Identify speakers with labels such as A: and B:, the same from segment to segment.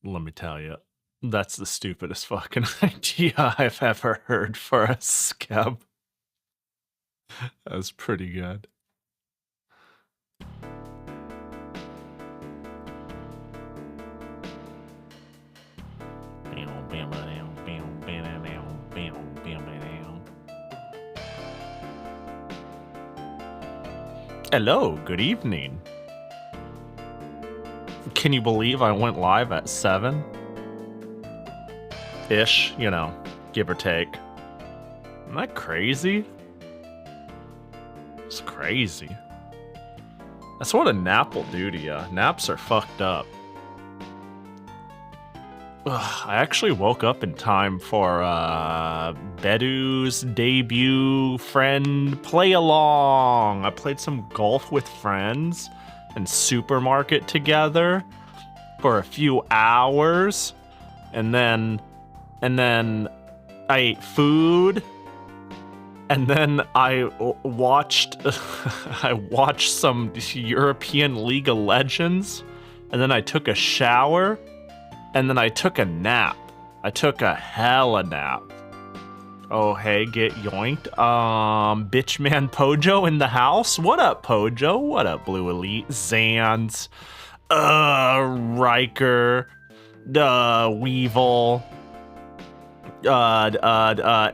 A: Let me tell you, that's the stupidest fucking idea I've ever heard for a scab. That was pretty good. Hello, good evening. Can you believe I went live at 7? Ish, you know, give or take. Isn't that crazy? It's crazy. That's what a nap will do to you. Naps are fucked up. Ugh, I actually woke up in time for Bedu's debut friend play along. I played some golf with friends and supermarket together for a few hours, and then I ate food, and then I watched some European League of Legends, and then I took a shower. And then I took a nap. I took a hella nap. Oh, hey, get yoinked. Bitchman Pojo in the house? What up, Pojo? What up, Blue Elite? Zans. Riker. Weevil.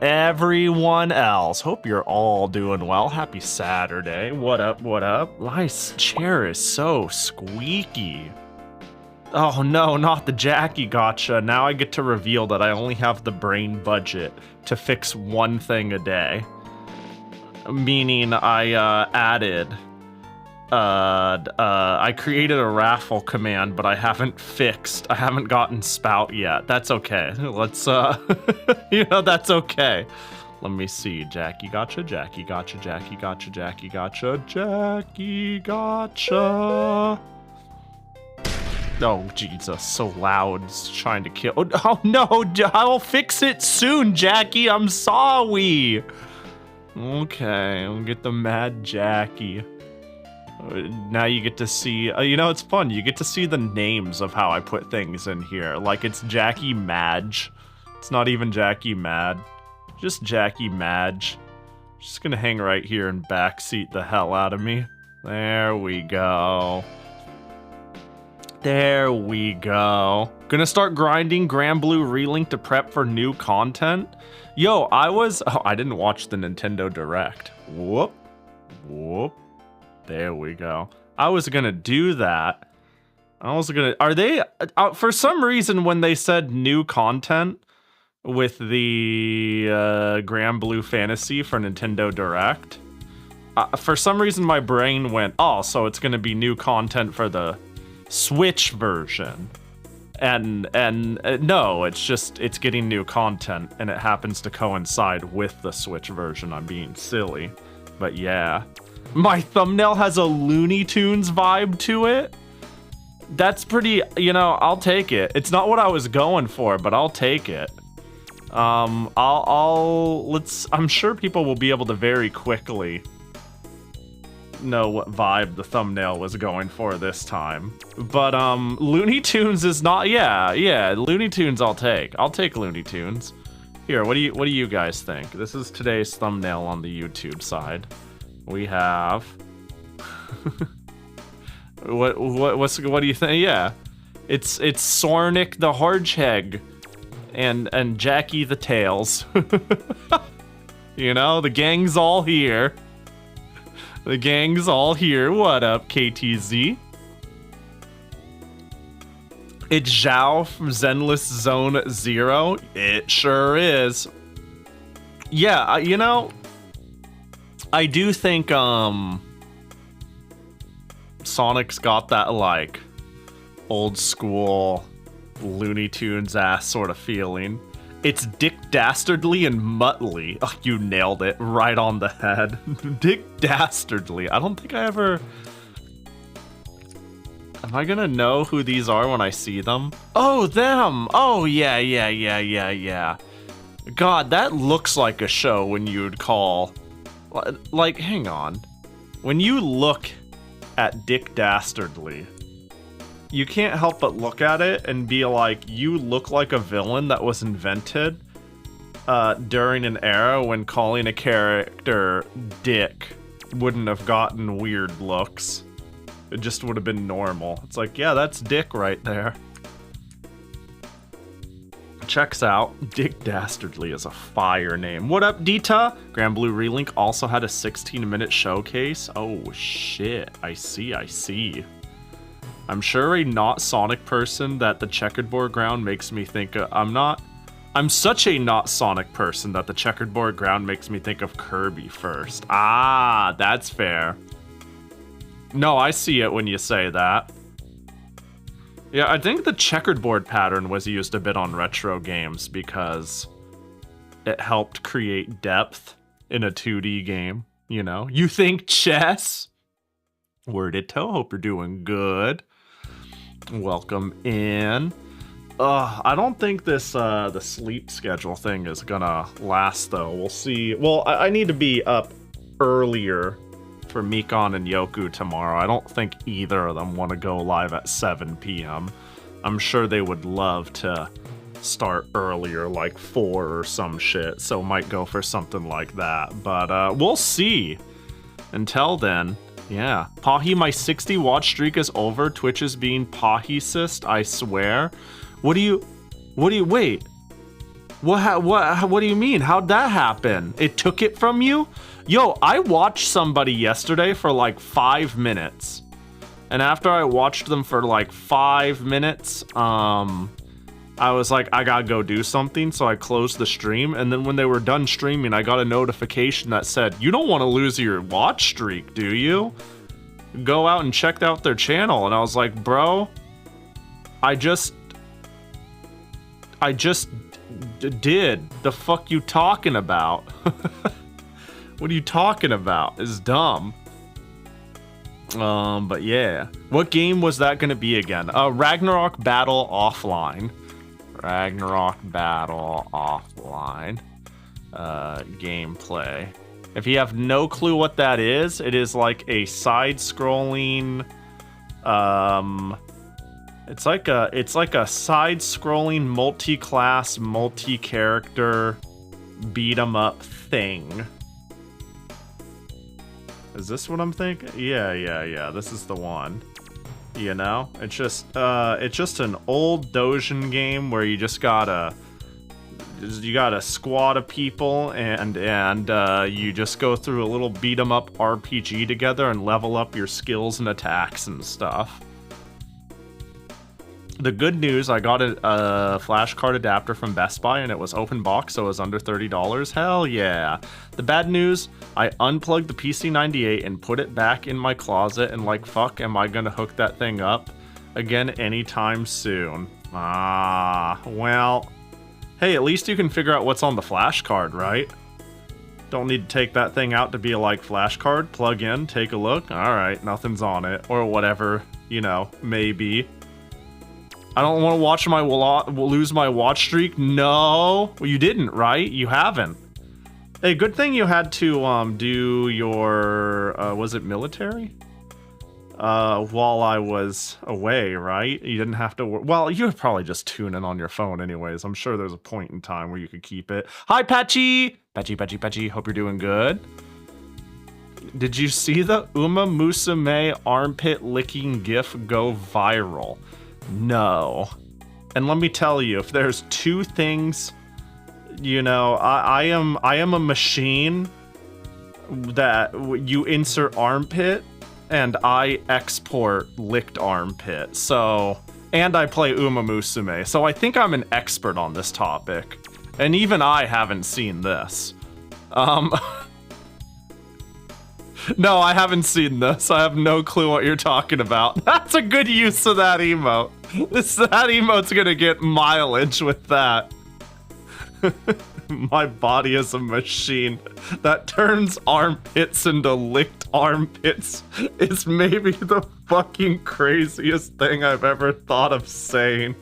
A: Everyone else. Hope you're all doing well. Happy Saturday. What up, what up? My chair is so squeaky. Oh no, not the Jackie gotcha. Now I get to reveal that I only have the brain budget to fix one thing a day. Meaning I I created a raffle command, but I haven't gotten spout yet. That's okay. Let's, you know, that's okay. Let me see. Jackie gotcha, Jackie gotcha, Jackie gotcha, Jackie gotcha, Jackie gotcha. Oh, Jesus, so loud, it's trying to kill. Oh, no, I'll fix it soon, Jackie, I'm sorry. Okay, I'll get the mad Jackie. Now you get to see, you know, it's fun. You get to see the names of how I put things in here. Like, it's Jackie Madge. It's not even Jackie Mad. Just Jackie Madge. Just gonna hang right here and backseat the hell out of me. There we go. There we go. Gonna start grinding Granblue Relink to prep for new content. Yo, I didn't watch the Nintendo Direct. Whoop. Whoop. There we go. I was gonna do that. Are they, for some reason when they said new content with the Granblue Fantasy for Nintendo Direct, for some reason my brain went, oh, so it's gonna be new content for the Switch version, and no, it's getting new content, and it happens to coincide with the Switch version. I'm being silly, but yeah, my thumbnail has a Looney Tunes vibe to it. That's pretty, you know, I'll take it. It's not what I was going for, but I'll take it. I'm sure people will be able to very quickly know what vibe the thumbnail was going for this time. But Looney Tunes is not, yeah, Looney Tunes I'll take Looney Tunes. Here, what do you guys think? This is today's thumbnail on the YouTube side. We have what do you think? Yeah, it's Sornic the Hedgehog and Jackie the Tails. You know, the gang's all here. The gang's all here. What up, KTZ? It's Zhao from Zenless Zone Zero. It sure is. Yeah, you know, I do think Sonic's got that like old school Looney Tunes ass sort of feeling. It's Dick Dastardly and Muttley. Oh, you nailed it right on the head. Dick Dastardly. I don't think I ever... Am I gonna know who these are when I see them? Oh, them! Oh, yeah. God, that looks like a show when you would call... Like, hang on. When you look at Dick Dastardly, you can't help but look at it and be like, you look like a villain that was invented during an era when calling a character Dick wouldn't have gotten weird looks. It just would have been normal. It's like, yeah, that's Dick right there. Checks out. Dick Dastardly is a fire name. What up, Dita? Grand Blue Relink also had a 16-minute showcase. Oh, shit. I see. I'm sure a not Sonic person that the checkerboard ground makes me think of... I'm such a not Sonic person that the checkerboard ground makes me think of Kirby first. Ah, that's fair. No, I see it when you say that. Yeah, I think the checkered board pattern was used a bit on retro games because it helped create depth in a 2D game, you know? You think chess? Word it to, hope you're doing good. Welcome in. I don't think this, the sleep schedule thing is gonna last, though. We'll see. Well, I need to be up earlier for Mikon and Yoku tomorrow. I don't think either of them want to go live at 7 p.m. I'm sure they would love to start earlier, like 4 or some shit, so might go for something like that. But we'll see. Until then, yeah. Pahi, my 60 watch streak is over. Twitch is being Pahi-cist, I swear. What do you wait? What do you mean? How'd that happen? It took it from you? Yo, I watched somebody yesterday for like 5 minutes. And after I watched them for like 5 minutes, I was like, I gotta go do something, so I closed the stream. And then when they were done streaming, I got a notification that said, you don't want to lose your watch streak, do you? Go out and check out their channel. And I was like, bro, I just did. The fuck you talking about? What are you talking about? It's dumb. But yeah. What game was that gonna be again? Ragnarok Battle Offline. Ragnarok Battle Offline. Gameplay. If you have no clue what that is, it is like a side-scrolling, it's like a side-scrolling multi-class, multi-character beat-em-up thing. Is this what I'm thinking? Yeah. This is the one. You know, it's just an old Dojin game where you just got a squad of people and you just go through a little beat 'em up RPG together and level up your skills and attacks and stuff. The good news, I got a flash card adapter from Best Buy and it was open box, so it was under $30. Hell yeah. The bad news, I unplugged the PC98 and put it back in my closet and like, fuck, am I gonna hook that thing up again anytime soon? Ah, well, hey, at least you can figure out what's on the flash card, right? Don't need to take that thing out to be a like flash card, plug in, take a look. All right, nothing's on it or whatever, you know, maybe. I don't want to watch lose my watch streak. No, well, you didn't, right? You haven't. Hey, good thing you had to do your was it military? While I was away, right? You didn't have to. Well, you were probably just tuning on your phone, anyways. I'm sure there's a point in time where you could keep it. Hi, Patchy. Patchy. Hope you're doing good. Did you see the Uma Musume armpit licking gif go viral? No. And let me tell you, if there's two things, you know, I am a machine that you insert armpit and I export licked armpit. So, and I play Uma Musume. So I think I'm an expert on this topic. And even I haven't seen this. No, I haven't seen this. I have no clue what you're talking about. That's a good use of that emote. That emote's gonna get mileage with that. My body is a machine that turns armpits into licked armpits is maybe the fucking craziest thing I've ever thought of saying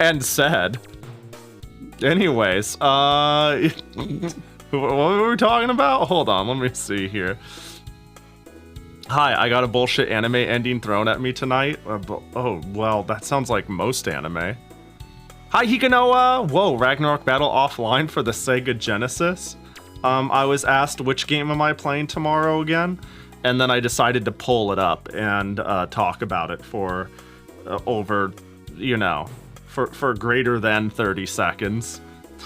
A: and said. Anyways, what were we talking about? Hold on, let me see here. Hi, I got a bullshit anime ending thrown at me tonight. Oh, well, that sounds like most anime. Hi, Hikanoa! Whoa, Ragnarok Battle offline for the Sega Genesis. I was asked which game am I playing tomorrow again, and then I decided to pull it up and talk about it for over, you know, for greater than 30 seconds.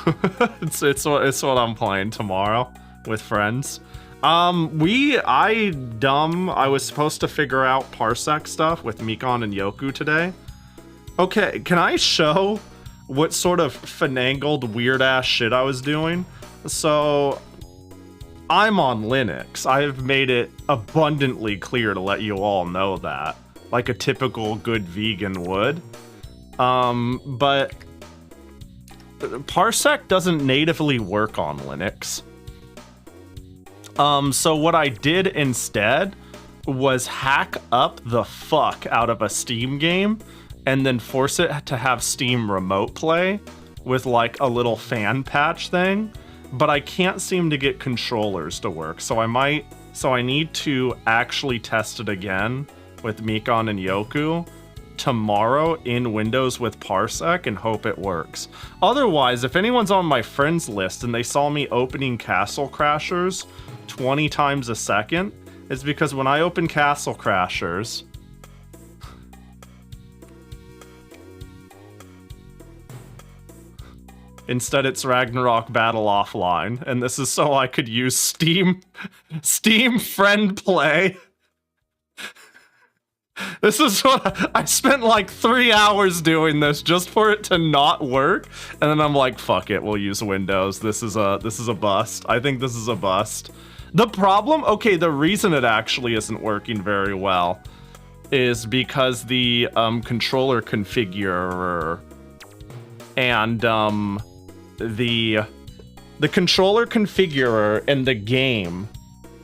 A: it's what I'm playing tomorrow with friends. I was supposed to figure out parsec stuff with Mikon and Yoku today. Okay, can I show what sort of finagled weird ass shit I was doing? So I'm on Linux. I've made it abundantly clear to let you all know that, like a typical good vegan would. But parsec doesn't natively work on Linux. So what I did instead was hack up the fuck out of a Steam game and then force it to have Steam Remote Play with like a little fan patch thing, but I can't seem to get controllers to work. So I need to actually test it again with Mikon and Yoku tomorrow in Windows with parsec and hope it works. Otherwise, if anyone's on my friends list and they saw me opening Castle Crashers 20 times a second, it's because when I open Castle Crashers, instead it's Ragnarok Battle offline, and this is so I could use Steam Friend Play. This is what I spent like 3 hours doing this just for it to not work, and then I'm like, fuck it, we'll use Windows. This is a bust. I think this is a bust. The problem, okay, the reason it actually isn't working very well is because the controller configurer and the controller configurer and the game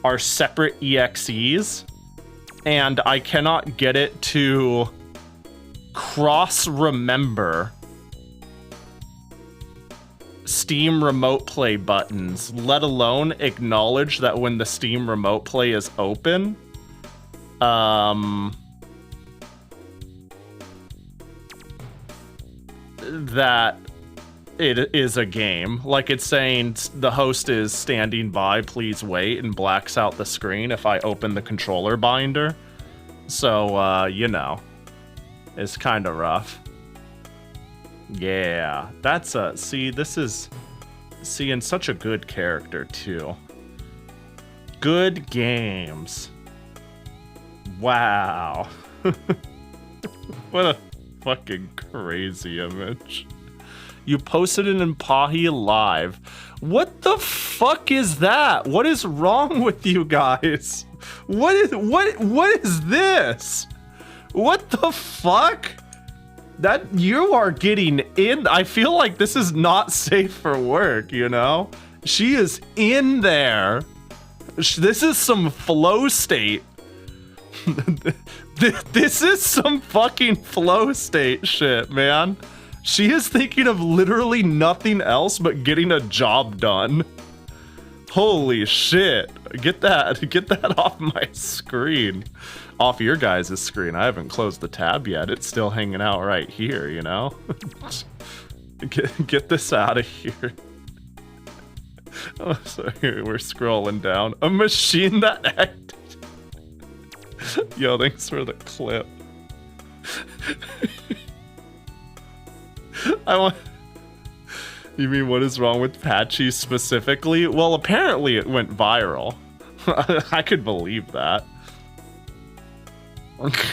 A: are separate EXEs, and I cannot get it to cross-remember Steam Remote Play buttons, let alone acknowledge that when the Steam Remote Play is open, that it is a game. Like, it's saying the host is standing by, please wait, and blacks out the screen if I open the controller binder. So, you know, it's kind of rough. Yeah, that's and such a good character too. Good games. Wow. What a fucking crazy image. You posted it in Pahi Live. What the fuck is that? What is wrong with you guys? What is this? What the fuck? That you are getting in. I feel like this is not safe for work, you know? She is in there. This is some flow state. This is some fucking flow state shit, man. She is thinking of literally nothing else but getting a job done. Holy shit. Get that off my screen. Off your guys' screen. I haven't closed the tab yet. It's still hanging out right here, you know? Get this out of here. Oh, sorry, we're scrolling down. A machine that acted. Yo, thanks for the clip. You mean what is wrong with Patchy specifically? Well, apparently it went viral. I could believe that.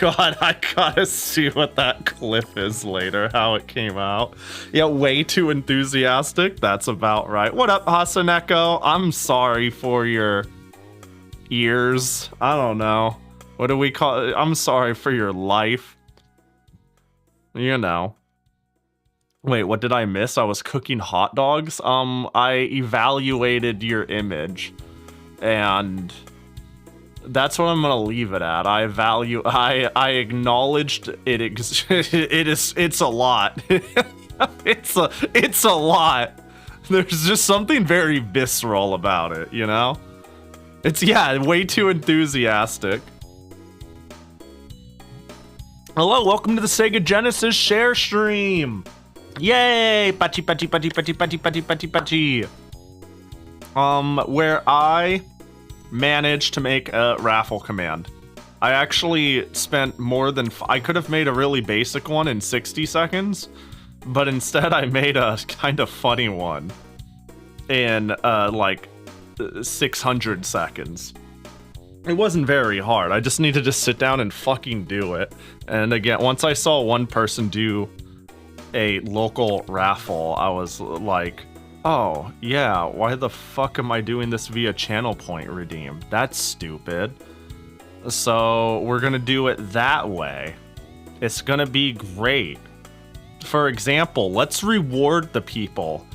A: God, I gotta see what that clip is later, how it came out. Yeah, way too enthusiastic. That's about right. What up, Hasaneko? I'm sorry for your ears. I don't know. What do we call it? I'm sorry for your life. You know. Wait, what did I miss? I was cooking hot dogs? I evaluated your image. And that's what I'm gonna leave it at. I acknowledged it. It's a lot. it's a lot. There's just something very visceral about it, you know? It's, yeah, way too enthusiastic. Hello, welcome to the Sega Genesis share stream. Yay! Pachi, pachi, pachi, pachi, pachi, pachi, pachi, pachi. Where I managed to make a raffle command. I actually spent more than... I could have made a really basic one in 60 seconds, but instead I made a kind of funny one in, like, 600 seconds. It wasn't very hard. I just needed to sit down and fucking do it. And again, once I saw one person do a local raffle, I was like, oh, yeah, why the fuck am I doing this via channel point redeem? That's stupid. So we're gonna do it that way. It's gonna be great. For example, let's reward the people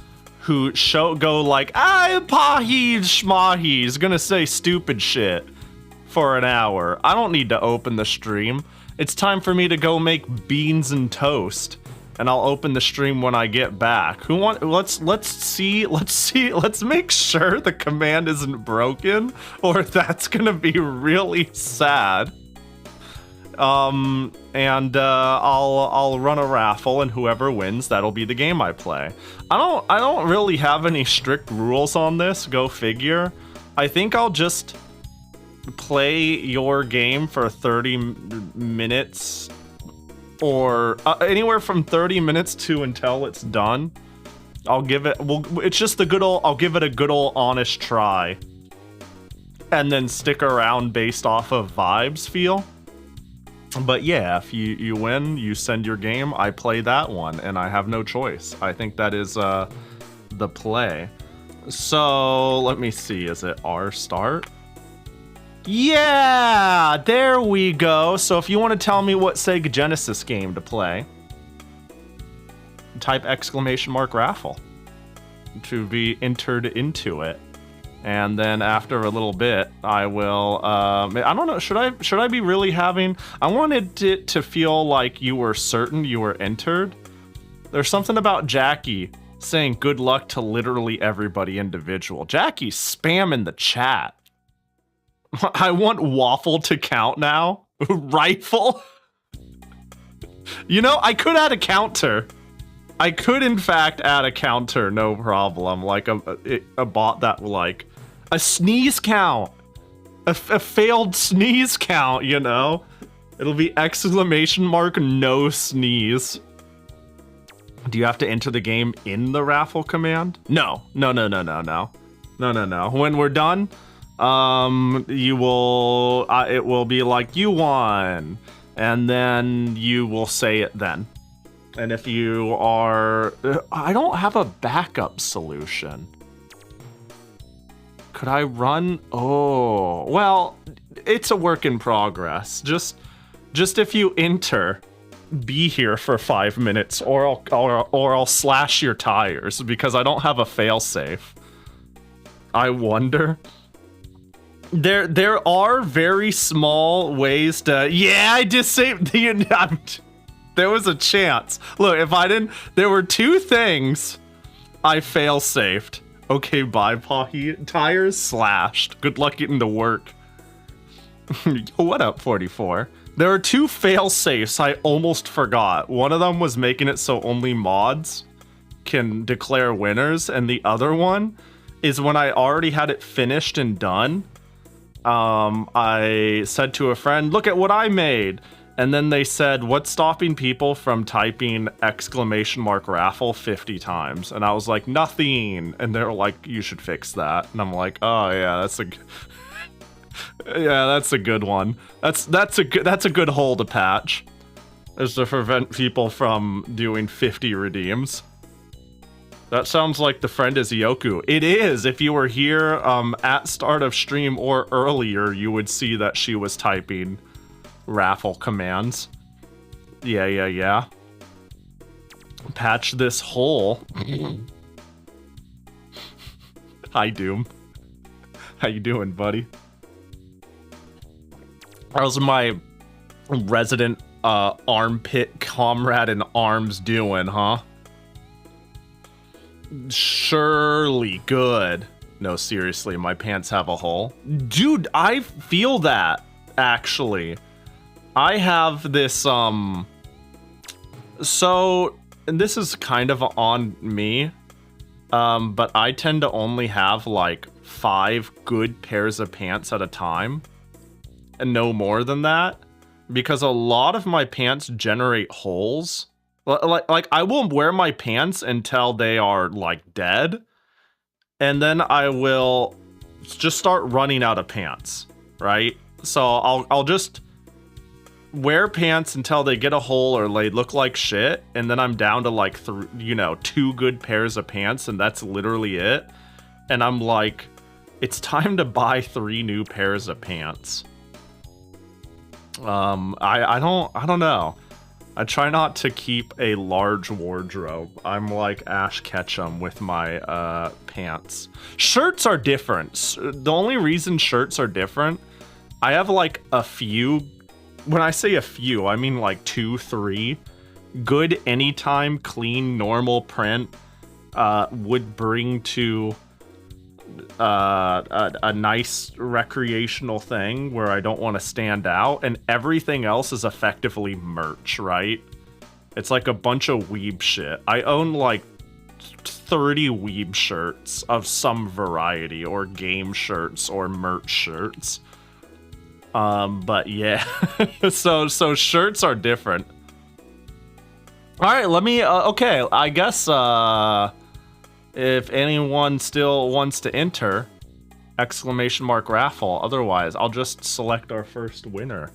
A: who go like, Pahi Schmahi is gonna say stupid shit for an hour. I don't need to open the stream. It's time for me to go make beans and toast, and I'll open the stream when I get back. Let's make sure the command isn't broken, or that's gonna be really sad. I'll run a raffle, and whoever wins, that'll be the game I play. I don't really have any strict rules on this, go figure. I think I'll just play your game for 30 minutes, or anywhere from 30 minutes to until it's done. I'll give it, it's just the good old, I'll give it a good old honest try, and then stick around based off of vibes feel. But yeah, if you win, you send your game, I play that one, and I have no choice. I think that is the play. So let me see, is it R start? Yeah, there we go. So if you want to tell me what Sega Genesis game to play, type !raffle to be entered into it. And then after a little bit, I will, I don't know, should I be really having, I wanted it to feel like you were certain you were entered. There's something about Jackie saying good luck to literally everybody individual. Jackie's spamming the chat. I want waffle to count now. Rifle. You know, I could add a counter. I could, in fact, add a counter, no problem. Like a bot that, like, a sneeze count. A failed sneeze count, you know? It'll be ! no sneeze. Do you have to enter the game in the raffle command? No. No. When we're done, you will, it will be like, you won. And then you will say it then. And if you are... I don't have a backup solution. Could I run? Oh, well, it's a work in progress. Just if you enter, be here for 5 minutes, or I'll slash your tires, because I don't have a failsafe. I wonder. There are very small ways to... Yeah, I disabled the... There was a chance. Look, if I didn't... There were 2 things I fail-safed. Okay, bye, Pahi. Tires slashed. Good luck getting to work. What up, 44? There are 2 fail-safes I almost forgot. One of them was making it so only mods can declare winners, and the other one is when I already had it finished and done. I said to a friend, look at what I made. And then they said, what's stopping people from typing !raffle 50 times? And I was like, nothing. And they're like, you should fix that. And I'm like, oh yeah, that's a yeah, that's a good one. That's a good hole to patch, is to prevent people from doing 50 redeems. That sounds like the friend is Yoku. It is. If you were here at start of stream or earlier, you would see that she was typing raffle commands. Yeah. Patch this hole. Hi, Doom. How you doing, buddy? How's my resident armpit comrade in arms doing, huh? Surely good. No, seriously, my pants have a hole. Dude, I feel that, actually. I have this, so, and this is kind of on me, but I tend to only have, like, 5 good pairs of pants at a time, and no more than that, because a lot of my pants generate holes. Like I will wear my pants until they are, like, dead, and then I will just start running out of pants, right? So I'll just wear pants until they get a hole or they look like shit, and then I'm down to like 2 good pairs of pants, and that's literally it. And I'm like, it's time to buy 3 new pairs of pants. I don't know. I try not to keep a large wardrobe. I'm like Ash Ketchum with my pants. Shirts are different. The only reason shirts are different, I have like a few. When I say a few, I mean like 2, 3 good anytime clean normal print would bring to a nice recreational thing where I don't want to stand out, and everything else is effectively merch, right? It's like a bunch of weeb shit. I own like 30 weeb shirts of some variety, or game shirts, or merch shirts. But yeah, so shirts are different. All right, let me, okay, I guess, if anyone still wants to enter, ! raffle. Otherwise, I'll just select our first winner,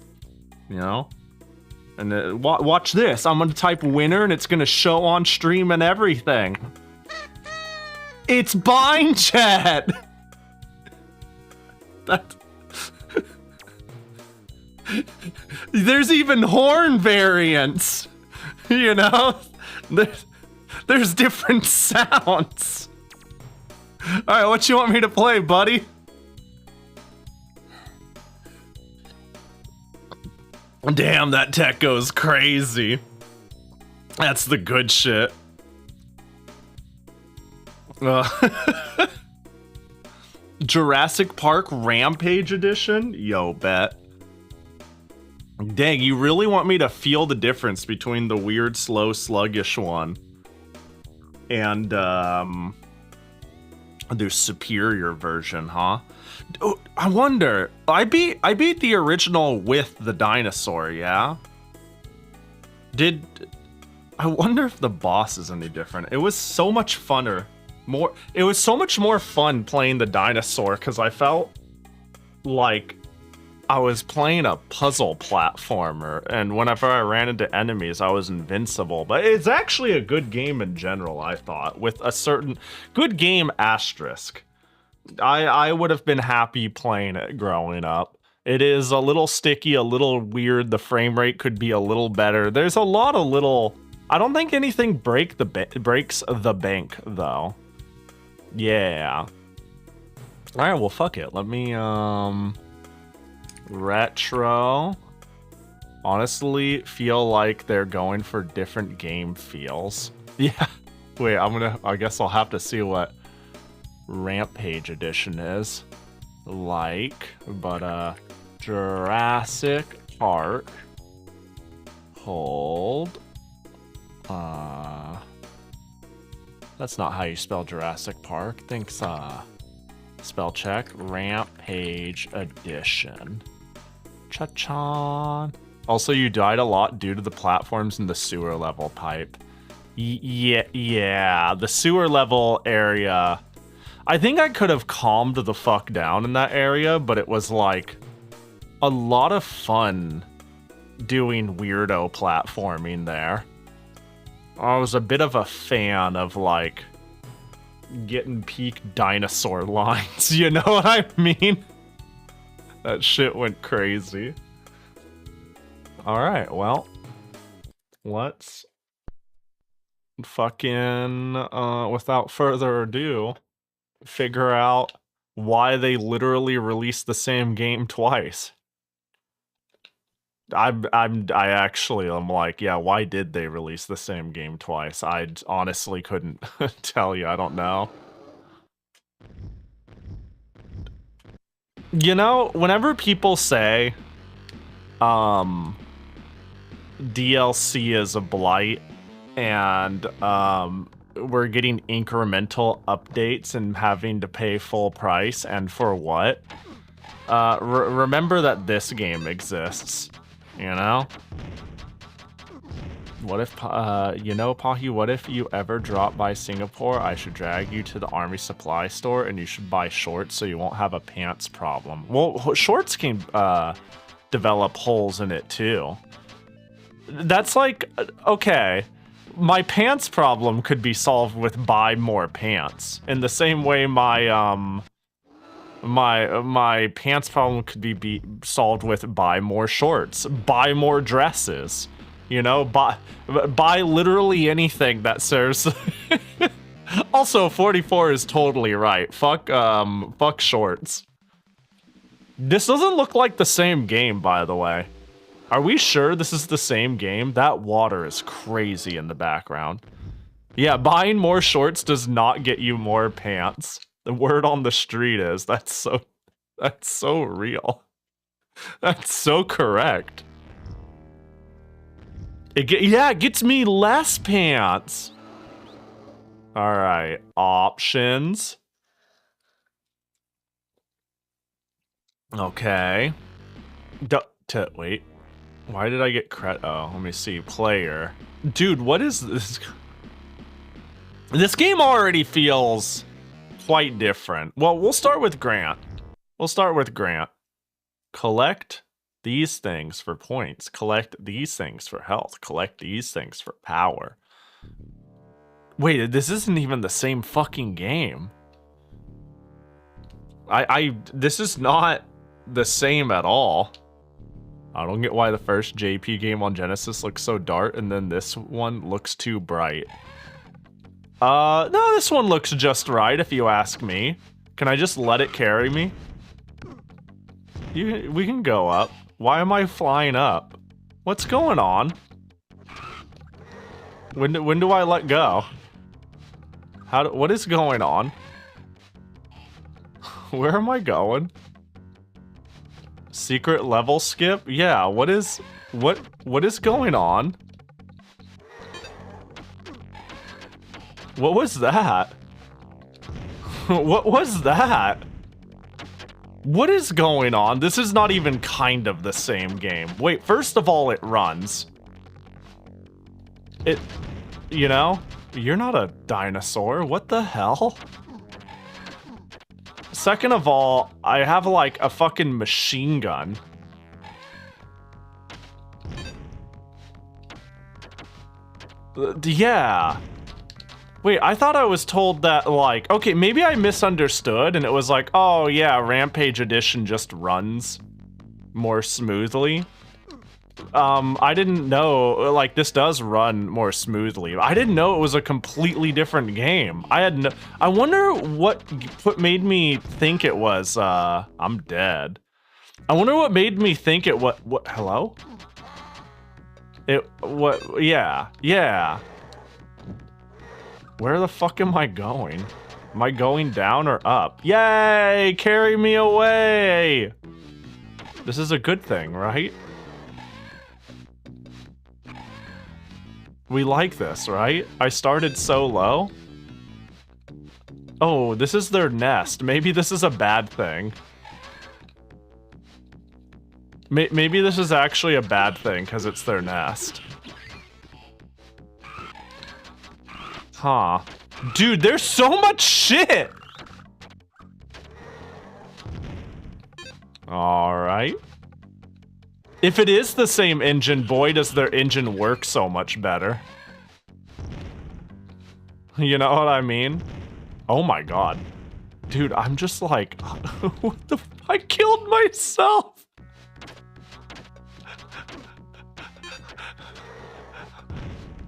A: you know? And watch this. I'm gonna type winner, and it's gonna show on stream and everything. It's Bind Chat! That... There's even horn variants, you know? There's different sounds. Alright, what you want me to play, buddy? Damn, that tech goes crazy. That's the good shit. Jurassic Park Rampage Edition? Yo, bet. Dang, you really want me to feel the difference between the weird, slow, sluggish one and the superior version, huh? Oh, I wonder. I beat the original with the dinosaur, yeah? I wonder if the boss is any different. It was so much funner. It was so much more fun playing the dinosaur, because I felt like I was playing a puzzle platformer, and whenever I ran into enemies, I was invincible. But it's actually a good game in general, I thought, with a certain good game asterisk. I would have been happy playing it growing up. It is a little sticky, a little weird. The frame rate could be a little better. There's a lot of little... I don't think anything breaks the bank, though. Yeah. Alright, well, fuck it. Let me, retro. Honestly, feel like they're going for different game feels. Yeah. Wait, I guess I'll have to see what Rampage Edition is like. But, Jurassic Park. Hold. That's not how you spell Jurassic Park. Thanks, spell check. Rampage Edition. Cha-chan. Also, you died a lot due to the platforms in the sewer level pipe. Yeah, the sewer level area. I think I could have calmed the fuck down in that area, but it was like a lot of fun doing weirdo platforming there. I was a bit of a fan of like getting peak dinosaur lines, you know what I mean? That shit went crazy. Alright, well, let's fucking, without further ado, figure out why they literally released the same game twice. I'm like, yeah, why did they release the same game twice? I honestly couldn't tell you, I don't know. You know, whenever people say, DLC is a blight, and we're getting incremental updates and having to pay full price, and for what? Remember that this game exists, you know? What if, you know, Pahi, what if you ever drop by Singapore? I should drag you to the army supply store and you should buy shorts so you won't have a pants problem. Well, shorts can develop holes in it too. That's like, okay, my pants problem could be solved with buy more pants. In the same way my, my pants problem could be solved with buy more shorts, buy more dresses. You know, buy literally anything that serves. Also, 44 is totally right. Fuck shorts. This doesn't look like the same game, by the way. Are we sure this is the same game? That water is crazy in the background. Yeah, buying more shorts does not get you more pants. The word on the street is that's so real. That's so correct. It gets me less pants. All right, options. Okay. Wait, why did I get credit? Oh, let me see. Player. Dude, what is this? This game already feels quite different. Well, we'll start with Grant. Collect these things for points. Collect these things for health. Collect these things for power. Wait, this isn't even the same fucking game. This is not the same at all. I don't get why the first JP game on Genesis looks so dark and then this one looks too bright. No, this one looks just right if you ask me. Can I just let it carry me? We can go up. Why am I flying up? What's going on? When do I let go? What is going on? Where am I going? Secret level skip? Yeah, what is going on? What was that? What was that? What is going on? This is not even kind of the same game. Wait, first of all, it runs. You know? You're not a dinosaur. What the hell? Second of all, I have like a fucking machine gun. Yeah. Wait, I thought I was told that, like, okay, maybe I misunderstood and it was like, oh yeah, Rampage Edition just runs more smoothly. I didn't know, like, this does run more smoothly. I didn't know it was a completely different game. I wonder what made me think it was, I'm dead. I wonder what made me think it, hello? Yeah. Where the fuck am I going? Am I going down or up? Yay! Carry me away! This is a good thing, right? We like this, right? I started so low. Oh, this is their nest. Maybe this is a bad thing. Maybe this is actually a bad thing because it's their nest. Huh. Dude, there's so much shit! Alright. If it is the same engine, boy, does their engine work so much better. You know what I mean? Oh my god. Dude, I'm just like... what the... I killed myself!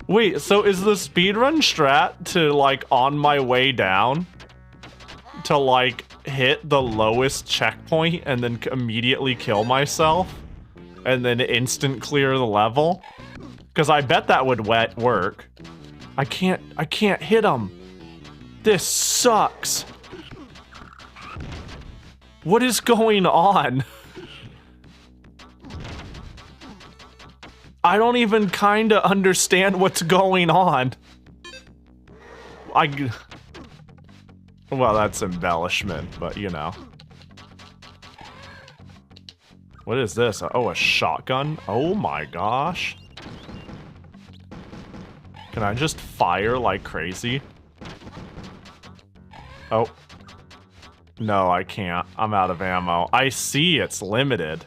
A: Wait, so is the speedrun strat to, like, on my way down, to, like, hit the lowest checkpoint and then immediately kill myself? And then instant clear the level? Because I bet that would work. I can't hit him. This sucks. What is going on? I don't even kinda understand what's going on. Well, that's embellishment, but you know. What is this? Oh, a shotgun? Oh my gosh. Can I just fire like crazy? Oh. No, I can't. I'm out of ammo. I see it's limited.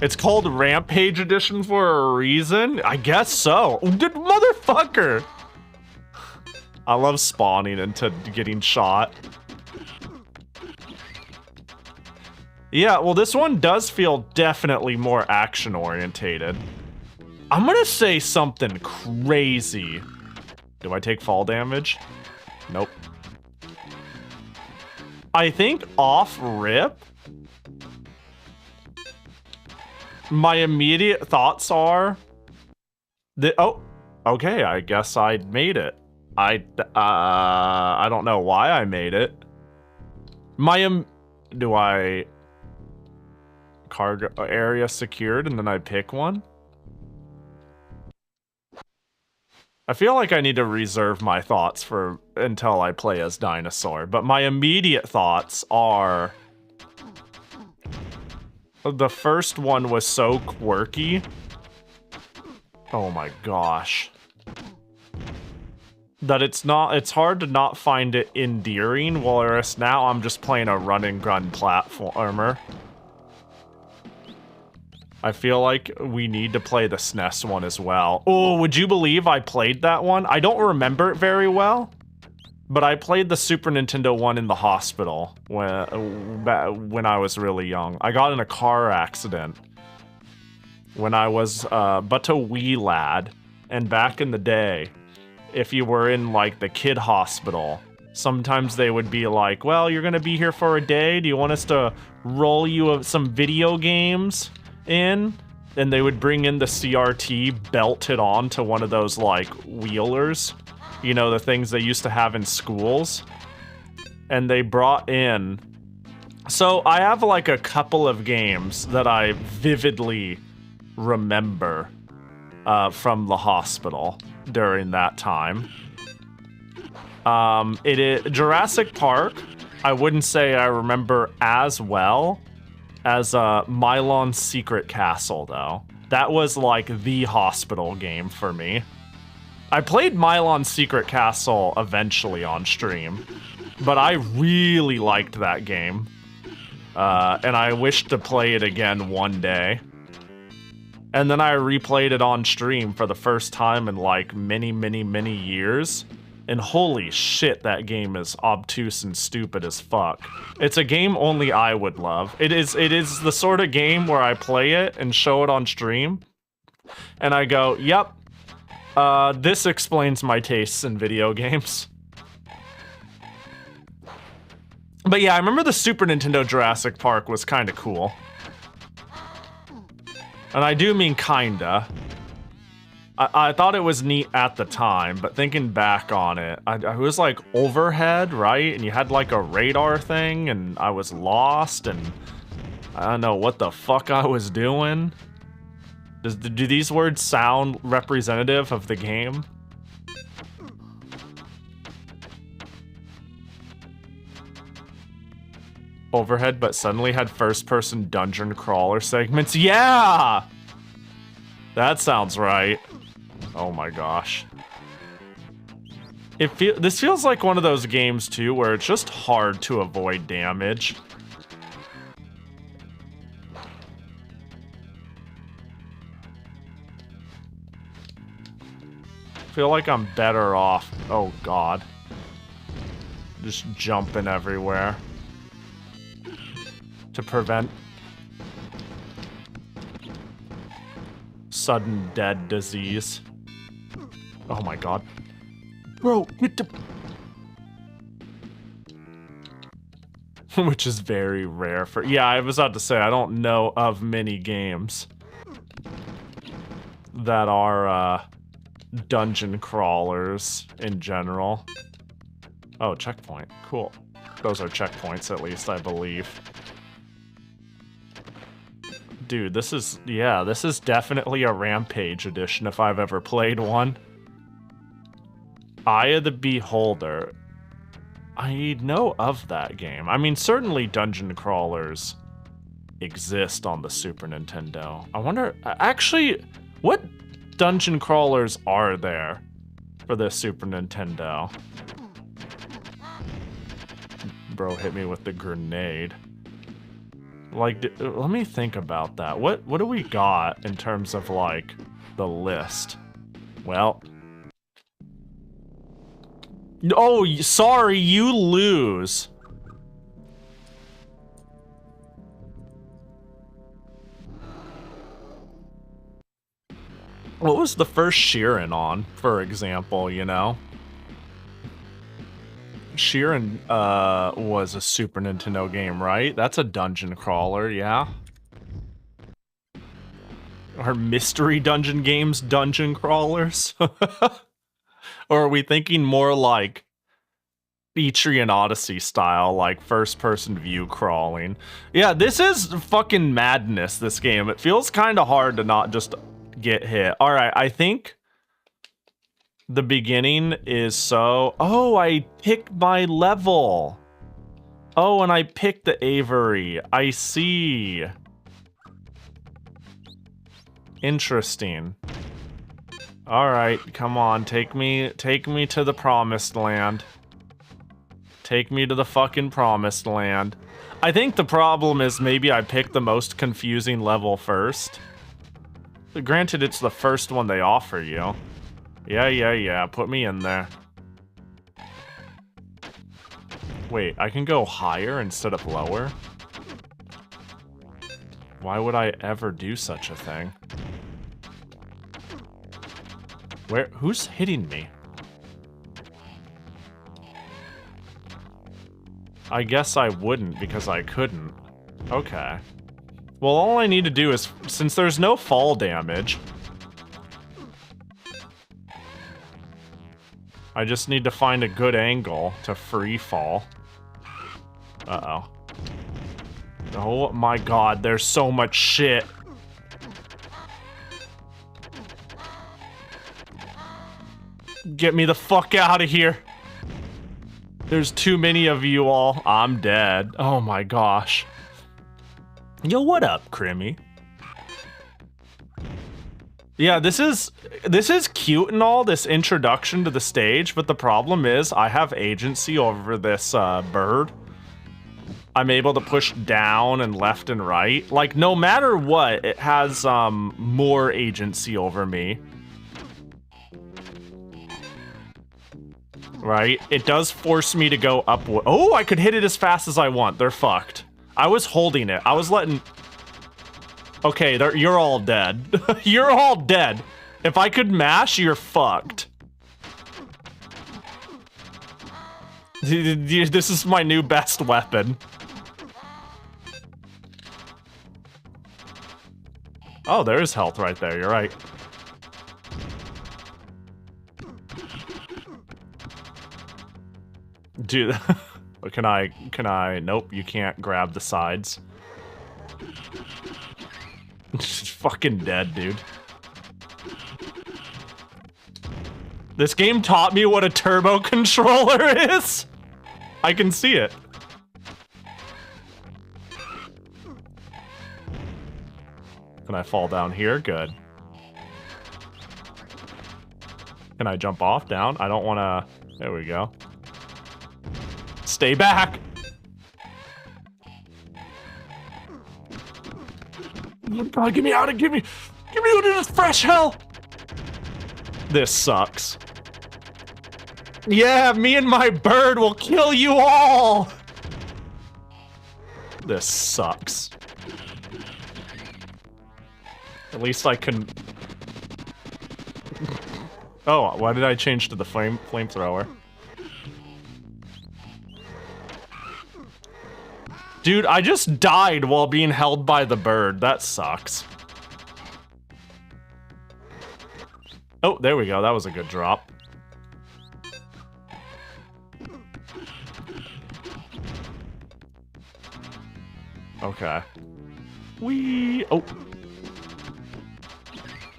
A: It's called Rampage Edition for a reason? I guess so. Motherfucker! I love spawning into getting shot. Yeah, well, this one does feel definitely more action-orientated. I'm gonna say something crazy. Do I take fall damage? Nope. I think off rip, my immediate thoughts are that, oh, okay, I guess I made it. I don't know why I made it. Do I cargo area secured and then I pick one? I feel like I need to reserve my thoughts for until I play as Dinosaur, but my immediate thoughts are the first one was so quirky. Oh my gosh. That it's hard to not find it endearing, whereas now I'm just playing a run and gun platformer. I feel like we need to play the SNES one as well. Oh, would you believe I played that one? I don't remember it very well, but I played the Super Nintendo one in the hospital when I was really young. I got in a car accident when I was but a wee lad, and back in the day, if you were in like the kid hospital, sometimes they would be like, well, you're gonna be here for a day. Do you want us to roll you some video games in? And they would bring in the CRT belted on to one of those like wheelers, you know, the things they used to have in schools. And they brought in, so I have like a couple of games that I vividly remember from the hospital during that time. It is Jurassic Park. I wouldn't say I remember as well as Mylon's Secret Castle, though. That was like the hospital game for me. I played Mylon's Secret Castle eventually on stream, but I really liked that game. And I wish to play it again one day. And then I replayed it on stream for the first time in like many, many, many years. And holy shit, that game is obtuse and stupid as fuck. It's a game only I would love. It is the sort of game where I play it and show it on stream, and I go, yep, this explains my tastes in video games. But yeah, I remember the Super Nintendo Jurassic Park was kind of cool. And I do mean kinda. I thought it was neat at the time, but thinking back on it, I was like overhead, right? And you had like a radar thing, and I was lost, and I don't know what the fuck I was doing. Do these words sound representative of the game? Overhead, but suddenly had first-person dungeon crawler segments. Yeah! That sounds right. Oh my gosh. This feels like one of those games too where it's just hard to avoid damage. I feel like I'm better off. Oh god. Just jumping everywhere to prevent sudden dead disease. Oh my god. Bro, get the... Which is very rare for... Yeah, I was about to say, I don't know of many games that are, dungeon crawlers in general. Oh, checkpoint. Cool. Those are checkpoints, at least, I believe. Dude, this is definitely a Rampage edition if I've ever played one. Eye of the Beholder. I know of that game. I mean, certainly dungeon crawlers exist on the Super Nintendo. I wonder, actually, what dungeon crawlers are there for the Super Nintendo? Bro hit me with the grenade. Like, let me think about that. What do we got in terms of, like, the list? Well... Oh, sorry, you lose. What was the first Sheeran on, for example, you know? Sheeran was a Super Nintendo game, right? That's a dungeon crawler, yeah? Are mystery dungeon games dungeon crawlers? Or are we thinking more like Etrian Odyssey style, like first-person view crawling? Yeah, this is fucking madness, this game. It feels kind of hard to not just get hit. Alright, I think the beginning is so... Oh, I picked my level. Oh, and I picked the Avery. I see. Interesting. Alright, come on, take me to the promised land. Take me to the fucking promised land. I think the problem is maybe I picked the most confusing level first. But granted, it's the first one they offer you. Yeah, put me in there. Wait, I can go higher instead of lower? Why would I ever do such a thing? Who's hitting me? I guess I wouldn't because I couldn't. Okay. Well, all I need to do is, since there's no fall damage, I just need to find a good angle to free fall. Uh-oh. Oh my god, there's so much shit. Get me the fuck out of here. There's too many of you all. I'm dead. Oh my gosh. Yo, what up, Crimmy? Yeah, this is cute and all, this introduction to the stage, but the problem is I have agency over this bird. I'm able to push down and left and right. Like, no matter what, it has more agency over me. Right? It does force me to go up. Oh, I could hit it as fast as I want. They're fucked. I was holding it. I was letting... Okay, you're all dead. You're all dead. If I could mash, you're fucked. This is my new best weapon. Oh, there is health right there. You're right. Dude, can I? Nope, you can't grab the sides. She's fucking dead, dude. This game taught me what a turbo controller is. I can see it. Can I fall down here? Good. Can I jump off, down? I don't want to... There we go. Stay back! God, get me out of... Get me out of this fresh hell! This sucks. Yeah, me and my bird will kill you all! This sucks. At least I can... Oh, why did I change to the flamethrower? Dude, I just died while being held by the bird. That sucks. Oh, there we go. That was a good drop. Okay. Wee. Oh.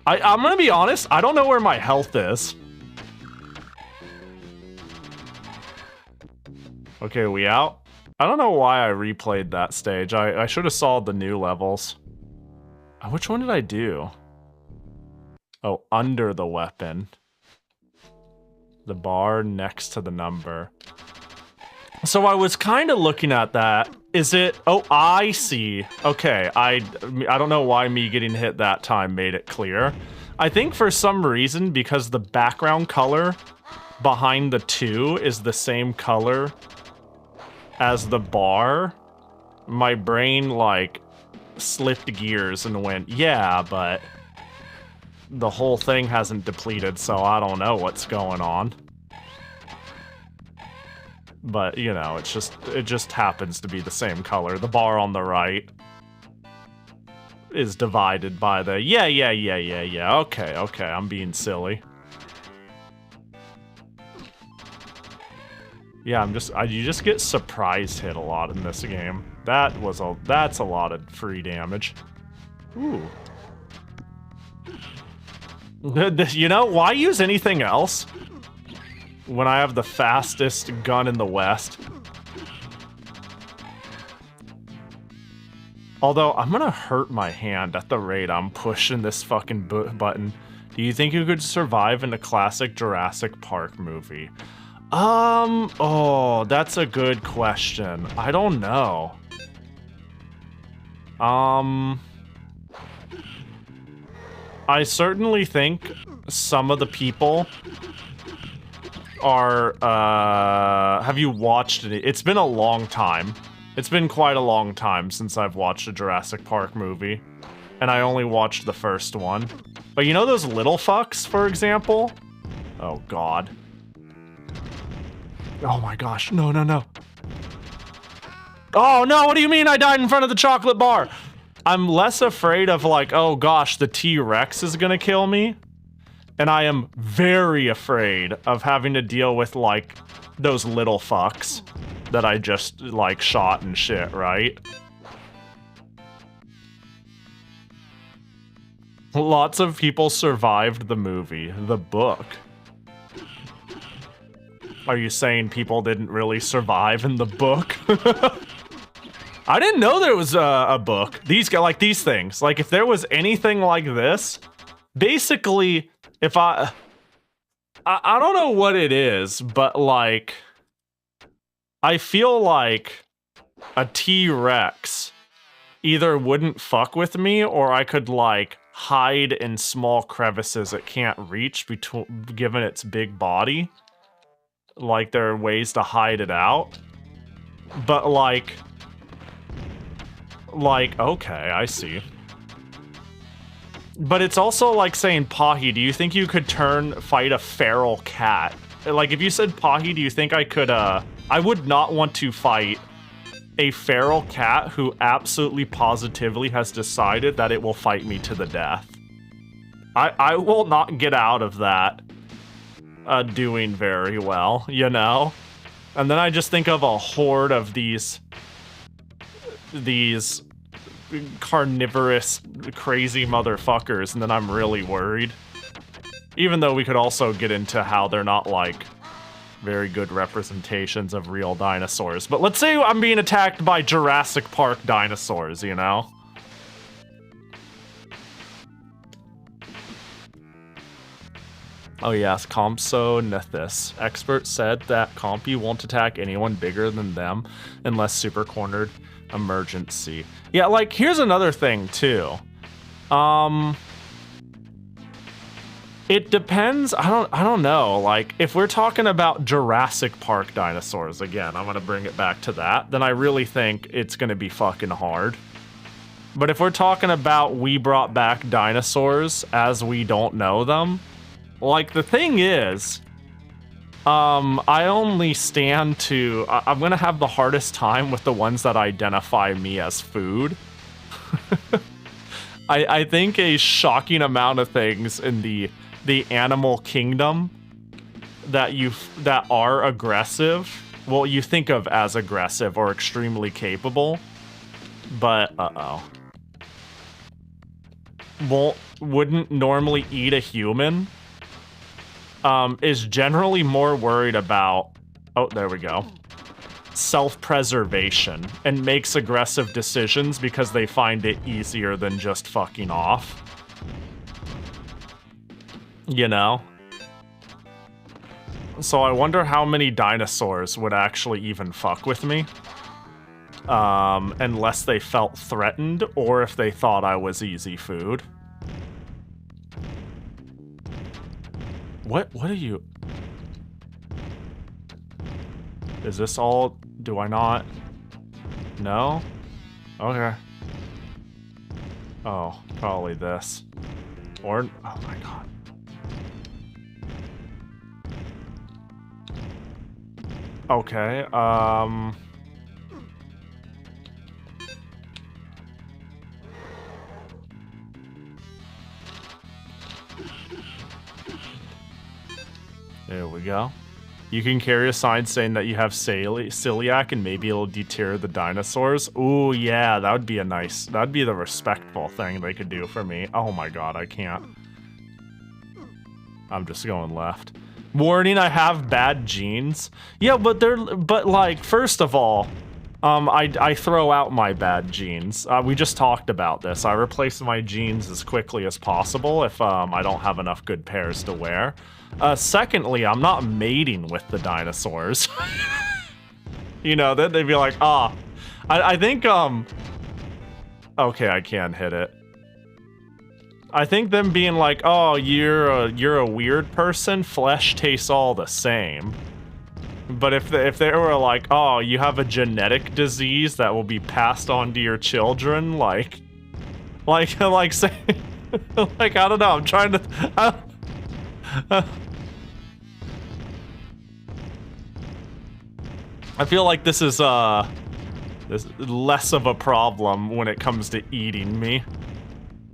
A: I'm gonna be honest, I don't know where my health is. Okay, we out? I don't know why I replayed that stage. I should have saw the new levels. Which one did I do? Oh, under the weapon. The bar next to the number. So I was kind of looking at that. Is it? Oh, I see. Okay, I don't know why me getting hit that time made it clear. I think for some reason, because the background color behind the 2 is the same color as the bar, my brain, like, slipped gears and went, yeah, but the whole thing hasn't depleted, so I don't know what's going on. But, you know, it just happens to be the same color. The bar on the right is divided by the, yeah, okay, I'm being silly. Yeah, you just get surprise hit a lot in this game. That's a lot of free damage. Ooh. You know, why use anything else when I have the fastest gun in the West? Although, I'm gonna hurt my hand at the rate I'm pushing this fucking button. Do you think you could survive in a classic Jurassic Park movie? Oh, that's a good question. I don't know. I certainly think some of the people are, have you watched it? It's been a long time. It's been quite a long time since I've watched a Jurassic Park movie. And I only watched the first one. But you know those little fucks, for example? Oh, God. Oh my gosh, no. Oh no, what do you mean I died in front of the chocolate bar? I'm less afraid of like, oh gosh, the T-Rex is gonna kill me. And I am very afraid of having to deal with like those little fucks that I just like shot and shit, right? Lots of people survived the movie, the book. Are you saying people didn't really survive in the book? I didn't know there was a book. These things. Like, if there was anything like this, basically, if I don't know what it is, but like, I feel like a T-Rex either wouldn't fuck with me, or I could like hide in small crevices it can't reach given its big body. Like, there are ways to hide it out. But, like, okay, I see. But it's also like saying, Pahi, do you think you could fight a feral cat? Like, if you said Pahi, do you think I could, I would not want to fight a feral cat who absolutely positively has decided that it will fight me to the death. I will not get out of that doing very well, you know? And then I just think of a horde of these carnivorous, crazy motherfuckers, and then I'm really worried. Even though we could also get into how they're not, like, very good representations of real dinosaurs. But let's say I'm being attacked by Jurassic Park dinosaurs, you know? Oh yes, Compsognathus. Expert said that Compy won't attack anyone bigger than them unless super cornered emergency. Yeah, like, here's another thing, too. It depends, I don't know, like, if we're talking about Jurassic Park dinosaurs, again, I'm gonna bring it back to that, then I really think it's gonna be fucking hard. But if we're talking about we brought back dinosaurs as we don't know them, like, the thing is, I only stand to... I'm gonna have the hardest time with the ones that identify me as food. I think a shocking amount of things in the animal kingdom that are aggressive, well, you think of as aggressive or extremely capable, but, uh-oh. wouldn't normally eat a human is generally more worried about, oh, there we go, self-preservation, and makes aggressive decisions because they find it easier than just fucking off. You know? So I wonder how many dinosaurs would actually even fuck with me. Unless they felt threatened, or if they thought I was easy food. What are you... Is this all... Do I not... No? Okay. Oh, probably this. Or... Oh my god. Okay, there we go. You can carry a sign saying that you have celiac and maybe it'll deter the dinosaurs. Ooh, yeah, that would be a nice... That'd be the respectful thing they could do for me. Oh my god, I can't. I'm just going left. Warning, I have bad genes. Yeah, but like, first of all, I throw out my bad genes. We just talked about this. I replace my genes as quickly as possible if I don't have enough good pairs to wear. Secondly, I'm not mating with the dinosaurs. You know, then they'd be like, ah. I think, okay, I can hit it. I think them being like, oh, you're a weird person, flesh tastes all the same. But if they were like, oh, you have a genetic disease that will be passed on to your children, like say, like, I don't know, I'm trying to, I feel like this is less of a problem when it comes to eating me.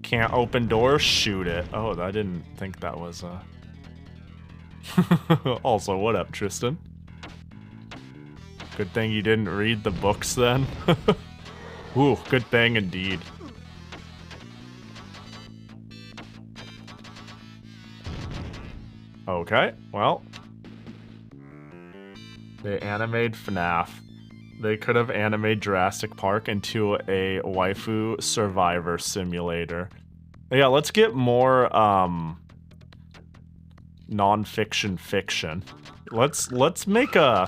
A: Can't open doors, shoot it. Oh, I didn't think that was Also, what up, Tristan? Good thing you didn't read the books then. Ooh, good thing indeed. Okay, well. They animated FNAF. They could have animated Jurassic Park into a waifu survivor simulator. Yeah, let's get more non-fiction fiction. Let's make an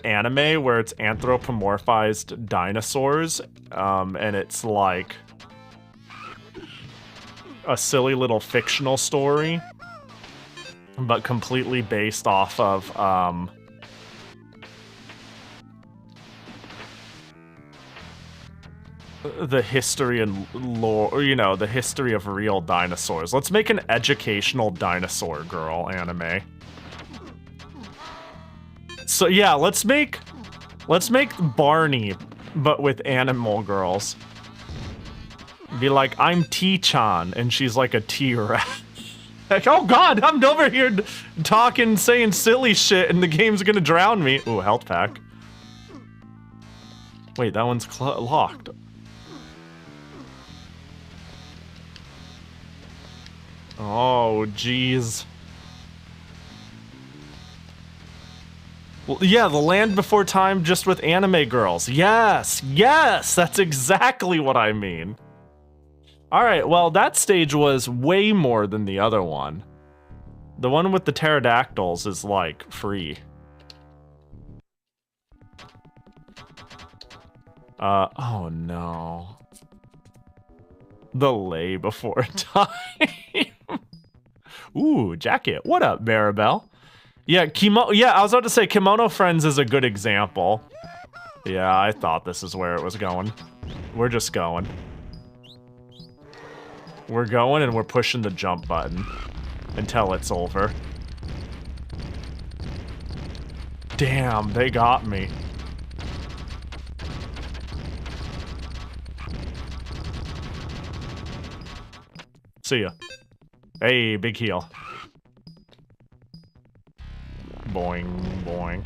A: anime where it's anthropomorphized dinosaurs, and it's like a silly little fictional story, but completely based off of the history and lore, you know, the history of real dinosaurs. Let's make an educational dinosaur girl anime. So yeah, let's make Barney, but with animal girls. Be like, I'm T-chan, and she's like a T-Rex. Like, oh god, I'm over here talking, saying silly shit, and the game's gonna drown me. Ooh, health pack. Wait, that one's locked. Oh, jeez. Well, yeah, the Land Before Time just with anime girls. Yes, yes, that's exactly what I mean. Alright, well, that stage was way more than the other one. The one with the pterodactyls is, like, free. Oh no. The Lay Before Time. Ooh, jacket. What up, Maribel? Yeah, I was about to say Kimono Friends is a good example. Yeah, I thought this is where it was going. We're just going. We're going and we're pushing the jump button until it's over. Damn, they got me. See ya. Hey, big heal. Boing, boing.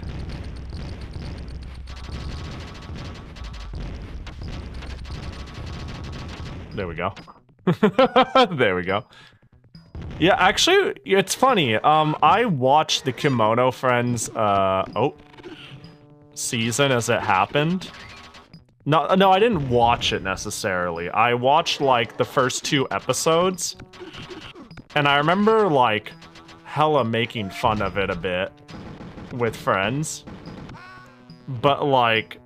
A: There we go. There we go. Yeah, actually, it's funny. I watched the Kimono Friends, season as it happened. No, I didn't watch it necessarily. I watched, like, the first 2 episodes. And I remember, like, hella making fun of it a bit with friends. But, like,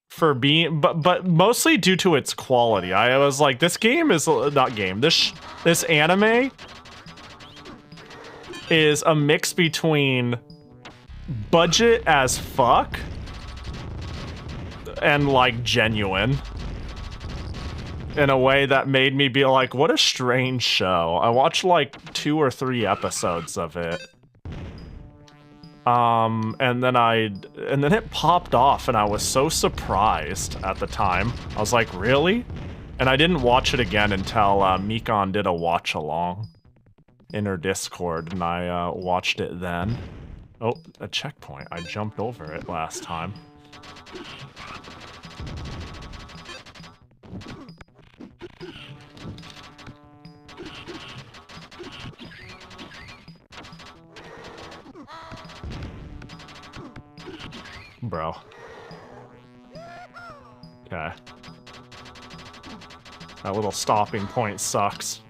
A: for being... But mostly due to its quality. I was like, this game is... Not game. This anime is a mix between budget as fuck and, like, genuine. In a way that made me be like, what a strange show. I watched, like, 2 or 3 episodes of it. And then it popped off, and I was so surprised at the time. I was like, really? And I didn't watch it again until, Mikon did a watch-along in her Discord, and I, watched it then. Oh, a checkpoint. I jumped over it last time. Bro. Okay. That little stopping point sucks.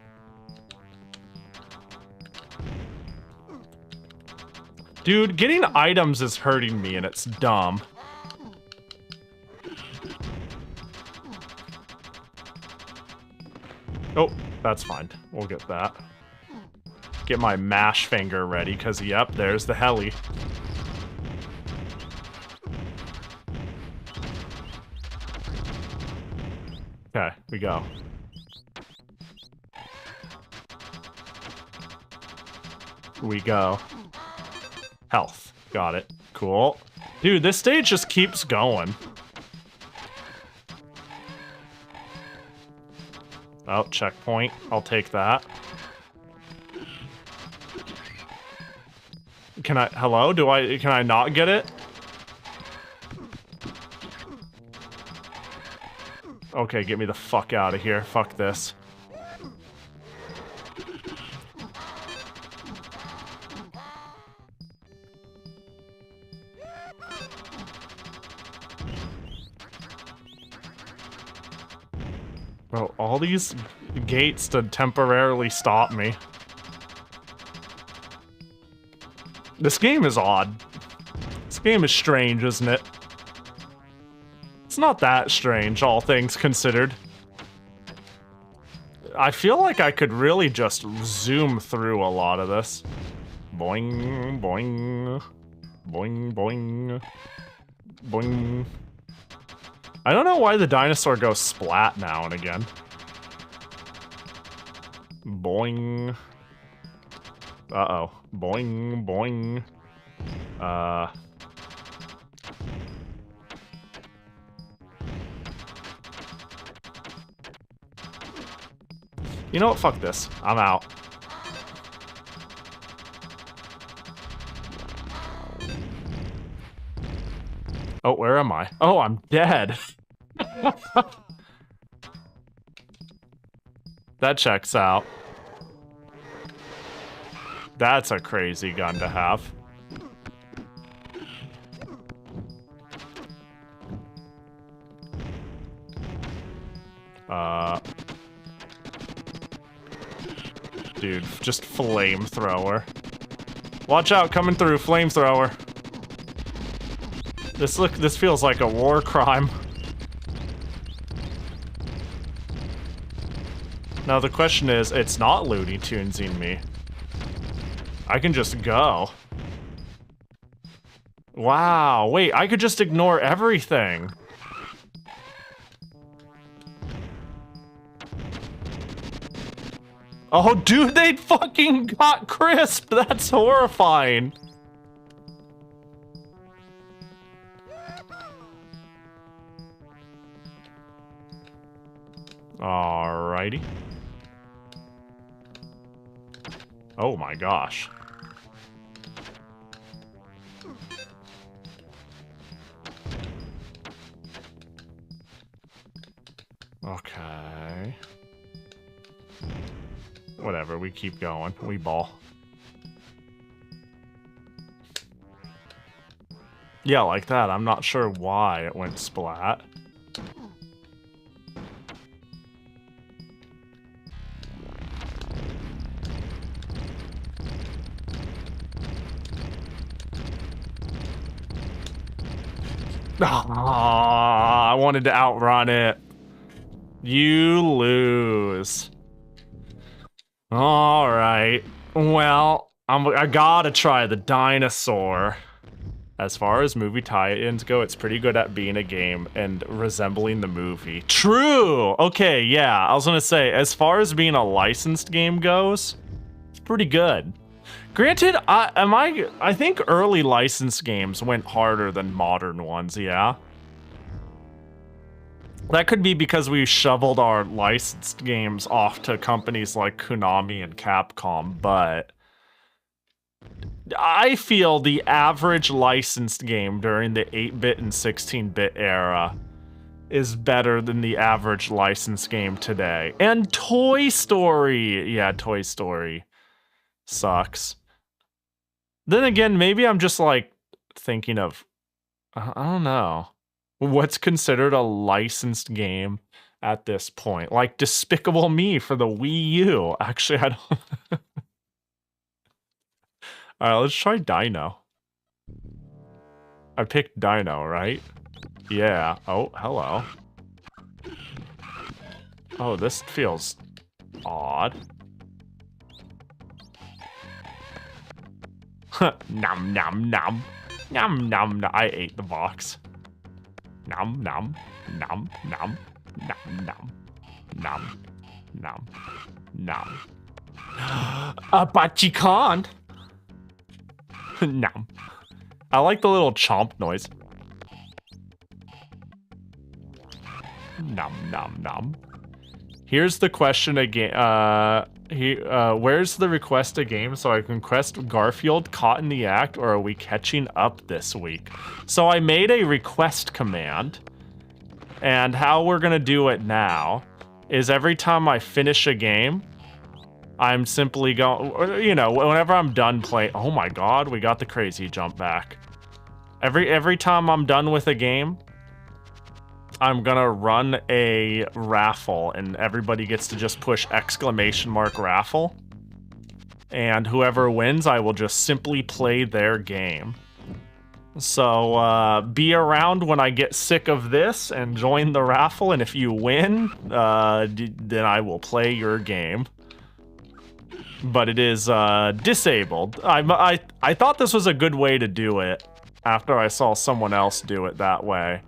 A: Dude, getting items is hurting me and it's dumb. Oh, that's fine. We'll get that. Get my mash finger ready, because, yep, there's the heli. Okay, we go. We go. Health. Got it. Cool. Dude, this stage just keeps going. Oh, checkpoint. I'll take that. Can I... Hello? Can I not get it? Okay, get me the fuck out of here. Fuck this. Bro, all these gates to temporarily stop me. This game is odd. This game is strange, isn't it? It's not that strange, all things considered. I feel like I could really just zoom through a lot of this. Boing, boing, boing, boing, boing. I don't know why the dinosaur goes splat now and again. Boing. Uh-oh. Boing, boing. You know what? Fuck this. I'm out. Oh, where am I? Oh, I'm dead. That checks out. That's a crazy gun to have. Dude, just flamethrower. Watch out, coming through, flamethrower. This feels like a war crime. Now the question is, it's not Looney Tunesing me. I can just go. Wow, wait, I could just ignore everything. Oh, dude, they fucking got crisp! That's horrifying. Alrighty. Oh my gosh. Okay. Whatever, we keep going. We ball. Yeah, like that. I'm not sure why it went splat. I wanted to outrun it. You lose. All right. Well, I gotta try the dinosaur. As far as movie tie-ins go, it's pretty good at being a game and resembling the movie. True! Okay, yeah, I was gonna say, as far as being a licensed game goes, it's pretty good. Granted, I think early licensed games went harder than modern ones, yeah? That could be because we shoveled our licensed games off to companies like Konami and Capcom, but I feel the average licensed game during the 8-bit and 16-bit era is better than the average licensed game today. And Toy Story! Yeah, Toy Story sucks. Then again, maybe I'm just like thinking of, I don't know, what's considered a licensed game at this point? Like Despicable Me for the Wii U. Actually, I don't. Alright, let's try Dino. I picked Dino, right? Yeah. Oh, hello. Oh, this feels odd. Nom nom nom. Nom nom nom. I ate the box. Nom nom. Nom nom. Nom nom. Nom. Nom. Nom. But you can't. Nom. I like the little chomp noise. Nom nom nom. Here's the question again. Where's the request a game so I can request Garfield caught in the act, or are we catching up this week? So I made a request command, and how we're gonna do it now is every time I finish a game, I'm simply going, you know, whenever I'm done playing. Oh my god, we got the crazy jump back. Every time I'm done with a game, I'm gonna run a raffle, and everybody gets to just push !raffle. And whoever wins, I will just simply play their game. So be around when I get sick of this and join the raffle, and if you win, then I will play your game. But it is disabled. I thought this was a good way to do it after I saw someone else do it that way.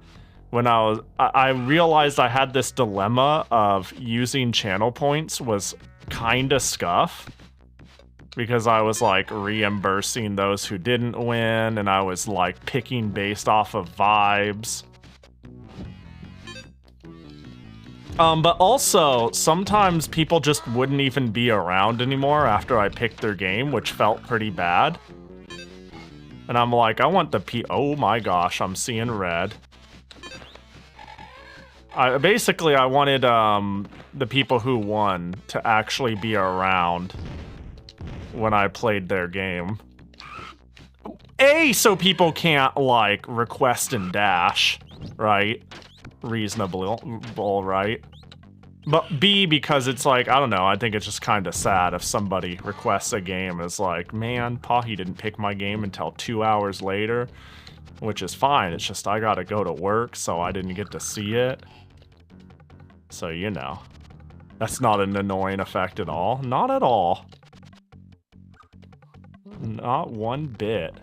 A: When I realized I had this dilemma of using channel points was kinda scuff, because I was like reimbursing those who didn't win, and I was like picking based off of vibes. But also, sometimes people just wouldn't even be around anymore after I picked their game, which felt pretty bad. And I'm like, I want the oh my gosh, I'm seeing red. Basically, I wanted the people who won to actually be around when I played their game. So people can't, like, request and dash, right? Reasonable, right? But B, because it's like, I don't know, I think it's just kind of sad if somebody requests a game and is like, man, Pahi didn't pick my game until 2 hours later, which is fine, it's just I gotta go to work, so I didn't get to see it. So, you know, that's not an annoying effect at all. Not at all. Not one bit.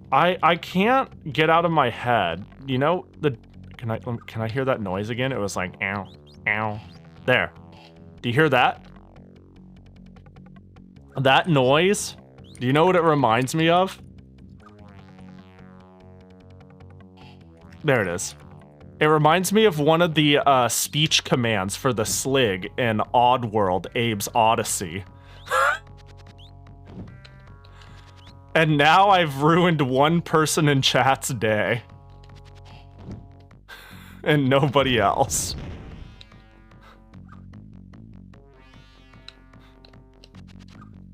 A: I can't get out of my head. You know, can I hear that noise again? It was like, ow, ow. There. Do you hear that? That noise? Do you know what it reminds me of? There it is. It reminds me of one of the speech commands for the Slig in Oddworld, Abe's Odyssey. And now I've ruined one person in chat's day. And nobody else.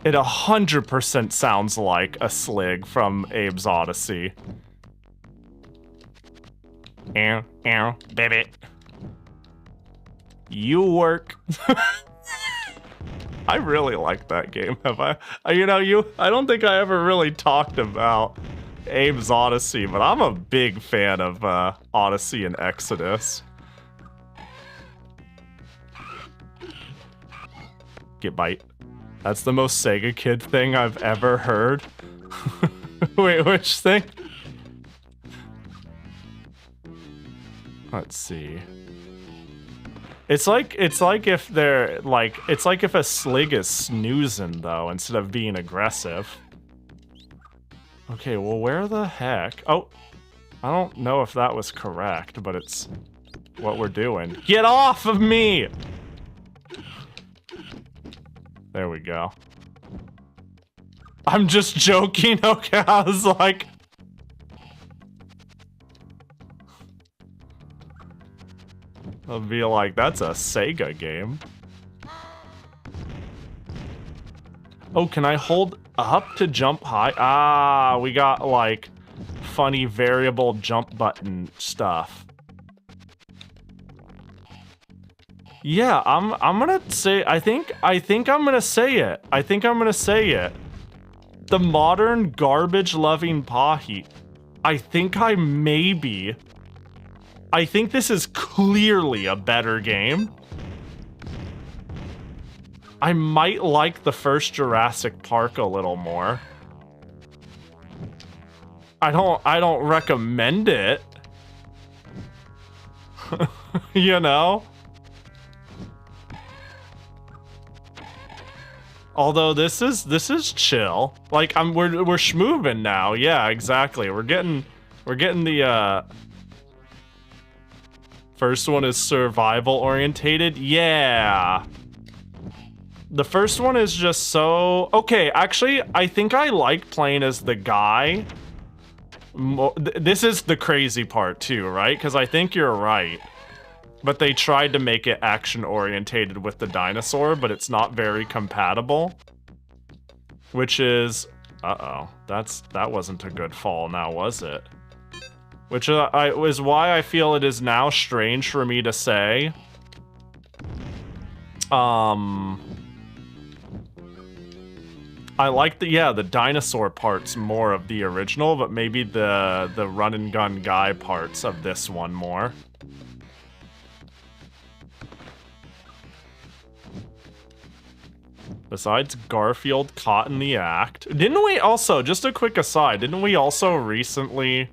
A: It 100% sounds like a slig from Abe's Odyssey. Ow, baby. You work. I really like that game. Have I? I don't think I ever really talked about Abe's Odyssey, but I'm a big fan of Odyssey and Exodus. Get bite. That's the most Sega Kid thing I've ever heard. Wait, which thing? Let's see. It's like if they're like it's like if a slig is snoozing though instead of being aggressive. Okay, well where the heck? Oh, I don't know if that was correct, but it's what we're doing. Get off of me! There we go. I'm just joking. Okay, I was like. I'll be like, that's a Sega game. Oh, can I hold up to jump high? Ah, we got like funny variable jump button stuff. Yeah, I'm gonna say, I think I'm gonna say it. I think I'm gonna say it. The modern garbage-loving Pahi. I think this is clearly a better game. I might like the first Jurassic Park a little more. I don't recommend it. You know? Although this is chill. Like we're schmoovin' now. Yeah, exactly. We're getting the first one is survival orientated. Yeah. The first one is just so okay, actually, I think I like playing as the guy. This is the crazy part too, right? Because I think you're right. But they tried to make it action-orientated with the dinosaur, but it's not very compatible. Which is... Uh-oh. That wasn't a good fall now, was it? Which is why I feel it is now strange for me to say. I like the dinosaur parts more of the original, but maybe the run-and-gun guy parts of this one more. Besides Garfield caught in the act. Didn't we also, just a quick aside, didn't we also recently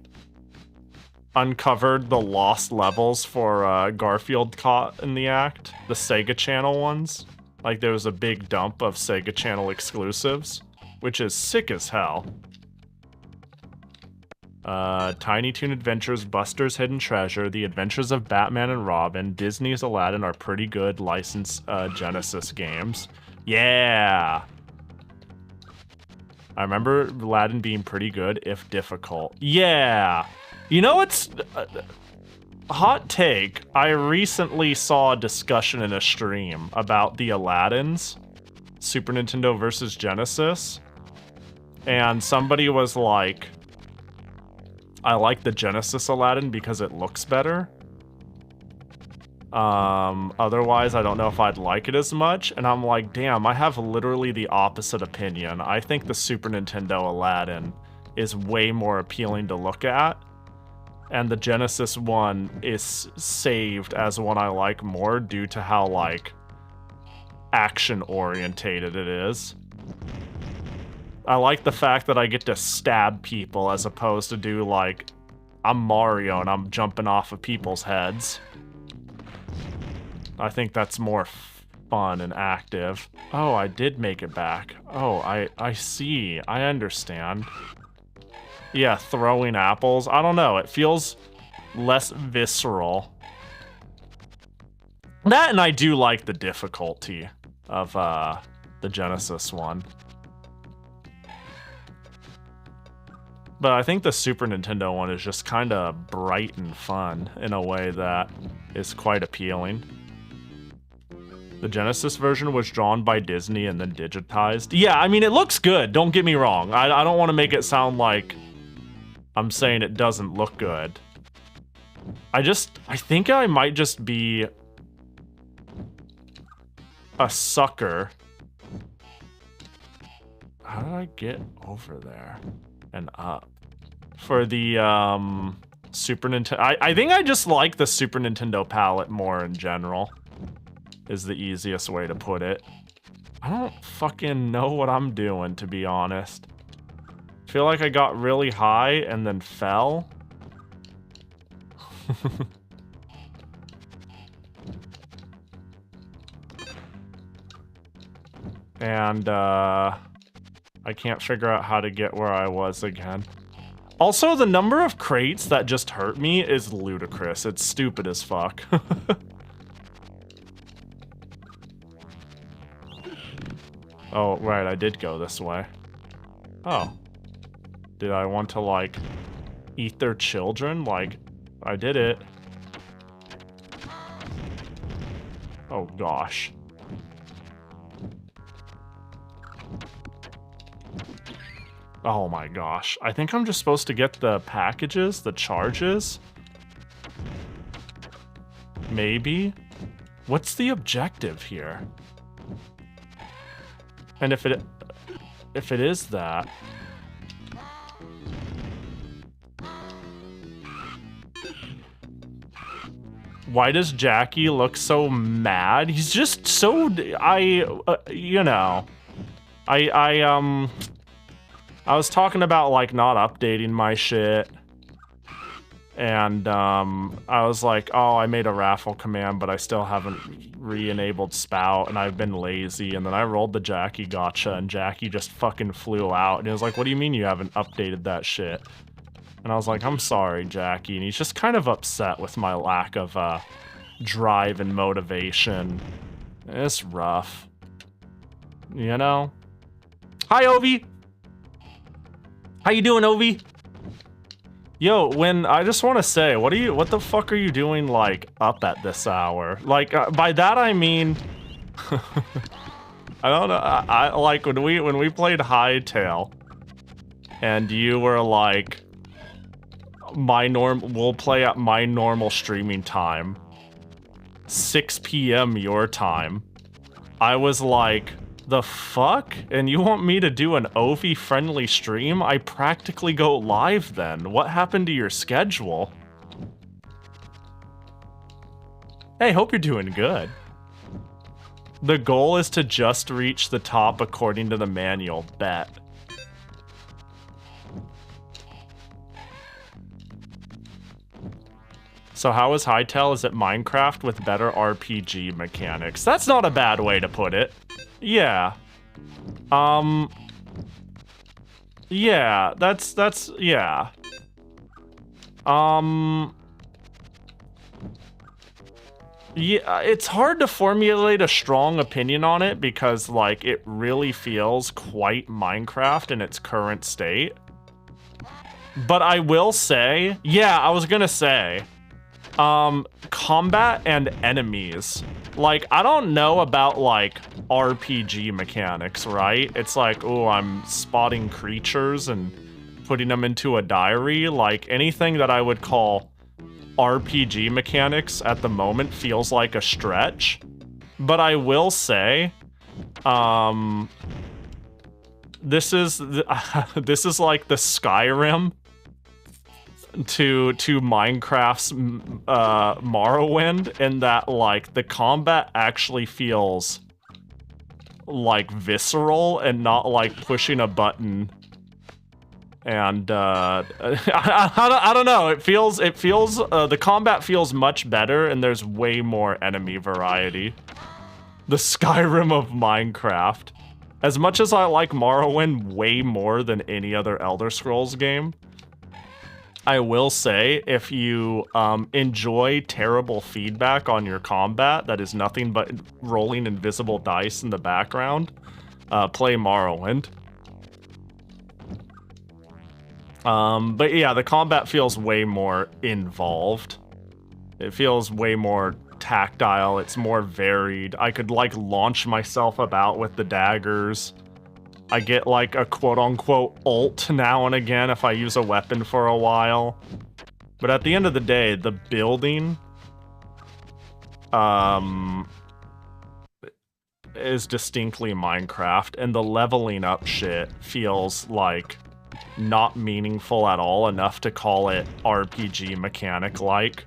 A: uncovered the lost levels for Garfield caught in the act? The Sega Channel ones? Like there was a big dump of Sega Channel exclusives, which is sick as hell. Tiny Toon Adventures, Buster's Hidden Treasure, The Adventures of Batman and Robin, Disney's Aladdin are pretty good licensed Genesis games. Yeah! I remember Aladdin being pretty good, if difficult. Yeah! You know what's... hot take. I recently saw a discussion in a stream about the Aladdins. Super Nintendo versus Genesis. And somebody was like... I like the Genesis Aladdin because it looks better. Otherwise, I don't know if I'd like it as much. And I'm like, damn, I have literally the opposite opinion. I think the Super Nintendo Aladdin is way more appealing to look at. And the Genesis one is saved as one I like more due to how, like, action-orientated it is. I like the fact that I get to stab people as opposed to do, like, I'm Mario and I'm jumping off of people's heads. I think that's more fun and active. Oh, I did make it back. Oh, I see. I understand. Yeah, throwing apples. I don't know. It feels less visceral. That, and I do like the difficulty of the Genesis one. But I think the Super Nintendo one is just kind of bright and fun in a way that is quite appealing. The Genesis version was drawn by Disney and then digitized. Yeah, I mean, it looks good. Don't get me wrong. I don't want to make it sound like I'm saying it doesn't look good. I think I might just be a sucker. How did I get over there and up? For the Super Nintendo, I think I just like the Super Nintendo palette more in general, is the easiest way to put it. I don't fucking know what I'm doing, to be honest. I feel like I got really high and then fell. And I can't figure out how to get where I was again. Also, the number of crates that just hurt me is ludicrous. It's stupid as fuck. Oh, right, I did go this way. Oh. Did I want to, like, eat their children? Like, I did it. Oh, gosh. Oh my gosh. I think I'm just supposed to get the packages, the charges. Maybe? What's the objective here? And if it is that... Why does Jackie look so mad? He's just so... you know... I was talking about, like, not updating my shit. And, I was like, oh, I made a raffle command, but I still haven't re-enabled Spout, and I've been lazy. And then I rolled the Jackie gotcha, and Jackie just fucking flew out. And he was like, what do you mean you haven't updated that shit? And I was like, I'm sorry, Jackie. And he's just kind of upset with my lack of, drive and motivation. It's rough. You know? Hi, Ovi! How you doing, Ovi? Yo, I just want to say, what the fuck are you doing, like, up at this hour? Like, by that I mean, I don't know, I like, when we played Hightail, and you were like, we'll play at my normal streaming time, 6 p.m. your time, I was like, the fuck? And you want me to do an Ovi-friendly stream? I practically go live then. What happened to your schedule? Hey, hope you're doing good. The goal is to just reach the top according to the manual. Bet. So how is Hightail? Is it Minecraft with better RPG mechanics? That's not a bad way to put it. Yeah. Yeah, that's, yeah. Yeah, it's hard to formulate a strong opinion on it because, like, it really feels quite Minecraft in its current state. But I will say, yeah, I was gonna say, combat and enemies. Like, I don't know about, like, RPG mechanics, right? It's like, oh, I'm spotting creatures and putting them into a diary. Like, anything that I would call RPG mechanics at the moment feels like a stretch. But I will say, this is like the Skyrim to Minecraft's Morrowind, in that, like, the combat actually feels like visceral and not like pushing a button. And I don't know, it feels the combat feels much better, and there's way more enemy variety. The Skyrim of Minecraft. As much as I like Morrowind way more than any other Elder Scrolls game, I will say, if you enjoy terrible feedback on your combat that is nothing but rolling invisible dice in the background, play Morrowind. But yeah, the combat feels way more involved. It feels way more tactile, it's more varied. I could like launch myself about with the daggers. I get like a quote-unquote ult now and again if I use a weapon for a while. But at the end of the day, the building is distinctly Minecraft, and the leveling up shit feels like not meaningful at all, enough to call it RPG mechanic-like.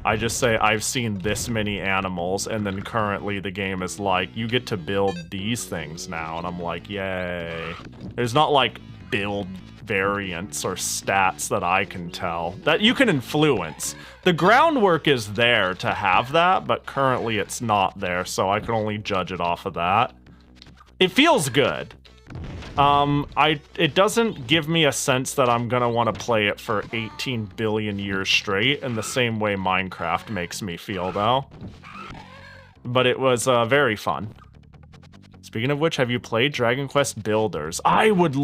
A: I just say I've seen this many animals, and then currently the game is like, you get to build these things now, and I'm like, yay. There's not like build variants or stats that I can tell that you can influence. The groundwork is there to have that, but currently it's not there, so I can only judge it off of that. It feels good. It doesn't give me a sense that I'm gonna want to play it for 18 billion years straight in the same way Minecraft makes me feel, though. But it was very fun. Speaking of which, have you played Dragon Quest Builders? I would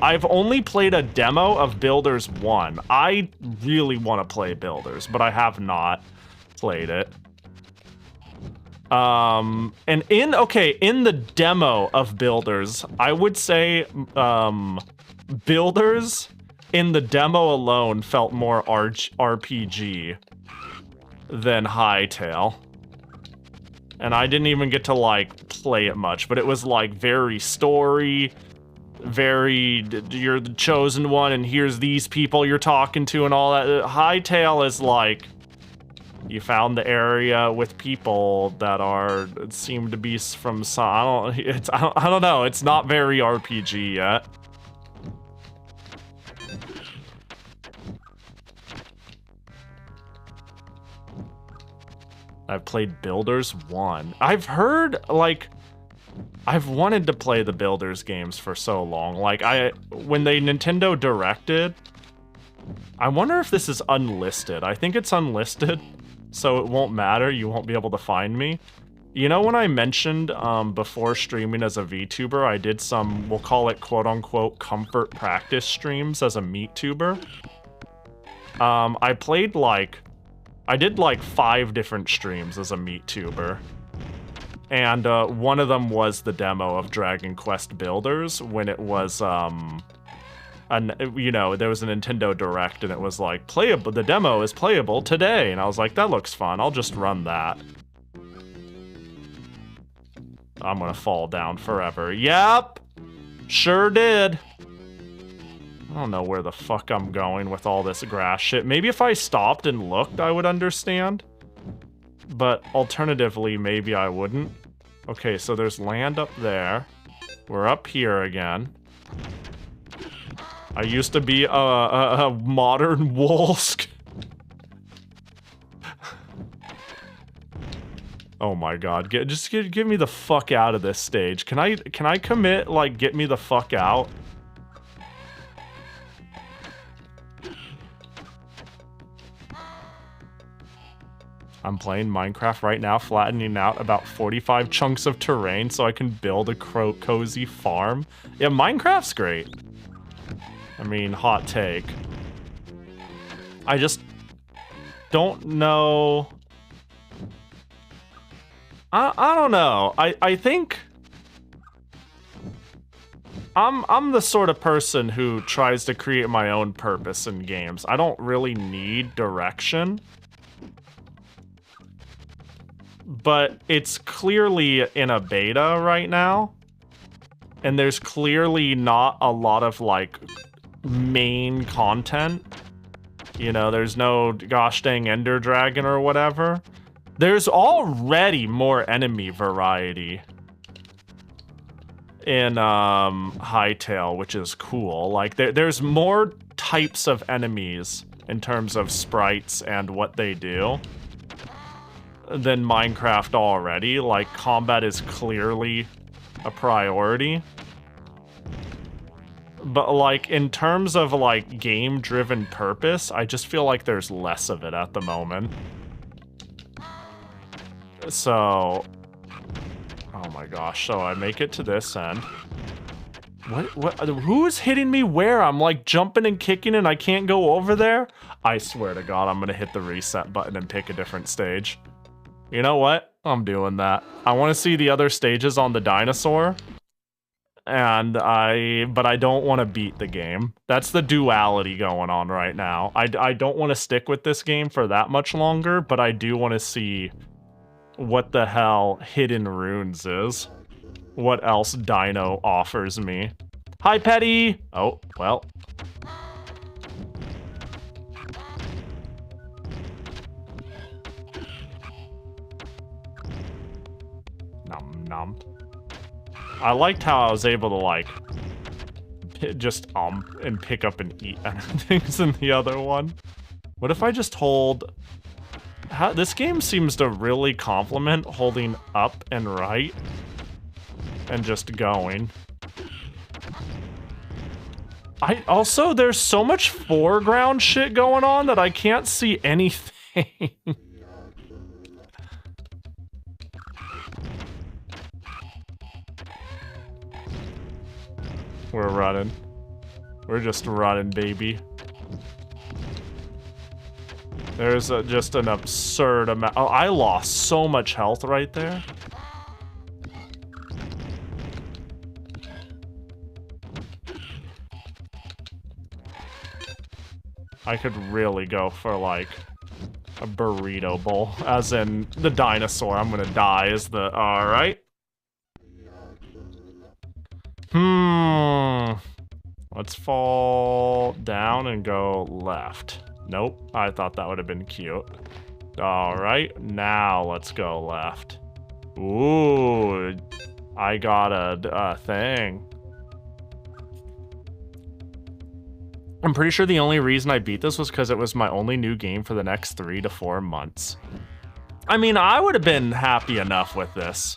A: I've only played a demo of Builders 1. I really want to play Builders, but I have not played it. And in the demo of Builders, I would say Builders in the demo alone felt more RPG than Hytale. And I didn't even get to like play it much, but it was like very story, very you're the chosen one and here's these people you're talking to and all that. Hytale is like you found the area with people that seem to be from some, I don't know, it's not very RPG yet. I've played Builders 1. I've heard, like, I've wanted to play the Builders games for so long. Like, when they Nintendo Directed, I wonder if this is unlisted. I think it's unlisted, so it won't matter. You won't be able to find me. You know when I mentioned before streaming as a VTuber, I did some, we'll call it quote-unquote comfort practice streams as a meat-tuber? I did like 5 different streams as a meat-tuber. And one of them was the demo of Dragon Quest Builders when it was, you know, there was a Nintendo Direct and it was like, playable, the demo is playable today. And I was like, that looks fun, I'll just run that. I'm gonna fall down forever. Yep, sure did. I don't know where the fuck I'm going with all this grass shit. Maybe if I stopped and looked, I would understand. But alternatively, maybe I wouldn't. Okay, so there's land up there. We're up here again. I used to be a modern Wolsk. Oh my god, just give me the fuck out of this stage. Can I commit, like, get me the fuck out? I'm playing Minecraft right now, flattening out about 45 chunks of terrain so I can build a cozy farm. Yeah, Minecraft's great. I mean, hot take. I just don't know. I don't know. I think I'm the sort of person who tries to create my own purpose in games. I don't really need direction. But it's clearly in a beta right now. And there's clearly not a lot of, like, main content. You know, there's no gosh dang Ender Dragon or whatever. There's already more enemy variety in Hytale, which is cool. Like, there's more types of enemies in terms of sprites and what they do than Minecraft already. Like, combat is clearly a priority. But, like, in terms of, like, game-driven purpose, I just feel like there's less of it at the moment. So... oh my gosh, so I make it to this end. What? Who's hitting me where? I'm, like, jumping and kicking and I can't go over there? I swear to God, I'm gonna hit the reset button and pick a different stage. You know what? I'm doing that. I want to see the other stages on the dinosaur. But I don't want to beat the game. That's the duality going on right now. I don't want to stick with this game for that much longer, but I do want to see what the hell Hidden Runes is. What else Dino offers me. Hi, Petty! Oh, well. Nom nom. I liked how I was able to, like, just, and pick up and eat things in the other one. What if I just hold... this game seems to really complement holding up and right. And just going. Also, there's so much foreground shit going on that I can't see anything. We're running. We're just running, baby. There's just an absurd amount. Oh, I lost so much health right there. I could really go for, like, a burrito bowl. As in, the dinosaur I'm gonna die is the... Alright. Let's fall down and go left. Nope, I thought that would have been cute. Alright, now let's go left. Ooh, I got a thing. I'm pretty sure the only reason I beat this was because it was my only new game for the next 3 to 4 months. I mean, I would have been happy enough with this.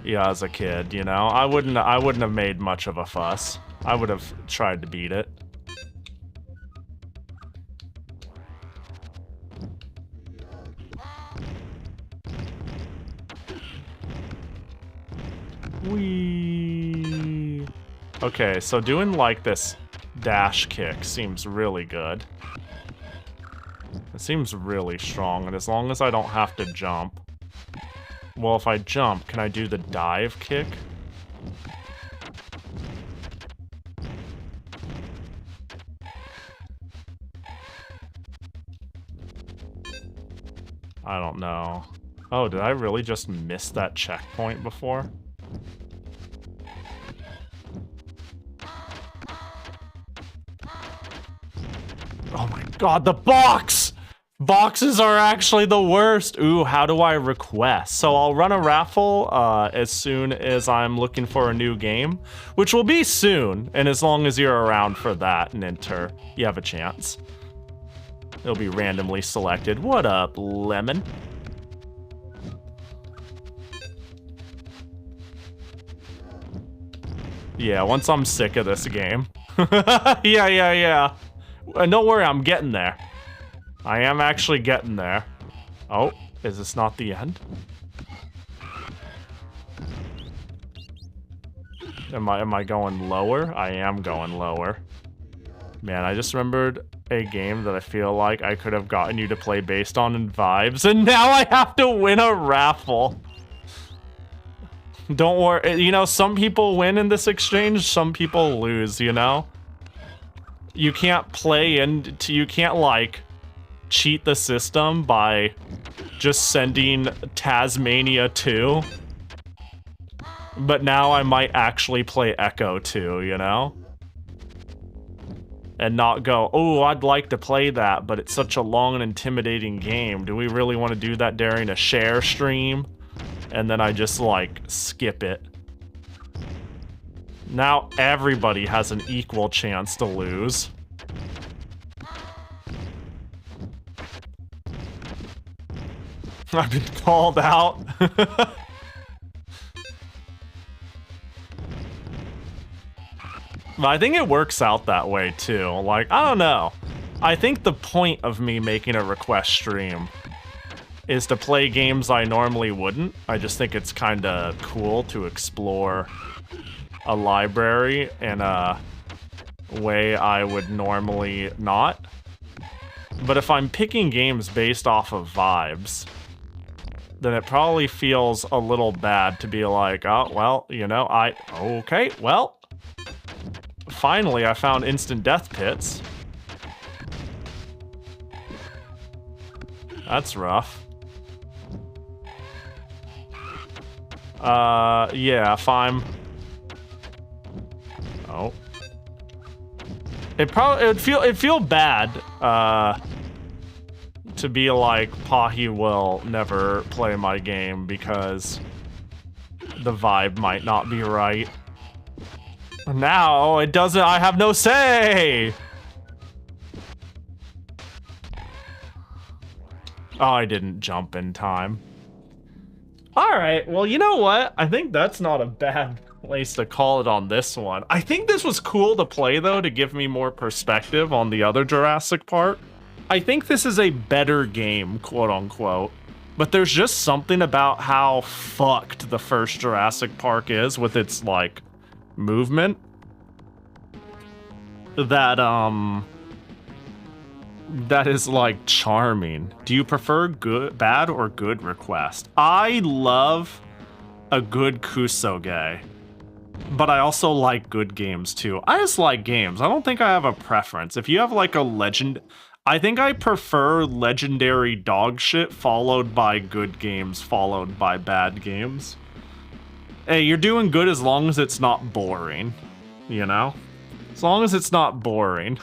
A: Yeah, as a kid, you know? I wouldn't have made much of a fuss. I would have tried to beat it. Whee! Okay, so doing like this dash kick seems really good. It seems really strong, and as long as I don't have to jump. Well, if I jump, can I do the dive kick? I don't know. Oh, did I really just miss that checkpoint before? Oh my god, the box! Boxes are actually the worst. Ooh, how do I request? So I'll run a raffle as soon as I'm looking for a new game, which will be soon. And as long as you're around for that and enter, you have a chance. It'll be randomly selected. What up, Lemon? Yeah, once I'm sick of this game. Yeah. And don't worry, I'm getting there. I am actually getting there. Oh, is this not the end? Am I going lower? I am going lower. Man, I just remembered a game that I feel like I could have gotten you to play based on vibes, and now I have to win a raffle. Don't worry, you know, some people win in this exchange, some people lose, you know? You can't play and you can't, like, cheat the system by just sending Tasmania 2. But now I might actually play Echo 2, you know? And not go, oh, I'd like to play that, but it's such a long and intimidating game. Do we really want to do that during a share stream? And then I just, like, skip it. Now everybody has an equal chance to lose. I've been called out. But I think it works out that way too. Like, I don't know. I think the point of me making a request stream is to play games I normally wouldn't. I just think it's kind of cool to explore a library in a way I would normally not. But if I'm picking games based off of vibes, then it probably feels a little bad to be like, oh, well, you know, okay, well, finally I found instant death pits. That's rough. Yeah, if I'm... Oh. It'd feel bad, to be like, Pahi will never play my game because the vibe might not be right. Now, it doesn't, I have no say! Oh, I didn't jump in time. Alright, well, you know what? I think that's not a bad place to call it on this one. I think this was cool to play, though, to give me more perspective on the other Jurassic Park. I think this is a better game, quote-unquote. But there's just something about how fucked the first Jurassic Park is with its, like, movement. That is, like, charming. Do you prefer bad or good request? I love a good kusoge. But I also like good games, too. I just like games. I don't think I have a preference. If you have, like, a legend... I think I prefer legendary dog shit followed by good games followed by bad games. Hey, you're doing good as long as it's not boring. You know? As long as it's not boring.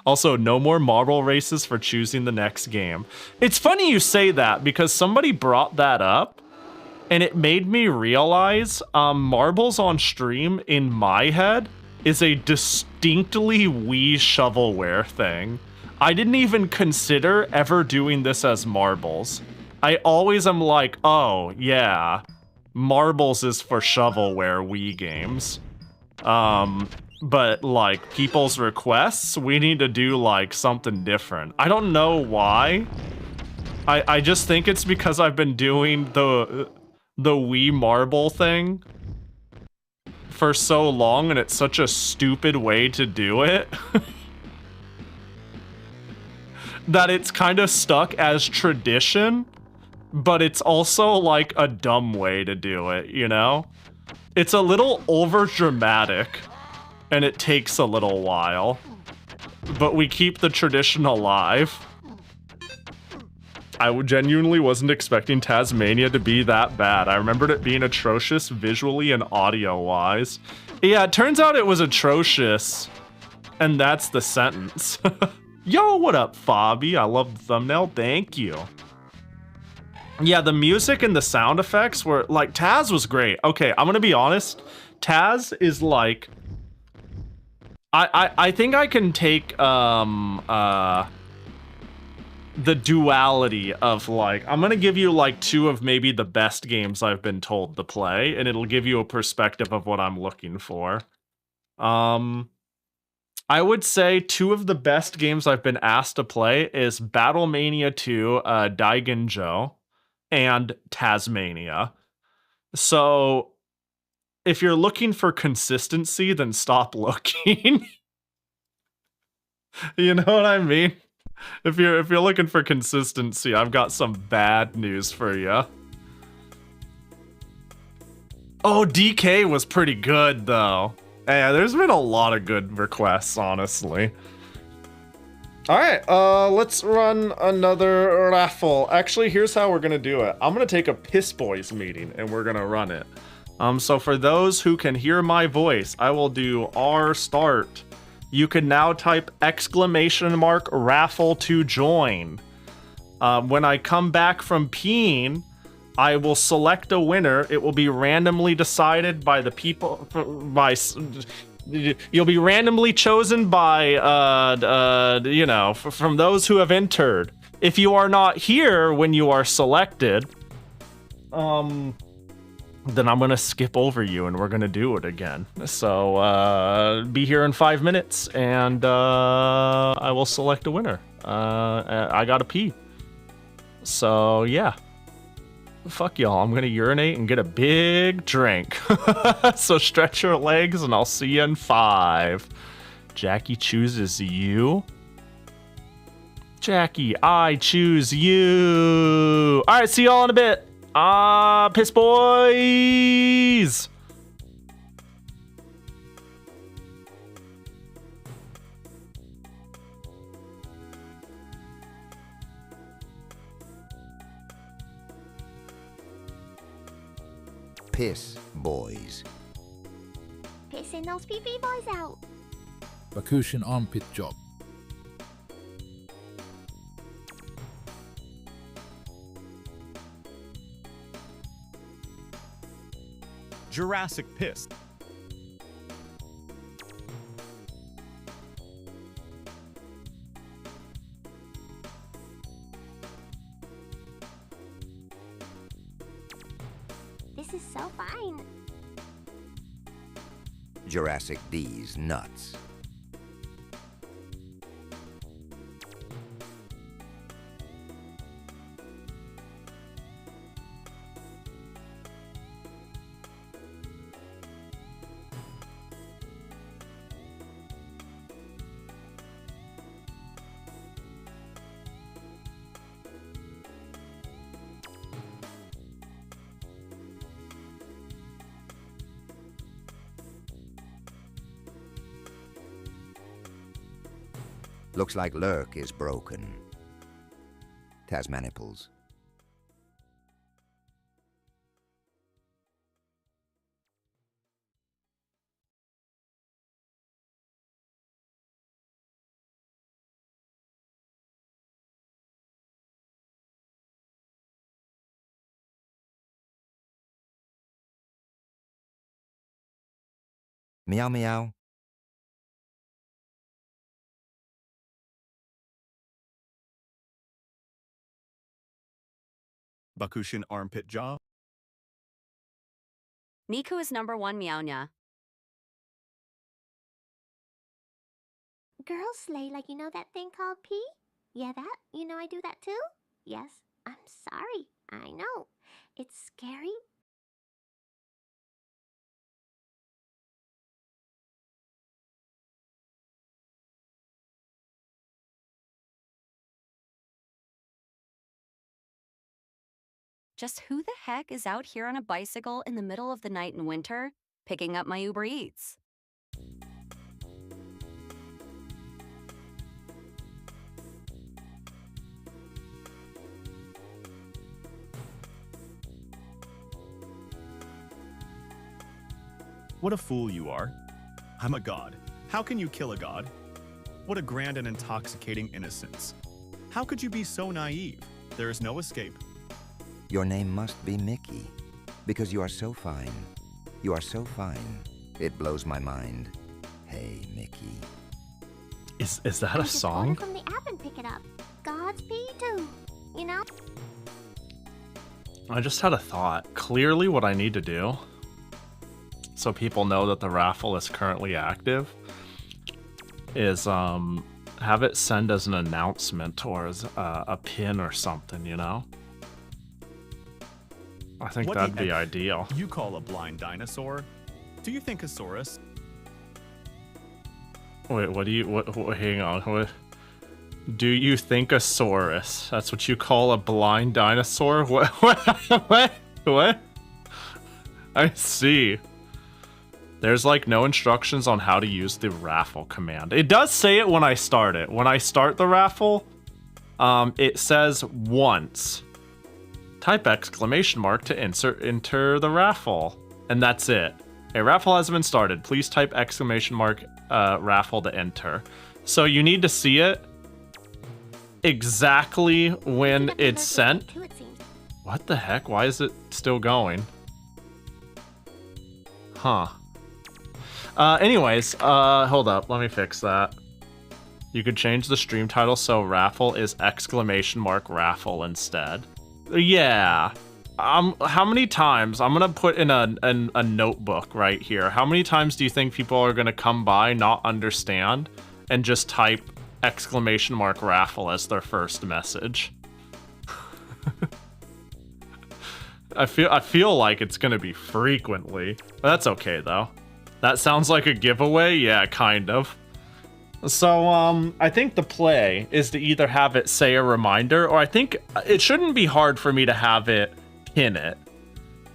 A: Also, no more marble races for choosing the next game. It's funny you say that because somebody brought that up and it made me realize marbles on stream in my head is a distinctly Wii shovelware thing. I didn't even consider ever doing this as marbles. I always am like, oh yeah, marbles is for shovelware Wii games. But like people's requests, we need to do like something different. I don't know why. I just think it's because I've been doing the Wii marble thing for so long and it's such a stupid way to do it that it's kind of stuck as tradition, but it's also like a dumb way to do it, you know? It's a little over dramatic and it takes a little while, but we keep the tradition alive. I genuinely wasn't expecting Tasmania to be that bad. I remembered it being atrocious visually and audio-wise. Yeah, it turns out it was atrocious, and that's the sentence. Yo, what up, Fabi? I love the thumbnail. Thank you. Yeah, the music and the sound effects were, like, Taz was great. Okay, I'm gonna be honest. Taz is, like... I think I can take, the duality of like, I'm gonna give you like two of maybe the best games I've been told to play, and it'll give you a perspective of what I'm looking for. I would say two of the best games I've been asked to play is Battlemania 2, Daigenjo, and Tasmania. So, if you're looking for consistency, then stop looking. You know what I mean? If you're looking for consistency, I've got some bad news for you. Oh, DK was pretty good though. Yeah, there's been a lot of good requests, honestly. All right, let's run another raffle. Actually, here's how we're gonna do it. I'm gonna take a Piss Boys meeting and we're gonna run it. So for those who can hear my voice, I will do R start. You can now type !raffle to join. When I come back from peeing, I will select a winner. It will be randomly decided by the people, you'll be randomly chosen by, you know, from those who have entered. If you are not here when you are selected, then I'm gonna skip over you and we're gonna do it again. So, be here in 5 minutes and, I will select a winner. I gotta pee. So, yeah. Fuck y'all, I'm gonna urinate and get a big drink. So stretch your legs and I'll see you in 5. Jackie chooses you. Jackie, I choose you. All right, see y'all in a bit. Piss boys.
B: Piss boys.
C: Pissing those pee-pee boys out.
D: Bakushin armpit job.
E: Jurassic piss.
C: This is so fine.
B: Jurassic D's nuts. Looks like Lurk is broken. Tasmaniples. Meow meow.
E: Bakushin armpit job.
F: Niku is number 1 Meownya.
C: Girls slay like you know that thing called pee? Yeah, that? You know I do that too? Yes. I'm sorry. I know. It's scary.
F: Just who the heck is out here on a bicycle in the middle of the night in winter, picking up my Uber Eats?
E: What a fool you are. I'm a god. How can you kill a god? What a grand and intoxicating innocence. How could you be so naive? There is no escape.
B: Your name must be Mickey, because you are so fine. You are so fine. It blows my mind. Hey, Mickey.
A: Is that a
C: Just
A: song?
C: order from the app and pick it up. God's pee too. You know?
A: I just had a thought. Clearly what I need to do, so people know that the raffle is currently active, is have it send as an announcement or as a pin or something, you know? I think
E: What
A: that'd
E: the
A: be
E: heck?
A: ideal.
E: You call a blind dinosaur? Do you think a saurus?
A: Wait, what hang on, what? Do you think a saurus? That's what you call a blind dinosaur? What? I see. There's like no instructions on how to use the raffle command. It does say it when I start it. When I start the raffle, it says once. Type exclamation mark to enter the raffle. And that's it. A raffle has been started. Please type exclamation mark raffle to enter. So you need to see it exactly when it's sent.
C: Too, it seems.
A: What the heck? Why is it still going? Huh. Anyways, hold up. Let me fix that. You could change the stream title so raffle is exclamation mark raffle instead. Yeah. How many times? I'm gonna put in a notebook right here. How many times do you think people are gonna come by, not understand, and just type exclamation mark raffle as their first message? I feel like it's gonna be frequently. But that's okay though. That sounds like a giveaway? Yeah, kind of. So, I think the play is to either have it say a reminder, or I think it shouldn't be hard for me to have it pin it.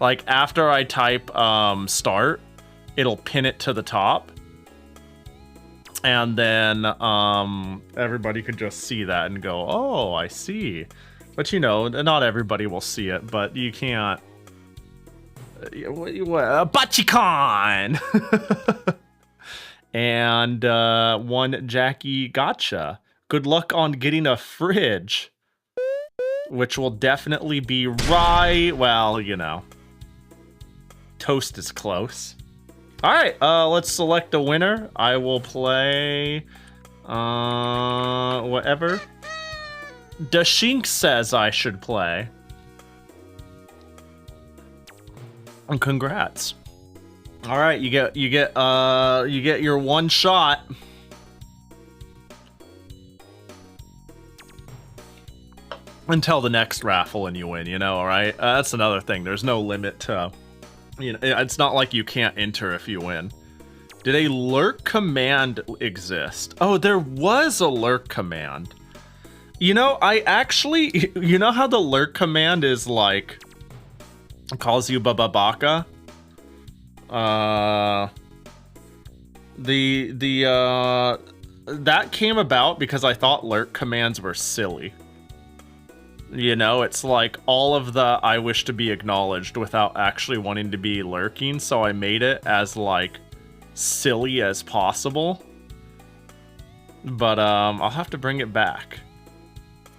A: Like, after I type start, it'll pin it to the top. And then everybody could just see that and go, oh, I see. But, you know, not everybody will see it, but you can't... Bachicon! And one Jackie Gotcha. Good luck on getting a fridge. Which will definitely be right... Well, you know. Toast is close. Alright, let's select a winner. I will play... whatever. Dashink says I should play. And congrats. All right, you get your one shot. Until the next raffle and you win, you know, all right? That's another thing. There's no limit to, you know, it's not like you can't enter if you win. Did a lurk command exist? Oh, there was a lurk command. You know, I actually, you know how the lurk command is like, calls you Bababaka? That came about because I thought lurk commands were silly. You know, it's like all of the I wish to be acknowledged without actually wanting to be lurking, so I made it as like silly as possible. But I'll have to bring it back.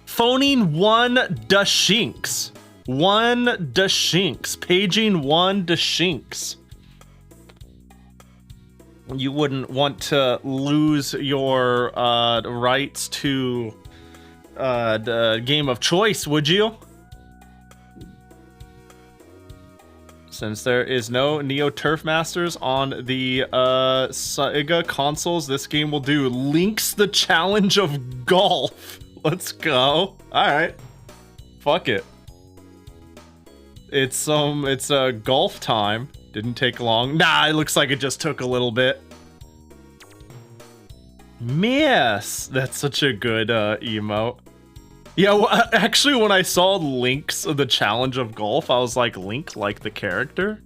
A: Phoning one Dashinks. One Dashinks. Paging one Dashinks. You wouldn't want to lose your rights to the game of choice, would you? Since there is no Neo Turf Masters on the Sega consoles, this game will do Link's the Challenge of Golf. Let's go. Alright. Fuck it. It's golf time. Didn't take long. Nah, it looks like it just took a little bit. Miss! That's such a good emote. Yeah, well, actually, when I saw Link's the Challenge of Golf, I was like, Link, like the character?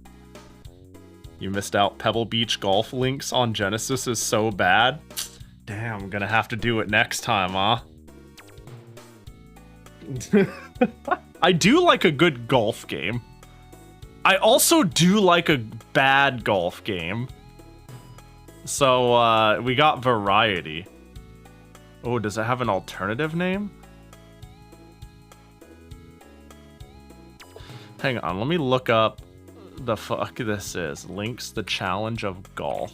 A: You missed out. Pebble Beach Golf Links on Genesis is so bad. Damn, I'm gonna have to do it next time, huh? I do like a good golf game. I also do like a bad golf game. So, we got variety. Oh, does it have an alternative name? Hang on, let me look up the fuck this is. Link's the Challenge of Golf.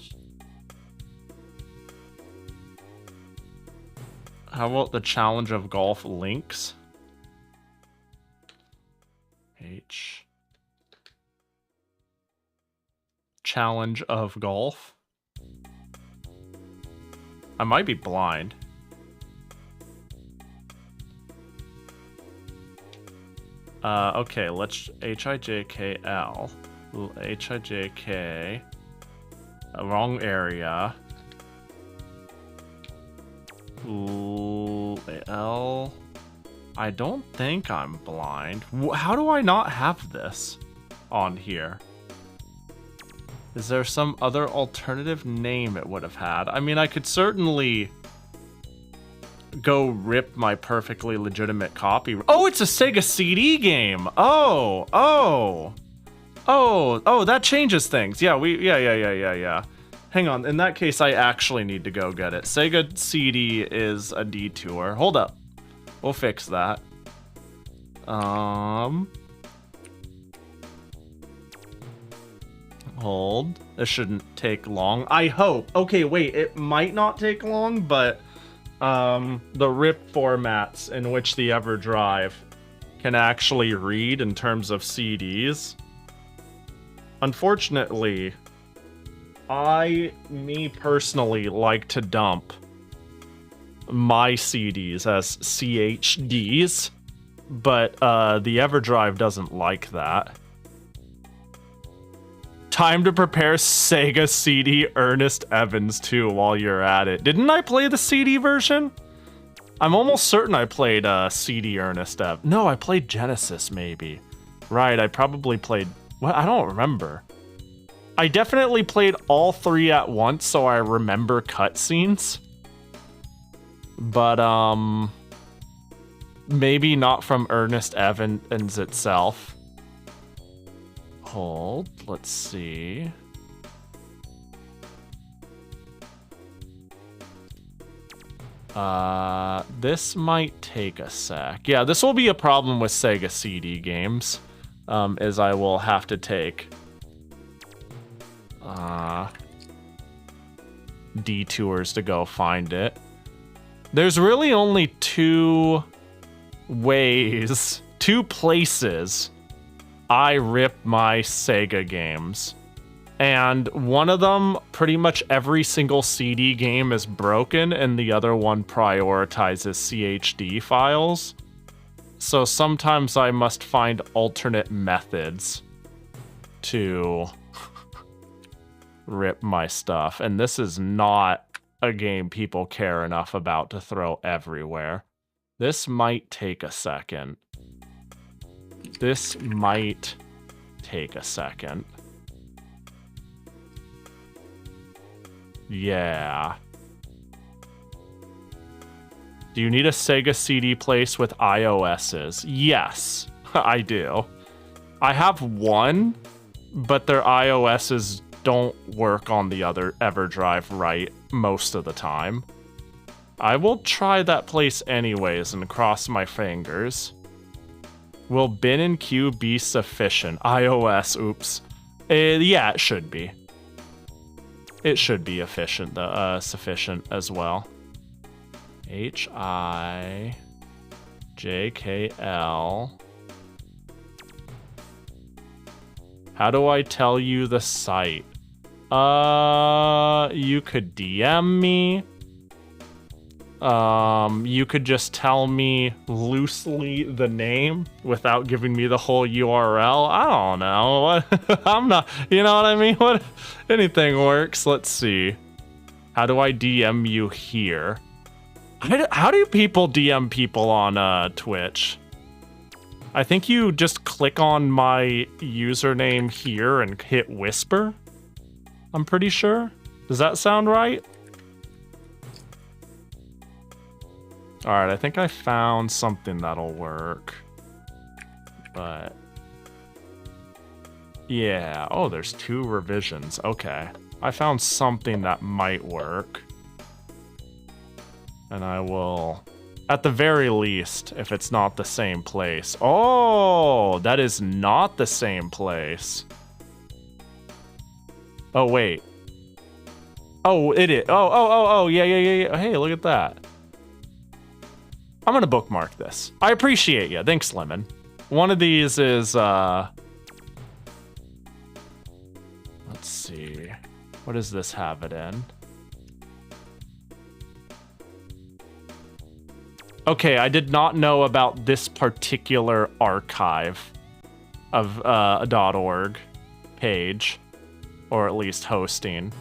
A: How about the Challenge of Golf Links? Challenge of Golf. I might be blind. Okay, let's HIJKL. HIJK. Wrong area. L. I don't think I'm blind. How do I not have this on here? Is there some other alternative name it would have had? I mean, I could certainly go rip my perfectly legitimate copy. Oh, it's a Sega CD game. Oh, that changes things. Yeah, Hang on, in that case, I actually need to go get it. Sega CD is a detour. Hold up. We'll fix that. Hold. This shouldn't take long. I hope. Okay, wait. It might not take long, but the RIP formats in which the EverDrive can actually read in terms of CDs. Unfortunately, me personally, like to dump my CDs as CHDs, but the EverDrive doesn't like that. Time to prepare Sega CD Ernest Evans too while you're at it. Didn't I play the CD version? I'm almost certain I played CD Ernest Evans. No, I played Genesis maybe. Right, I probably played... What? I don't remember. I definitely played all three at once, so I remember cutscenes. But, maybe not from Ernest Evans itself. Hold, let's see. This might take a sec. Yeah, this will be a problem with Sega CD games, as I will have to take detours to go find it. There's really only two places I rip my Sega games. And one of them, pretty much every single CD game is broken, and the other one prioritizes CHD files. So sometimes I must find alternate methods to rip my stuff. And this is not a game people care enough about to throw everywhere. This might take a second. This might take a second. Yeah. Do you need a Sega CD place with iOSs? Yes, I do. I have one, but their iOSs don't work on the other EverDrive right most of the time. I will try that place anyways and cross my fingers. Will bin and queue be sufficient? iOS, oops. Yeah, it should be. It should be efficient, sufficient as well. HIJKL. How do I tell you the site? You could DM me. You could just tell me loosely the name without giving me the whole URL. I don't know. I'm not, you know what I mean? What? Anything works. Let's see. How do I DM you here? How do people DM people on Twitch? I think you just click on my username here and hit whisper. I'm pretty sure. Does that sound right? Alright, I think I found something that'll work. But... yeah. Oh, there's 2 revisions. Okay. I found something that might work. And I will... at the very least, if it's not the same place. Oh! That is not the same place. Oh, wait. Oh, it is. Oh, yeah. Hey, look at that. I'm gonna bookmark this. I appreciate you. Thanks, Lemon. One of these is, let's see. What does this have it in? Okay, I did not know about this particular archive of .org page, or at least hosting.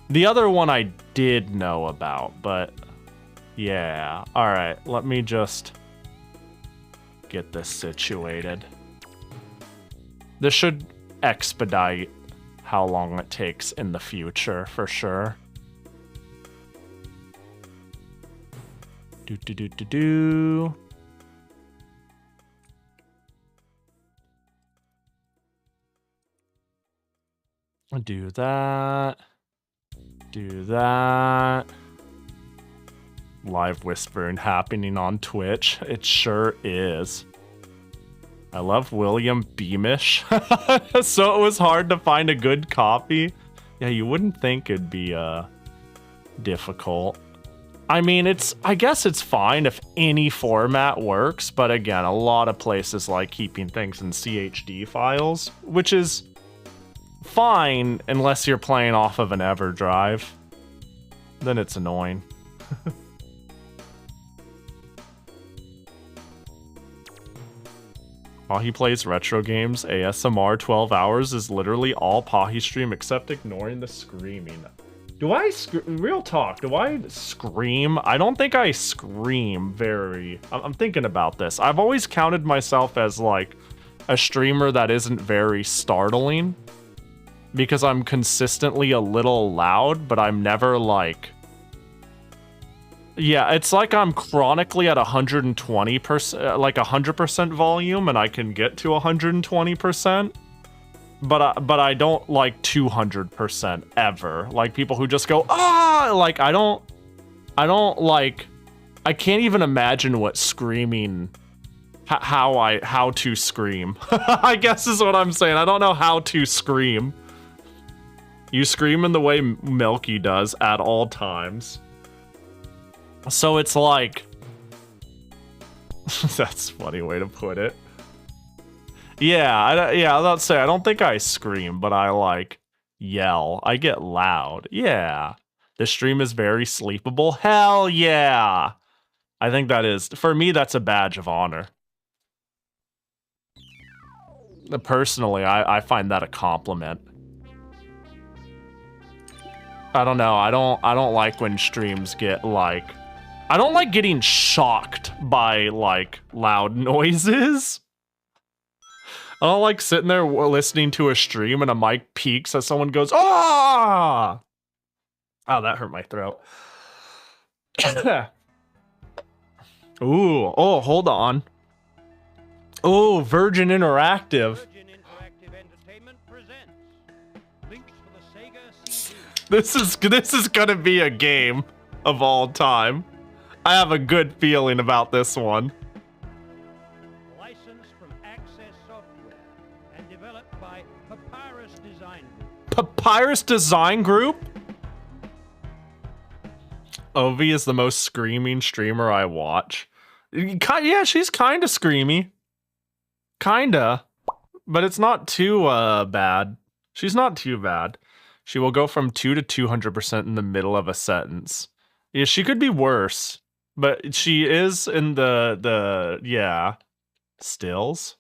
A: The other one I did know about, but yeah. All right, let me just get this situated. This should expedite how long it takes in the future, for sure. Do. Do that. Do that. Live whispering happening on Twitch. It sure is. I love William Beamish. So it was hard to find a good copy. Yeah, you wouldn't think it'd be difficult. I mean, I guess it's fine if any format works, but again, a lot of places like keeping things in CHD files, which is fine unless you're playing off of an EverDrive. Then it's annoying. Pahi plays retro games. ASMR 12 hours is literally all Pahi stream except ignoring the screaming. Do I real talk? Do I scream? I don't think I scream very. I'm thinking about this. I've always counted myself as like a streamer that isn't very startling because I'm consistently a little loud, but I'm never like. Yeah, it's like I'm chronically at 120%, like 100% volume, and I can get to 120%. But I don't like 200% ever. Like people who just go, ah, like I don't like, I can't even imagine what screaming, how to scream. I guess is what I'm saying. I don't know how to scream. You scream in the way Milky does at all times. So it's like, that's a funny way to put it. Yeah, I was about to say, I don't think I scream, but I like yell. I get loud. Yeah. The stream is very sleepable. Hell yeah. I think that is, for me, that's a badge of honor. Personally, I find that a compliment. I don't know. I don't like when streams get like, I don't like getting shocked by like loud noises. I don't like sitting there listening to a stream and a mic peaks as someone goes, ah! Oh, that hurt my throat. Ooh, oh, hold on. Oh, Virgin Interactive.
G: Virgin Interactive Entertainment presents links for the Sega CD.
A: This is gonna be a game of all time. I have a good feeling about this one.
G: Licensed from Access Software and developed by Papyrus Design Group.
A: Papyrus Design Group? Ovi is the most screaming streamer I watch. Yeah, she's kind of screamy. Kinda. But it's not too bad. She's not too bad. She will go from 2 to 200% in the middle of a sentence. Yeah, she could be worse. But she is in the yeah. Stills?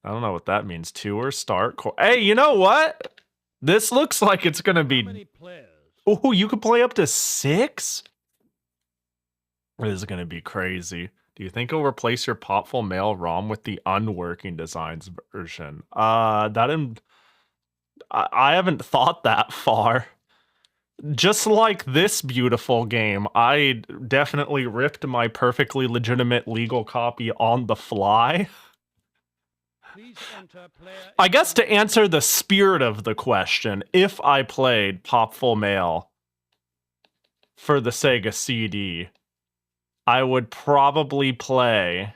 A: I don't know what that means. Tour, start, hey, you know what? This looks like it's gonna
G: How many
A: be...
G: players?
A: Oh, you could play up to 6? This is gonna be crazy. Do you think it'll replace your Popful Mail ROM with the unworking designs version? I haven't thought that far. Just like this beautiful game, I definitely ripped my perfectly legitimate legal copy on the fly.
G: Please enter player.
A: I guess to answer the spirit of the question, if I played Popful Mail for the Sega CD, I would probably play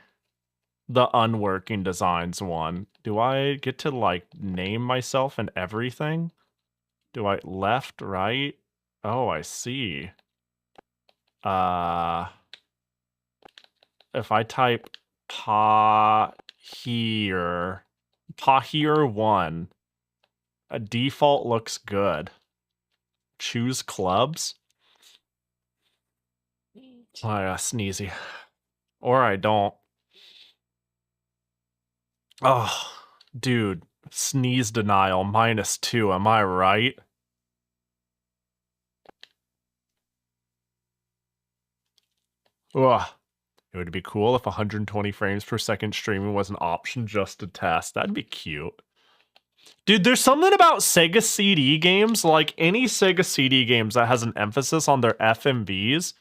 A: the unworking designs one. Do I get to like name myself and everything? Do I left, right? Oh, I see. If I type Pahi 1, a default looks good. Choose clubs. Oh, yeah, sneezy. Or I don't. Oh, dude. Sneeze denial, -2. Am I right? Ugh. It would be cool if 120 frames per second streaming was an option just to test. That'd be cute. Dude, there's something about Sega CD games, like any Sega CD games that has an emphasis on their FMVs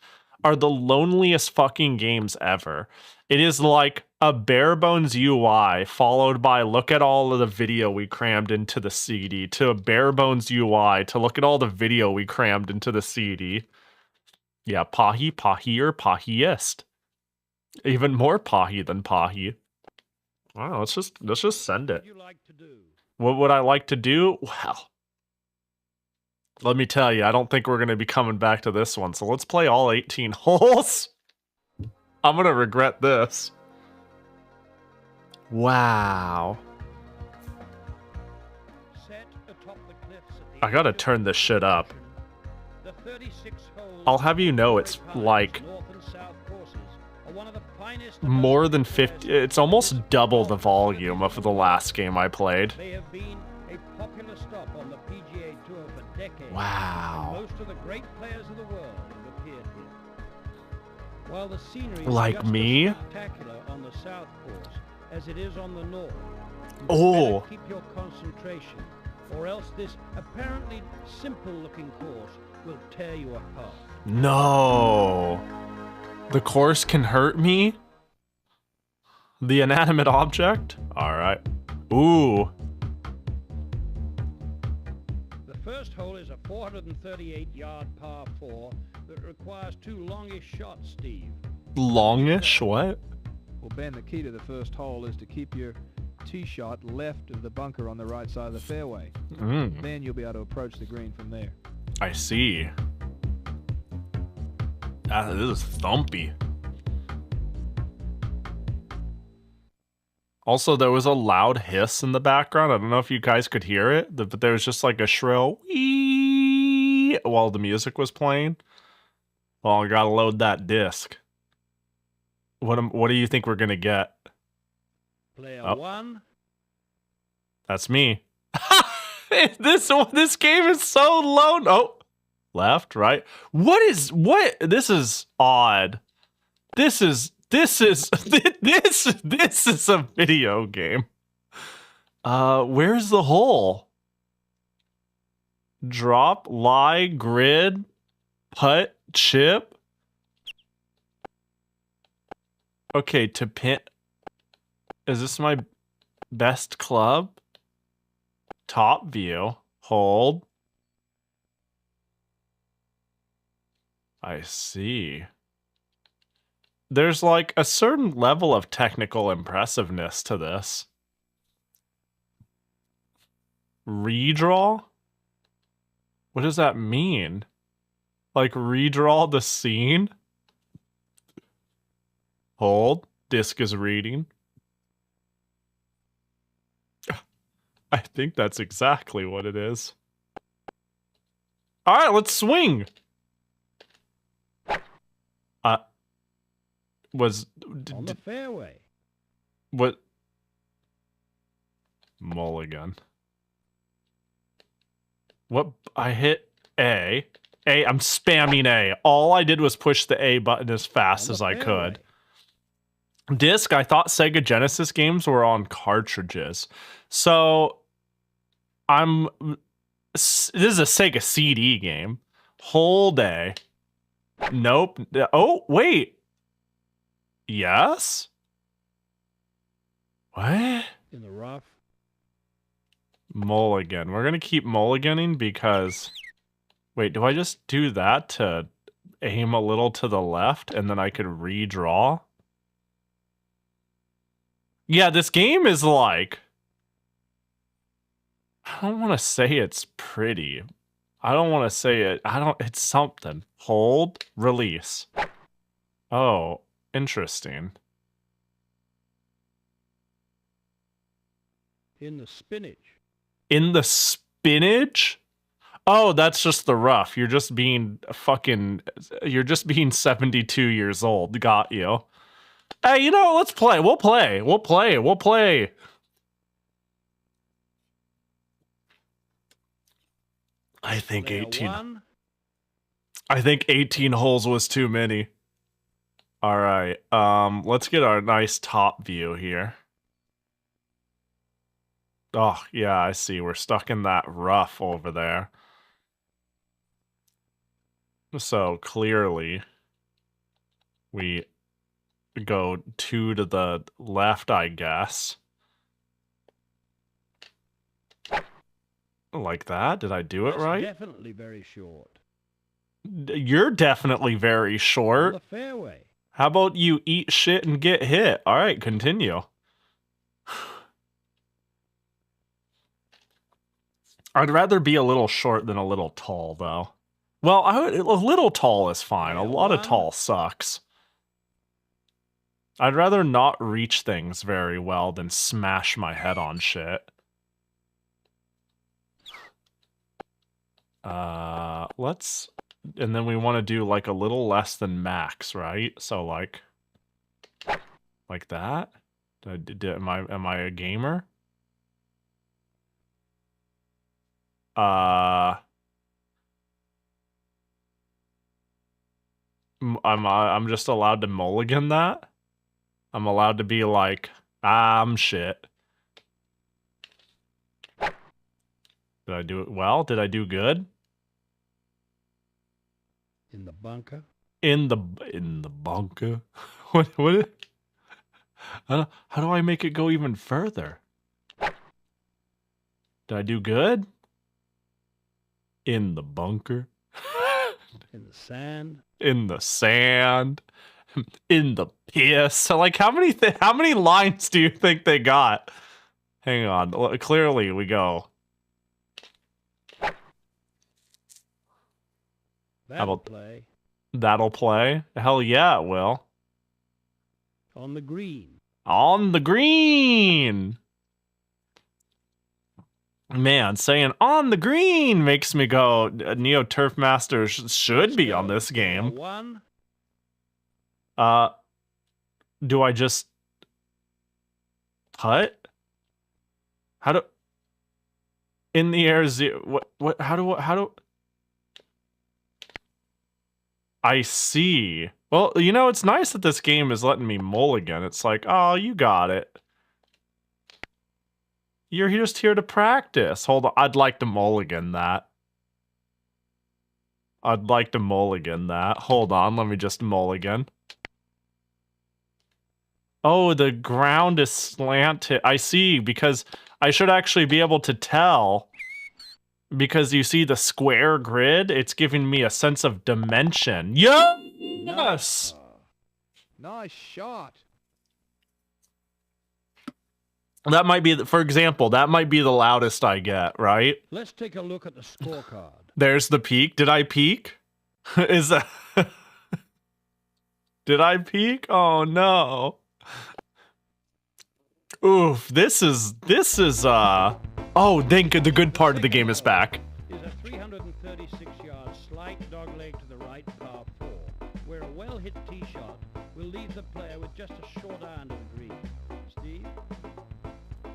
A: are the loneliest fucking games ever. It is like a bare bones UI followed by look at all of the video we crammed into the CD to a bare bones UI to look at all the video we crammed into the CD. Yeah, Pahi, Pahier, Pahiist. Even more Pahi than Pahi. Wow, let's just send
G: What
A: it.
G: would you like to do?
A: What would I like to do? Well, let me tell you, I don't think we're going to be coming back to this one. So let's play all 18 holes. I'm going to regret this. Wow.
G: Set atop the cliffs at the
A: I gotta
G: edge of
A: turn this shit up.
G: the 36 holes
A: I'll have you know it's
G: Pahi's
A: like
G: north and south courses are one of the finest.
A: More than 50. It's almost double the volume of the last game I played.
G: They have been a popular stop on the PGA Tour for decades.
A: Wow.
G: And most of the great players of the world have appeared here. While the scenery is
A: Like
G: just
A: me?
G: as spectacular on the south course as it is on the north, you
A: Oh.
G: better keep your concentration, or else this apparently simple-looking course will tear you apart.
A: No. The course can hurt me? The inanimate object? Alright. Ooh.
G: The first hole is a 438-yard par 4 that requires 2 longish shots, Steve.
A: Longish? What?
H: Well, Ben, the key to the first hole is to keep your tee shot left of the bunker on the right side of the fairway. Then you'll be able to approach the green from there.
A: I see. Ah, this is thumpy. Also, there was a loud hiss in the background. I don't know if you guys could hear it, but there was just like a shrill wee while the music was playing. Well, I gotta load that disc. What do you think we're gonna get?
G: Player
A: Oh.
G: 1.
A: That's me. This game is so low. Oh, left, right. What? This is odd. This is this is a video game. Where's the hole? Drop, lie, grid, putt, chip. Okay, to pin. Is this my best club? Top view. Hold. I see. There's like a certain level of technical impressiveness to this. Redraw? What does that mean? Like redraw the scene? Hold. Disc is reading. I think that's exactly what it is. All right, let's swing.
G: On the fairway.
A: What? Mulligan. What? I hit A. I'm spamming A. All I did was push the A button as fast as I could. Disc, I thought Sega Genesis games were on cartridges. So, this is a Sega CD game. Whole day. Nope. Oh, wait. Yes? What?
G: In the rough.
A: Mulligan. We're going to keep mulliganing because... Wait, do I just do that to aim a little to the left and then I could redraw? Yeah, this game is like... I don't want to say it's pretty. I don't want to say it. It's something. Hold. Release. Oh, interesting.
G: In the spinach.
A: In the spinach? Oh, that's just the rough. You're just being 72 years old. Got you. Hey, you know, let's play. We'll play. I think
G: Player
A: 18.
G: 1.
A: I think 18 holes was too many. All right. Let's get our nice top view here. Oh, yeah, I see. We're stuck in that rough over there. So clearly we go 2 to the left, I guess. Like that? Did I do it
G: That's
A: right?
G: Definitely very short.
A: You're definitely very
G: On
A: short.
G: the fairway.
A: How about you eat shit and get hit? All right, continue. I'd rather be a little short than a little tall, though. Well, a little tall is fine. A lot of tall sucks. I'd rather not reach things very well than smash my head on shit. And then we want to do like a little less than max, right? So like Like that? Am I a gamer? I'm just allowed to mulligan that? I'm allowed to be like, I'm shit. Did I do it well? Did I do good?
G: In the bunker?
A: In the bunker? What? How do I make it go even further? Did I do good? In the bunker?
G: In the sand?
A: In the sand? In the piss? So, like, how many lines do you think they got? Hang on. Clearly, we go.
G: That'll play.
A: That'll play? Hell yeah, it will.
G: On the green.
A: On the green! Man, saying on the green makes me go, Neo Turf Master should be on this game.
G: One.
A: Do I just putt? How do in the air zero? What? How do? I see. Well, you know, it's nice that this game is letting me mulligan. It's like, oh, you got it. You're just here to practice. Hold on, I'd like to mulligan that. I'd like to mulligan that. Hold on, let me just mulligan. Oh, the ground is slanted. I see, because I should actually be able to tell. Because you see the square grid, it's giving me a sense of dimension. Yes!
H: Nice shot.
A: That might be, for example, that might be the loudest I get, right?
G: Let's take a look at the scorecard.
A: There's the peak. Did I peak? Is that... Did I peak? Oh, no. Oof, this is, oh, thank God, the good part of the game is back.
G: Is a 336-yard slight dogleg to the right par 4, where a well-hit tee shot will leave the player with just a short iron to the green. Steve?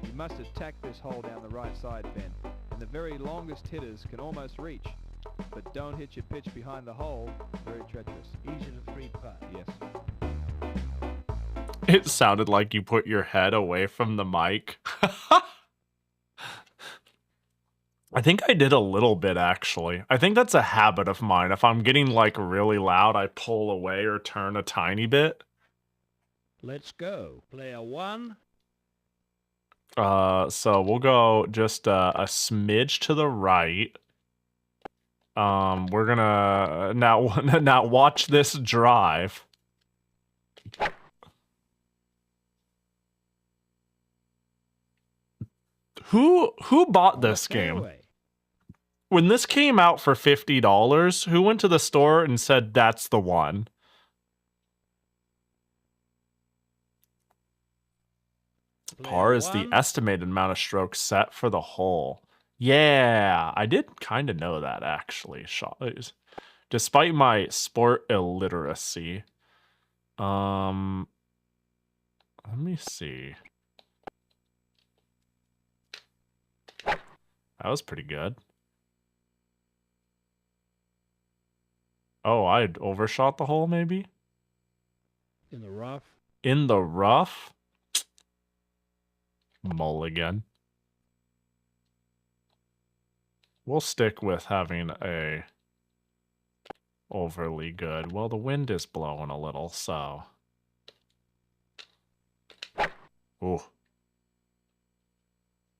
H: You must attack this hole down the right side, Ben, and the very longest hitters can almost reach. But don't hit your pitch behind the hole, very treacherous.
G: Easy to 3-putt.
H: Yes.
A: It sounded like you put your head away from the mic. I think I did a little bit, actually. I think that's a habit of mine. If I'm getting, like, really loud, I pull away or turn a tiny bit.
G: Let's go. Player 1.
A: So we'll go just a smidge to the right. We're gonna... Now watch this drive. Who bought this game? When this came out for $50, who went to the store and said that's the one? Par is the estimated amount of strokes set for the hole. Yeah, I did kind of know that, actually. Despite my sport illiteracy. Let me see. That was pretty good. Oh, I overshot the hole, maybe?
G: In the rough.
A: In the rough? Mulligan. We'll stick with having a overly good. Well, the wind is blowing a little, so. Ooh.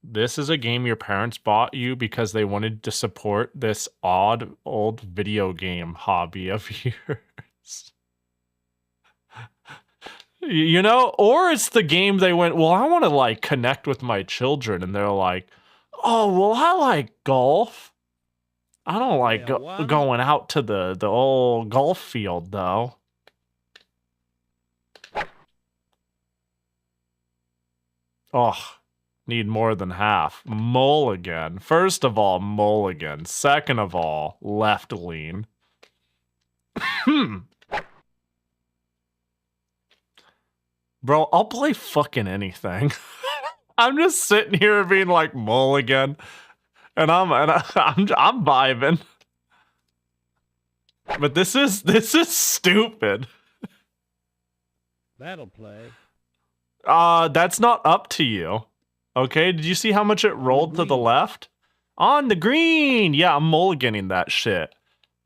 A: This is a game your parents bought you because they wanted to support this odd old video game hobby of yours. You know, or it's the game they went, well, I want to like connect with my children, and they're like, oh, well, I like golf. I don't like going out to the old golf field, though. Oh, need more than half. Mulligan. First of all, mulligan. Second of all, left lean. Bro, I'll play fucking anything. I'm just sitting here being like mulligan, and I'm vibing. But this is stupid.
G: That'll play.
A: That's not up to you. Okay, did you see how much it rolled to the left? On the green! Yeah, I'm mulliganing that shit.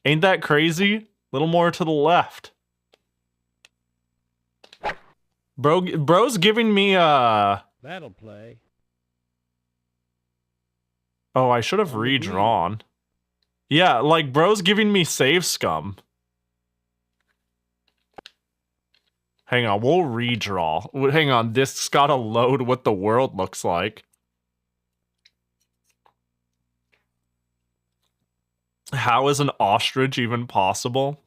A: Ain't that crazy? A little more to the left. Bro's giving me
G: That'll play.
A: Oh, I should have
G: On the green.
A: redrawn. Yeah, like bro's giving me save scum. Hang on, we'll redraw. Hang on, this gotta load what the world looks like. How is an ostrich even possible?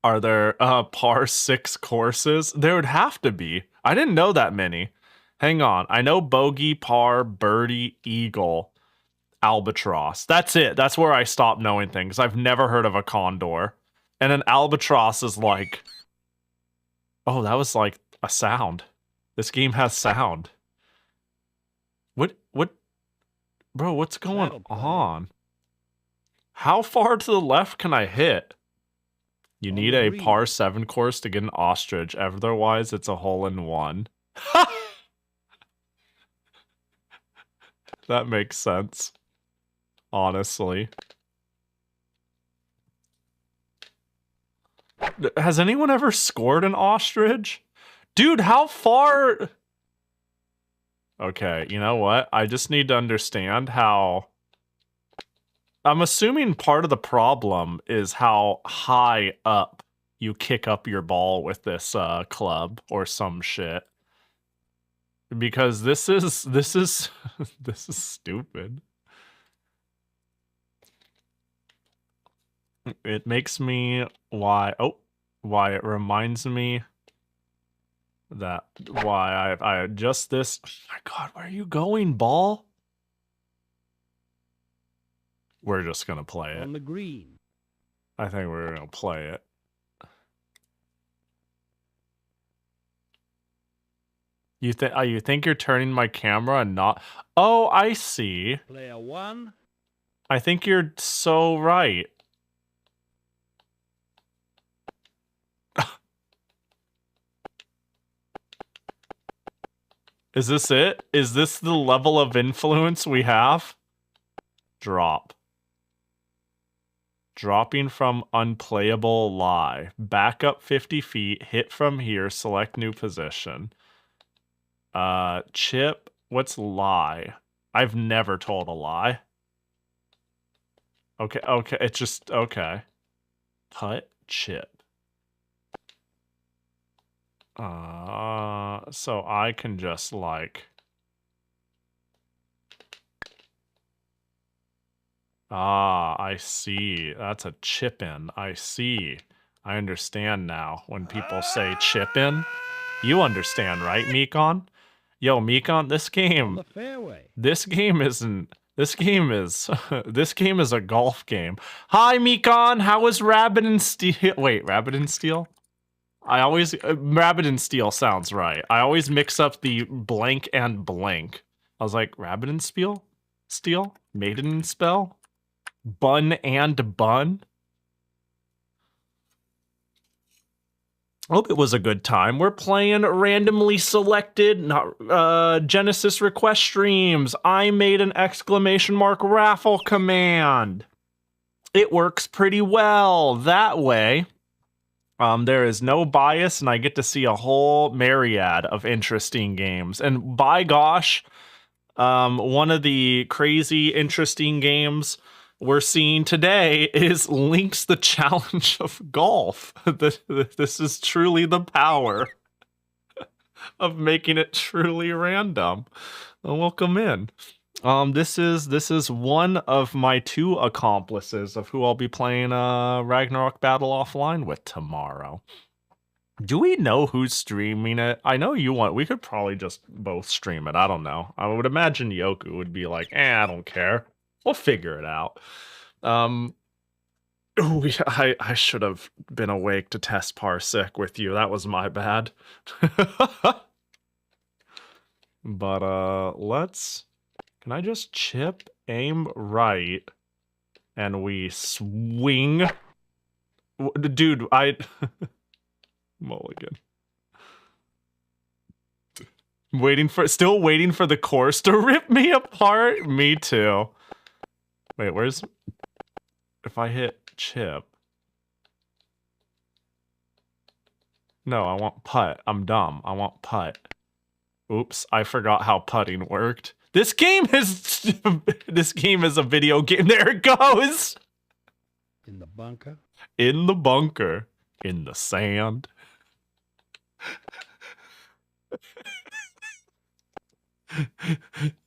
A: Are there par 6 courses? There would have to be. I didn't know that many. Hang on, I know bogey, par, birdie, eagle, albatross. That's it. That's where I stopped knowing things. I've never heard of a condor. And an albatross is like... Oh, that was like a sound. This game has sound. What? Bro, what's going on? How far to the left can I hit? You need a par 7 course to get an ostrich. Otherwise, it's a hole-in-one. That makes sense. Honestly. Has anyone ever scored an ostrich? Dude, how far? Okay, you know what? I just need to understand how... I'm assuming part of the problem is how high up you kick up your ball with this club or some shit. Because this is this is stupid. It makes me why it reminds me that why I adjust this. Oh my god, where are you going, ball? We're just gonna play it.
G: On the green.
A: I think we're gonna play it. You think you're turning my camera and not? Oh, I see.
G: Player 1.
A: I think you're so right. Is this it? Is this the level of influence we have? Drop. Dropping from unplayable lie. Back up 50 feet, hit from here, select new position. Chip, what's lie? I've never told a lie. Okay, it's just, okay. Putt, chip. So I can just like... I see. That's a chip in. I see. I understand now when people say chip in. You understand, right, Mikon? Yo, Mikon, this game...
G: The fairway.
A: This game isn't... This game is... this game is a golf game. Hi, Mikon! How is Rabbit and Steel... Wait, Rabbit and Steel? I always... Rabbit and Steel sounds right. I always mix up the blank and blank. I was like, Rabbit and Steel? Steel? Maiden and Spell? Bun and bun? Hope it was a good time. We're playing randomly selected Genesis request streams. I made an ! raffle command. It works pretty well that way. There is no bias, and I get to see a whole myriad of interesting games. And by gosh, one of the crazy interesting games we're seeing today is Link's the Challenge of Golf. This is truly the power of making it truly random. Welcome in. This is one of my 2 accomplices of who I'll be playing Ragnarok Battle Offline with tomorrow. Do we know who's streaming it? I know you want... We could probably just both stream it. I don't know. I would imagine Yoku would be like, I don't care. We'll figure it out. I should have been awake to test Parsec with you. That was my bad. But let's. Can I just chip, aim right, and we swing? Dude, mulligan. Still waiting for the course to rip me apart. Me too. Wait, where's? If I hit chip. No, I want putt. I'm dumb. I want putt. Oops, I forgot how putting worked. This game is a video game. There it goes.
G: In the bunker.
A: In the bunker. In the sand.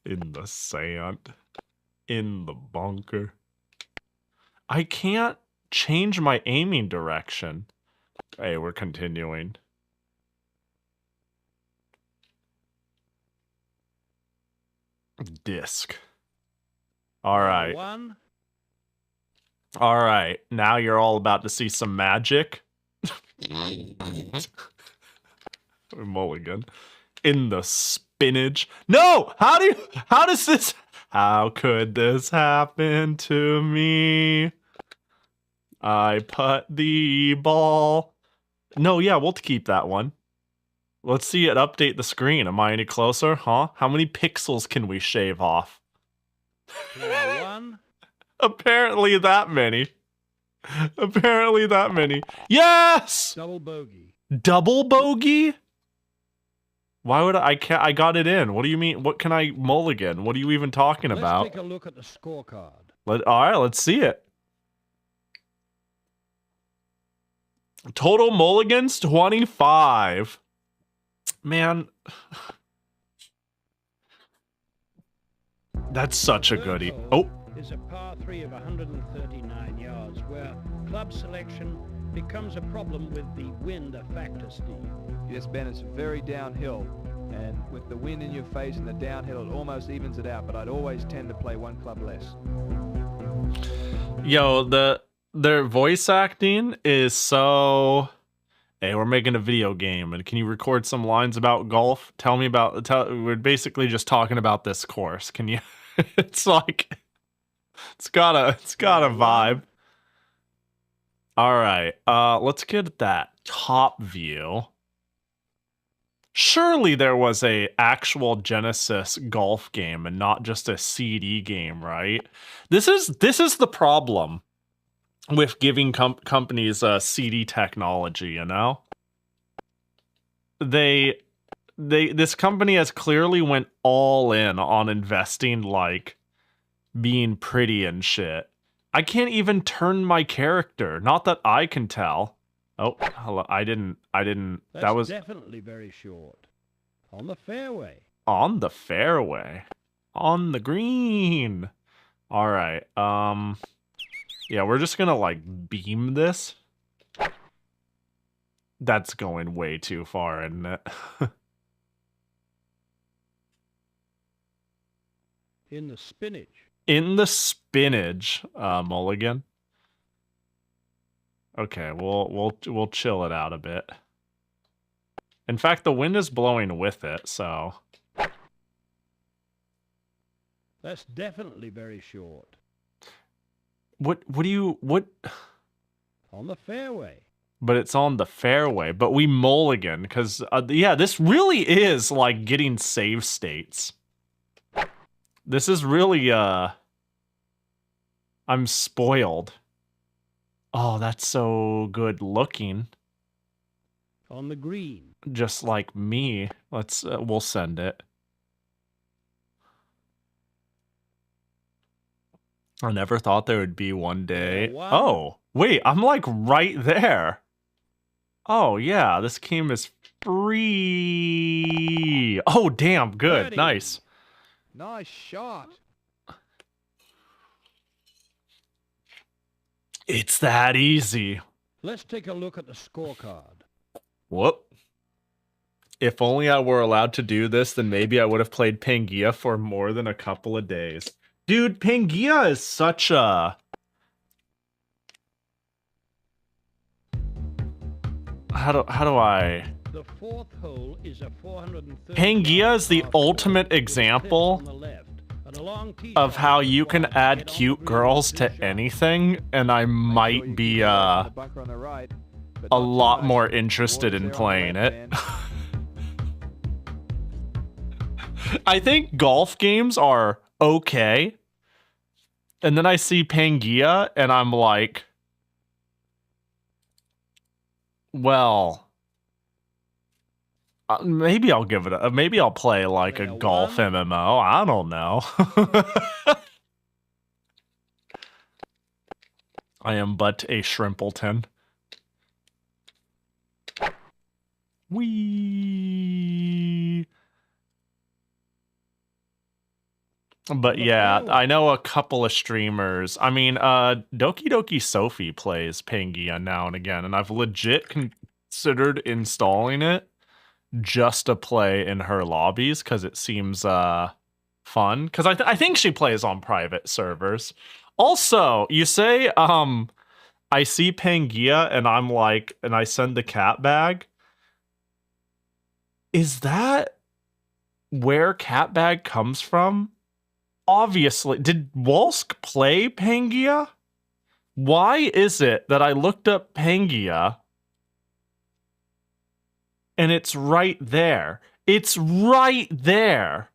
A: In the sand. In the bunker. I can't change my aiming direction. Hey, we're continuing. Disc. All right.
G: One.
A: All right. Now you're all about to see some magic. Mulligan. In the spinach. No! How could this happen to me? I put the ball. No, yeah, we'll keep that one. Let's see it update the screen. Am I any closer? Huh? How many pixels can we shave off?
G: One.
A: Apparently that many. Apparently that many. Yes!
G: Double bogey.
A: Double bogey? Why would I can't I got it in. What do you mean? What can I mulligan? What are you even talking about?
G: Let's take a look at the scorecard.
A: Alright, let's see it. Total mulligans 25. Man. That's such a goodie. Oh.
G: Is a par 3 of 139 yards where club selection becomes a problem with the wind a factor, Steve.
H: Yes, Ben, it's very downhill. And with the wind in your face and the downhill, it almost evens it out. But I'd always tend to play one club less.
A: Yo, their voice acting is so... Hey, we're making a video game, and can you record some lines about golf? Tell me about... we're basically just talking about this course. Can you... It's like... It's got a vibe. All right, let's get that top view. Surely there was a actual Genesis golf game and not just a CD game, right? This is the problem with giving companies CD technology, you know? This company has clearly went all in on investing, like, being pretty and shit. I can't even turn my character. Not that I can tell. Oh, hello. I didn't. That was
G: definitely very short. On the fairway.
A: On the fairway. On the green. All right. Yeah, we're just gonna like beam this. That's going way too far, isn't it?
G: In the spinach.
A: In the spinach, mulligan. Okay, we'll chill it out a bit. In fact, the wind is blowing with it, so.
G: That's definitely very short.
A: What?
G: On the fairway.
A: But it's on the fairway. But we mulligan, because, yeah, this really is like getting save states. This is really, I'm spoiled. Oh, that's so good looking.
G: On the green.
A: Just like me. Let's, we'll send it. I never thought there would be one day. Oh, wait, I'm like right there. Oh, yeah, this game is free. Oh, damn, good,
G: 30.
A: nice.
H: Nice shot.
A: It's that easy.
G: Let's take a look at the scorecard.
A: Whoop. If only I were allowed to do this, then maybe I would have played Pangaea for more than a couple of days. Dude, Pangaea is such a... How do I...
G: The fourth hole is a 430.
A: Pangaea is the ultimate example of how you can add cute girls to anything, and I might be a lot more interested in playing it. I think golf games are okay, and then I see Pangaea and I'm like, well, maybe I'll give it a, maybe I'll play like a golf MMO. I don't know. I am but a shrimpleton. Wee. But yeah, I know a couple of streamers. I mean, Doki Doki Sophie plays Pangaea now and again, and I've legit considered installing it just to play in her lobbies because it seems fun. Because I think she plays on private servers. Also, you say I see Pangaea and I'm like, and I send the cat bag. Is that where cat bag comes from? Obviously, did Wolsk play Pangaea? Why is it that I looked up Pangaea and it's right there? It's right there.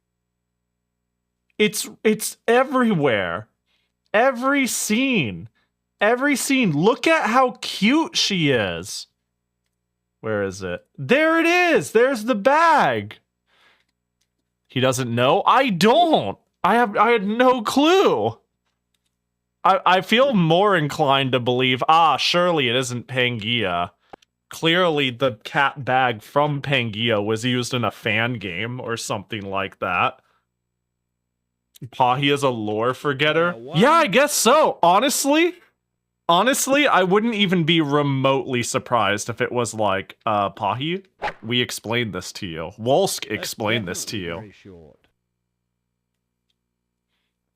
A: It's everywhere. Every scene. Every scene. Look at how cute she is. Where is it? There it is. There's the bag. He doesn't know? I don't. I had no clue. I feel more inclined to believe, surely it isn't Pangaea. Clearly the cat bag from Pangaea was used in a fan game or something like that. Pahi is a lore forgetter? Yeah, I guess so. Honestly, I wouldn't even be remotely surprised if it was like, Pahi, we explained this to you. Wolsk explained this to you.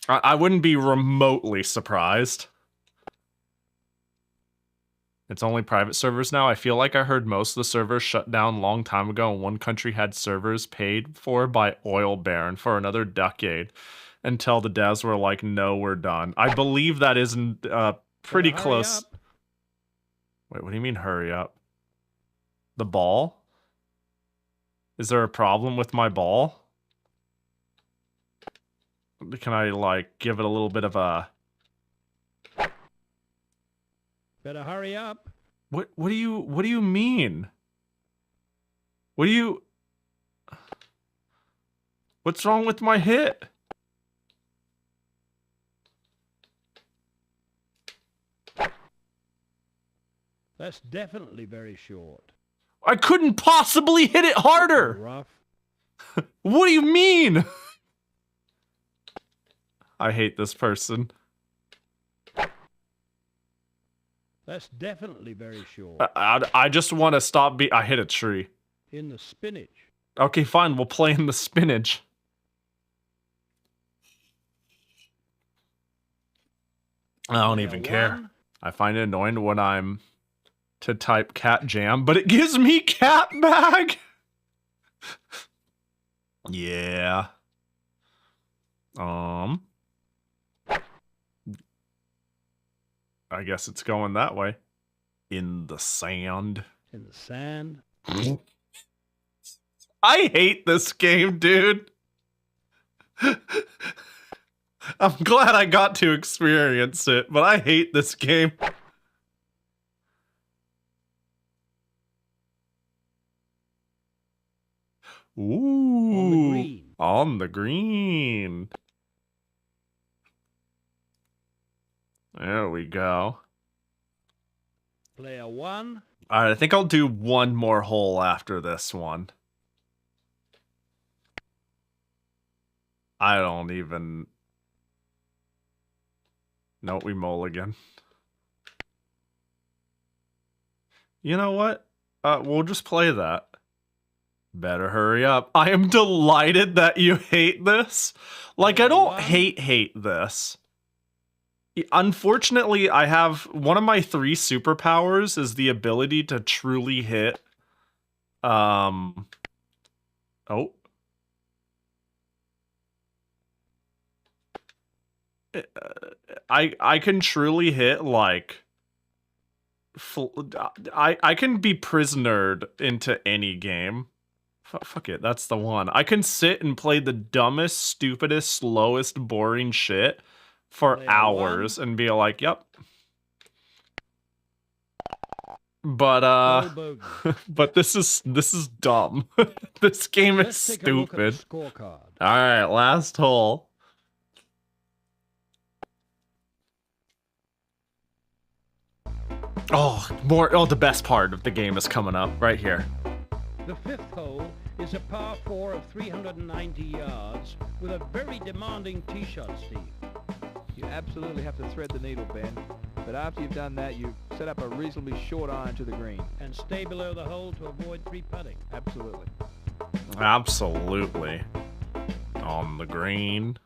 A: I wouldn't be remotely surprised. It's only private servers now. I feel like I heard most of the servers shut down long time ago, and one country had servers paid for by oil baron for another decade until the devs were like, no, we're done. I believe that is pretty close. Wait, what do you mean hurry up? The ball? Is there a problem with my ball? Can I, like, give it a little bit of a...
G: Better hurry up.
A: What do you mean? What's wrong with my hit?
G: That's definitely very short.
A: I couldn't possibly hit it harder.
G: Rough.
A: What do you mean? I hate this person.
G: That's definitely very short.
A: I just want to stop I hit a tree.
G: In the spinach.
A: Okay, fine. We'll play in the spinach. I don't even care. I find it annoying when I'm to type cat jam, but it gives me cat bag. Yeah. I guess it's going that way. In the sand.
G: In the sand.
A: I hate this game, dude. I'm glad I got to experience it, but I hate this game. Ooh. On the green. There we go.
G: Player one.
A: All right, I think I'll do one more hole after this one. I don't even... Nope, we mulligan. You know what? We'll just play that. Better hurry up. I am delighted that you hate this. Like, I don't hate this. Unfortunately, I have one of my 3 superpowers is the ability to truly hit Oh. I can truly hit like I can be prisonered into any game. Fuck it, that's the one. I can sit and play the dumbest, stupidest, slowest, boring shit for
G: Player
A: hours and be like, yep. But
G: No bogey.
A: but this is dumb. This game is
G: Let's take a look at
A: stupid.
G: the scorecard.
A: All right, last hole. Oh, the best part of the game is coming up right here.
G: The fifth hole is a par 4 of 390 yards with a very demanding tee shot, Steve.
H: You absolutely have to thread the needle, Ben. But after you've done that, you set up a reasonably short iron to the green.
G: And stay below the hole to avoid three putting.
H: Absolutely.
A: Absolutely. On the green.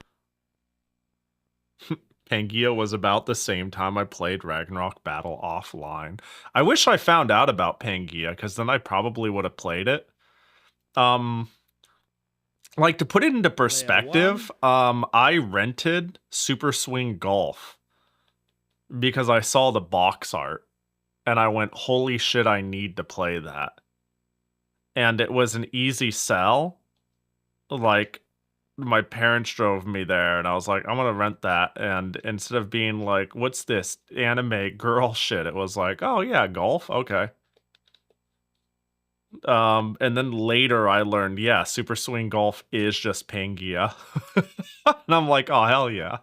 A: Pangaea was about the same time I played Ragnarok Battle offline. I wish I found out about Pangaea, because then I probably would have played it. Like, to put it into perspective, I rented Super Swing Golf because I saw the box art, and I went, holy shit, I need to play that. And it was an easy sell. Like, my parents drove me there, and I was like, I'm gonna rent that. And instead of being like, what's this anime girl shit, it was like, oh yeah, golf, okay. And then later I learned, yeah, Super Swing Golf is just Pangaea. And I'm like, oh hell yeah.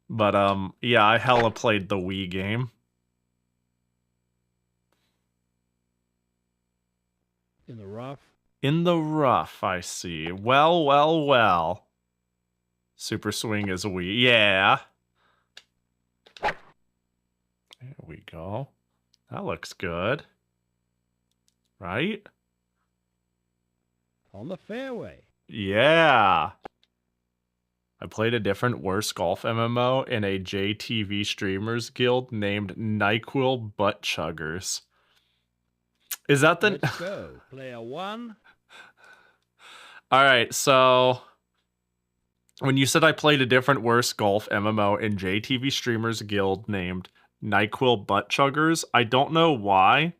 A: But yeah, I hella played the Wii game.
G: In the rough.
A: In the rough, I see. Well, well, well. Super Swing is Wii. Yeah. There we go. That looks good. Right?
G: On the fairway.
A: Yeah. I played a different worse golf MMO in a JTV streamers guild named NyQuil Butt Chuggers. Is that the...
G: Let's go. Player 1.
A: Alright, so... When you said I played a different worse golf MMO in JTV streamers guild named NyQuil Butt Chuggers, I don't know why,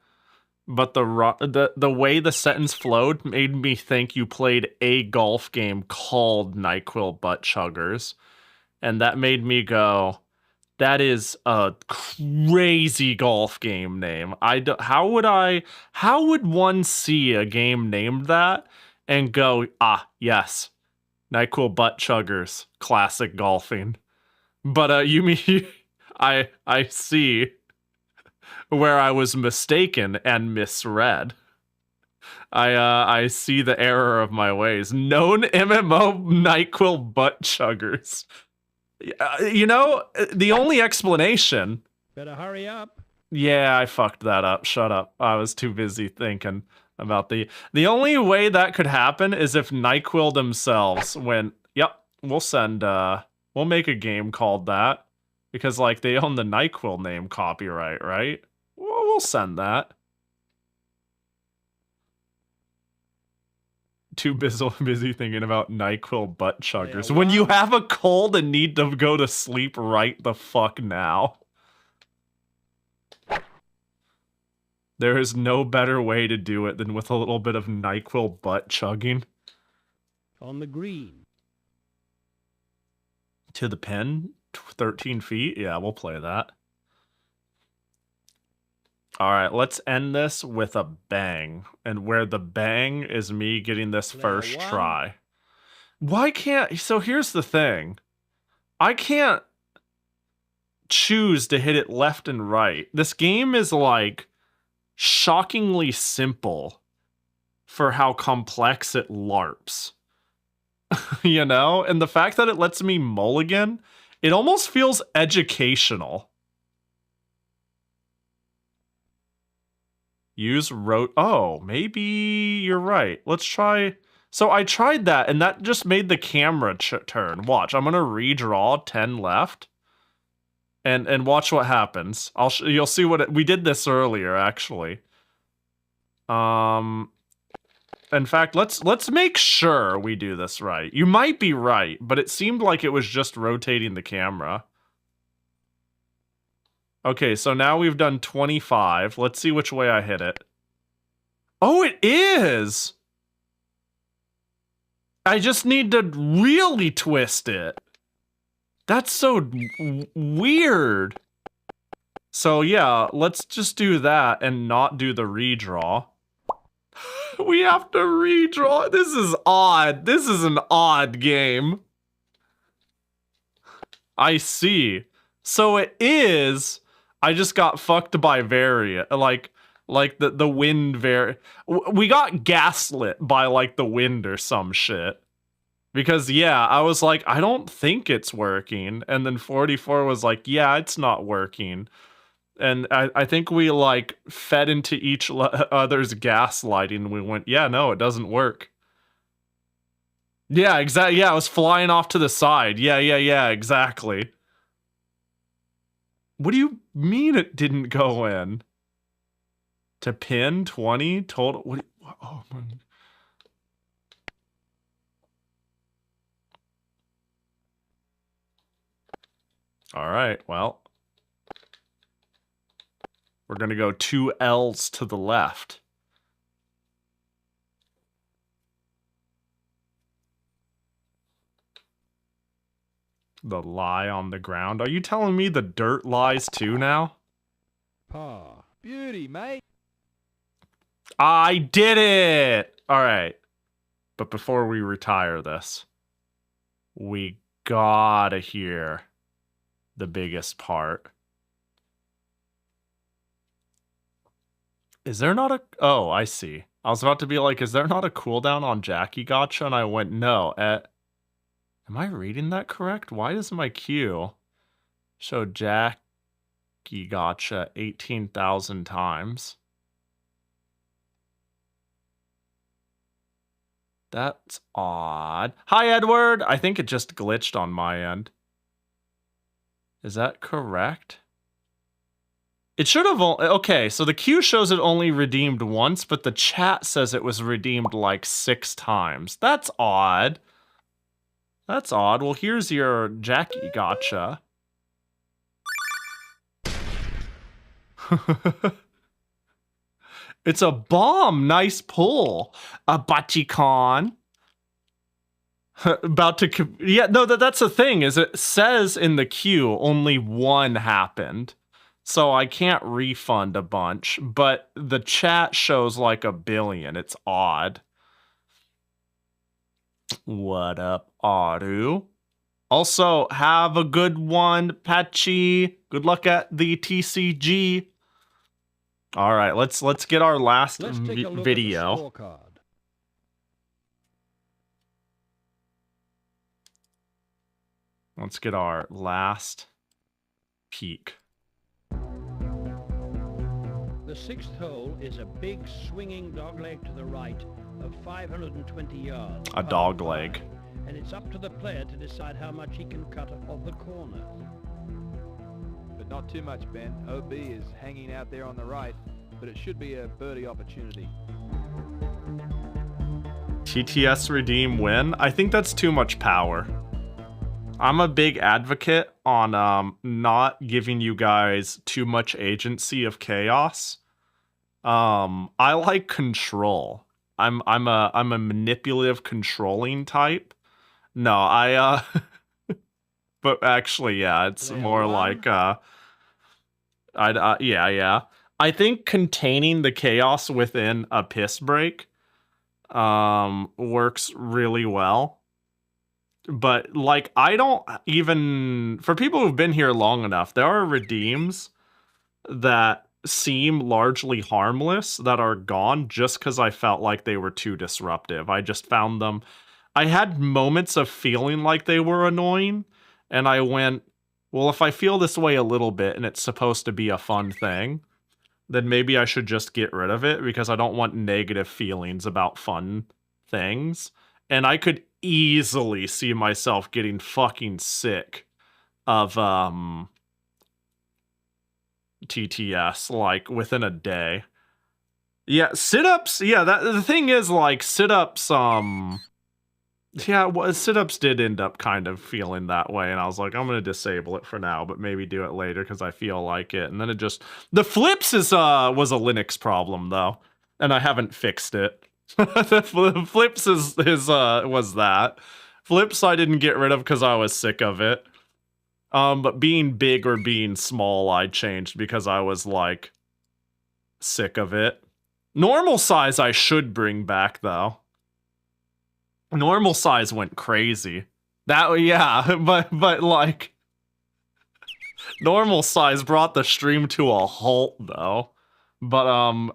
A: but the way the sentence flowed made me think you played a golf game called NyQuil Butt Chuggers. And that made me go, that is a crazy golf game name. How would one see a game named that and go, ah, yes, NyQuil Butt Chuggers, classic golfing. But you mean, I see where I was mistaken and misread. I see the error of my ways. Known MMO NyQuil Butt Chuggers. You know, the only explanation...
G: Better hurry up.
A: Yeah, I fucked that up. Shut up. I was too busy thinking about the only way that could happen is if NyQuil themselves went, yep, we'll make a game called that. Because, like, they own the NyQuil name copyright, right? We'll send that. Too busy thinking about NyQuil Butt Chuggers. When you have a cold and need to go to sleep right the fuck now. There is no better way to do it than with a little bit of NyQuil butt chugging.
G: On the green.
A: To the pin? 13 feet? Yeah, we'll play that. Alright, let's end this with a bang. And where the bang is me getting this first try. Why can't... So here's the thing. I can't choose to hit it left and right. This game is like shockingly simple for how complex it LARPs. You know? And the fact that it lets me mulligan, it almost feels educational. Use oh, maybe you're right. Let's try. So I tried that, and that just made the camera turn. Watch, I'm gonna redraw 10 left, and watch what happens. You'll see what we did this earlier actually. In fact, let's make sure we do this right. You might be right, but it seemed like it was just rotating the camera. Okay, so now we've done 25. Let's see which way I hit it. Oh, it is! I just need to really twist it. That's so weird. So yeah, let's just do that and not do the redraw. We have to redraw. This is odd. This is an odd game. I see. So it is. I just got fucked by variant. Like the wind we got gaslit by like the wind or some shit. Because yeah, I was like, I don't think it's working. And then 44 was like, yeah, it's not working. And I think we like fed into each other's gaslighting. We went, yeah, no, it doesn't work. Yeah, exactly. Yeah, I was flying off to the side. Yeah, exactly. What do you mean it didn't go in? To pin 20 total? What? Oh my. All right, well. We're going to go 2 L's to the left. The lie on the ground. Are you telling me the dirt lies too now?
H: Pa. Beauty, mate.
A: I did it! All right. But before we retire this, we gotta hear the biggest part. Is there not a... Oh, I see. I was about to be like, is there not a cooldown on Jackie Gotcha? And I went, no. Am I reading that correct? Why does my queue show Jackie Gotcha 18,000 times? That's odd. Hi, Edward! I think it just glitched on my end. Is that correct? It should have... Okay, so the queue shows it only redeemed once, but the chat says it was redeemed like 6 times. That's odd. That's odd. Well, here's your Jackie Gotcha. It's a bomb. Nice pull. A Bachikon. About to... Yeah, no, that's the thing, is it says in the queue only 1 happened. So I can't refund a bunch, but the chat shows like 1 billion. It's odd. What up, Aru? Also, have a good one, Patchy. Good luck at the TCG. All right, let's get our last video.
G: At the scorecard.
A: Let's get our last peek.
G: The 6th hole is a big swinging dogleg to the right of 520 yards.
A: A dog leg.
G: And it's up to the player to decide how much he can cut of the corner.
H: But not too much, Ben. OB is hanging out there on the right, but it should be a birdie opportunity.
A: TTS redeem win? I think that's too much power. I'm a big advocate on not giving you guys too much agency of chaos. I like control. I'm a manipulative, controlling type. No, but actually, yeah, it's more like yeah. I think containing the chaos within a piss break works really well. But, like, I don't even... For people who've been here long enough, there are redeems that seem largely harmless that are gone just because I felt like they were too disruptive. I just found them... I had moments of feeling like they were annoying, and I went, well, if I feel this way a little bit and it's supposed to be a fun thing, then maybe I should just get rid of it because I don't want negative feelings about fun things. And I could easily see myself getting fucking sick of TTS like within a day. Yeah, sit-ups, yeah, the thing is, like, sit-ups, yeah, well, sit-ups did end up kind of feeling that way, and I was like, I'm gonna disable it for now, but maybe do it later because I feel like it. And then it just... The flips was a Linux problem, though, and I haven't fixed it. The flips was that. Flips I didn't get rid of because I was sick of it. But being big or being small I changed because I was, like, sick of it. Normal size I should bring back, though. Normal size went crazy. Yeah, but like... Normal size brought the stream to a halt, though. But,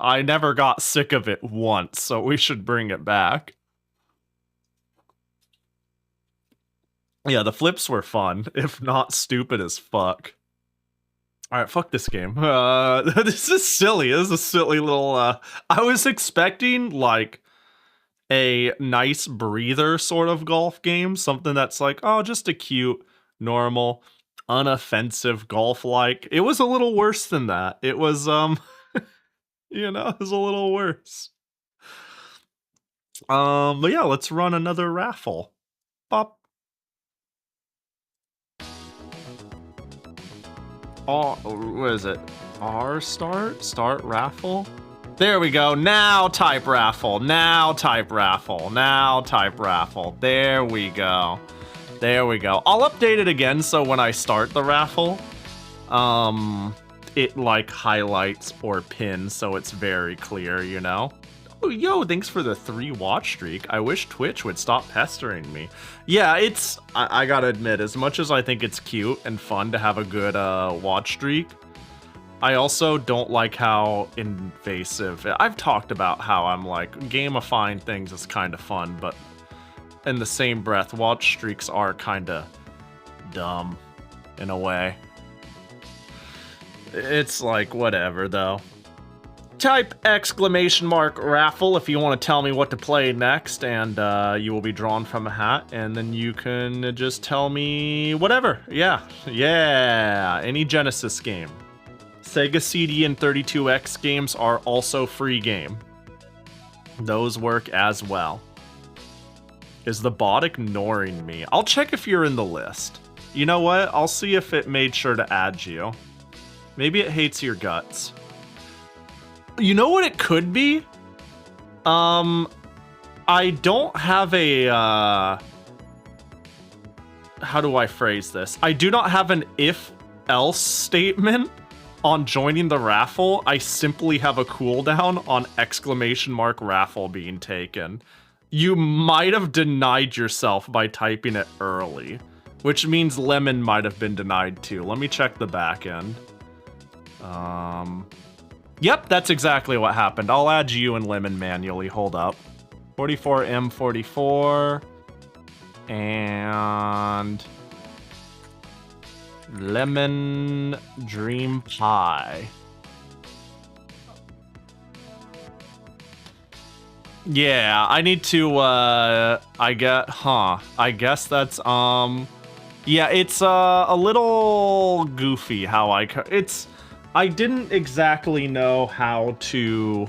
A: I never got sick of it once, so we should bring it back. Yeah, the flips were fun, if not stupid as fuck. Alright, fuck this game. This is silly. This is a silly little, I was expecting, like, a nice breather sort of golf game. Something that's like, oh, just a cute, normal, unoffensive golf-like. It was a little worse than that. It was, you know, it was a little worse. But yeah, let's run another raffle. Bop. Oh, what is it? R start? Start raffle? There we go. Now type raffle. Now type raffle. Now type raffle. There we go. There we go. I'll update it again so when I start the raffle, it like highlights or pins so it's very clear, you know? Oh, yo, thanks for the 3 watch streak. I wish Twitch would stop pestering me. Yeah, it's... I gotta admit, as much as I think it's cute and fun to have a good watch streak, I also don't like how invasive... I've talked about how I'm like, gamifying things is kind of fun, but in the same breath, watch streaks are kind of dumb, in a way. It's like, whatever, though. Type exclamation mark raffle if you want to tell me what to play next, and you will be drawn from a hat, and then you can just tell me whatever. Yeah, any Genesis game. Sega CD and 32X games are also free game. Those work as well. Is the bot ignoring me? I'll check if you're in the list. You know what? I'll see if it made sure to add you. Maybe it hates your guts. You know what it could be? I don't have a, how do I phrase this? I do not have an if-else statement on joining the raffle. I simply have a cooldown on exclamation mark raffle being taken. You might have denied yourself by typing it early, which means Lemon might have been denied too. Let me check the back end. Yep, that's exactly what happened. I'll add you and Lemon manually. Hold up. 44M44 and Lemon Dream Pie. Yeah, I need to, I guess that's, yeah, it's, a little goofy how I didn't exactly know how to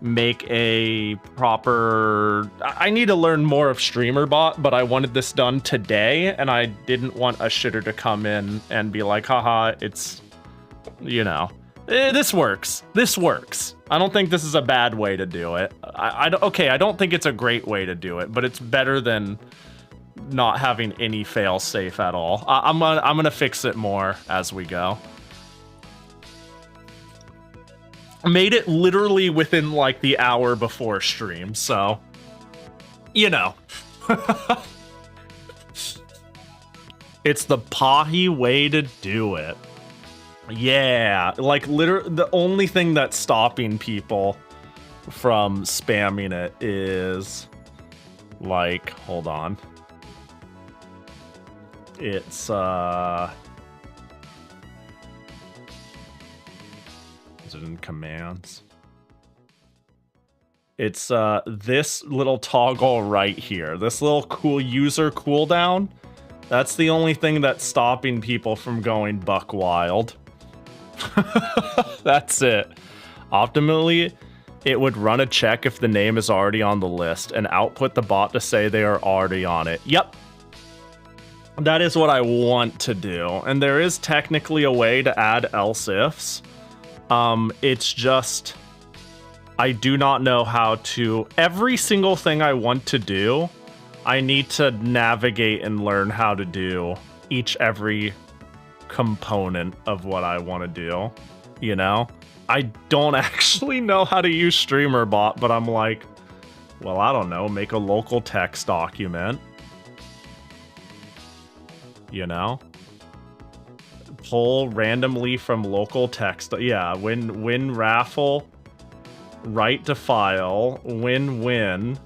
A: make a proper... I need to learn more of StreamerBot, but I wanted this done today, and I didn't want a shitter to come in and be like, haha, it's, you know, this works. This works. I don't think this is a bad way to do it. Okay, I don't think it's a great way to do it, but it's better than not having any fail-safe at all. I'm gonna fix it more as we go. Made it literally within, like, the hour before stream, so... You know. It's the Pahi way to do it. Yeah, like, literally, the only thing that's stopping people from spamming it is... Like, hold on. It's, in commands. It's this little toggle right here. This little cool user cooldown. That's the only thing that's stopping people from going buck wild. That's it. Optimally, it would run a check if the name is already on the list and output the bot to say they are already on it. Yep. That is what I want to do. And there is technically a way to add else ifs. It's just, I do not know how to. Every single thing I want to do, I need to navigate and learn how to do every component of what I want to do, you know? I don't actually know how to use StreamerBot, but I'm like, well, I don't know, make a local text document. You know? Pull randomly from local text. Yeah, win raffle, write to file, win.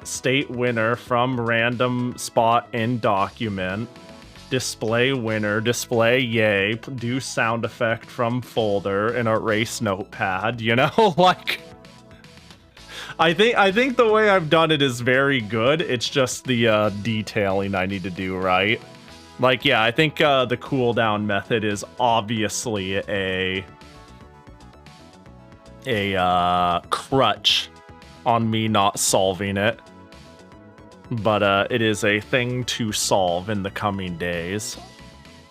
A: State winner from random spot in document. Display winner, display yay, do sound effect from folder and erase notepad, you know? Like, I think the way I've done it is very good. It's just the detailing I need to do right. Like, yeah, I think the cooldown method is obviously a crutch on me not solving it. But it is a thing to solve in the coming days.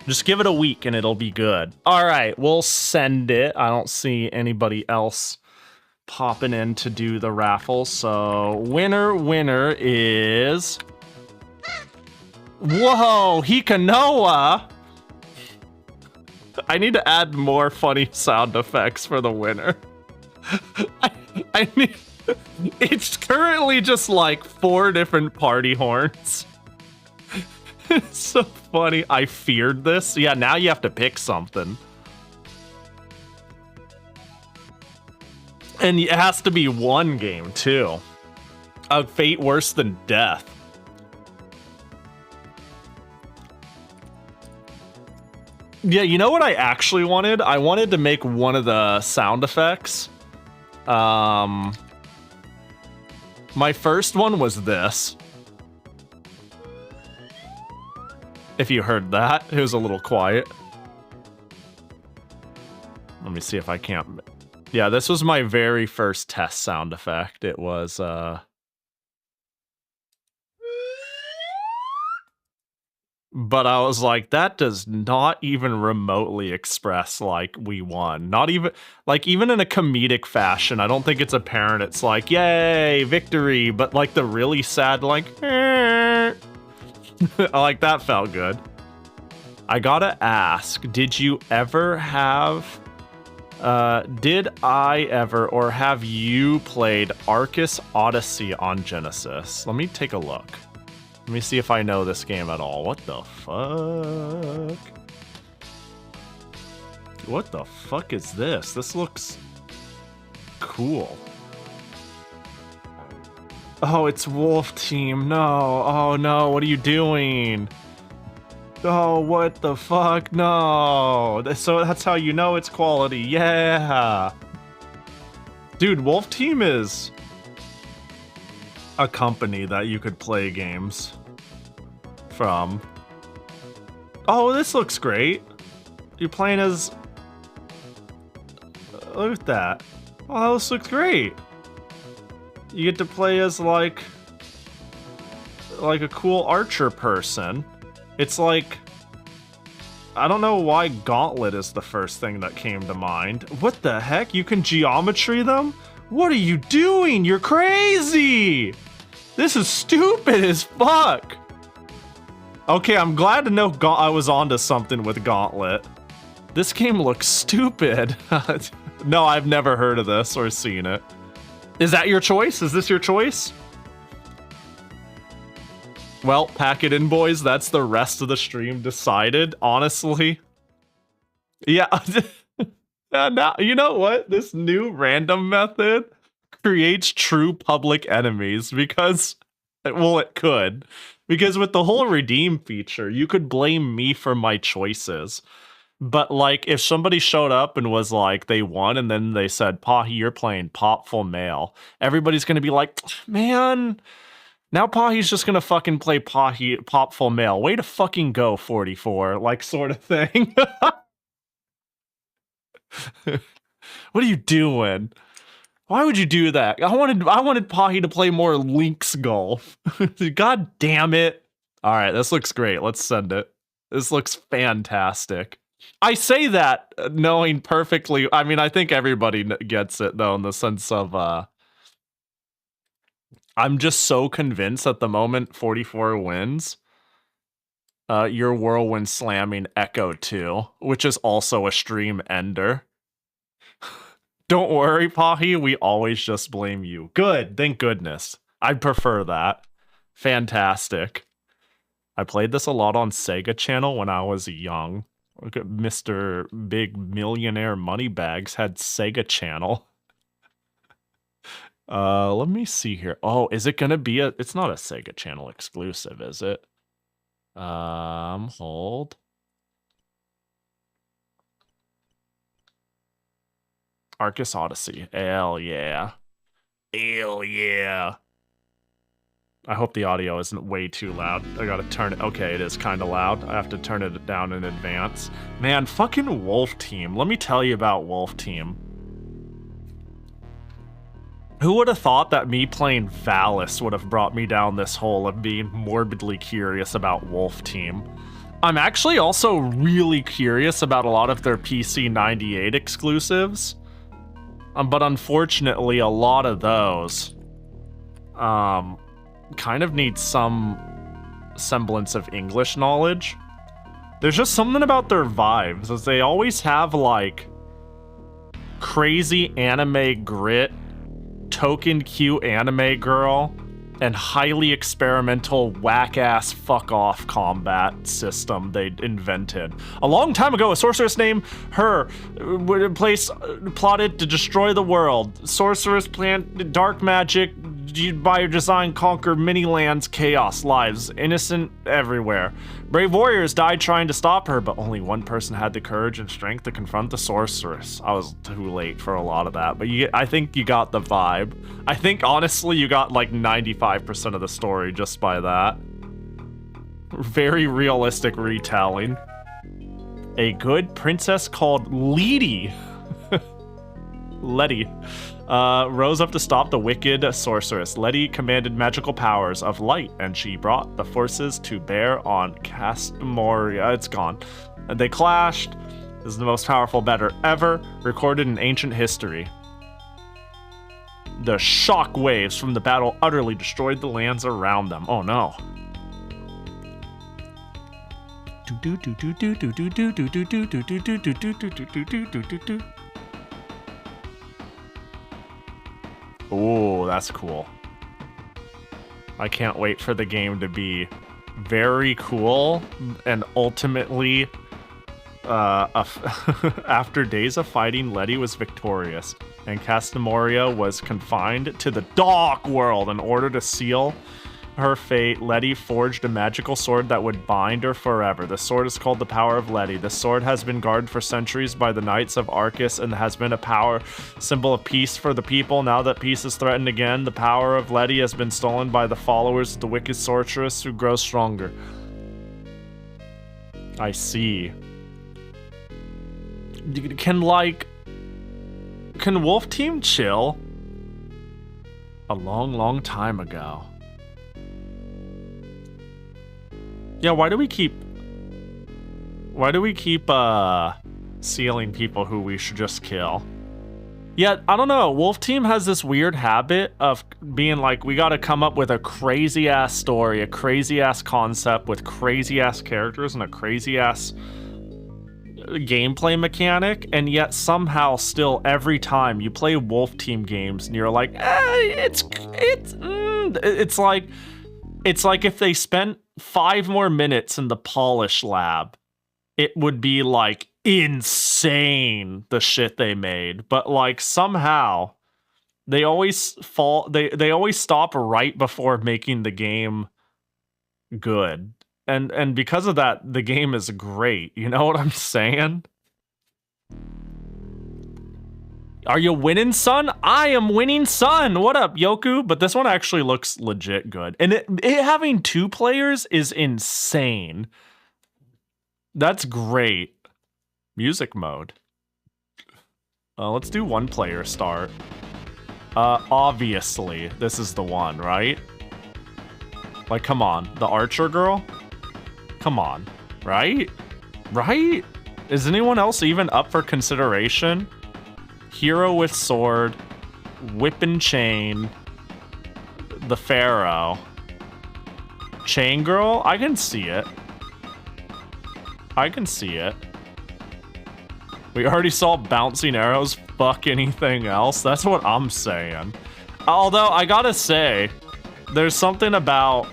A: Just give it a week and it'll be good. All right, we'll send it. I don't see anybody else popping in to do the raffle. So winner is... Whoa, Hikanoa! I need to add more funny sound effects for the winner. I need... It's currently just like 4 different party horns. It's so funny. I feared this. Yeah, now you have to pick something. And it has to be one game, too. A fate worse than death. Yeah, you know what I actually wanted? I wanted to make one of the sound effects. My first one was this. If you heard that, it was a little quiet. Let me see if I can't... Yeah, this was my very first test sound effect. It was, But I was like, that does not even remotely express, like, we won. Not even, like, even in a comedic fashion, I don't think it's apparent. It's like, yay, victory. But, like, the really sad, like, like, that felt good. I gotta ask, did you ever have, did I ever, or have you played Arceus Odyssey on Genesis? Let me take a look. Let me see if I know this game at all. What the fuck? What the fuck is this? This looks cool. Oh, it's Wolf Team. No. Oh, no. What are you doing? Oh, what the fuck? No. So that's how you know it's quality. Yeah. Dude, Wolf Team is a company that you could play games from. Oh, this looks great. You're playing as... Look at that. Oh, this looks great. You get to play as, like a cool archer person. It's like... I don't know why Gauntlet is the first thing that came to mind. What the heck? You can geometry them? What are you doing? You're crazy! This is stupid as fuck! Okay, I'm glad to know I was onto something with Gauntlet. This game looks stupid. No, I've never heard of this or seen it. Is that your choice? Is this your choice? Well, pack it in, boys. That's the rest of the stream decided, honestly. Yeah. Now, you know what? This new random method creates true public enemies because, well, it could. Because with the whole redeem feature, you could blame me for my choices. But, like, if somebody showed up and was like, they won, and then they said, Pahi, you're playing Popful Male, everybody's going to be like, man, now Pahi's just going to fucking play Popful Male. Way to fucking go, 44, like, sort of thing. What are you doing? Why would you do that? I wanted Pahi to play more Links golf. God damn it. All right, this looks great. Let's send it. This looks fantastic. I say that knowing perfectly. I mean, I think everybody gets it though, in the sense of I'm just so convinced at the moment 44 wins. Your Whirlwind slamming Echo 2, which is also a stream ender. Don't worry, Pahi, we always just blame you. Good, thank goodness. I'd prefer that. Fantastic. I played this a lot on Sega Channel when I was young. Mr. Big Millionaire Moneybags had Sega Channel. Let me see here. Oh, is it gonna be it's not a Sega Channel exclusive, is it? Hold. Arcus Odyssey. Hell yeah. Hell yeah. I hope the audio isn't way too loud. I gotta turn it. Okay, it is kind of loud. I have to turn it down in advance. Man, fucking Wolf Team. Let me tell you about Wolf Team. Who would have thought that me playing Valis would have brought me down this hole of being morbidly curious about Wolf Team? I'm actually also really curious about a lot of their PC 98 exclusives. But unfortunately, a lot of those kind of need some semblance of English knowledge. There's just something about their vibes, as they always have like crazy anime grit, token cute anime girl, and highly experimental whack-ass fuck-off combat system they invented. A long time ago, a sorceress named Her plotted to destroy the world. Sorceress plant dark magic, by your design conquer many lands, chaos, lives, innocent everywhere. Brave warriors died trying to stop her, but only one person had the courage and strength to confront the sorceress. I was too late for a lot of that, but I think you got the vibe. I think honestly you got like 95% of the story just by that. Very realistic retelling. A good princess called Letty rose up to stop the wicked sorceress. Letty commanded magical powers of light, and she brought the forces to bear on Castamoria. It's gone. And they clashed. This is the most powerful battle ever recorded in ancient history. The shock waves from the battle utterly destroyed the lands around them. Oh no. Oh, that's cool. I can't wait for the game to be very cool and ultimately after days of fighting, Letty was victorious and Castamoria was confined to the dark world. In order to seal her fate, Letty forged a magical sword that would bind her forever. The sword is called the Power of Letty. The sword has been guarded for centuries by the Knights of Arcus and has been a power symbol of peace for the people. Now that peace is threatened again, the power of Letty has been stolen by the followers of the wicked sorceress who grow stronger. I see. Can Wolf Team chill? A long time ago. Yeah, why do we keep sealing people who we should just kill? Yeah, I don't know. Wolf Team has this weird habit of being like, we gotta come up with a crazy ass story, a crazy ass concept with crazy ass characters and a crazy ass gameplay mechanic, and yet somehow still every time you play Wolf Team games and you're like, it's like if they spent 5 more minutes in the polish lab, it would be like insane the shit they made. But like somehow they always they always stop right before making the game good. And because of that, the game is great. You know what I'm saying? Are you winning, son? I am winning, son. What up, Yoku? But this one actually looks legit good. And it having 2 players is insane. That's great. Music mode. Let's do 1 player start. Obviously, this is the one, right? Like, come on. The archer girl? Come on. Right? Right? Is anyone else even up for consideration? Hero with sword, whip and chain, the pharaoh. Chain girl? I can see it. I can see it. We already saw bouncing arrows. Fuck anything else. That's what I'm saying. Although, I gotta say, there's something about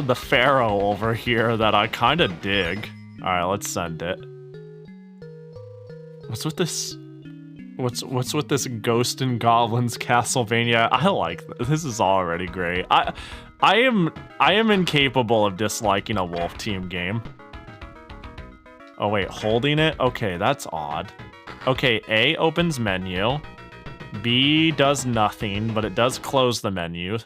A: the pharaoh over here that I kind of dig. Alright, let's send it. What's with this? What's with this Ghost and Goblins Castlevania? I like this. This is already great. I am incapable of disliking a Wolf Team game. Oh wait, holding it? Okay, that's odd. Okay, A opens menu. B does nothing, but it does close the menu.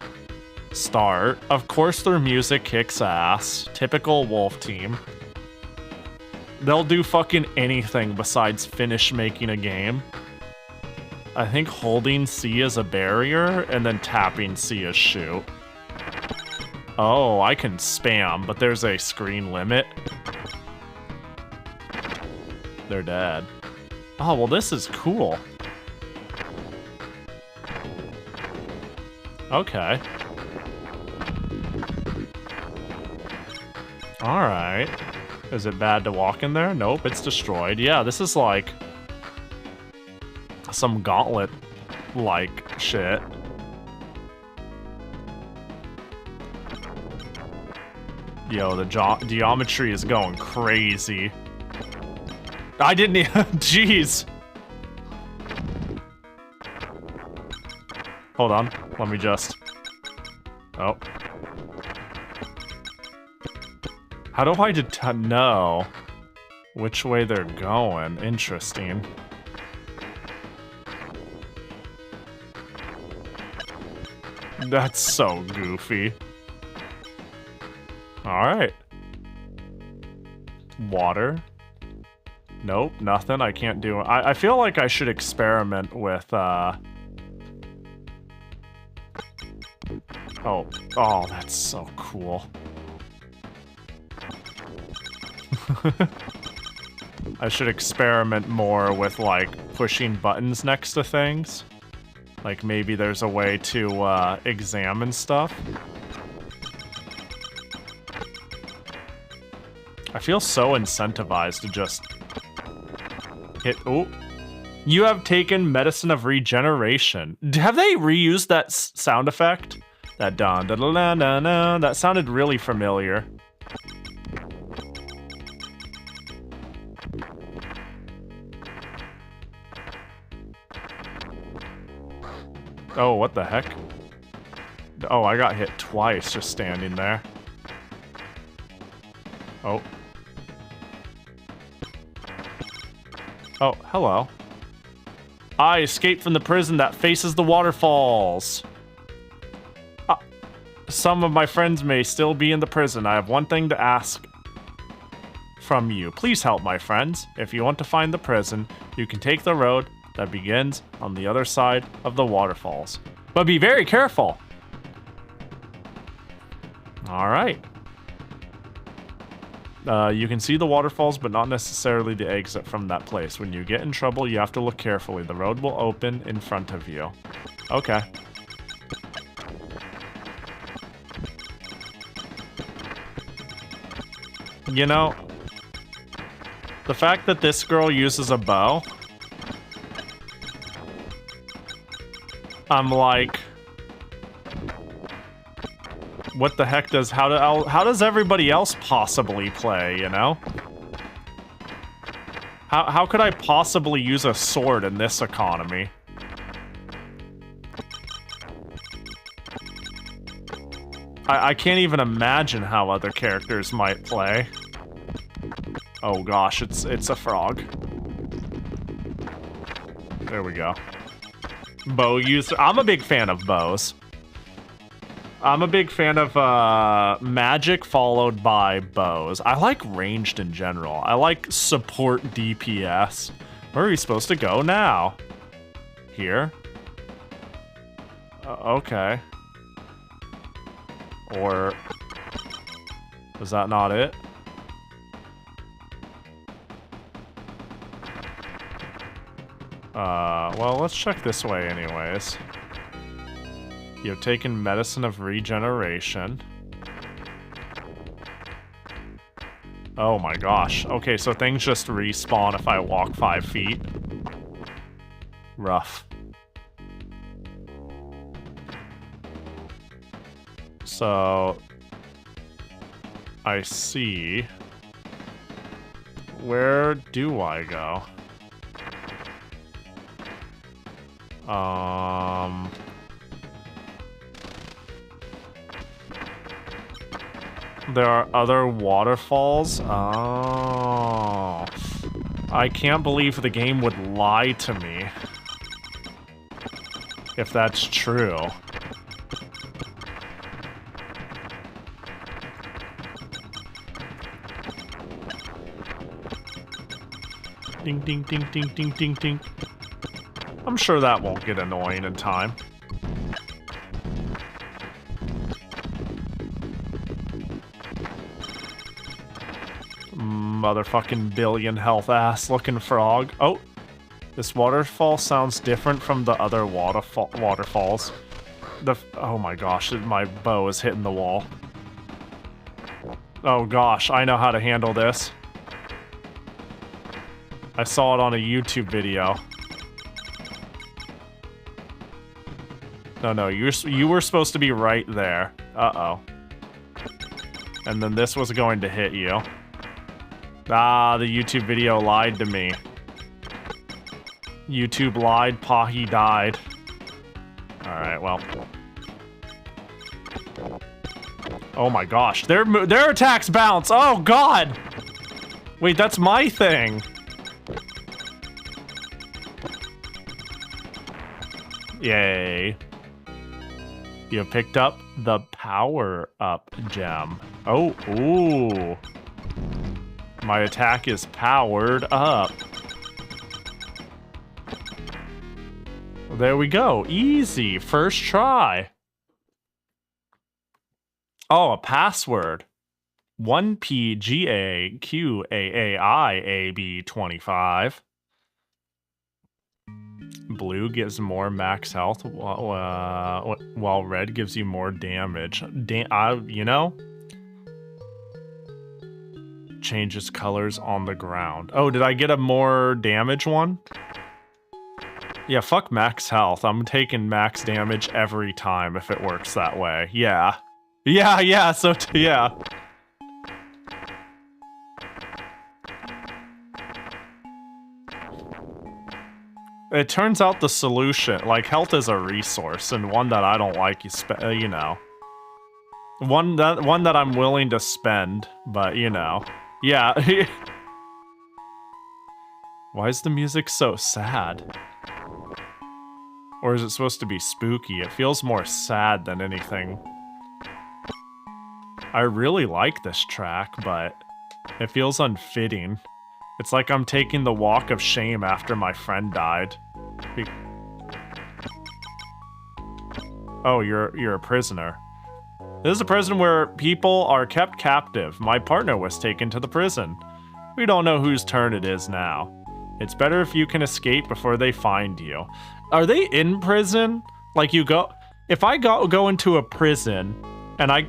A: Start. Of course their music kicks ass. Typical Wolf Team. They'll do fucking anything besides finish making a game. I think holding C is a barrier, and then tapping C is shoot. Oh, I can spam, but there's a screen limit. They're dead. Oh, well, this is cool. Okay. Alright. Is it bad to walk in there? Nope, it's destroyed. Yeah, this is like some gauntlet-like shit. Yo, the geometry is going crazy. I didn't even... Jeez. Hold on. Let me just... Oh. How do I know which way they're going? Interesting. That's so goofy. Alright. Water. Nope, nothing. I can't do it. I feel like I should experiment with, Oh, that's so cool. I should experiment more with, like, pushing buttons next to things. Like, maybe there's a way to, examine stuff. I feel so incentivized to just hit... Oh. You have taken Medicine of Regeneration. Have they reused that sound effect? That da-da-da-da-da-da. That sounded really familiar. Oh, what the heck? Oh, I got hit twice just standing there. Oh. Oh, hello. I escaped from the prison that faces the waterfalls. Some of my friends may still be in the prison. I have one thing to ask from you. Please help my friends. If you want to find the prison, you can take the road that begins on the other side of the waterfalls. But be very careful. All right. You can see the waterfalls, but not necessarily the exit from that place. When you get in trouble, you have to look carefully. The road will open in front of you. Okay. You know, the fact that this girl uses a bow, I'm like, what the heck does, how does everybody else possibly play, you know? How could I possibly use a sword in this economy? I can't even imagine how other characters might play. Oh gosh, it's a frog. There we go. Bow user. I'm a big fan of bows. I'm a big fan of magic followed by bows. I like ranged in general. I like support DPS. Where are we supposed to go now? Here? Okay. Or... was that not it? Well, let's check this way anyways. You've taken medicine of regeneration. Oh my gosh. Okay, so things just respawn if I walk 5 feet. Rough. So... I see. Where do I go? There are other waterfalls? Oh. I can't believe the game would lie to me. If that's true. Ding, ding, ding, ding, ding, ding, ding. I'm sure that won't get annoying in time. Motherfucking billion health ass looking frog. Oh, this waterfall sounds different from the other waterfalls. Oh my gosh, my bow is hitting the wall. Oh gosh, I know how to handle this. I saw it on a YouTube video. No, you were supposed to be right there. Uh-oh. And then this was going to hit you. Ah, the YouTube video lied to me. YouTube lied, Pahi died. Alright, well. Oh my gosh, their attacks bounce! Oh god! Wait, that's my thing! Yay. You picked up the power-up gem. Oh, ooh. My attack is powered up. There we go. Easy. First try. Oh, a password. 1PGAQAAIAB25. Blue gives more max health, while red gives you more damage. You know? Changes colors on the ground. Oh, did I get a more damage one? Yeah, fuck max health. I'm taking max damage every time if it works that way. Yeah. Yeah, so yeah. It turns out the solution, like, health is a resource, and one that I don't like, you know. One that I'm willing to spend, but, you know. Yeah. Why is the music so sad? Or is it supposed to be spooky? It feels more sad than anything. I really like this track, but it feels unfitting. It's like I'm taking the walk of shame after my friend died. Oh, you're a prisoner. This is a prison where people are kept captive. My partner was taken to the prison. We don't know whose turn it is now. It's better if you can escape before they find you. Are they in prison? Like you go... If I go into a prison and I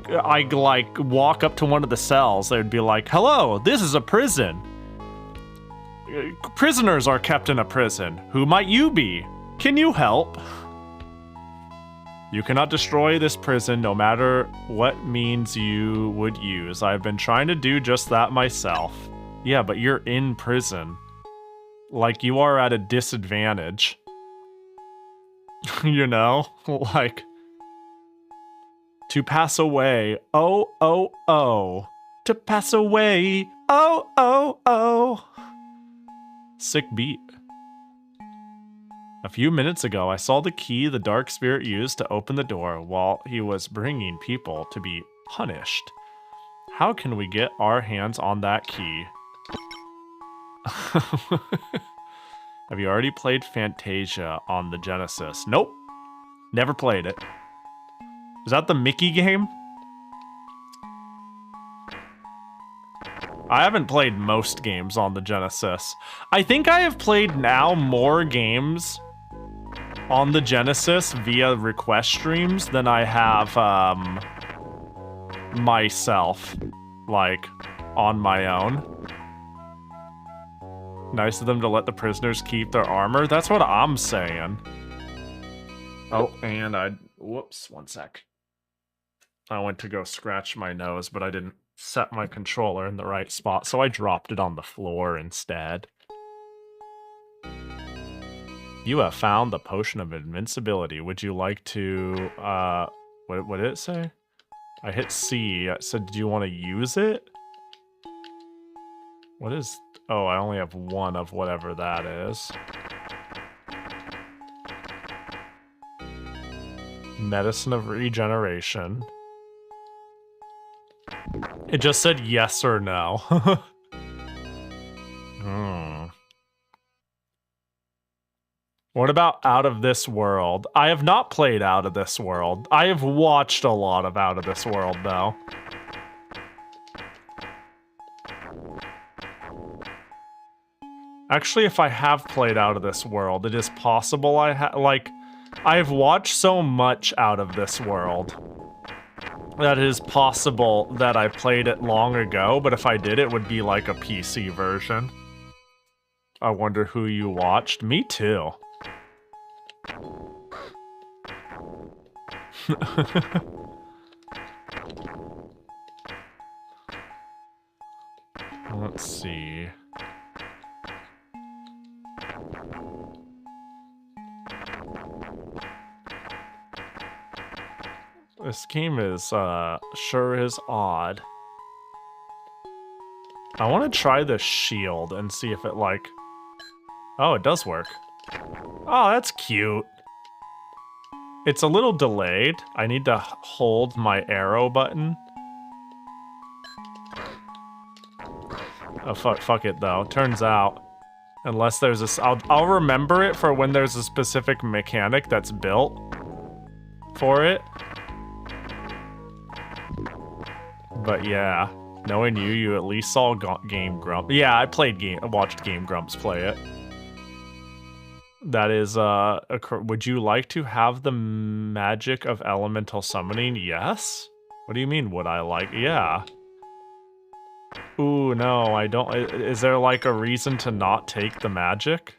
A: like walk up to one of the cells, they'd be like, hello, this is a prison. Prisoners are kept in a prison. Who might you be? Can you help? You cannot destroy this prison no matter what means you would use. I've been trying to do just that myself. Yeah, but you're in prison. Like, you are at a disadvantage. You know? Like, to pass away. Oh, oh, oh. To pass away. Oh, oh, oh. Sick beat. A few minutes ago, I saw the key the Dark Spirit used to open the door while he was bringing people to be punished. How can we get our hands on that key? Have you already played Fantasia on the Genesis? Nope. Never played it. Is that the Mickey game? I haven't played most games on the Genesis. I think I have played now more games on the Genesis via request streams than I have myself, like, on my own. Nice of them to let the prisoners keep their armor. That's what I'm saying. Oh, and whoops, one sec. I went to go scratch my nose, but I didn't set my controller in the right spot, so I dropped it on the floor instead. You have found the potion of invincibility. Would you like to, what did it say? I hit C. It said, do you want to use it? What is, oh, I only have one of whatever that is. Medicine of regeneration. It just said yes or no. What about Out of This World? I have not played Out of This World. I have watched a lot of Out of This World, though. Actually, if I have played Out of This World, it is possible I have watched so much Out of This World that it is possible that I played it long ago, but if I did, it would be like a PC version. I wonder who you watched. Me too. Let's see. This game is, sure is odd. I want to try this shield and see if it, like... Oh, it does work. Oh, that's cute. It's a little delayed. I need to hold my arrow button. Oh, fuck it, though. Turns out, unless there's a... I'll remember it for when there's a specific mechanic that's built for it. But yeah, knowing you at least saw Game Grumps. Yeah, I watched Game Grumps play it. That is, would you like to have the magic of elemental summoning? Yes? What do you mean, would I like? Yeah. Ooh, no, I don't. Is there like a reason to not take the magic?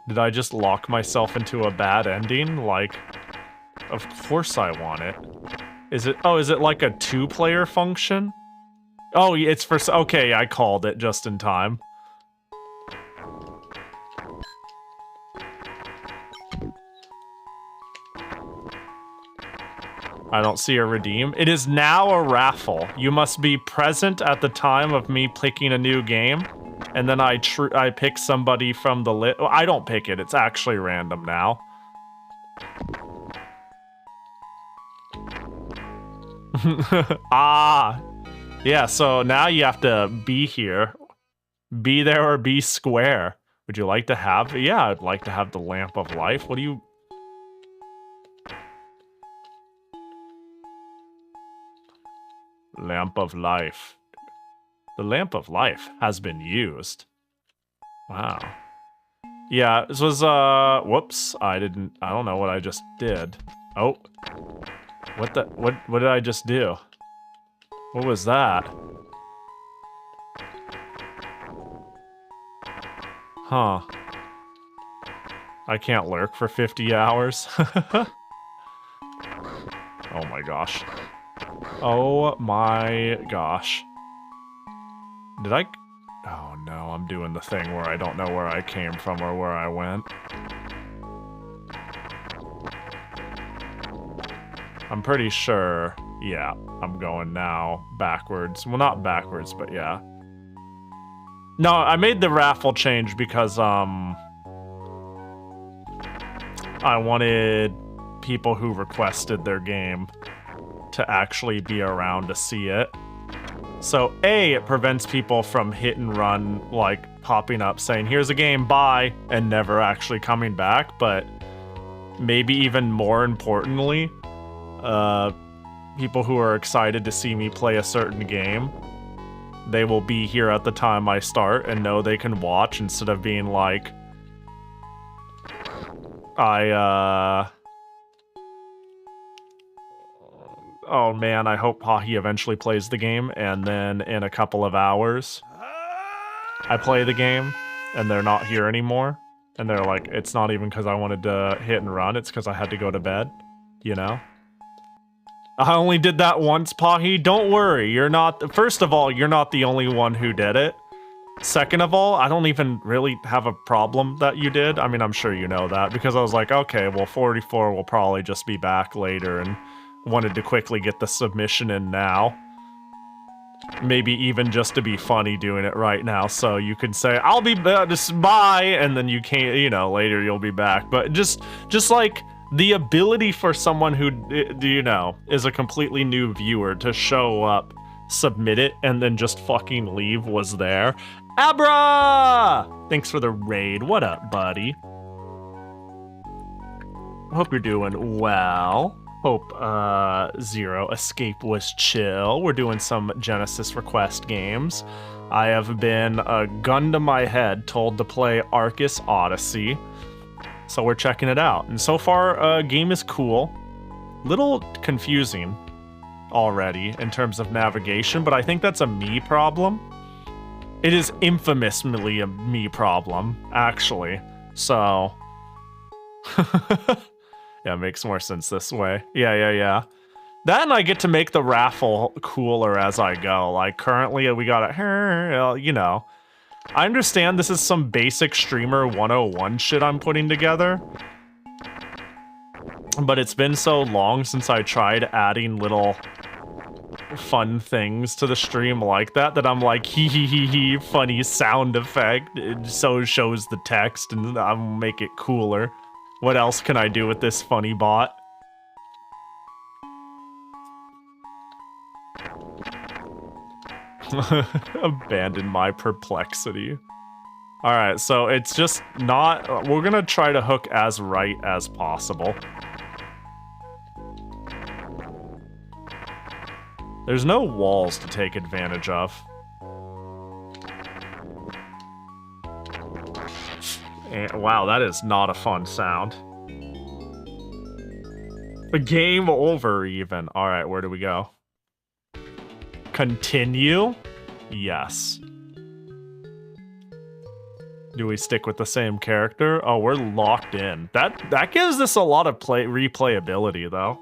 A: Did I just lock myself into a bad ending? Like, of course I want it. Is it like a 2-player function? Oh, it's for, okay, I called it just in time. I don't see a redeem. It is now a raffle. You must be present at the time of me picking a new game, and then I pick somebody from the list. I don't pick it. It's actually random now. Ah, yeah, so now you have to be here. Be there or be square. Would you like to have... Yeah, I'd like to have the Lamp of Life. What do you... Lamp of Life. The Lamp of Life has been used. Wow. Yeah, this was, whoops. I don't know what I just did. Oh. What did I just do? What was that? Huh. I can't lurk for 50 hours. Oh my gosh. Oh my gosh. Did I... Oh no, I'm doing the thing where I don't know where I came from or where I went. I'm pretty sure, yeah, I'm going now backwards. Well, not backwards, but yeah. No, I made the raffle change because, I wanted people who requested their game to actually be around to see it. So, A, it prevents people from hit and run, like, popping up saying, here's a game, bye, and never actually coming back, but maybe even more importantly, people who are excited to see me play a certain game, they will be here at the time I start and know they can watch instead of being like, oh man, I hope Pahi eventually plays the game, and then in a couple of hours, I play the game, and they're not here anymore. And they're like, it's not even because I wanted to hit and run, it's because I had to go to bed, you know? I only did that once, Pahi. Don't worry, you're not... First of all, you're not the only one who did it. Second of all, I don't even really have a problem that you did. I mean, I'm sure you know that, because I was like, okay, well, 44 will probably just be back later, and wanted to quickly get the submission in now. Maybe even just to be funny doing it right now, so you can say, I'll be back, just bye, and then you can't, you know, later you'll be back. But just like, the ability for someone who, you know, is a completely new viewer to show up, submit it, and then just fucking leave was there. Abra! Thanks for the raid. What up, buddy? Hope you're doing well. Hope, Zero Escape was chill. We're doing some Genesis request games. I have been, gun to my head, told to play Arcus Odyssey. So we're checking it out. And so far, game is cool. Little confusing already in terms of navigation, but I think that's a me problem. It is infamously a me problem, actually. So... yeah, it makes more sense this way. Yeah. Then I get to make the raffle cooler as I go. Like, currently we got a... You know. I understand this is some basic streamer 101 shit I'm putting together. But it's been so long since I tried adding little fun things to the stream like that I'm like, hee, funny sound effect. It so shows the text and I'll make it cooler. What else can I do with this funny bot? Abandon my perplexity. Alright, so it's just not... We're gonna try to hook as right as possible. There's no walls to take advantage of. And, wow, that is not a fun sound. A game over, even. Alright, where do we go? Continue? Yes. Do we stick with the same character? Oh, we're locked in. That gives this a lot of replayability, though.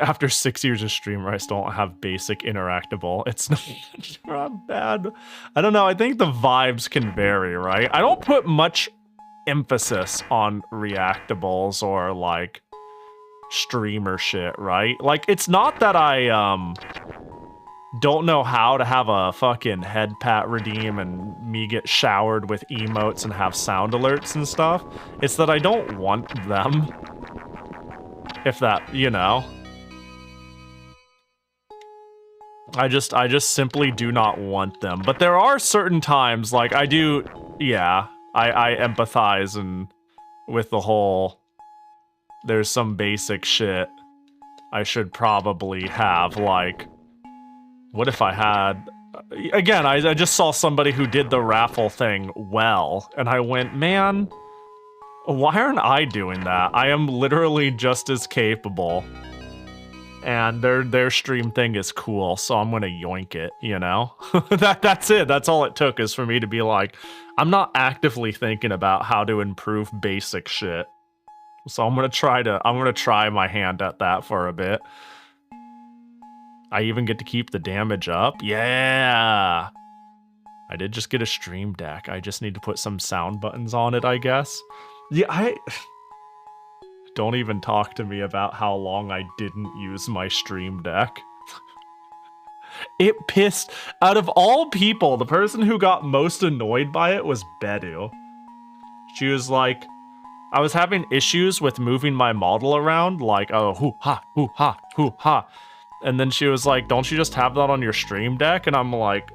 A: After 6 years of streamer, I still don't have basic interactable. It's not bad. I don't know, I think the vibes can vary, right? I don't put much emphasis on reactables or, like, streamer shit, right? Like, it's not that I, don't know how to have a fucking head pat redeem and me get showered with emotes and have sound alerts and stuff. It's that I don't want them. If that, you know. I just simply do not want them. But there are certain times, like, I do, yeah, I empathize and with the whole, there's some basic shit I should probably have, like, what if I had... Again, I just saw somebody who did the raffle thing well, and I went, man, why aren't I doing that? I am literally just as capable. And their stream thing is cool, so I'm gonna yoink it, you know? That's it. That's all it took, is for me to be like, I'm not actively thinking about how to improve basic shit. So I'm gonna try my hand at that for a bit. I even get to keep the damage up. Yeah! I did just get a stream deck. I just need to put some sound buttons on it, I guess. Yeah, Don't even talk to me about how long I didn't use my stream deck. It pissed... Out of all people, the person who got most annoyed by it was Bedu. She was like... I was having issues with moving my model around, like, oh, hoo-ha, hoo-ha, hoo-ha. And then she was like, don't you just have that on your stream deck? And I'm like,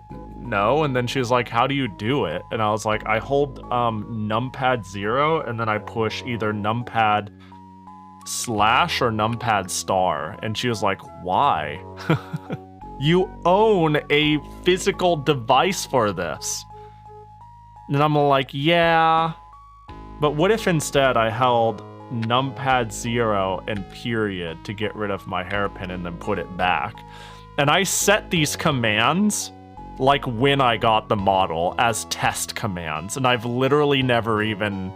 A: know. And then she was like, how do you do it? And I was like, I hold numpad 0 and then I push either numpad / or numpad star. And she was like, why? You own a physical device for this. And I'm like, yeah. But what if instead I held numpad 0 and period to get rid of my hairpin and then put it back? And I set these commands like when I got the model as test commands, and I've literally never even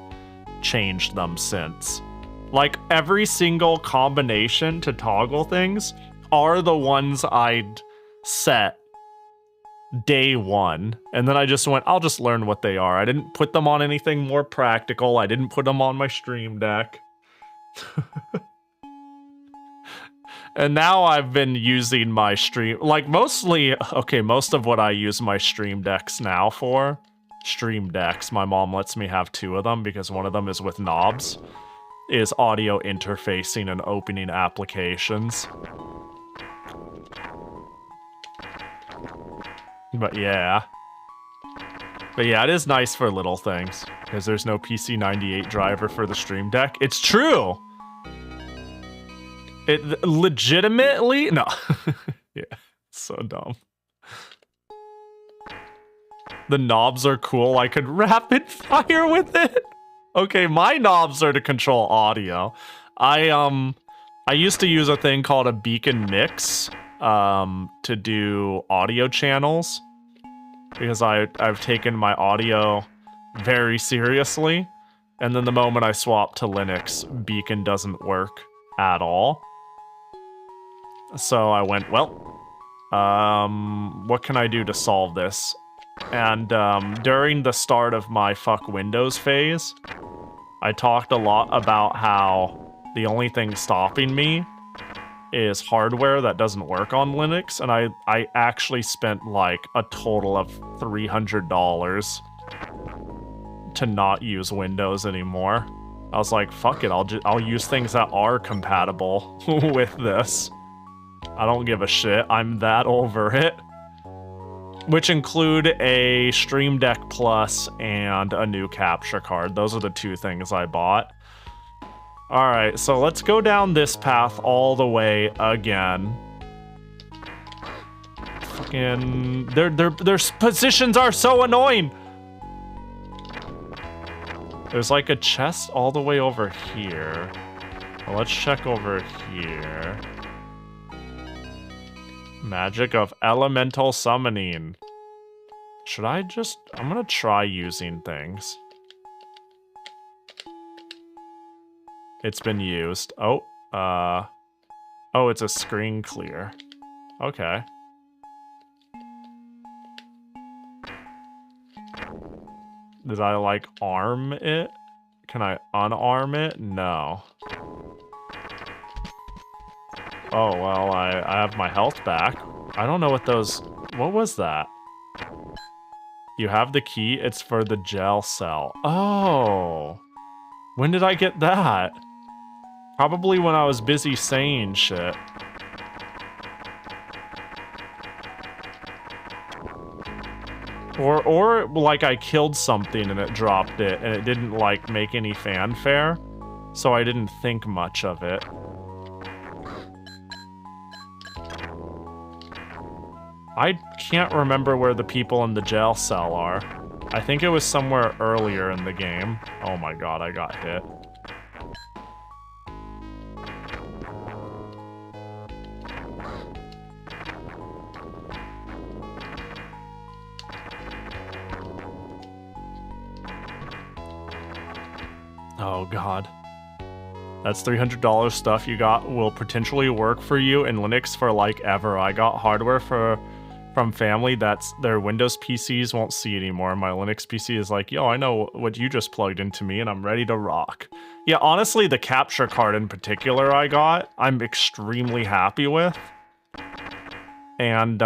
A: changed them since. Like every single combination to toggle things are the ones I'd set day one, and then I just went, I'll just learn what they are. I didn't put them on anything more practical. I didn't put them on my Stream Deck. And now I've been using my like mostly, okay, most of what I use my Stream Decks now for, Stream Decks, my mom lets me have 2 of them because one of them is with knobs, is audio interfacing and opening applications. But yeah, it is nice for little things, because there's no PC98 driver for the Stream Deck. It's true! It legitimately, no. Yeah, so dumb. The knobs are cool, I could rapid fire with it! Okay, my knobs are to control audio. I used to use a thing called a beacon mix, to do audio channels, because I've taken my audio very seriously, and then the moment I swap to Linux, beacon doesn't work at all. So I went, well, what can I do to solve this? And during the start of my fuck Windows phase, I talked a lot about how the only thing stopping me is hardware that doesn't work on Linux, and I actually spent like a total of $300 to not use Windows anymore. I was like, fuck it, I'll use things that are compatible with this. I don't give a shit, I'm that over it. Which include a Stream Deck Plus and a new capture card. Those are the 2 things I bought. Alright, so let's go down this path all the way again. Fucking... Their positions are so annoying! There's like a chest all the way over here. Well, let's check over here. Magic of elemental summoning. Should I just... I'm gonna try using things. It's been used. Oh, oh, it's a screen clear. Okay. Did I, like, arm it? Can I unarm it? No. Oh, well, I have my health back. I don't know what those... What was that? You have the key. It's for the gel cell. Oh. When did I get that? Probably when I was busy saying shit. Or like I killed something and it dropped it and it didn't like make any fanfare, so I didn't think much of it. I can't remember where the people in the jail cell are. I think it was somewhere earlier in the game. Oh my god, I got hit. Oh god. That's $300 stuff you got will potentially work for you in Linux for like ever. I got hardware from family that's their Windows PCs won't see anymore. My Linux PC is like, yo, I know what you just plugged into me and I'm ready to rock. Yeah, honestly, the capture card in particular I got, I'm extremely happy with. And,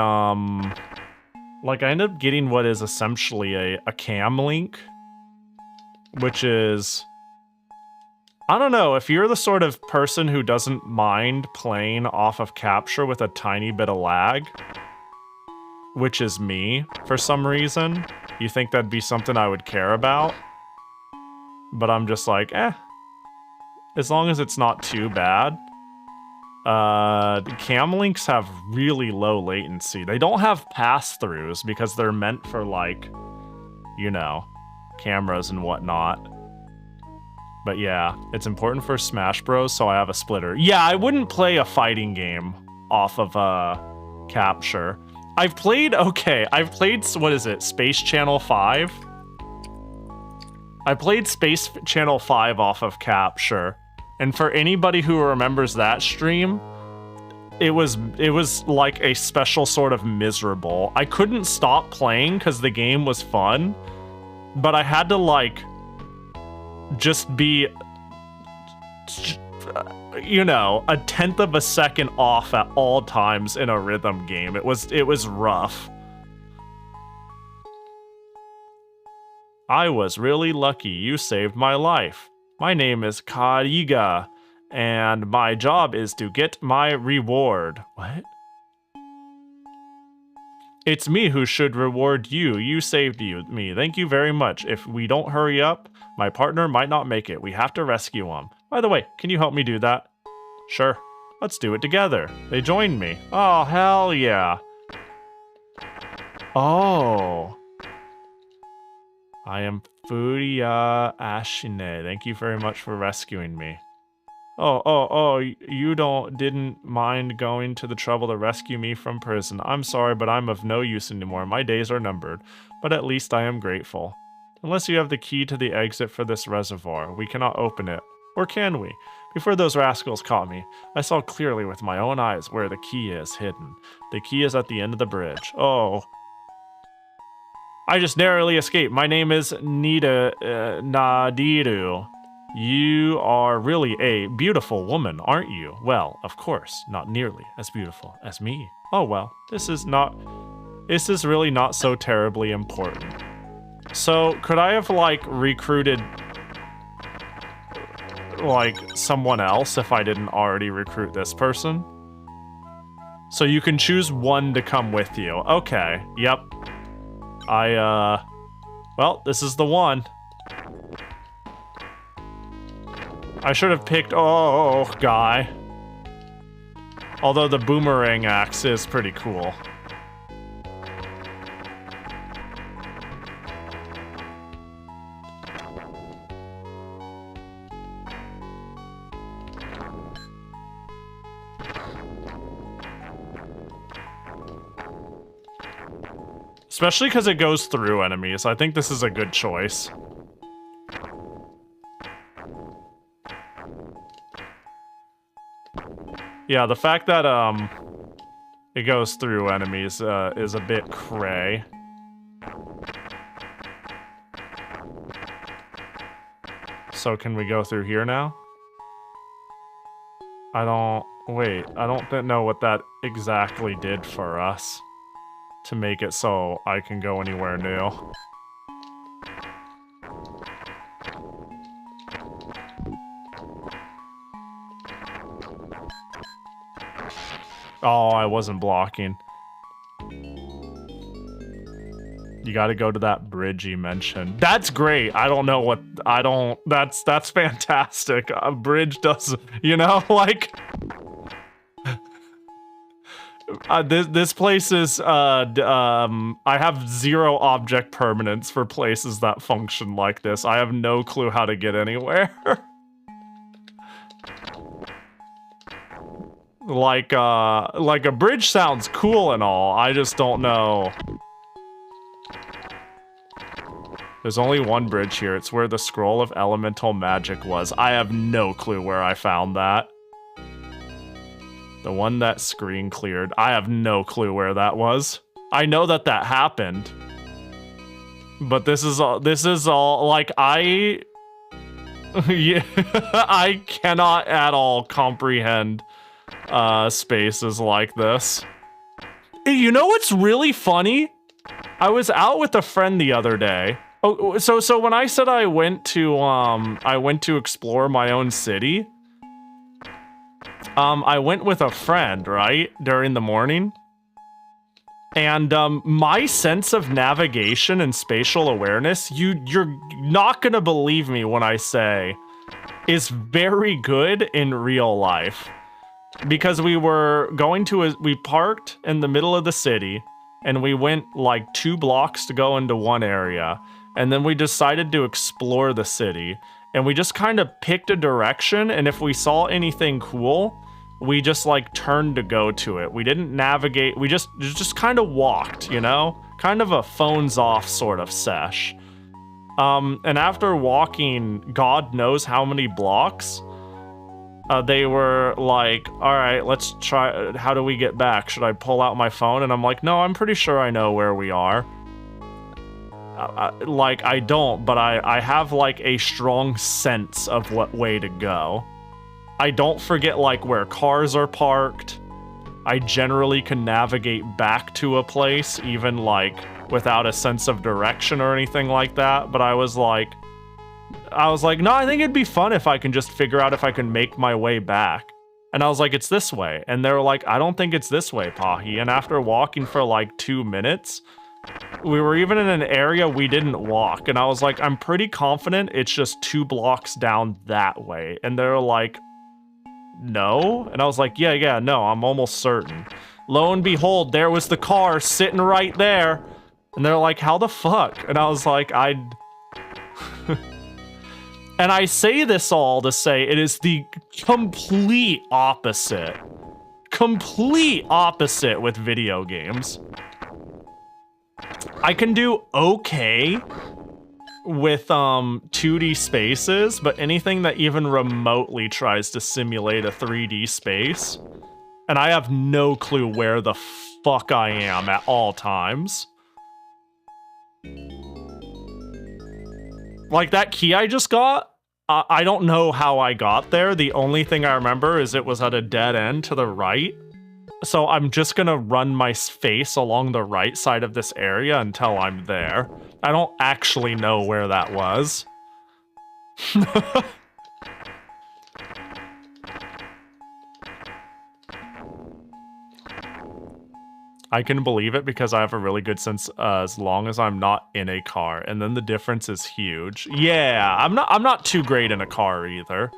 A: like I ended up getting what is essentially a cam link, which is... I don't know, if you're the sort of person who doesn't mind playing off of capture with a tiny bit of lag, which is me for some reason. You think that'd be something I would care about? But I'm just like, as long as it's not too bad. The cam links have really low latency. They don't have pass-throughs because they're meant for, like, you know, cameras and whatnot. But yeah, it's important for Smash Bros, so I have a splitter. Yeah, I wouldn't play a fighting game off of Capture. I've played, what is it, Space Channel 5? I played Space Channel 5 off of Capture. And for anybody who remembers that stream, it was like a special sort of miserable. I couldn't stop playing because the game was fun, but I had to like just be, you know, 1/10 of a second off at all times in a rhythm game. It was rough. I was really lucky. You saved my life. My name is Kariga, and my job is to get my reward. What? It's me who should reward you. You saved me. Thank you very much. If we don't hurry up, my partner might not make it. We have to rescue him. By the way, can you help me do that? Sure. Let's do it together. They joined me. Oh, hell yeah. Oh. I am Furia Ashine. Thank you very much for rescuing me. Oh, you didn't mind going to the trouble to rescue me from prison. I'm sorry, but I'm of no use anymore. My days are numbered, but at least I am grateful. Unless you have the key to the exit for this reservoir, we cannot open it. Or can we? Before those rascals caught me, I saw clearly with my own eyes where the key is hidden. The key is at the end of the bridge. Oh. I just narrowly escaped. My name is Nadiru. You are really a beautiful woman, aren't you? Well, of course, not nearly as beautiful as me. Oh well, this is really not so terribly important. So, could I have, like, recruited, like, someone else if I didn't already recruit this person? So you can choose one to come with you. Okay, yep. Well, this is the one. I should have picked, guy. Although the boomerang axe is pretty cool. Especially because it goes through enemies. I think this is a good choice. Yeah, the fact that it goes through enemies is a bit cray. So can we go through here now? I don't know what that exactly did for us to make it so I can go anywhere new. Oh, I wasn't blocking. You gotta go to that bridge you mentioned. That's great. That's fantastic. A bridge does, you know, like... this place is, I have 0 object permanence for places that function like this. I have no clue how to get anywhere. Like a bridge sounds cool and all, I just don't know. There's only one bridge here. It's where the scroll of elemental magic was. I have no clue where I found that. The one that screen cleared. I have no clue where that was. I know that happened. But this is all like I cannot at all comprehend spaces like this. You know what's really funny? I was out with a friend the other day. Oh, so when I said I went to explore my own city, I went with a friend, right? During the morning. And my sense of navigation and spatial awareness, you're not gonna believe me when I say, is very good in real life. Because we parked in the middle of the city, and we went like 2 blocks to go into one area, and then we decided to explore the city, and we just kind of picked a direction, and if we saw anything cool, we just like turned to go to it. We didn't navigate, we just kind of walked, you know? Kind of a phones off sort of sesh. And after walking God knows how many blocks, they were like, all right, let's try, how do we get back? Should I pull out my phone? And I'm like, no, I'm pretty sure I know where we are. Like, I don't, but I have like a strong sense of what way to go. I don't forget like where cars are parked. I generally can navigate back to a place, even like without a sense of direction or anything like that. But I was like, no, I think it'd be fun if I can just figure out if I can make my way back. And I was like, it's this way. And they were like, I don't think it's this way, Pahi. And after walking for like 2 minutes, we were even in an area we didn't walk. And I was like, I'm pretty confident it's just 2 blocks down that way. And they were like, no? And I was like, yeah, no, I'm almost certain. Lo and behold, there was the car sitting right there. And they're like, how the fuck? And I was like, and I say this all to say it is the complete opposite. Complete opposite with video games. I can do okay with 2D spaces, but anything that even remotely tries to simulate a 3D space, and I have no clue where the fuck I am at all times. Like that key I just got, I don't know how I got there. The only thing I remember is it was at a dead end to the right. So I'm just gonna run my face along the right side of this area until I'm there. I don't actually know where that was. I can believe it because I have a really good sense as long as I'm not in a car, and then the difference is huge. Yeah, I'm not too great in a car either.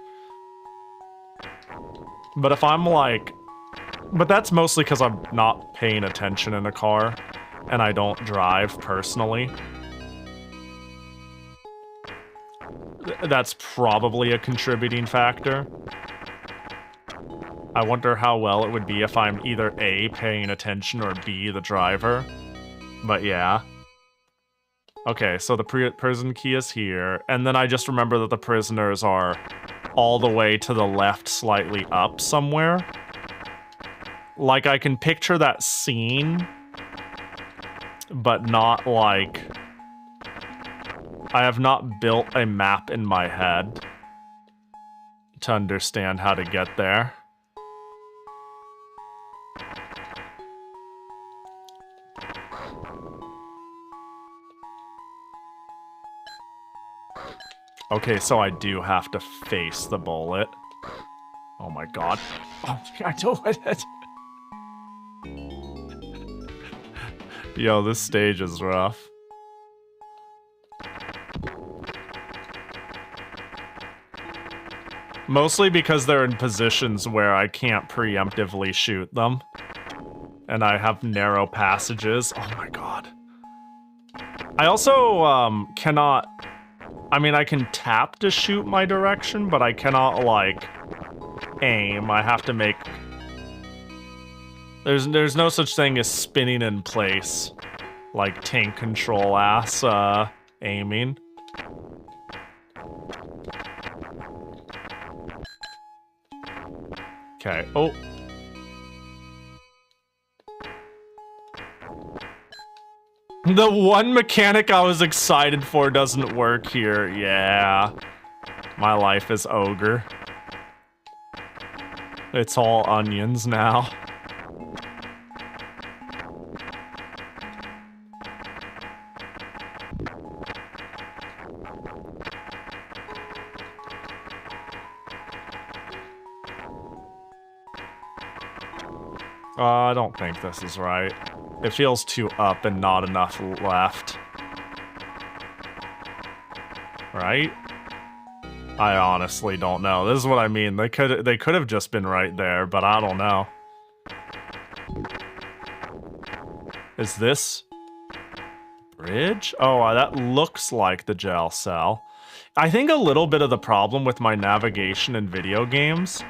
A: But if I'm like, but that's mostly because I'm not paying attention in a car, and I don't drive personally. That's probably a contributing factor. I wonder how well it would be if I'm either A, paying attention, or B, the driver. But yeah. Okay, so the prison key is here, and then I just remember that the prisoners are all the way to the left, slightly up somewhere. Like, I can picture that scene, but not like... I have not built a map in my head to understand how to get there. Okay, so I do have to face the bullet. Oh my god. Oh, I don't want it. Yo, this stage is rough. Mostly because they're in positions where I can't preemptively shoot them. And I have narrow passages. Oh my god. I also cannot... I mean, I can tap to shoot my direction, but I cannot, like, aim. I have to make... There's no such thing as spinning in place. Like tank control ass aiming. Okay, oh. The one mechanic I was excited for doesn't work here. Yeah. My life is ogre. It's all onions now. I don't think this is right. It feels too up and not enough left. Right? I honestly don't know. This is what I mean. They could have just been right there, but I don't know. Is this bridge? Oh, that looks like the jail cell. I think a little bit of the problem with my navigation in video games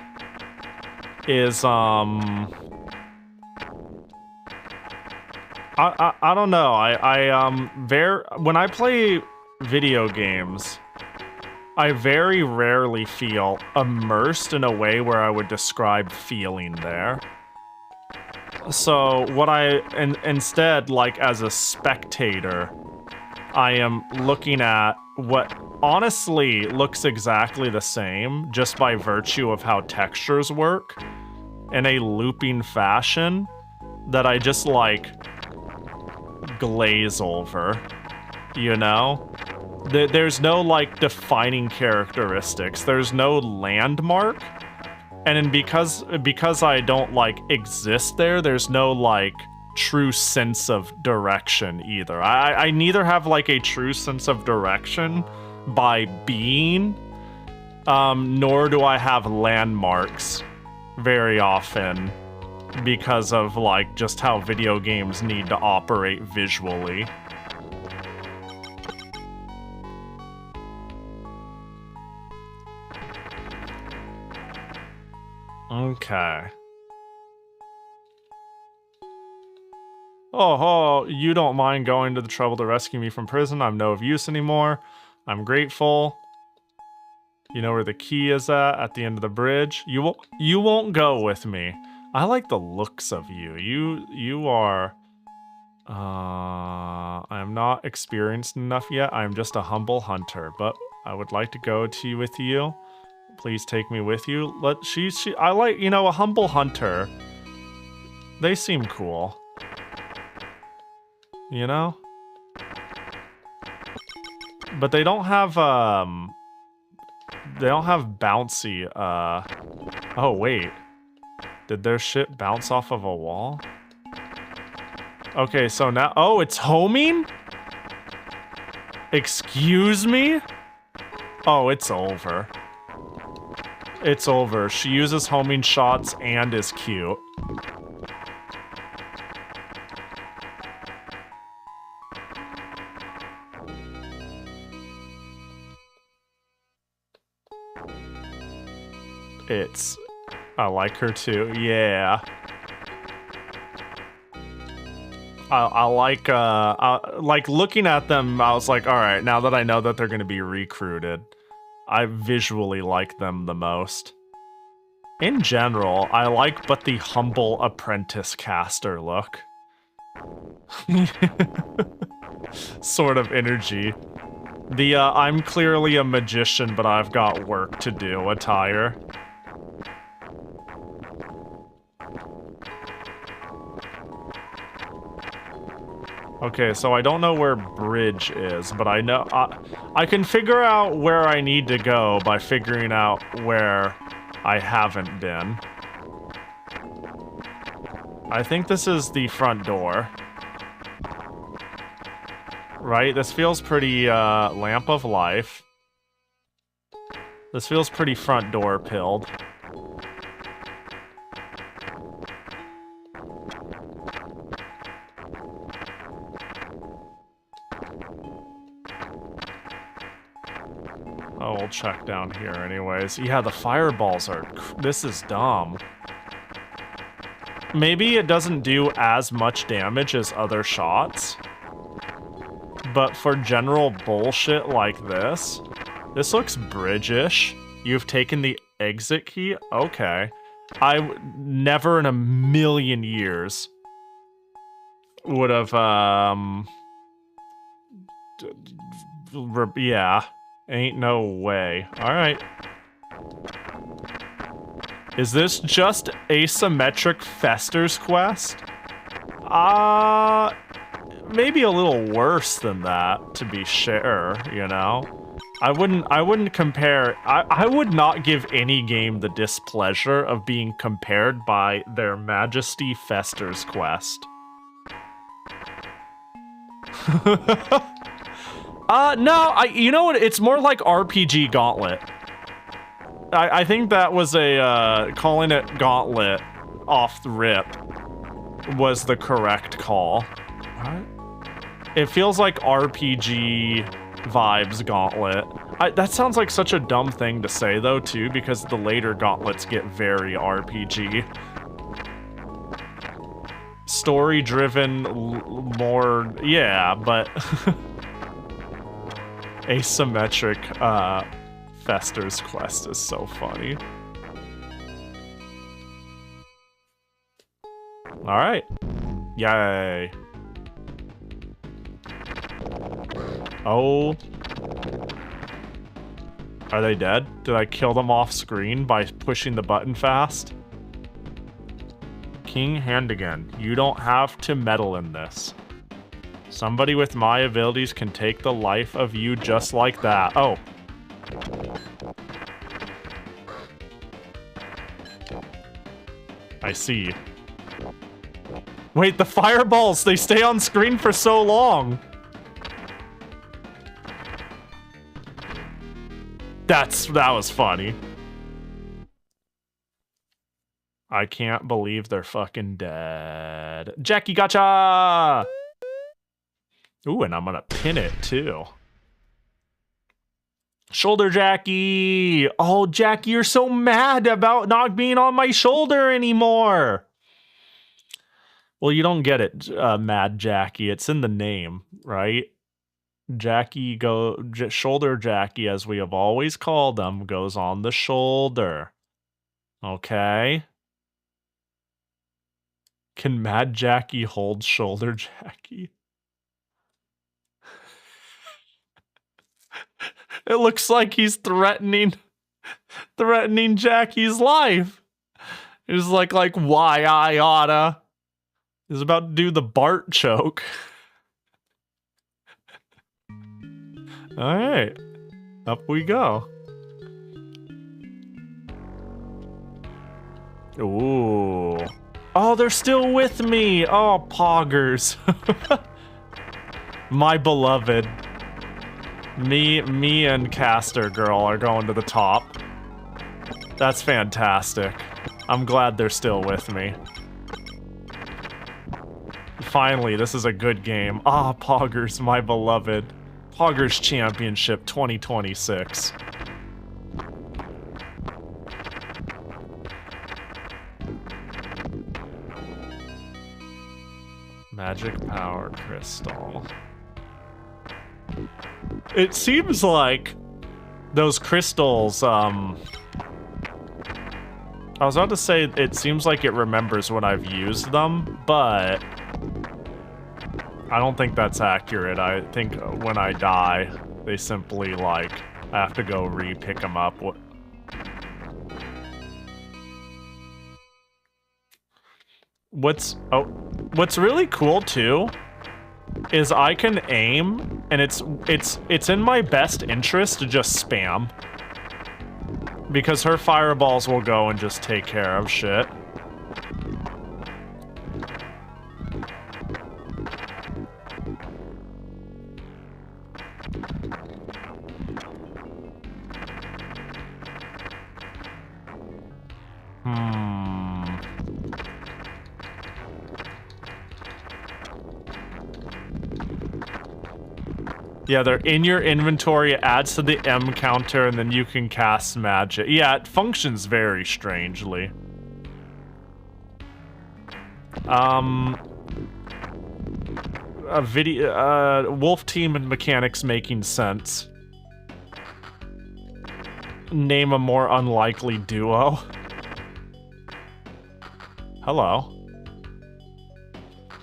A: is I don't know. When I play video games, I very rarely feel immersed in a way where I would describe feeling there. So what instead, like as a spectator, I am looking at what honestly looks exactly the same just by virtue of how textures work in a looping fashion that I just like glaze over, you know? There's no like defining characteristics. There's no landmark. And then because I don't like exist there, there's no like true sense of direction either. I neither have like a true sense of direction by being, nor do I have landmarks very often because of like just how video games need to operate visually. Okay. Oh, you don't mind going to the trouble to rescue me from prison? I'm no of use anymore. I'm grateful. You know where the key is at the end of the bridge? You won't go with me. I like the looks of you. You are... I am not experienced enough yet. I am just a humble hunter, but I would like to go with you. Please take me with you. I like, you know, a humble hunter. They seem cool. You know? But they don't have bouncy, oh wait. Did their shit bounce off of a wall? Okay, so now, oh, it's homing? Excuse me? Oh, it's over. It's over. She uses homing shots and is cute. I like her too. Yeah. I like looking at them. I was like, all right, now that I know that they're going to be recruited, I visually like them the most. In general, I like but the humble apprentice caster look. Sort of energy. The I'm clearly a magician, but I've got work to do attire. Okay, so I don't know where bridge is, but I know I can figure out where I need to go by figuring out where I haven't been. I think this is the front door. Right? This feels pretty lamp of life. This feels pretty front door pilled. Oh, we'll check down here anyways. Yeah, the fireballs are... This is dumb. Maybe it doesn't do as much damage as other shots. But for general bullshit like this looks bridge-ish. You've taken the exit key? Okay. I never in a million years would have, yeah. Ain't no way. Alright. Is this just asymmetric Fester's quest? Maybe a little worse than that, to be sure, you know? I wouldn't compare... I would not give any game the displeasure of being compared by their Majesty Fester's quest. No, you know what? It's more like RPG Gauntlet. I think that was a, calling it Gauntlet off the rip was the correct call. What? It feels like RPG vibes Gauntlet. That sounds like such a dumb thing to say, though, too, because the later Gauntlets get very RPG. Story-driven, more... Yeah, but... Asymmetric, Fester's Quest is so funny. Alright. Yay. Oh... Are they dead? Did I kill them off screen by pushing the button fast? King Handigan, you don't have to meddle in this. Somebody with my abilities can take the life of you just like that. Oh. I see. Wait, the fireballs, they stay on screen for so long. That was funny. I can't believe they're fucking dead. Jackie, gotcha! Ooh, and I'm gonna pin it, too. Shoulder Jackie! Oh, Jackie, you're so mad about not being on my shoulder anymore! Well, you don't get it, Mad Jackie. It's in the name, right? Jackie shoulder Jackie, as we have always called them, goes on the shoulder. Okay? Can Mad Jackie hold shoulder Jackie? It looks like he's threatening Jackie's life. He's like why I oughta. He's about to do the Bart choke. Alright. Up we go. Ooh. Oh, they're still with me. Oh, poggers. My beloved. Me and Caster Girl are going to the top. That's fantastic. I'm glad they're still with me. Finally, this is a good game. Ah, poggers, my beloved. Poggers Championship 2026. Magic Power Crystal. It seems like those crystals, I was about to say it seems like it remembers when I've used them, but I don't think that's accurate. I think when I die, they simply, I have to go re-pick them up. What's really cool, too, is I can aim, and it's in my best interest to just spam. Because her fireballs will go and just take care of shit. Yeah, they're in your inventory, it adds to the M counter, and then you can cast magic. Yeah, it functions very strangely. Wolf Team and mechanics making sense. Name a more unlikely duo. Hello.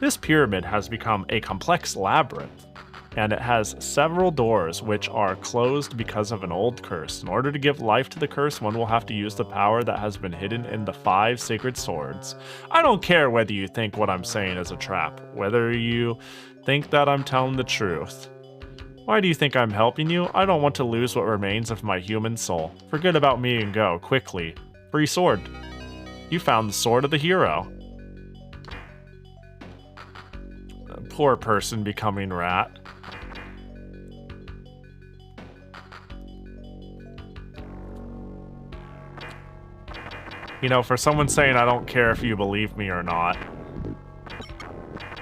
A: This pyramid has become a complex labyrinth, and it has several doors which are closed because of an old curse. In order to give life to the curse, one will have to use the power that has been hidden in the 5 sacred swords. I don't care whether you think what I'm saying is a trap, whether you think that I'm telling the truth. Why do you think I'm helping you? I don't want to lose what remains of my human soul. Forget about me and go, quickly. Free sword. You found the sword of the hero. Poor person becoming rat. You know, for someone saying I don't care if you believe me or not,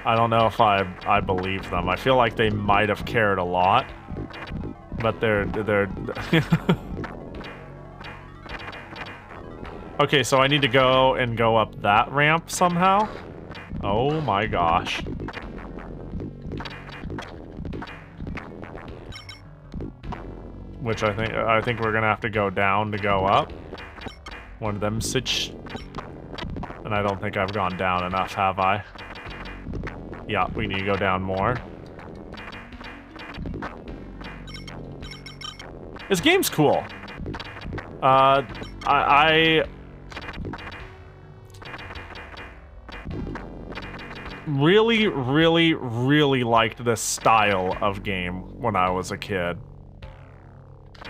A: I don't know if I believe them. I feel like they might have cared a lot, but they're Okay, so I need to go up that ramp somehow. Oh my gosh. Which I think we're gonna have to go down to go up. One of them sitch. And I don't think I've gone down enough, have I? Yeah, we need to go down more. This game's cool. I really, really, really liked this style of game when I was a kid.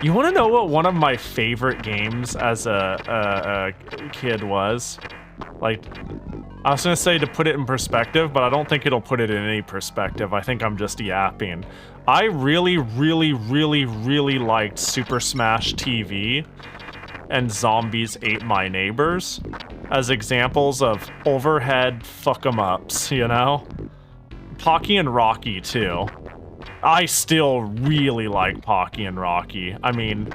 A: You want to know what one of my favorite games as a kid was? Like, I was going to say to put it in perspective, but I don't think it'll put it in any perspective. I think I'm just yapping. I really, really, really, really liked Super Smash TV and Zombies Ate My Neighbors as examples of overhead fuck-em-ups, you know? Pocky and Rocky, too. I still really like Pocky and Rocky. I mean,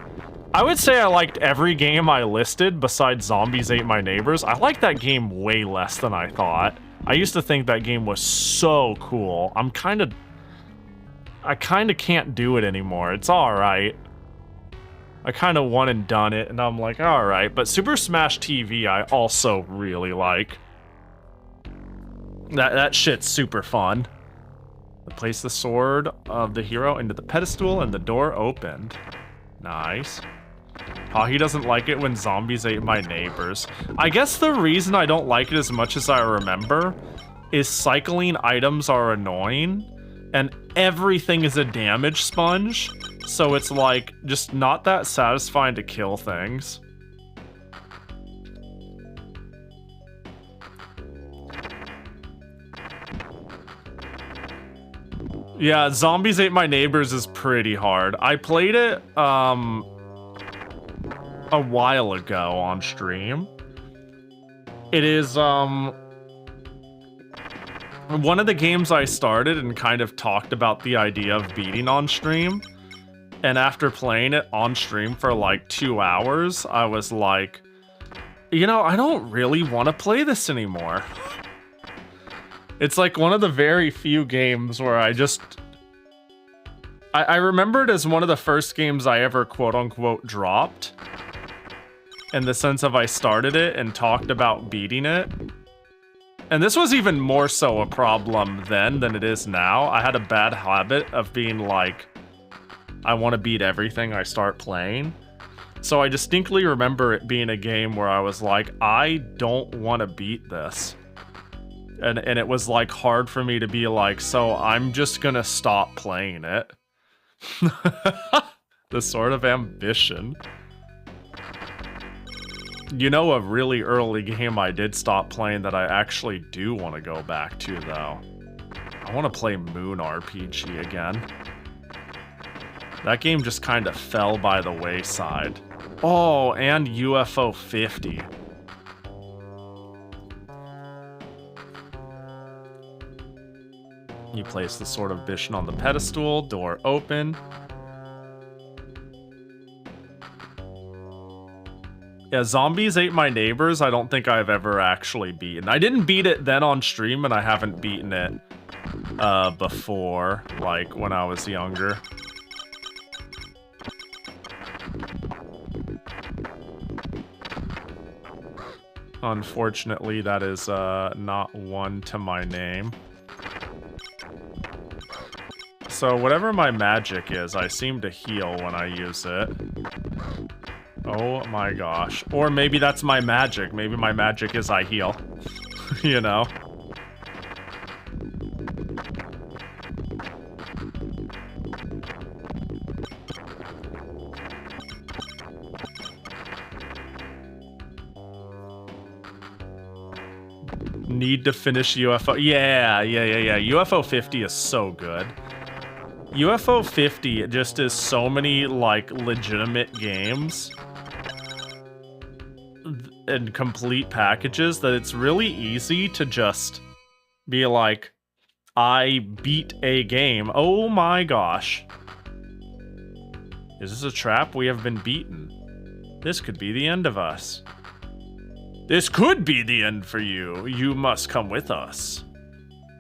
A: I would say I liked every game I listed besides Zombies Ate My Neighbors. I liked that game way less than I thought. I used to think that game was so cool. I kind of can't do it anymore. It's alright. I kind of one and done it, and I'm like, alright. But Super Smash TV I also really like. That shit's super fun. Place the sword of the hero into the pedestal, and the door opened. Nice. Pahi doesn't like it when Zombies Ate My Neighbors. I guess the reason I don't like it as much as I remember is cycling items are annoying, and everything is a damage sponge, so it's like just not that satisfying to kill things. Yeah, Zombies Ate My Neighbors is pretty hard. I played it a while ago on stream. It is one of the games I started and kind of talked about the idea of beating on stream. And after playing it on stream for like 2 hours, I was like, you know, I don't really want to play this anymore. It's like one of the very few games where I remember it as one of the first games I ever quote-unquote dropped. In the sense of I started it and talked about beating it. And this was even more so a problem then than it is now. I had a bad habit of being like, I want to beat everything I start playing. So I distinctly remember it being a game where I was like, I don't want to beat this. And it was like hard for me to be like, so I'm just gonna stop playing it. The sort of ambition. You know, a really early game I did stop playing that I actually do want to go back to, though. I want to play Moon RPG again. That game just kind of fell by the wayside. Oh, and UFO 50. You place the Sword of Bishan on the pedestal, door open. Yeah, Zombies Ate My Neighbors, I don't think I've ever actually beaten. I didn't beat it then on stream, and I haven't beaten it before, like when I was younger. Unfortunately, that is not one to my name. So whatever my magic is, I seem to heal when I use it. Oh my gosh. Or maybe that's my magic. Maybe my magic is I heal. You know? Need to finish UFO. Yeah. UFO 50 is so good. UFO 50 just is so many, like, legitimate games and complete packages that it's really easy to just be like, I beat a game. Oh my gosh. Is this a trap? We have been beaten. This could be the end of us. This could be the end for you. You must come with us.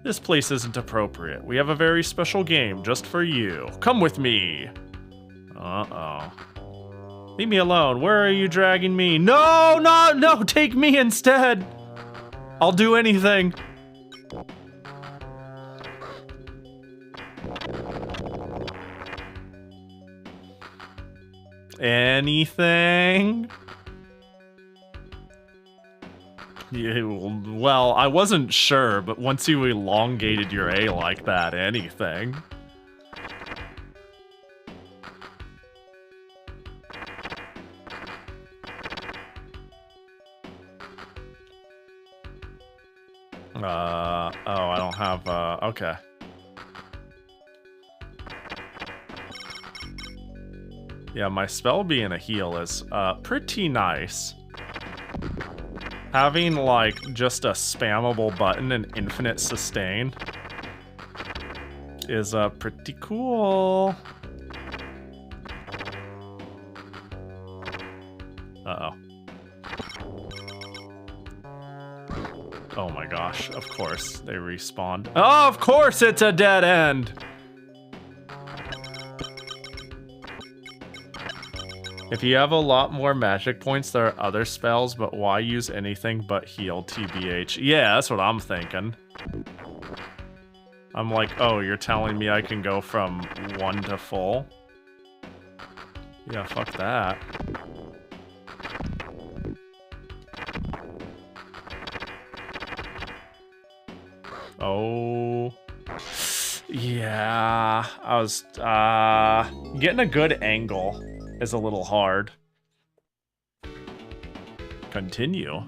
A: This place isn't appropriate. We have a very special game just for you. Come with me. Uh-oh. Leave me alone. Where are you dragging me? No, no, take me instead. I'll do anything. Anything? Yeah, well, I wasn't sure, but once you elongated your A like that, anything. Oh, I don't have, okay. Yeah, my spell being a heal is, pretty nice. Having, like, just a spammable button and infinite sustain is, pretty cool. Uh-oh. Oh my gosh, of course they respawned. Oh, of course it's a dead end! If you have a lot more magic points, there are other spells, but why use anything but heal, TBH? Yeah, that's what I'm thinking. I'm like, oh, you're telling me I can go from 1 to full? Yeah, fuck that. Oh. Yeah, I was, getting a good angle is a little hard. Continue.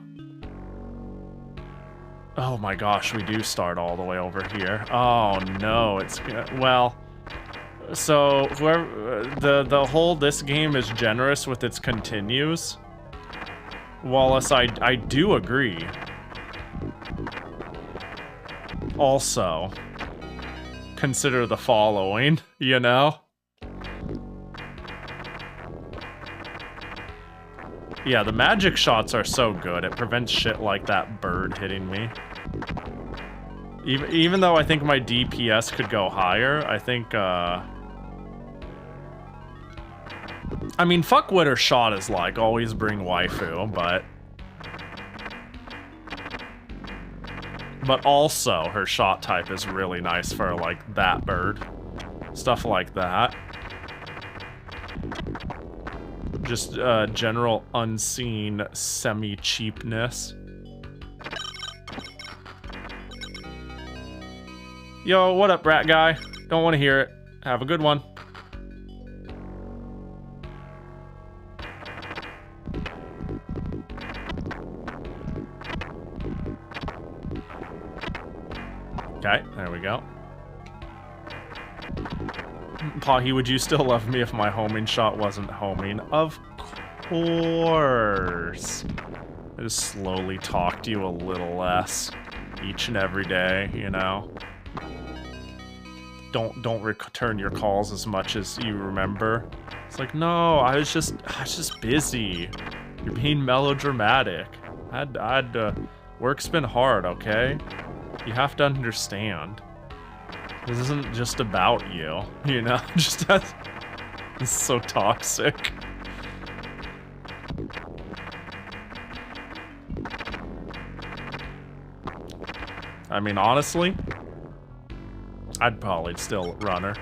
A: Oh my gosh, we do start all the way over here. Oh no, it's well. So whoever the whole this game is generous with its continues. Wallace, I do agree. Also, consider the following, you know? Yeah, the magic shots are so good. It prevents shit like that bird hitting me. Even though I think my DPS could go higher, I think, I mean, fuck what her shot is like. Always bring waifu, but also her shot type is really nice for, like, that bird. Stuff like that. Just general unseen semi-cheapness. Yo, what up, rat guy? Don't want to hear it. Have a good one. Okay, there we go. Pahi, would you still love me if my homing shot wasn't homing? Of course. I just slowly talk to you a little less each and every day, you know? Don't return your calls as much as you remember. It's like, no, I was just busy. You're being melodramatic. Work's been hard, okay? You have to understand. This isn't just about you, you know? Just as... It's so toxic. I mean, honestly, I'd probably still run her.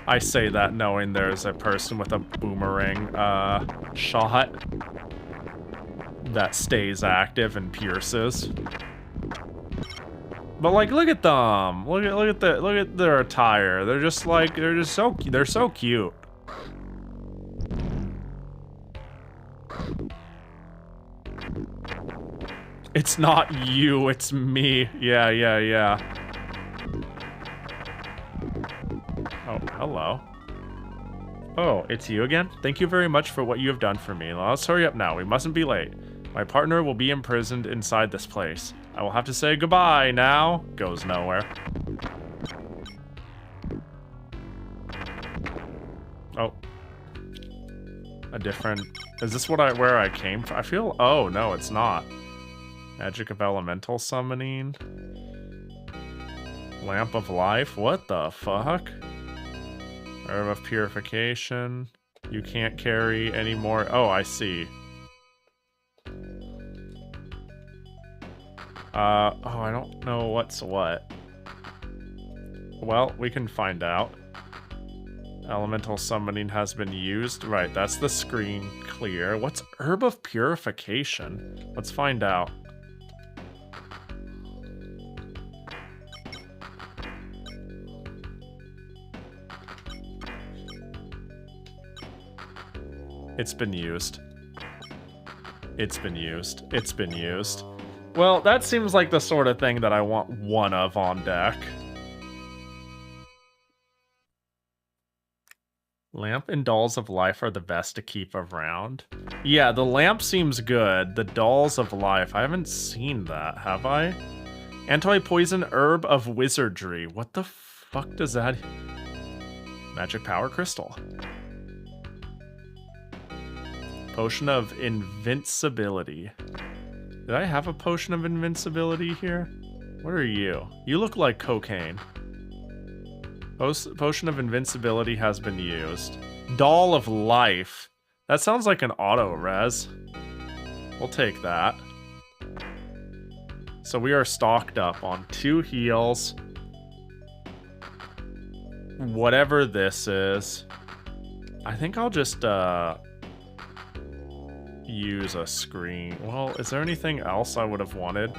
A: I say that knowing there's a person with a boomerang shot that stays active and pierces. But like, look at them. Look at their attire. They're so cute. It's not you, it's me. Yeah, yeah, yeah. Oh, hello. Oh, it's you again? Thank you very much for what you have done for me. Let's hurry up now. We mustn't be late. My partner will be imprisoned inside this place. I will have to say goodbye now. Goes nowhere. Oh. A different... Is this where I came from? I feel... Oh, no, it's not. Magic of elemental summoning. Lamp of life? What the fuck? Herb of purification. You can't carry any more... Oh, I see. Oh, I don't know what's what. Well, we can find out. Elemental summoning has been used. Right, that's the screen clear. What's Herb of Purification? Let's find out. It's been used. It's been used. It's been used. Well, that seems like the sort of thing that I want one of on deck. Lamp and Dolls of Life are the best to keep around. Yeah, the lamp seems good. The Dolls of Life, I haven't seen that, have I? Anti-poison Herb of Wizardry. What the fuck does that... Magic Power Crystal. Potion of Invincibility. Did I have a Potion of Invincibility here? What are you? You look like cocaine. Potion of Invincibility has been used. Doll of Life. That sounds like an auto-res. We'll take that. So we are stocked up on 2 heals. Whatever this is. I think I'll just, use a screen. Well, is there anything else I would have wanted?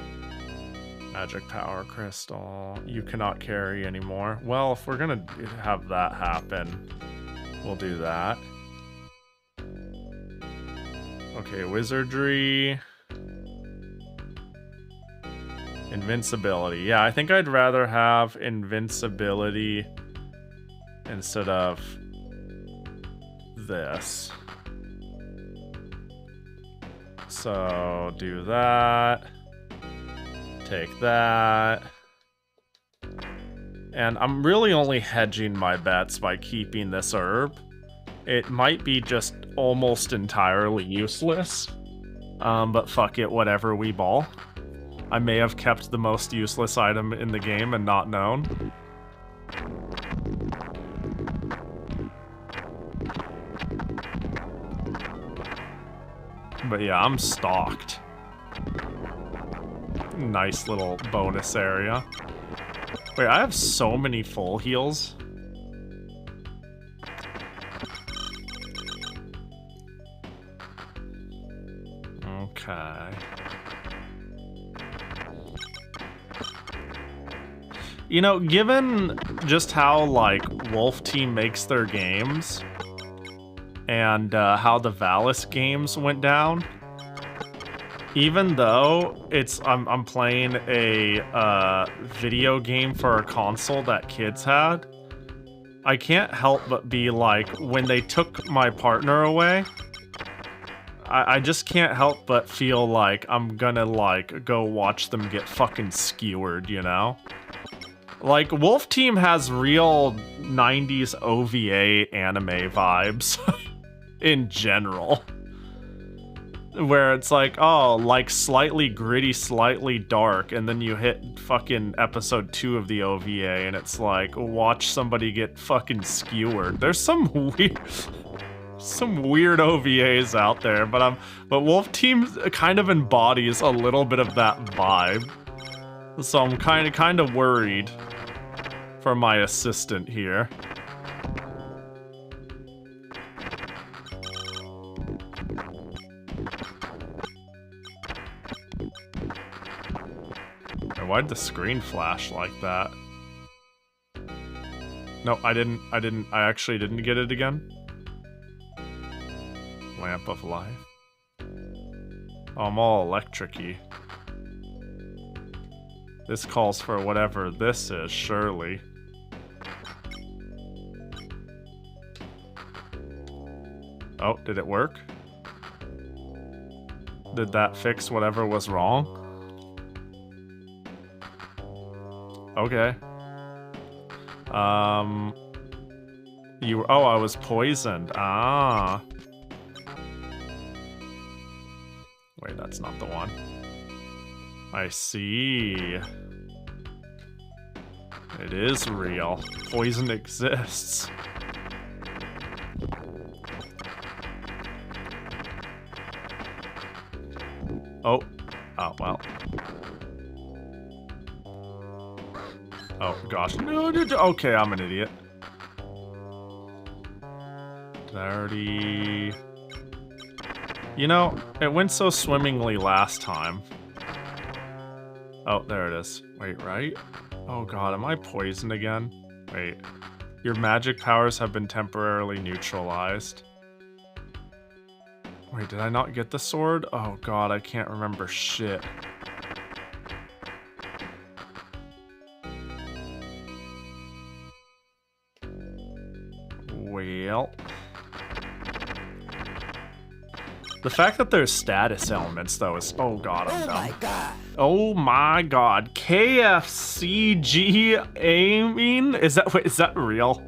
A: Magic Power Crystal. You cannot carry anymore. Well, if we're gonna have that happen, we'll do that. Okay, Wizardry. Invincibility. Yeah, I think I'd rather have Invincibility instead of this. So, do that. Take that. And I'm really only hedging my bets by keeping this herb. It might be just almost entirely useless. But fuck it, whatever, we ball. I may have kept the most useless item in the game and not known. But yeah, I'm stocked. Nice little bonus area. Wait, I have so many full heals. Okay. You know, given just how, like, Wolf Team makes their games, and how the Valis games went down, even though I'm playing a video game for a console that kids had, I can't help but be like, when they took my partner away, I just can't help but feel like I'm gonna, like, go watch them get fucking skewered, you know? Like, Wolf Team has real 90s OVA anime vibes in general. Where it's like, oh, like slightly gritty, slightly dark, and then you hit fucking episode 2 of the OVA, and it's like, watch somebody get fucking skewered. There's some weird OVAs out there, but Wolf Team kind of embodies a little bit of that vibe. So I'm kind of worried for my assistant here. Why'd the screen flash like that? No, I actually didn't get it again. Lamp of Life. Oh, I'm all electric-y. This calls for whatever this is, surely. Oh, did it work? Did that fix whatever was wrong? Okay. Oh, I was poisoned. Ah. Wait, that's not the one. I see. It is real. Poison exists. Oh. Oh, well. Oh, gosh. No, okay, I'm an idiot. 30... You know, it went so swimmingly last time. Oh, there it is. Wait, right? Oh god, am I poisoned again? Wait. Your magic powers have been temporarily neutralized. Wait, did I not get the sword? Oh god, I can't remember shit. Well... The fact that there's status elements, though, is... Oh god, I'm dumb.
B: my god.
A: Oh my god. KFCG aiming? Is that real?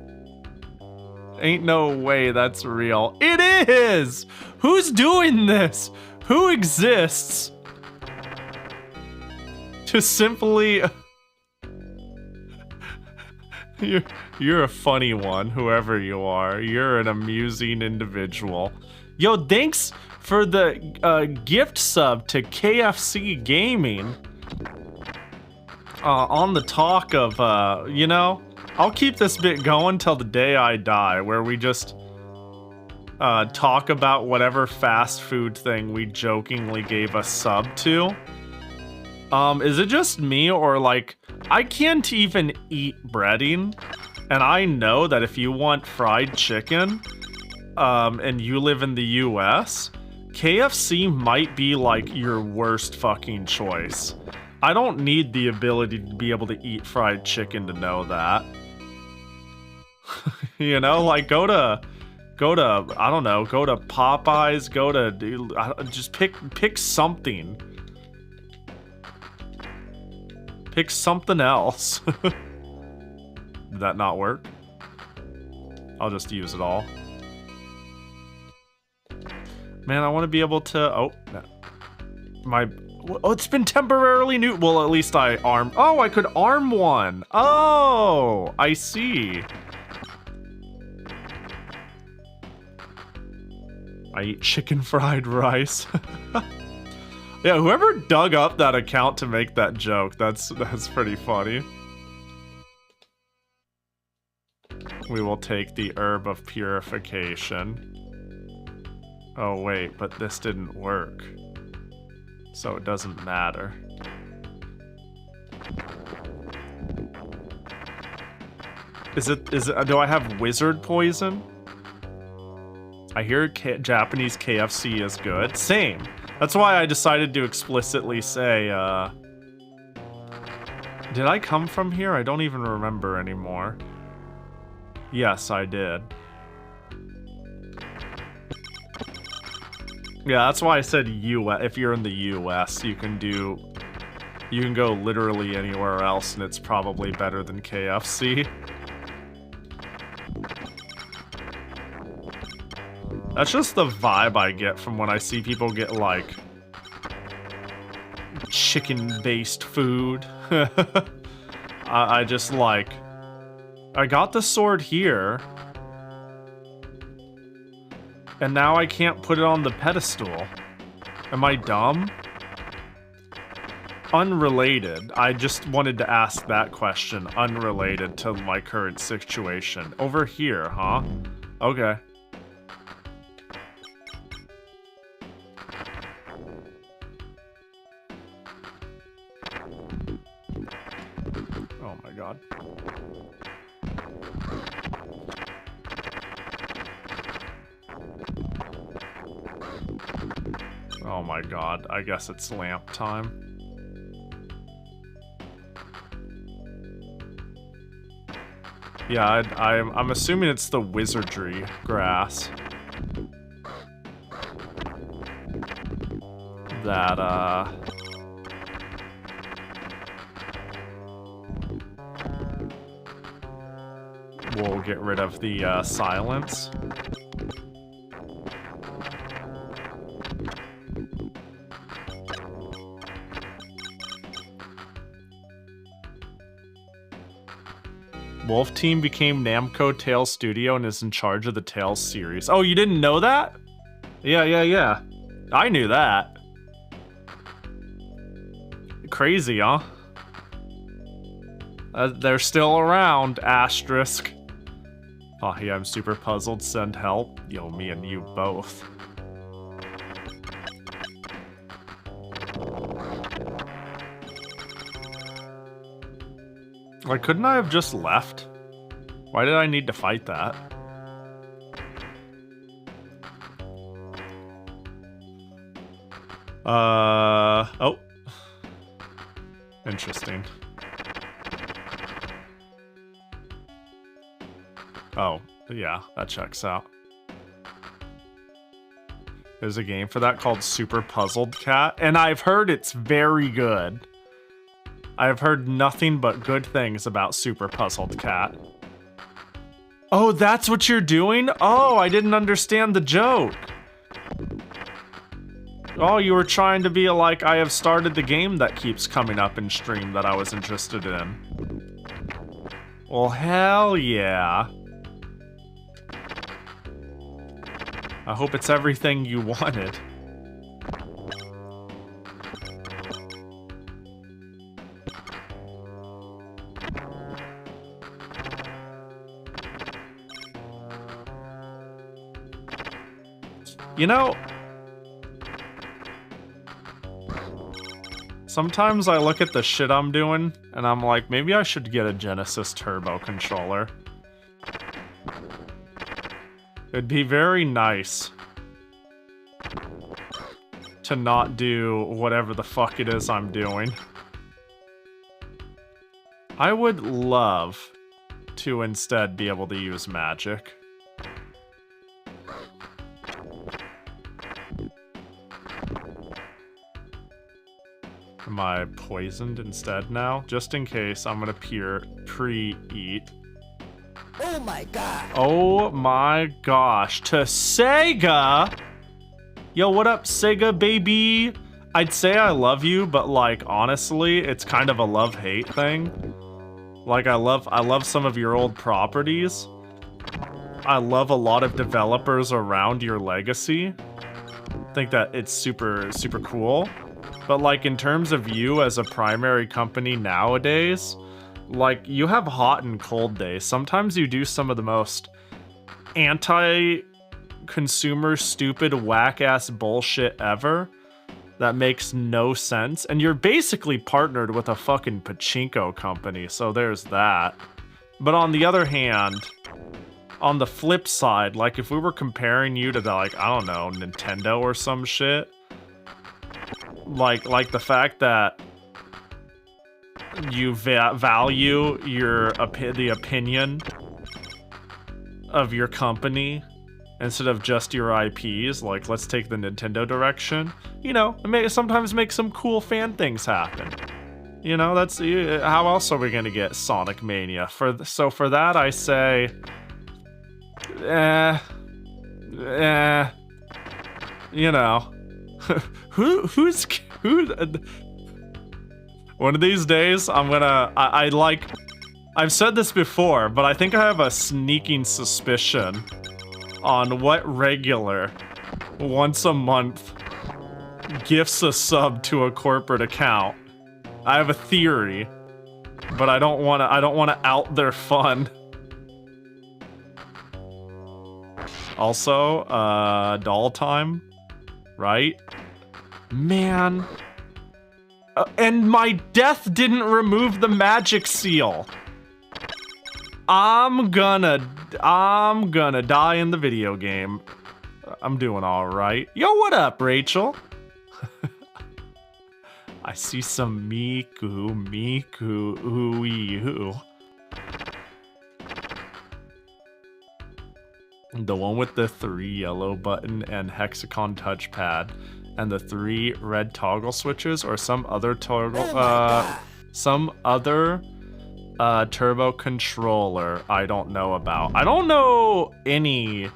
A: Ain't no way that's real. It is! Who's doing this? Who exists to simply... You're a funny one, whoever you are. You're an amusing individual. Yo, thanks for the gift sub to KFC Gaming. On the talk of, you know, I'll keep this bit going till the day I die, where we just talk about whatever fast food thing we jokingly gave a sub to. Is it just me, or like, I can't even eat breading, and I know that if you want fried chicken, and you live in the US, KFC might be like your worst fucking choice. I don't need the ability to be able to eat fried chicken to know that. You know, like go to, I don't know, go to Popeyes, go to, just pick something. Pick something else. Did that not work? I'll just use it all. Man, I want to be able to... Oh, no. Oh, it's been temporarily new... Well, at least I armed... Oh, I could arm one. Oh, I see. I eat chicken fried rice. Yeah, whoever dug up that account to make that joke, that's pretty funny. We will take the herb of purification. Oh wait, but this didn't work. So it doesn't matter. Is it, do I have wizard poison? I hear Japanese KFC is good. Same. That's why I decided to explicitly say, did I come from here? I don't even remember anymore. Yes, I did. Yeah, that's why I said US. If you're in the US, you can go literally anywhere else, and it's probably better than KFC. That's just the vibe I get from when I see people get, like, chicken-based food. I just, like... I got the sword here. And now I can't put it on the pedestal. Am I dumb? Unrelated. I just wanted to ask that question. Unrelated to my current situation. Over here, huh? Okay. Oh my god. Oh my god, I guess it's lamp time. Yeah, I'm assuming it's the wizardry grass. That, we'll get rid of the, silence. Wolf Team became Namco Tales Studio and is in charge of the Tales series. Oh, you didn't know that? Yeah. I knew that. Crazy, huh? They're still around, asterisk. Pahi, I'm super puzzled. Send help. Yo, me and you both. Like, couldn't I have just left? Why did I need to fight that? Oh. Interesting. Oh, yeah, that checks out. There's a game for that called Super Puzzled Cat, and I've heard it's very good. I've heard nothing but good things about Super Puzzled Cat. Oh, that's what you're doing? Oh, I didn't understand the joke. Oh, you were trying to be like, I have started the game that keeps coming up in stream that I was interested in. Well, hell yeah. I hope it's everything you wanted. You know, sometimes I look at the shit I'm doing, and I'm like, maybe I should get a Genesis Turbo controller. It'd be very nice to not do whatever the fuck it is I'm doing. I would love to instead be able to use magic. Am I poisoned instead now? Just in case, I'm gonna pre-eat.
I: Oh my god!
A: Oh my gosh, to Sega! Yo, what up, Sega baby? I'd say I love you, but like, honestly, it's kind of a love-hate thing. Like, I love some of your old properties. I love a lot of developers around your legacy. I think that it's super, super cool. But like, in terms of you as a primary company nowadays, like, you have hot and cold days. Sometimes you do some of the most anti-consumer, stupid, whack-ass bullshit ever that makes no sense. And you're basically partnered with a fucking pachinko company, so there's that. But on the other hand, on the flip side, like, if we were comparing you to, like, I don't know, Nintendo or some shit, like the fact that you value the opinion of your company instead of just your IPs, like, let's take the Nintendo direction, you know, it may sometimes make some cool fan things happen. You know, that's, how else are we gonna get Sonic Mania? So for that, I say, you know, who one of these days, I've said this before, but I think I have a sneaking suspicion on what regular, once a month, gifts a sub to a corporate account. I have a theory, but I don't wanna out their fun. Also, doll time, right? Man. And my death didn't remove the magic seal. I'm gonna die in the video game. I'm doing all right. Yo, what up, Rachel? I see some Miku, ooey, The one with the 3 yellow button and hexagon touchpad, and the 3 red toggle switches, or some other toggle, turbo controller I don't know about. I don't know any.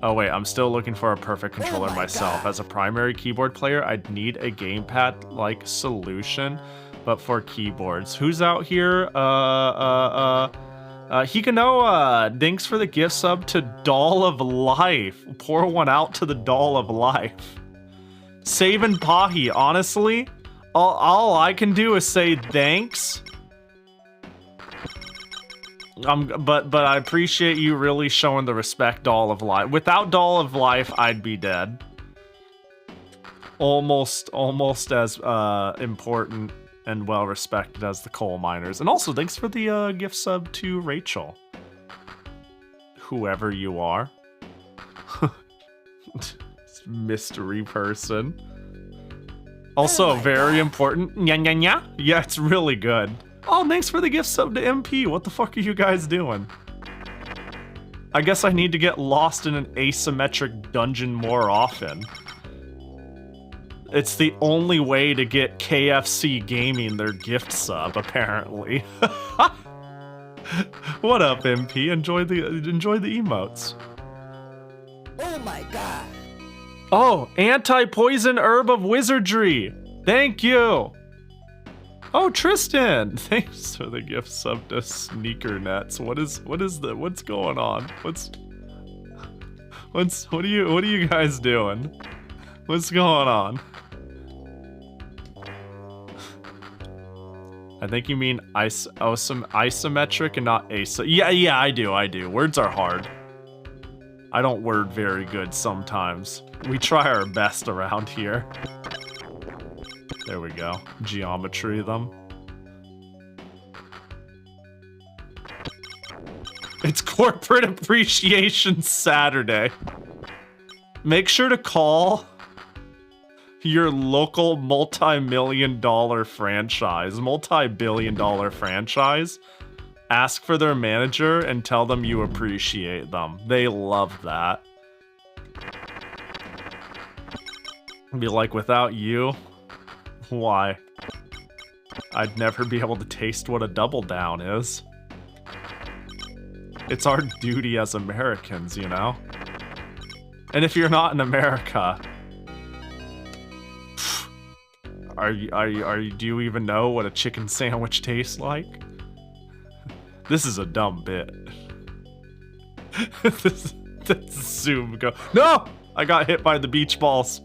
A: Oh wait, I'm still looking for a perfect controller myself. As a primary keyboard player, I'd need a gamepad-like solution, but for keyboards. Who's out here? Hikanoa, thanks for the gift sub to Doll of Life. Pour one out to the Doll of Life. Saving Pahi, honestly, all I can do is say thanks. But I appreciate you really showing the respect, Doll of Life. Without Doll of Life, I'd be dead. Almost as important and well respected as the coal miners. And also, thanks for the gift sub to Rachel. Whoever you are. Mystery person. Also, very important. Nya nya nya. Yeah, it's really good. Oh, thanks for the gift sub to MP. What the fuck are you guys doing? I guess I need to get lost in an asymmetric dungeon more often. It's the only way to get KFC Gaming their gift sub, apparently. What up, MP? Enjoy the emotes.
I: Oh my god.
A: Oh, anti-poison herb of wizardry. Thank you. Oh, Tristan. Thanks for the gift sub to Sneaker Nets. What's going on? What are you guys doing? What's going on? I think you mean isometric and not Yeah, I do. Words are hard. I don't word very good sometimes. We try our best around here. There we go. Geometry them. It's Corporate Appreciation Saturday. Make sure to call your local multi-billion dollar franchise. Ask for their manager and tell them you appreciate them. They love that. Be like, without you, why? I'd never be able to taste what a double down is. It's our duty as Americans, you know? And if you're not in America, do you even know what a chicken sandwich tastes like? This is a dumb bit. This Zoom go. No! I got hit by the beach balls.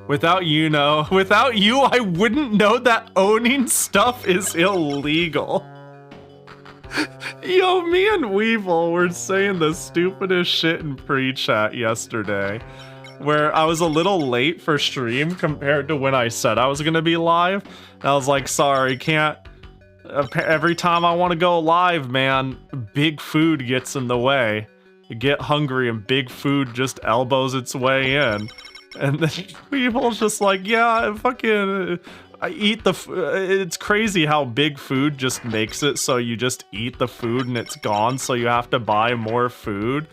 A: Without you, I wouldn't know that owning stuff is illegal. Yo, me and Weevil were saying the stupidest shit in pre-chat yesterday, where I was a little late for stream compared to when I said I was gonna be live. And I was like, sorry, can't. Every time I want to go live, man, big food gets in the way. You get hungry and big food just elbows its way in. And then Weevil's just like, yeah, fucking, I eat the it's crazy how big food just makes it so you just eat the food and it's gone, so you have to buy more food.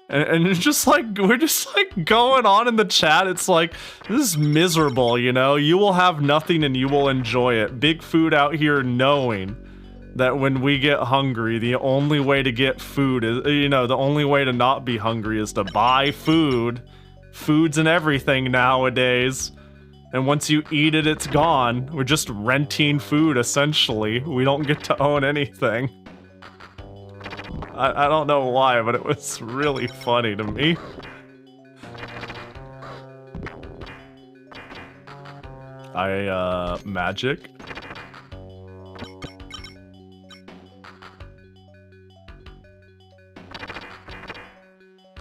A: And it's just like, we're just like going on in the chat. It's like, this is miserable, you know? You will have nothing and you will enjoy it. Big food out here knowing that when we get hungry, the only way to get food is, you know, the only way to not be hungry is to buy food. Food's and everything nowadays. And once you eat it, it's gone. We're just renting food, essentially. We don't get to own anything. I don't know why, but it was really funny to me. Magic.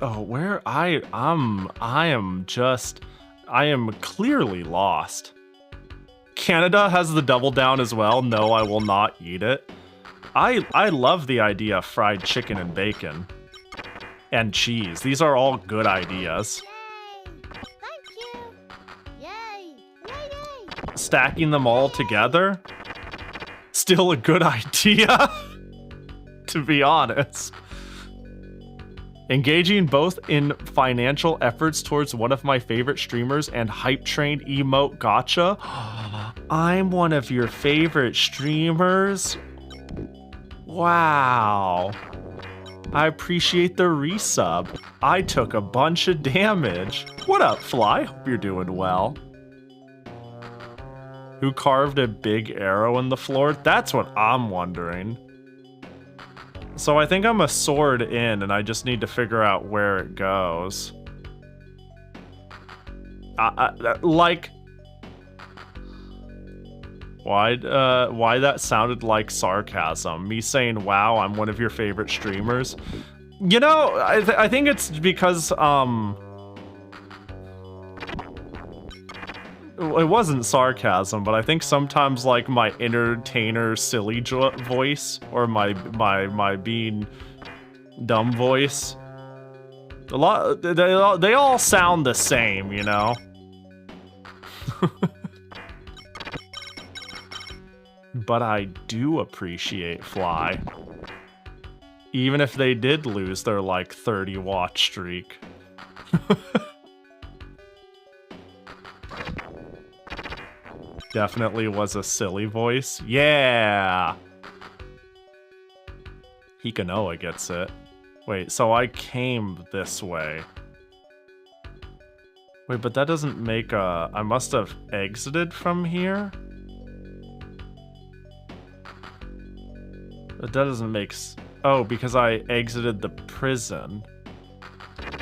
A: Oh, where I am clearly lost. Canada has the double down as well. No, I will not eat it. I love the idea of fried chicken and bacon. And cheese. These are all good ideas.
C: Yay! Thank you! Yay! Yay!
A: Stacking them all together? Still a good idea? to be honest. Engaging both in financial efforts towards one of my favorite streamers and hype train emote gotcha. I'm one of your favorite streamers. Wow. I appreciate the resub. I took a bunch of damage. What up, Fly? Hope you're doing well. Who carved a big arrow in the floor? That's what I'm wondering. So I think I'm a sword in, and I just need to figure out where it goes. Like... Why that sounded like sarcasm? Me saying, wow, I'm one of your favorite streamers? You know, I think it's because, it wasn't sarcasm, but I think sometimes, like, my entertainer silly voice, or my being dumb voice, they all sound the same, you know? But I do appreciate Fly. Even if they did lose their, like, 30 watch streak. Definitely was a silly voice. Yeah! Hikanoa gets it. Wait, so I came this way. Wait, but that doesn't make a... I must have exited from here? But that doesn't make oh, because I exited the prison.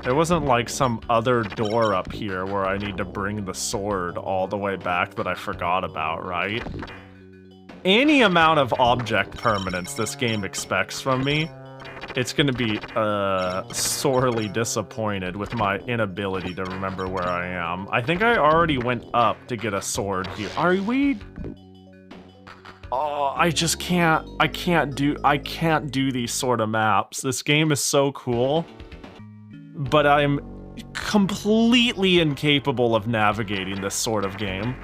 A: There wasn't like some other door up here where I need to bring the sword all the way back that I forgot about, right? Any amount of object permanence this game expects from me, it's gonna be sorely disappointed with my inability to remember where I am. I think I already went up to get a sword here. Are we... Oh, I just can't, I can't do these sort of maps. This game is so cool, but I'm completely incapable of navigating this sort of game.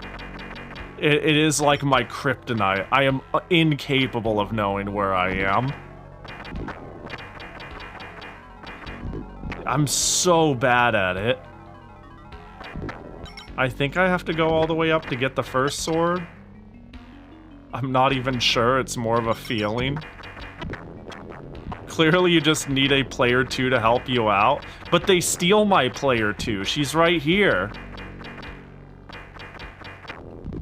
A: It is like my kryptonite. I am incapable of knowing where I am. I'm so bad at it. I think I have to go all the way up to get the first sword. I'm not even sure, it's more of a feeling. Clearly you just need a player 2 to help you out, but they steal my player 2. She's right here.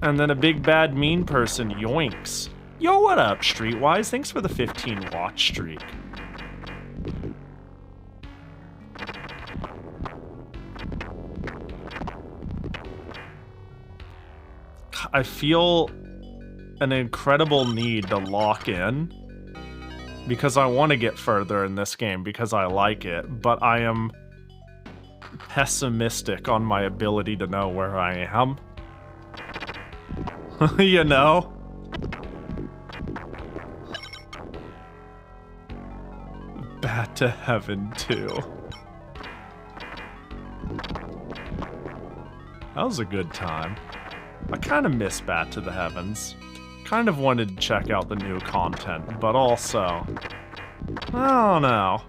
A: And then a big bad mean person yoinks. Yo, what up, Streetwise? Thanks for the 15 watch streak. I feel an incredible need to lock in because I want to get further in this game because I like it, but I am pessimistic on my ability to know where I am. You know? Bat to Heaven 2. That was a good time. I kind of miss Bat to the Heavens. Kind of wanted to check out the new content, but also... I don't know.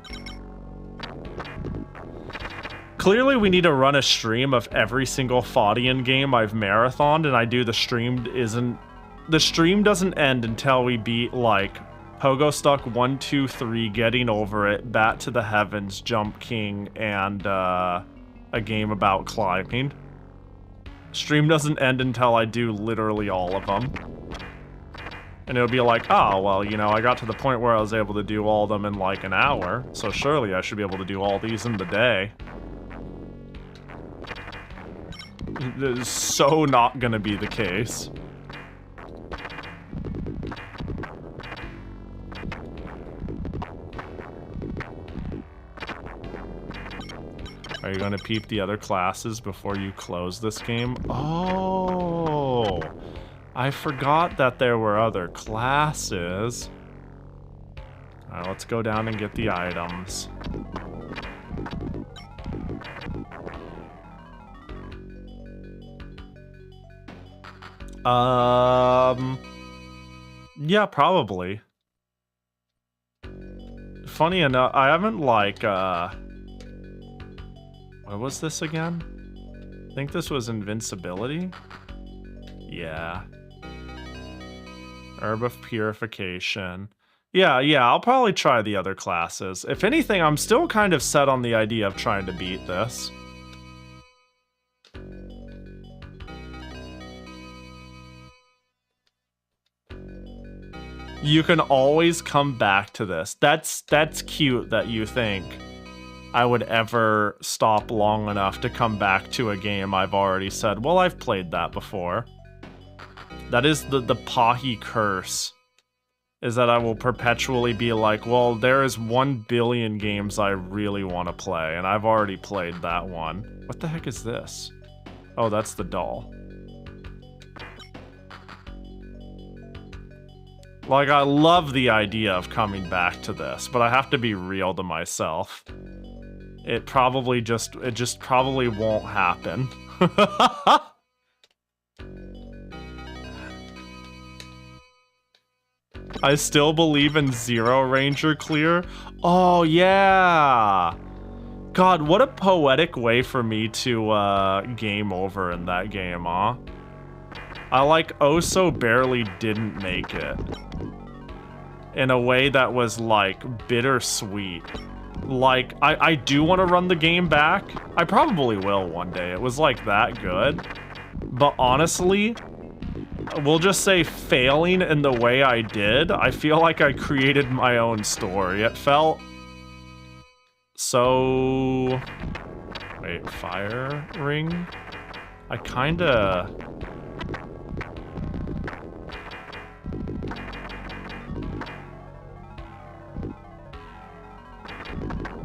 A: Clearly we need to run a stream of every single Faudian game I've marathoned, and I do the stream doesn't end until we beat, like, Pogo Stuck 1, 2, 3, Getting Over It, Bat to the Heavens, Jump King, and, a game about climbing. Stream doesn't end until I do literally all of them. And it'll be like, oh, well, you know, I got to the point where I was able to do all of them in like an hour, so surely I should be able to do all these in the day. That is so not gonna be the case. Are you gonna peep the other classes before you close this game? Oh, I forgot that there were other classes. Alright, let's go down and get the items. Yeah, probably. funny enough, I haven't like, what was this again? I think this was invincibility? Yeah. Herb of Purification. Yeah, I'll probably try the other classes. If anything, I'm still kind of set on the idea of trying to beat this. You can always come back to this. That's cute that you think I would ever stop long enough to come back to a game I've already said, well, I've played that before. That is the Pahi curse, is that I will perpetually be like, well, there is 1 billion games I really want to play, and I've already played that one. What the heck is this? Oh, that's the doll. Like, I love the idea of coming back to this, but I have to be real to myself. It just probably won't happen. I still believe in Zero Ranger clear. Oh, yeah. God, what a poetic way for me to game over in that game, huh? I like oh so barely didn't make it. In a way that was like bittersweet. Like, I do want to run the game back. I probably will one day. It was like that good. But honestly, we'll just say failing in the way I did, I feel like I created my own story. It felt so... Wait, fire ring? I kinda...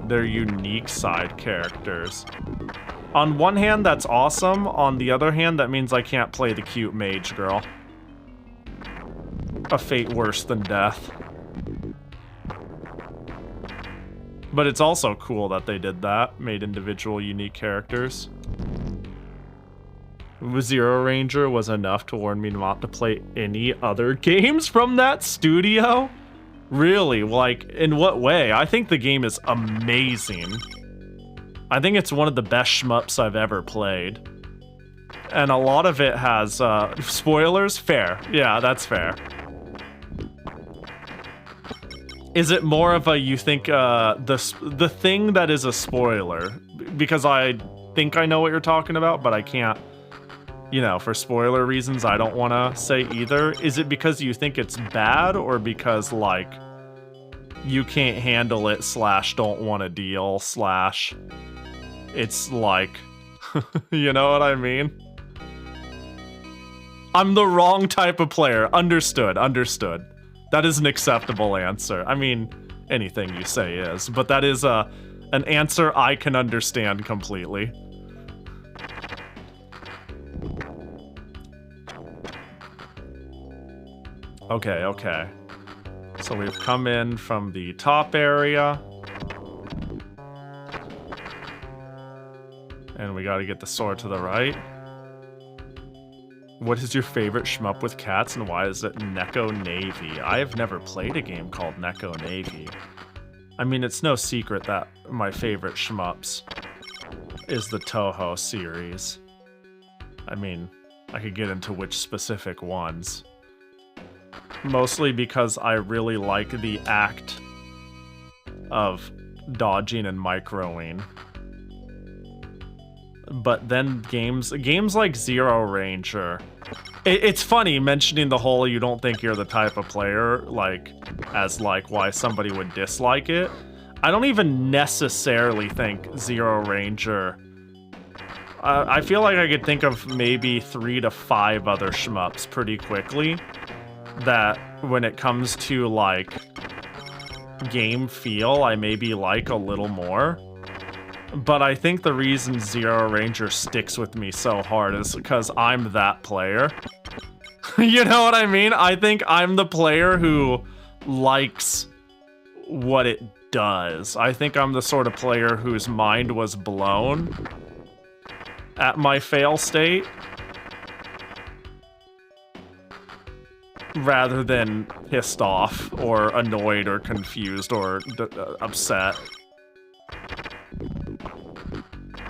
A: They're unique side characters. On one hand, that's awesome. On the other hand, that means I can't play the cute mage girl. A fate worse than death. But it's also cool that they did that. Made individual unique characters. Zero Ranger was enough to warn me not to play any other games from that studio? Really? Like, in what way? I think the game is amazing. I think it's one of the best shmups I've ever played. And a lot of it has, spoilers? Fair. Yeah, that's fair. Is it more of a, you think, the thing that is a spoiler? Because I think I know what you're talking about, but I can't, you know, for spoiler reasons, I don't want to say either. Is it because you think it's bad, or because, like, you can't handle it / don't want to deal / it's like, you know what I mean? I'm the wrong type of player. Understood. That is an acceptable answer. I mean, anything you say is, but that is an answer I can understand completely. Okay. So we've come in from the top area. And we gotta get the sword to the right. What is your favorite shmup with cats, and why is it Neko Navy? I have never played a game called Neko Navy. I mean, it's no secret that my favorite shmups is the Toho series. I mean, I could get into which specific ones. Mostly because I really like the act of dodging and microing. But then games like Zero Ranger, it's funny mentioning the whole you don't think you're the type of player, like, as like why somebody would dislike it. I don't even necessarily think Zero Ranger. I feel like I could think of maybe 3 to 5 other shmups pretty quickly that when it comes to like game feel, I maybe like a little more. But I think the reason Zero Ranger sticks with me so hard is because I'm that player. You know what I mean? I think I'm the player who likes what it does. I think I'm the sort of player whose mind was blown at my fail state. rather than pissed off or annoyed or confused or upset.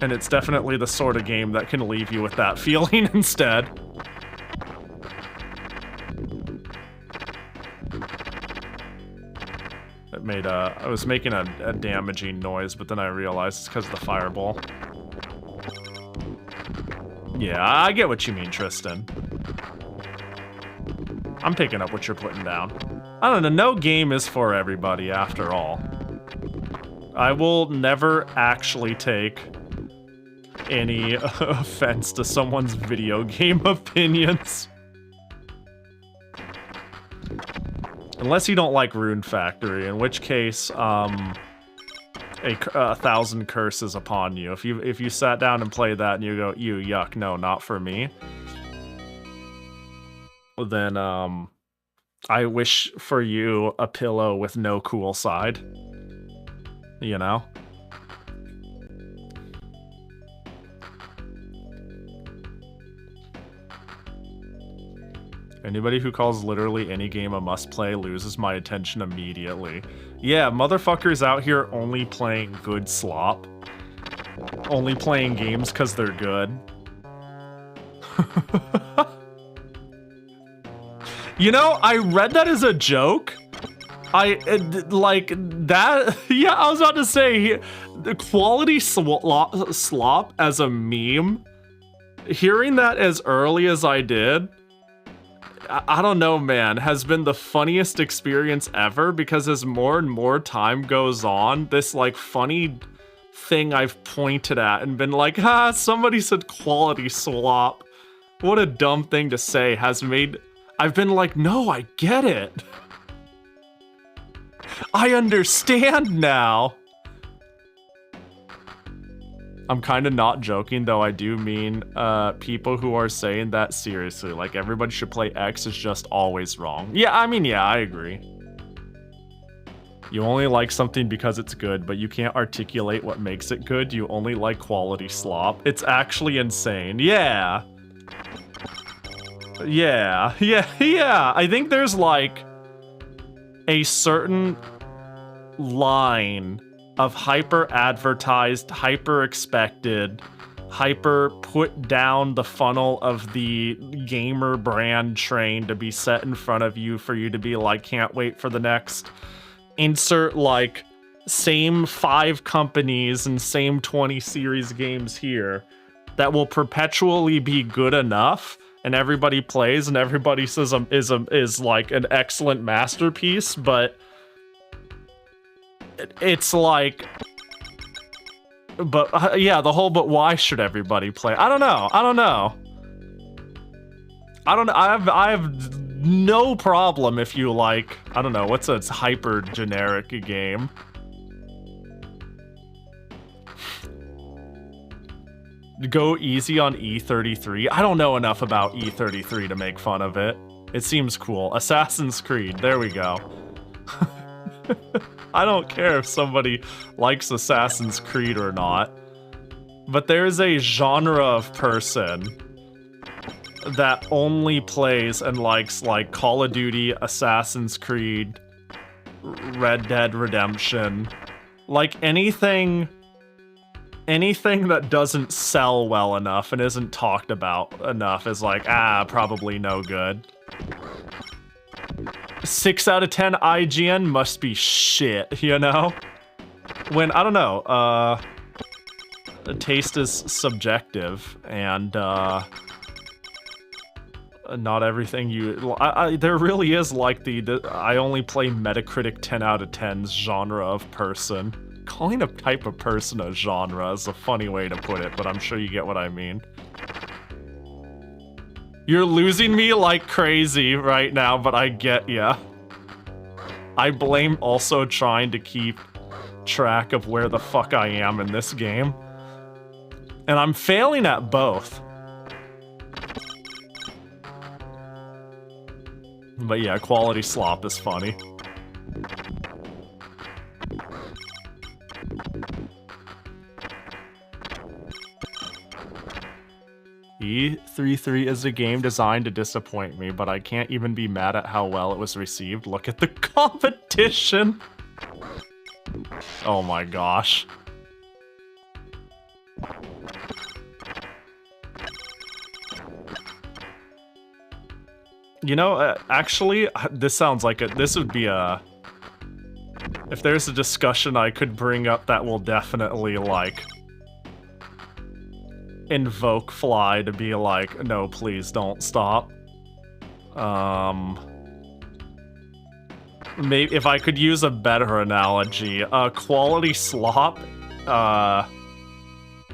A: And it's definitely the sort of game that can leave you with that feeling instead. It made I was making a damaging noise, but then I realized it's because of the fireball. Yeah, I get what you mean, Tristan. I'm picking up what you're putting down. I don't know, no game is for everybody after all. I will never actually take any offense to someone's video game opinions. Unless you don't like Rune Factory, in which case, a 1,000 curses upon you. If you sat down and played that and you go, ew, yuck, no, not for me, then I wish for you a pillow with no cool side. You know? Anybody who calls literally any game a must-play loses my attention immediately. Yeah, motherfuckers out here only playing good slop. Only playing games because they're good. You know, I read that as a joke. Like, that... Yeah, I was about to say, the quality slop as a meme, hearing that as early as I did, I don't know, man, has been the funniest experience ever, because as more and more time goes on, this, like, funny thing I've pointed at and been like, somebody said quality slop. What a dumb thing to say has made... I've been like, no, I get it. I understand now. I'm kind of not joking, though I do mean people who are saying that seriously. Like, everybody should play X is just always wrong. Yeah, I mean, yeah, I agree. You only like something because it's good, but you can't articulate what makes it good. You only like quality slop. It's actually insane. Yeah. Yeah. I think there's, like, a certain line of hyper-advertised, hyper-expected, hyper-put down the funnel of the gamer brand train to be set in front of you for you to be like, can't wait for the next insert, like, same 5 companies and same 20 series games here that will perpetually be good enough and everybody plays and everybody says is like an excellent masterpiece, but it's like, but yeah, the whole, but why should everybody play? I don't know. I have no problem if you like, I don't know, what's a hyper generic game? Go easy on E33. I don't know enough about E33 to make fun of it. It seems cool. Assassin's Creed, there we go. I don't care if somebody likes Assassin's Creed or not, but there's a genre of person that only plays and likes, like, Call of Duty, Assassin's Creed, Red Dead Redemption, like anything that doesn't sell well enough and isn't talked about enough is like, probably no good. 6 out of 10 IGN must be shit, you know? When, I don't know, taste is subjective, and, not everything you... there really is, like, the I only play Metacritic 10 out of 10's genre of person. Calling a type of person a genre is a funny way to put it, but I'm sure you get what I mean. You're losing me like crazy right now, but I get ya. I blame also trying to keep track of where the fuck I am in this game. And I'm failing at both. But yeah, quality slop is funny. 333 is a game designed to disappoint me, but I can't even be mad at how well it was received. Look at the competition. Oh my gosh. You know, actually, this sounds like this would be a... If there's a discussion I could bring up that will definitely, like, invoke Fly to be like, no, please don't stop. Maybe if I could use a better analogy, quality slop,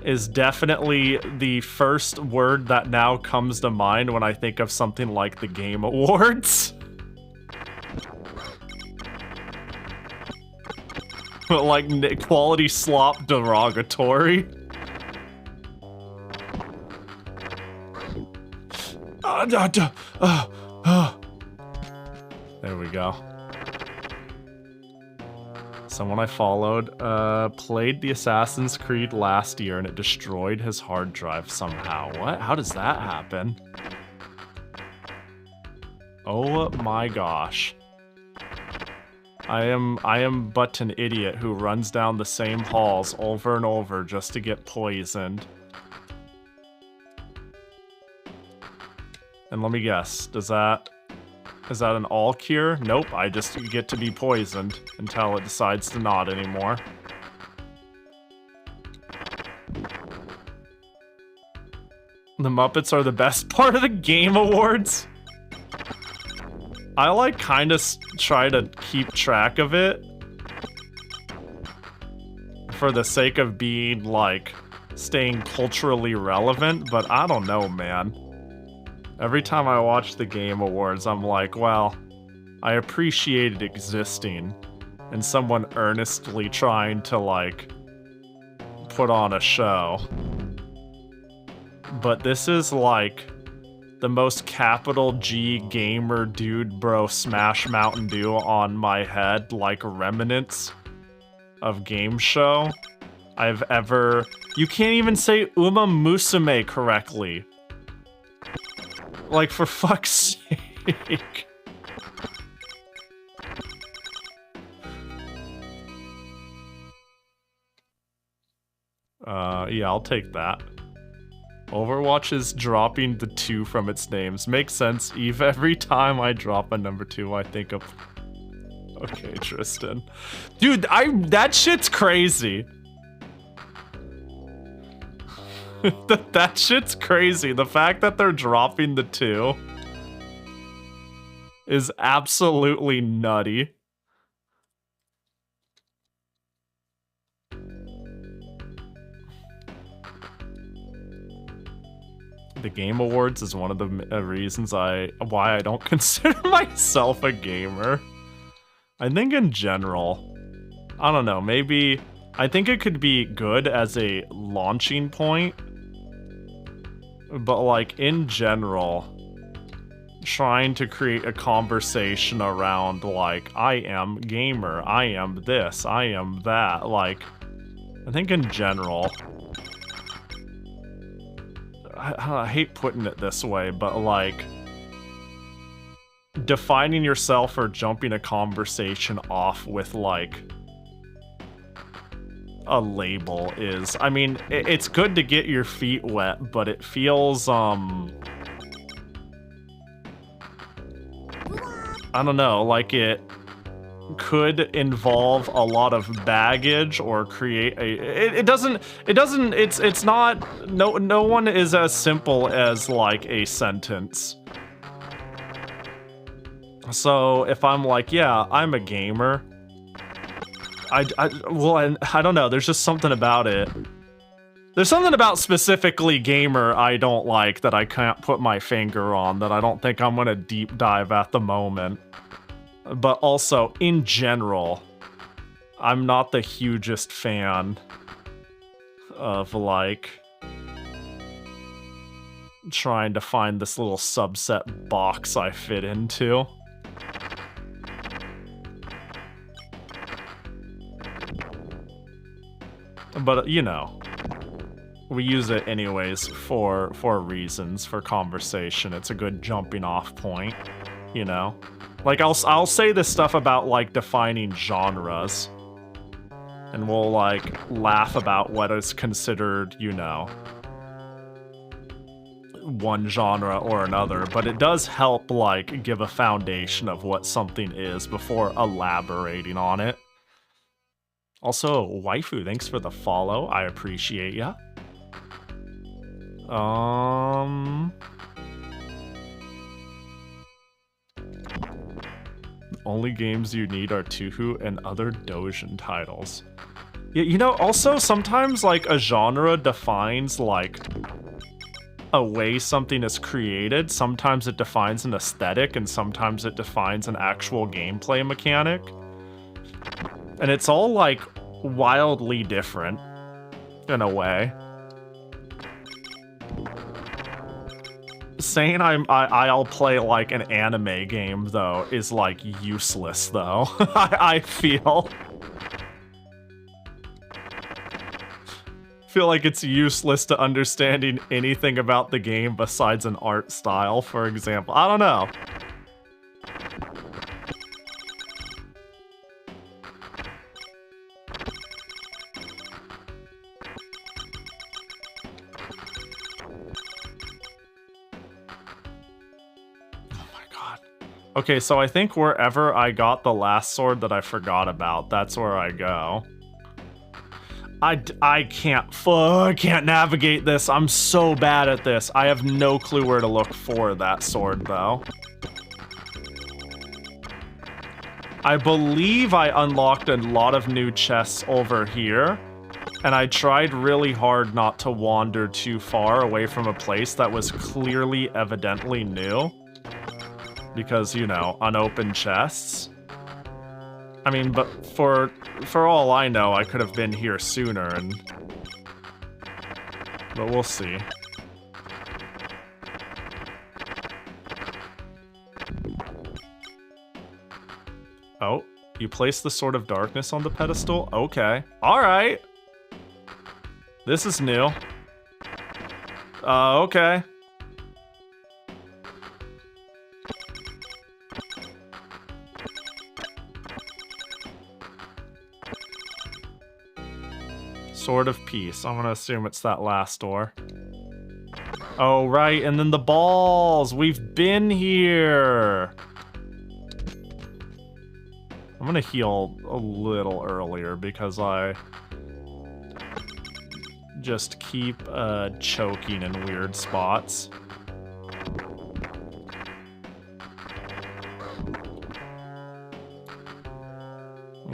A: is definitely the first word that now comes to mind when I think of something like the Game Awards. Like, quality slop derogatory. There we go. Someone I followed played the Assassin's Creed last year and it destroyed his hard drive somehow. What? How does that happen? Oh my gosh. I am but an idiot who runs down the same halls over and over just to get poisoned. And let me guess, is that an all cure? Nope, I just get to be poisoned until it decides to not anymore. The Muppets are the best part of the Game Awards. I like kind of try to keep track of it for the sake of being like staying culturally relevant, but I don't know, man. Every time I watch the Game Awards, I'm like, well, I appreciate it existing and someone earnestly trying to, like, put on a show. But this is, like, the most capital G gamer dude bro smash Mountain Dew on my head, like, remnants of game show I've ever... You can't even say Uma Musume correctly. Like, for fuck's sake. Yeah, I'll take that. Overwatch is dropping the 2 from its names. Makes sense, Eve. Every time I drop a number 2, I think of... Okay, Tristan. Dude, that shit's crazy. That shit's crazy. The fact that they're dropping the 2 is absolutely nutty. The Game Awards is one of the reasons why I don't consider myself a gamer. I think in general, I don't know, maybe I think it could be good as a launching point. But, like, in general, trying to create a conversation around, like, I am gamer, I am this, I am that, like, I think in general, I hate putting it this way, but, like, defining yourself or jumping a conversation off with, like, a label is, I mean, it's good to get your feet wet, but it feels, I don't know, like it could involve a lot of baggage or create it's not, no one is as simple as, like, a sentence. So if I'm like, yeah, I'm a gamer, well, I don't know, there's just something about it. There's something about specifically gamer I don't like that I can't put my finger on, that I don't think I'm gonna deep dive at the moment. But also, in general, I'm not the hugest fan of, like, trying to find this little subset box I fit into. But, you know, we use it anyways for reasons, for conversation. It's a good jumping off point, you know? Like, I'll say this stuff about, like, defining genres. And we'll, like, laugh about what is considered, you know, one genre or another, but it does help, like, give a foundation of what something is before elaborating on it. Also, waifu, thanks for the follow. I appreciate ya. Only games you need are Touhou and other Dojin titles. Yeah, you know, also sometimes, like, a genre defines, like, a way something is created. Sometimes it defines an aesthetic, and sometimes it defines an actual gameplay mechanic. And it's all, like, wildly different, in a way. Saying I'll play, like, an anime game, though, is, like, useless, though. I feel like it's useless to understanding anything about the game besides an art style, for example. I don't know. Okay, so I think wherever I got the last sword that I forgot about, that's where I go. I can't navigate this. I'm so bad at this. I have no clue where to look for that sword, though. I believe I unlocked a lot of new chests over here, and I tried really hard not to wander too far away from a place that was clearly, evidently new. Because, you know, unopened chests. I mean, but for all I know, I could have been here sooner, but we'll see. Oh, you place the Sword of Darkness on the pedestal? Okay. Alright. This is new. Okay. Sword of Peace. I'm gonna assume it's that last door. Oh, right, and then the balls! We've been here! I'm gonna heal a little earlier because I just keep choking in weird spots.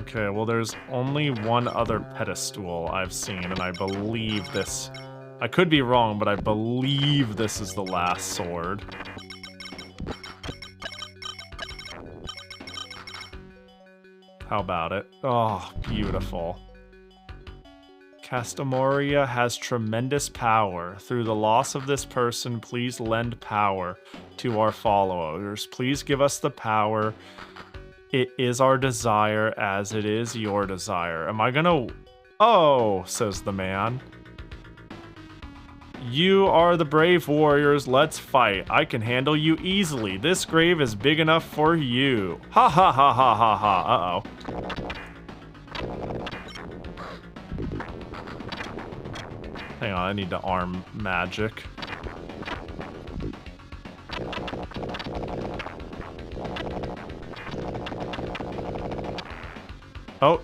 A: Okay, well, there's only one other pedestal I've seen, and I believe this... I could be wrong, but I believe this is the last sword. How about it? Oh, beautiful. Castamoria has tremendous power. Through the loss of this person, please lend power to our followers. Please give us the power. It is our desire as it is your desire. Am I gonna... Oh, says the man. You are the brave warriors. Let's fight. I can handle you easily. This grave is big enough for you. Ha ha ha ha ha ha. Uh-oh. Hang on, I need to arm magic. Oh,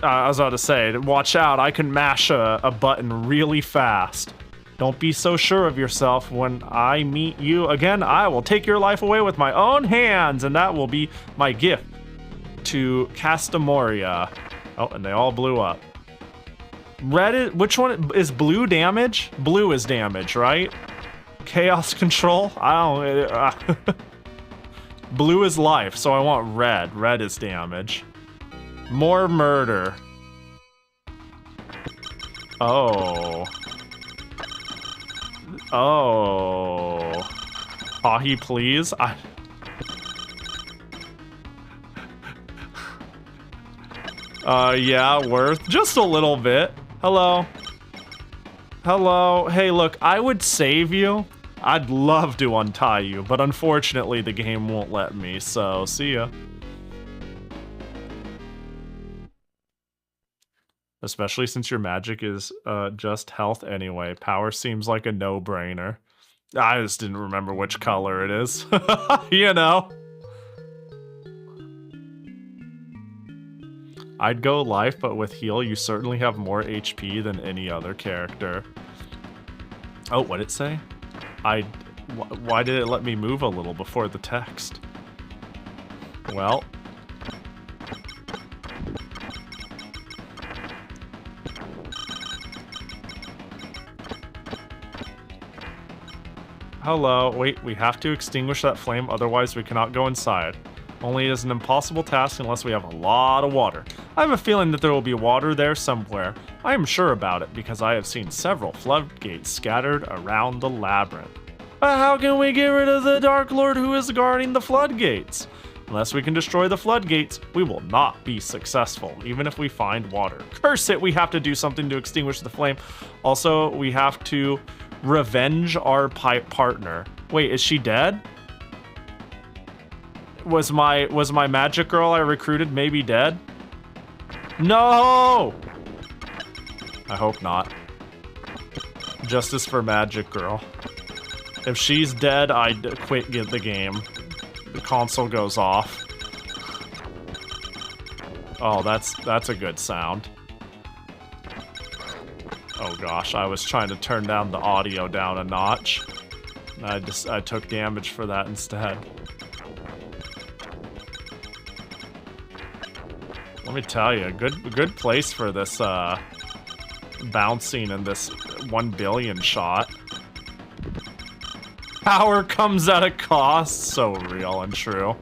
A: I was about to say, watch out, I can mash a button really fast. Don't be so sure of yourself. When I meet you again, I will take your life away with my own hands, and that will be my gift to Castamoria. Oh, and they all blew up. Red is, which one is blue damage? Blue is damage, right? Chaos control? I don't... Blue is life, so I want red. Red is damage. More murder. Oh. Oh. Pahi, please? Yeah, worth. Just a little bit. Hello. Hello. Hey, look, I would save you. I'd love to untie you, but unfortunately the game won't let me, so see ya. Especially since your magic is just health anyway. Power seems like a no-brainer. I just didn't remember which color it is. You know. I'd go life, but with heal, you certainly have more HP than any other character. Oh, what'd it say? Why did it let me move a little before the text? Well. Hello, wait, we have to extinguish that flame, otherwise we cannot go inside. Only it is an impossible task unless we have a lot of water. I have a feeling that there will be water there somewhere. I am sure about it because I have seen several floodgates scattered around the labyrinth. But how can we get rid of the Dark Lord who is guarding the floodgates? Unless we can destroy the floodgates, we will not be successful, even if we find water. Curse it, we have to do something to extinguish the flame. Also, we have to revenge our partner. Wait, is she dead? Was my magic girl I recruited maybe dead? No! I hope not. Justice for magic girl. If she's dead, I'd quit the game. The console goes off. Oh, that's a good sound. Oh gosh, I was trying to turn down the audio down a notch. I took damage for that instead. Let me tell you, good place for this bouncing in this 1 billion shot. Power comes at a cost, so real and true.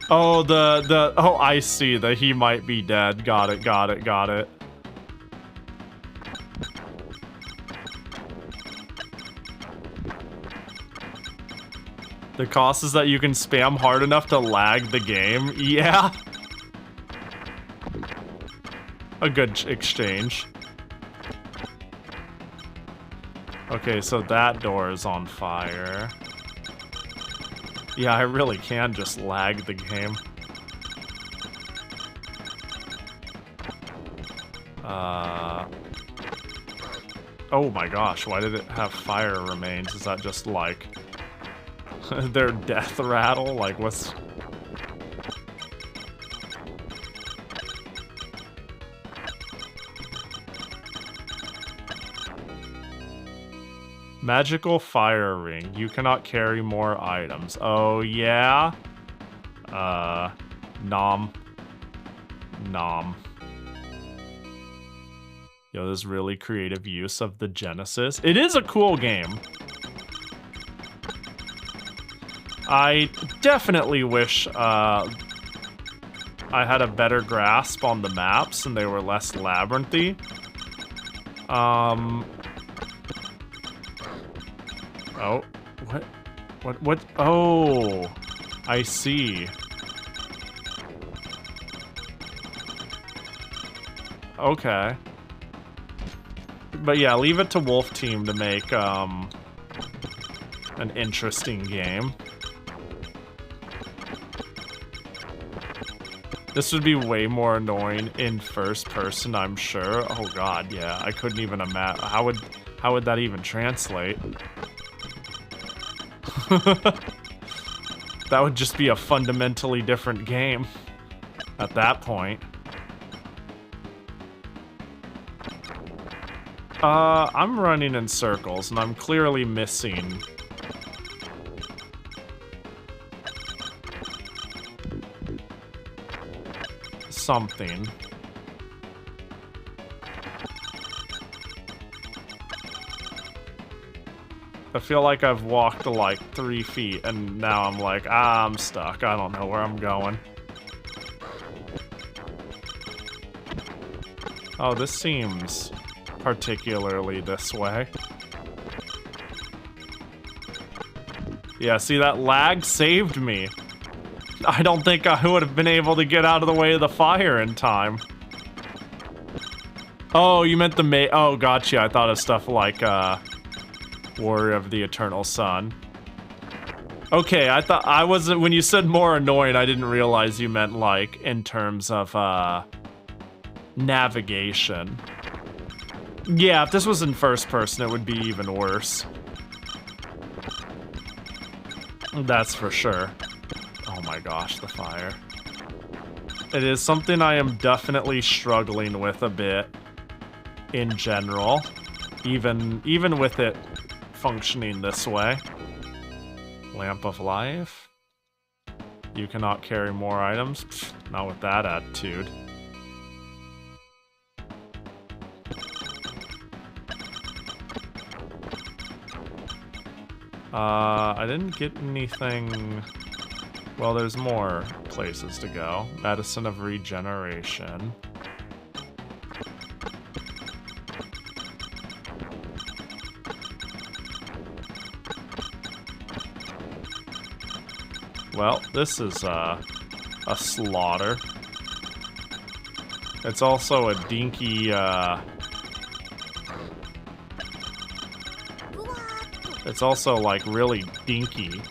A: Oh, oh, I see that he might be dead. Got it. The cost is that you can spam hard enough to lag the game. Yeah. A good exchange. Okay, so that door is on fire. Yeah, I really can just lag the game. Oh my gosh, why did it have fire remains? Is that just like their death rattle? Like what's... Magical fire ring. You cannot carry more items. Oh, yeah? Nom. Yo, this really creative use of the Genesis. It is a cool game. I definitely wish, I had a better grasp on the maps and they were less labyrinthy. Oh, what? Oh, I see. Okay. But yeah, leave it to Wolf Team to make, an interesting game. This would be way more annoying in first person, I'm sure. Oh god, yeah, I couldn't even imagine. How would that even translate? That would just be a fundamentally different game at that point. I'm running in circles and I'm clearly missing something. I feel like I've walked like 3 feet and now I'm like, I'm stuck. I don't know where I'm going. Oh, this seems particularly this way. Yeah, see, that lag saved me. I don't think I would have been able to get out of the way of the fire in time. Oh, you meant the oh, gotcha. I thought of stuff like, Warrior of the Eternal Sun. Okay, I thought I wasn't, when you said more annoying, I didn't realize you meant like in terms of navigation. Yeah, if this was in first person, it would be even worse. That's for sure. Oh my gosh, the fire. It is something I am definitely struggling with a bit in general, even with it functioning this way. Lamp of Life. You cannot carry more items. Pfft, not with that attitude. I didn't get anything. Well, there's more places to go. Medicine of Regeneration. Well, this is a slaughter. It's also a dinky, it's also like really dinky.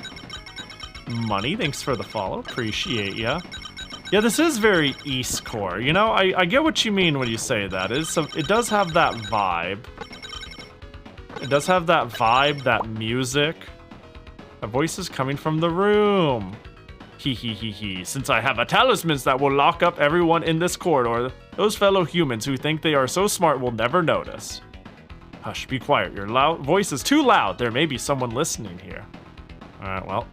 A: Money, thanks for the follow, appreciate ya. Yeah, this is very East Core, you know, I get what you mean when you say that. It does have that vibe. It does have that vibe, that music. A voice is coming from the room. Hee hee hee hee. Since I have a talismans that will lock up everyone in this corridor, those fellow humans who think they are so smart will never notice. Hush, be quiet. Your voice is too loud. There may be someone listening here. Alright, well.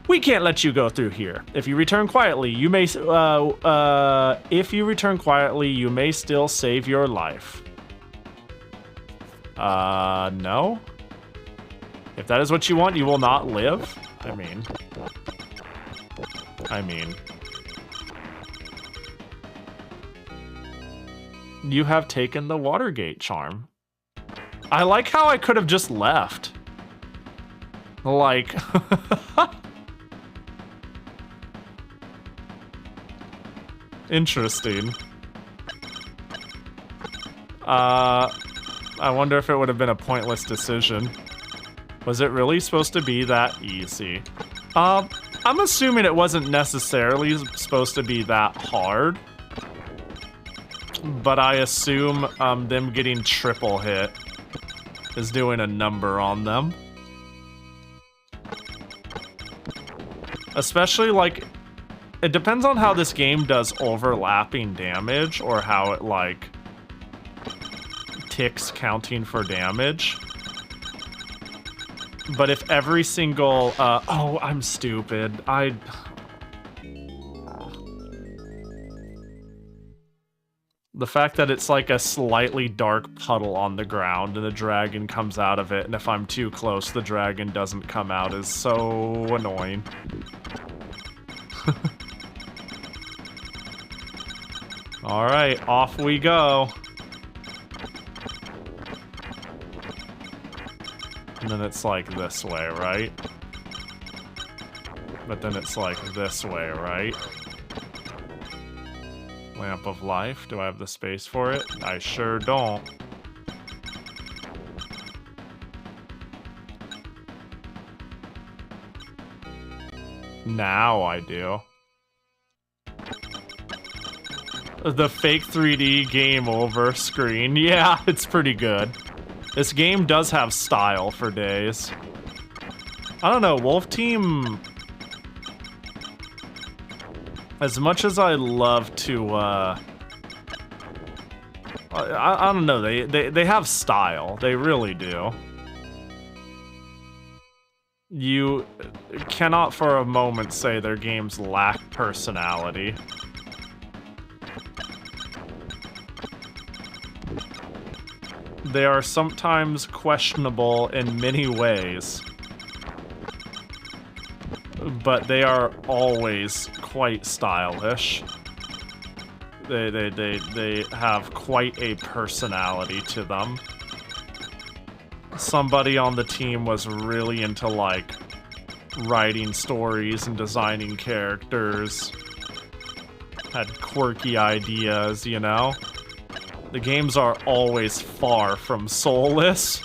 A: We can't let you go through here. If you return quietly, you may still save your life. No? If that is what you want, you will not live? I mean... You have taken the Watergate charm. I like how I could have just left. Like... Interesting. I wonder if it would have been a pointless decision. Was it really supposed to be that easy? I'm assuming it wasn't necessarily supposed to be that hard. But I assume them getting triple hit is doing a number on them. Especially, like, it depends on how this game does overlapping damage or how it, like, ticks counting for damage. But if every single, oh, I'm stupid. The fact that it's like a slightly dark puddle on the ground and the dragon comes out of it, and if I'm too close, the dragon doesn't come out is so annoying. Alright, off we go. And then it's like this way, right? But then it's like this way, right? Lamp of Life. Do I have the space for it? I sure don't. Now I do. The fake 3D game over screen. Yeah, it's pretty good. This game does have style for days. I don't know, Wolf Team... As much as I love to, I don't know, they have style. They really do. You cannot for a moment say their games lack personality. They are sometimes questionable in many ways, but they are always quite stylish. They have quite a personality to them. Somebody on the team was really into, like, writing stories and designing characters. Had quirky ideas, you know? The games are always far from soulless.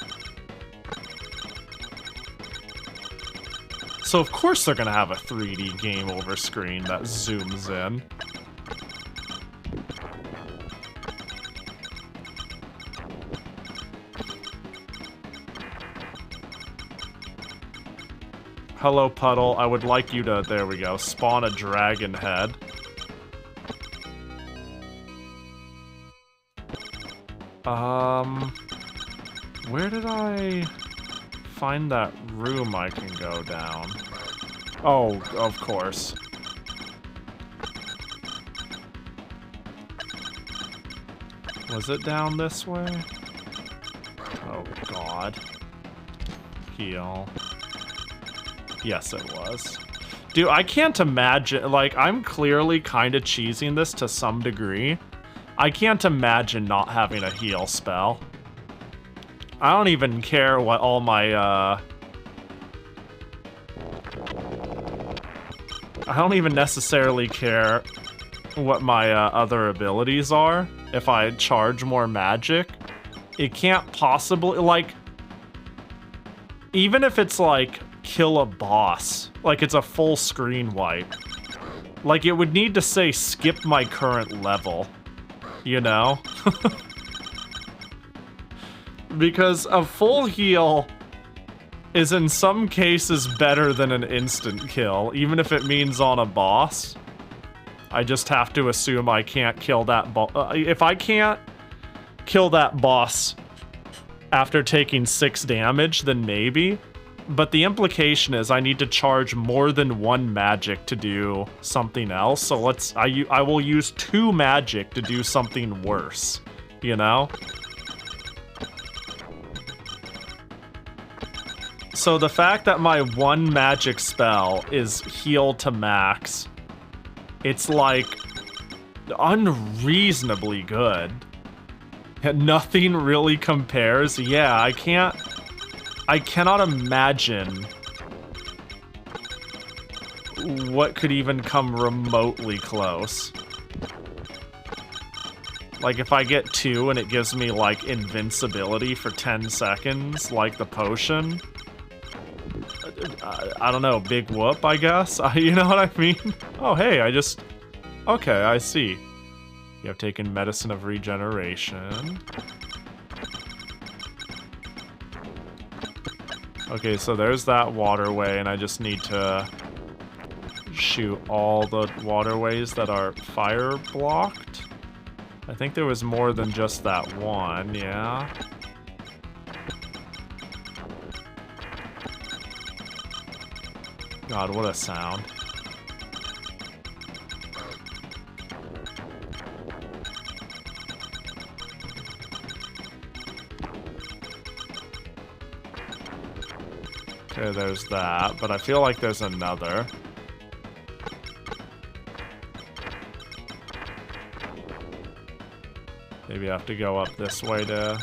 A: So of course they're gonna have a 3D game over screen that zooms in. Hello, Puddle. I would like you to, there we go, spawn a dragon head. Where did I find that room I can go down? Oh, of course. Was it down this way? Oh, God. Heal. Yes, it was. Dude, I can't imagine, like, I'm clearly kind of cheesing this to some degree. I can't imagine not having a heal spell. I don't even care what all my, I don't even necessarily care what my other abilities are. If I charge more magic, it can't possibly, like, even if it's like kill a boss, like it's a full screen wipe, like it would need to say skip my current level, you know? Because a full heal is in some cases better than an instant kill, even if it means on a boss. I just have to assume I can't kill that boss. If I can't kill that boss after taking 6 damage, then maybe. But the implication is I need to charge more than 1 magic to do something else. So I will use 2 magic to do something worse, you know? So the fact that my 1 magic spell is heal to max, it's like unreasonably good. And nothing really compares. Yeah, I cannot imagine what could even come remotely close. Like if I get 2 and it gives me like invincibility for 10 seconds, like the potion. I don't know, big whoop, I guess? You know what I mean? Oh, hey, okay, I see. You have taken medicine of regeneration. Okay, so there's that waterway, and I just need to shoot all the waterways that are fire blocked. I think there was more than just that one, yeah. God, what a sound. Okay, there's that, but I feel like there's another. Maybe I have to go up this way to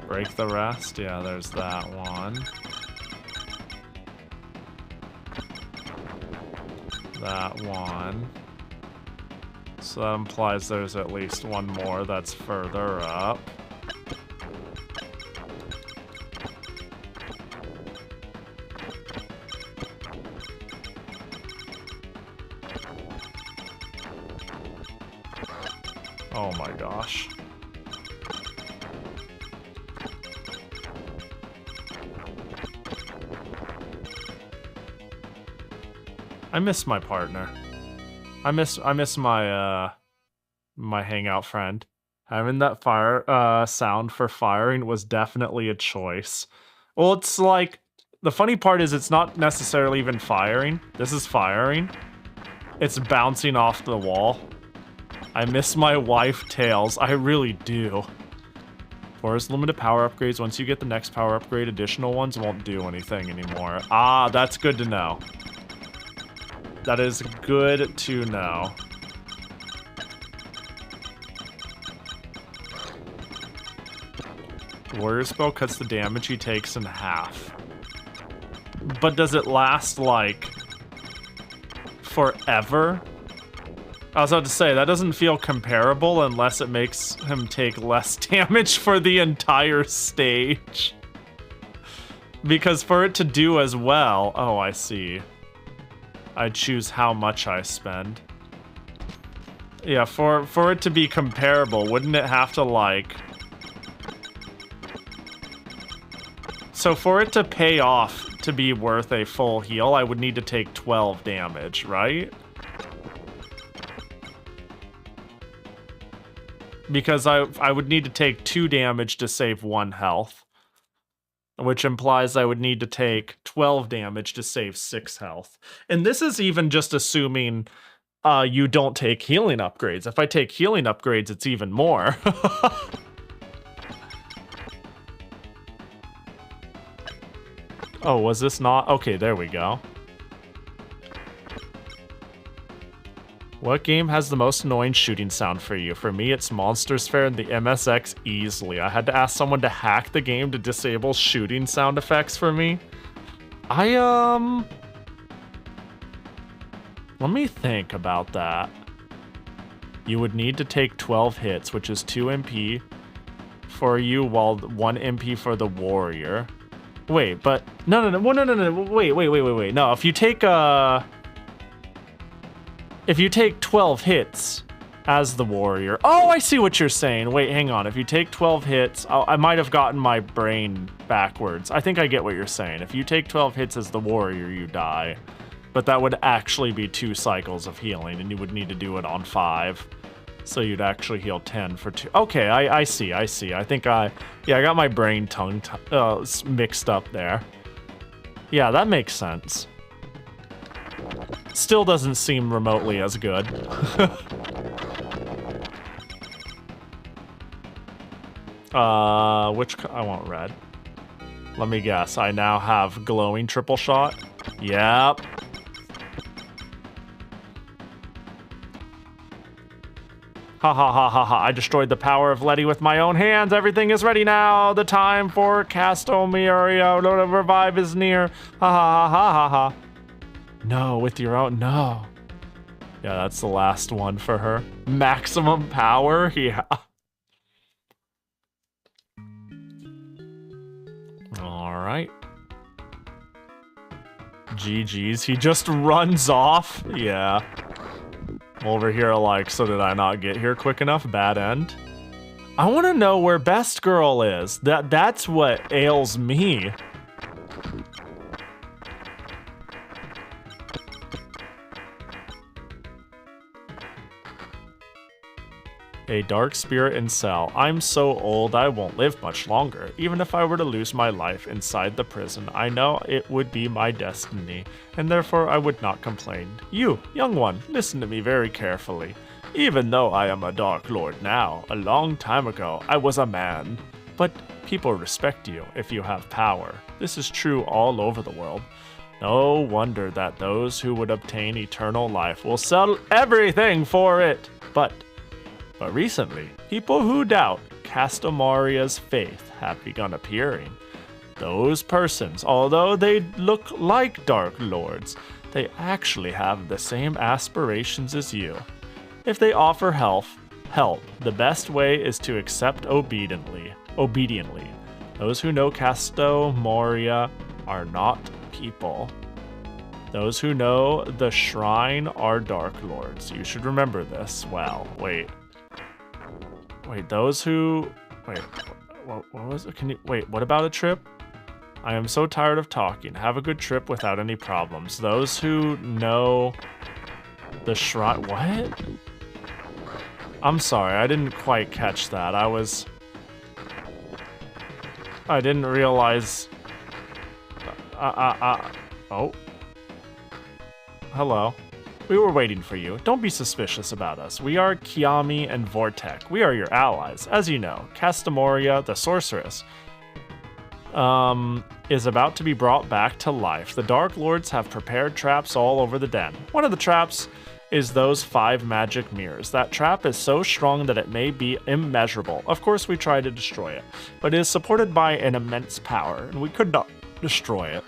A: break the rest. Yeah, there's that one. That one. So that implies there's at least one more that's further up. Oh my gosh. I miss my partner. I miss my my hangout friend. Having that fire sound for firing was definitely a choice. Well, it's like the funny part is it's not necessarily even firing. This is firing. It's bouncing off the wall. I miss my wife Tails. I really do. Forest limited power upgrades. Once you get the next power upgrade, additional ones won't do anything anymore. Ah, that's good to know. That is good to know. Warrior spell cuts the damage he takes in half. But does it last, like, forever? I was about to say, that doesn't feel comparable unless it makes him take less damage for the entire stage. Because for it to do as well... Oh, I see. I choose how much I spend. Yeah, for it to be comparable, wouldn't it have to, like... So for it to pay off to be worth a full heal, I would need to take 12 damage, right? Because I would need to take 2 damage to save 1 health. Which implies I would need to take 12 damage to save 6 health. And this is even just assuming you don't take healing upgrades. If I take healing upgrades, it's even more. Oh, was this not? Okay, there we go. What game has the most annoying shooting sound for you? For me, it's Monsters Fair and the MSX easily. I had to ask someone to hack the game to disable shooting sound effects for me. Let me think about that. You would need to take 12 hits, which is 2 MP for you, while 1 MP for the warrior. Wait, but no, wait. No, if you take 12 hits as the warrior. Oh, I see what you're saying. Wait, hang on. If you take 12 hits, I might have gotten my brain backwards. I think I get what you're saying. If you take 12 hits as the warrior, you die. But that would actually be 2 cycles of healing, and you would need to do it on 5. So you'd actually heal 10 for 2. Okay, I see. I think I got my brain mixed up there. Yeah, that makes sense. Still doesn't seem remotely as good. I want red. Let me guess. I now have glowing triple shot. Yep. Ha ha ha ha ha. I destroyed the power of Letty with my own hands. Everything is ready now. The time for Castomerio to revive is near. Ha ha ha ha ha ha. No, with your own. No. Yeah, that's the last one for her. Maximum power? Yeah. Alright. GG's. He just runs off. Yeah. Over here, like, so did I not get here quick enough? Bad end. I want to know where Best Girl is. That's what ails me. A dark spirit in cell. I'm so old I won't live much longer. Even if I were to lose my life inside the prison, I know it would be my destiny, and therefore I would not complain. You, young one, listen to me very carefully. Even though I am a Dark Lord now, a long time ago I was a man. But people respect you if you have power. This is true all over the world. No wonder that those who would obtain eternal life will sell everything for it. But recently, people who doubt Castamaria's faith have begun appearing. Those persons, although they look like Dark Lords, they actually have the same aspirations as you. If they offer help, the best way is to accept obediently. Those who know Castomaria are not people. Those who know the shrine are Dark Lords. You should remember this. Well, wait, those who... Wait, what was it? What about a trip? I am so tired of talking. Have a good trip without any problems. Those who know the shrine... What? I'm sorry, I didn't quite catch that. I didn't realize... Oh. Hello. We were waiting for you. Don't be suspicious about us. We are Kiami and Vortek. We are your allies. As you know, Castamoria, the sorceress, is about to be brought back to life. The Dark Lords have prepared traps all over the den. One of the traps is those 5 magic mirrors. That trap is so strong that it may be immeasurable. Of course, we tried to destroy it, but it is supported by an immense power, and we could not destroy it.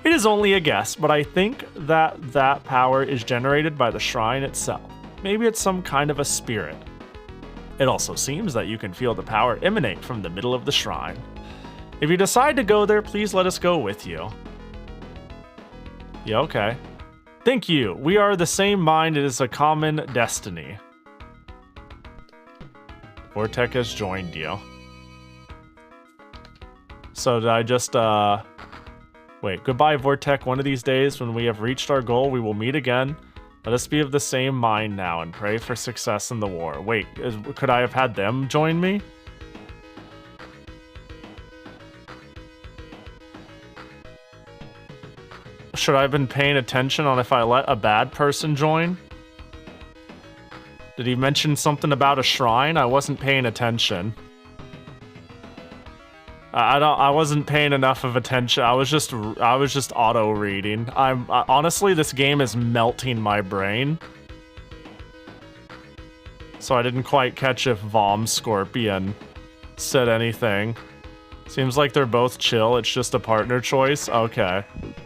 A: It is only a guess, but I think that power is generated by the shrine itself. Maybe it's some kind of a spirit. It also seems that you can feel the power emanate from the middle of the shrine. If you decide to go there, please let us go with you. Yeah, okay. Thank you. We are the same mind. It is a common destiny. Vortec has joined you. So did I just, Wait, goodbye, Vortec. One of these days, when we have reached our goal, we will meet again. Let us be of the same mind now and pray for success in the war. Wait, could I have had them join me? Should I have been paying attention on if I let a bad person join? Did he mention something about a shrine? I wasn't paying attention. I wasn't paying enough of attention. I was just auto reading. Honestly, this game is melting my brain. So I didn't quite catch if Vom Scorpion said anything. Seems like they're both chill. It's just a partner choice. Okay.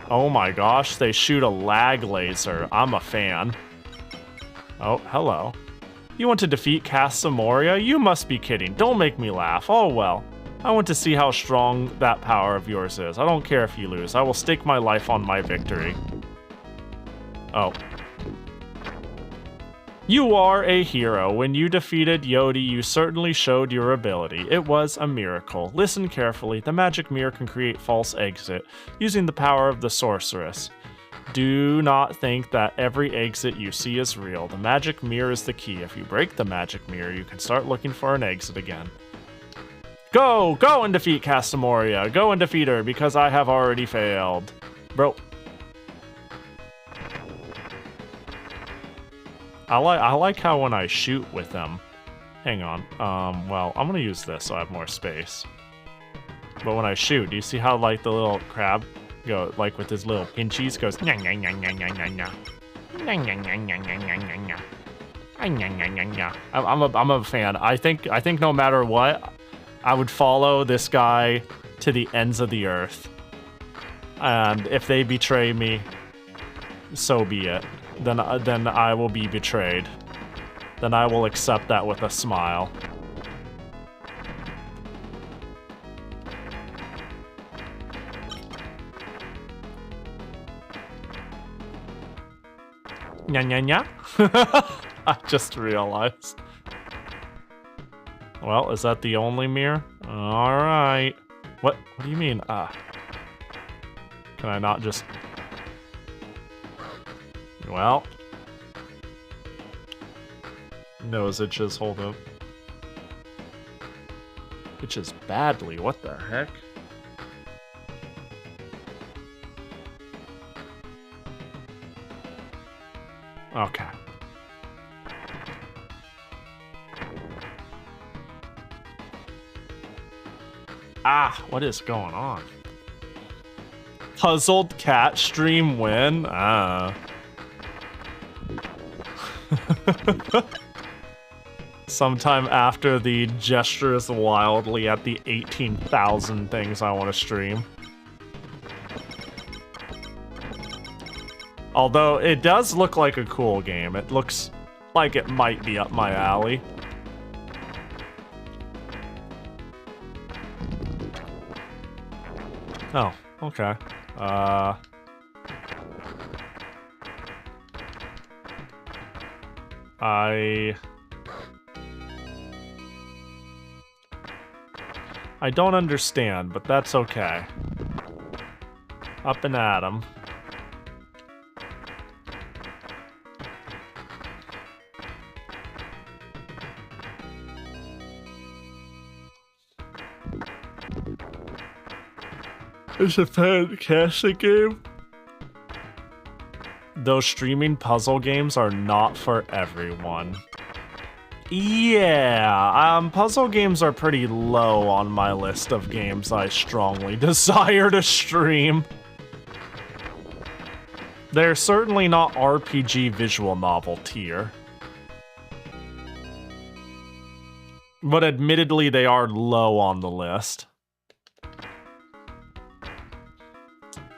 A: Oh my gosh, they shoot a lag laser. I'm a fan. Oh, hello. You want to defeat Casa Moria? You must be kidding. Don't make me laugh. Oh well. I want to see how strong that power of yours is. I don't care if you lose. I will stake my life on my victory. Oh. You are a hero. When you defeated Yodi, you certainly showed your ability. It was a miracle. Listen carefully. The magic mirror can create false exit using the power of the sorceress. Do not think that every exit you see is real. The magic mirror is the key. If you break the magic mirror, you can start looking for an exit again. Go and defeat Casa Moria. Go and defeat her because I have already failed. Bro. I like how when I shoot with them. Hang on. Well, I'm gonna use this so I have more space. But when I shoot, do you see how like the little crab go like with his little pinchies goes nya nya nya nya nya nya nya. Nya nya nya nya nya nya nya nya. I'm a fan. I think no matter what, I would follow this guy to the ends of the earth. And if they betray me, so be it. Then I will be betrayed. Then I will accept that with a smile. Nya nya nya. I just realized. Well, is that the only mirror? Alright. What do you mean? Can I not just... Well. Nose itches, hold up. Itches badly, what the heck? Okay. What is going on? Puzzled cat stream win? Sometime after the gestures wildly at the 18,000 things I want to stream. Although it does look like a cool game. It looks like it might be up my alley. Oh, okay. I don't understand, but that's okay. Up and at 'em. It's a fantastic game. Those streaming puzzle games are not for everyone. Yeah, puzzle games are pretty low on my list of games I strongly desire to stream. They're certainly not RPG visual novel tier. But admittedly, they are low on the list.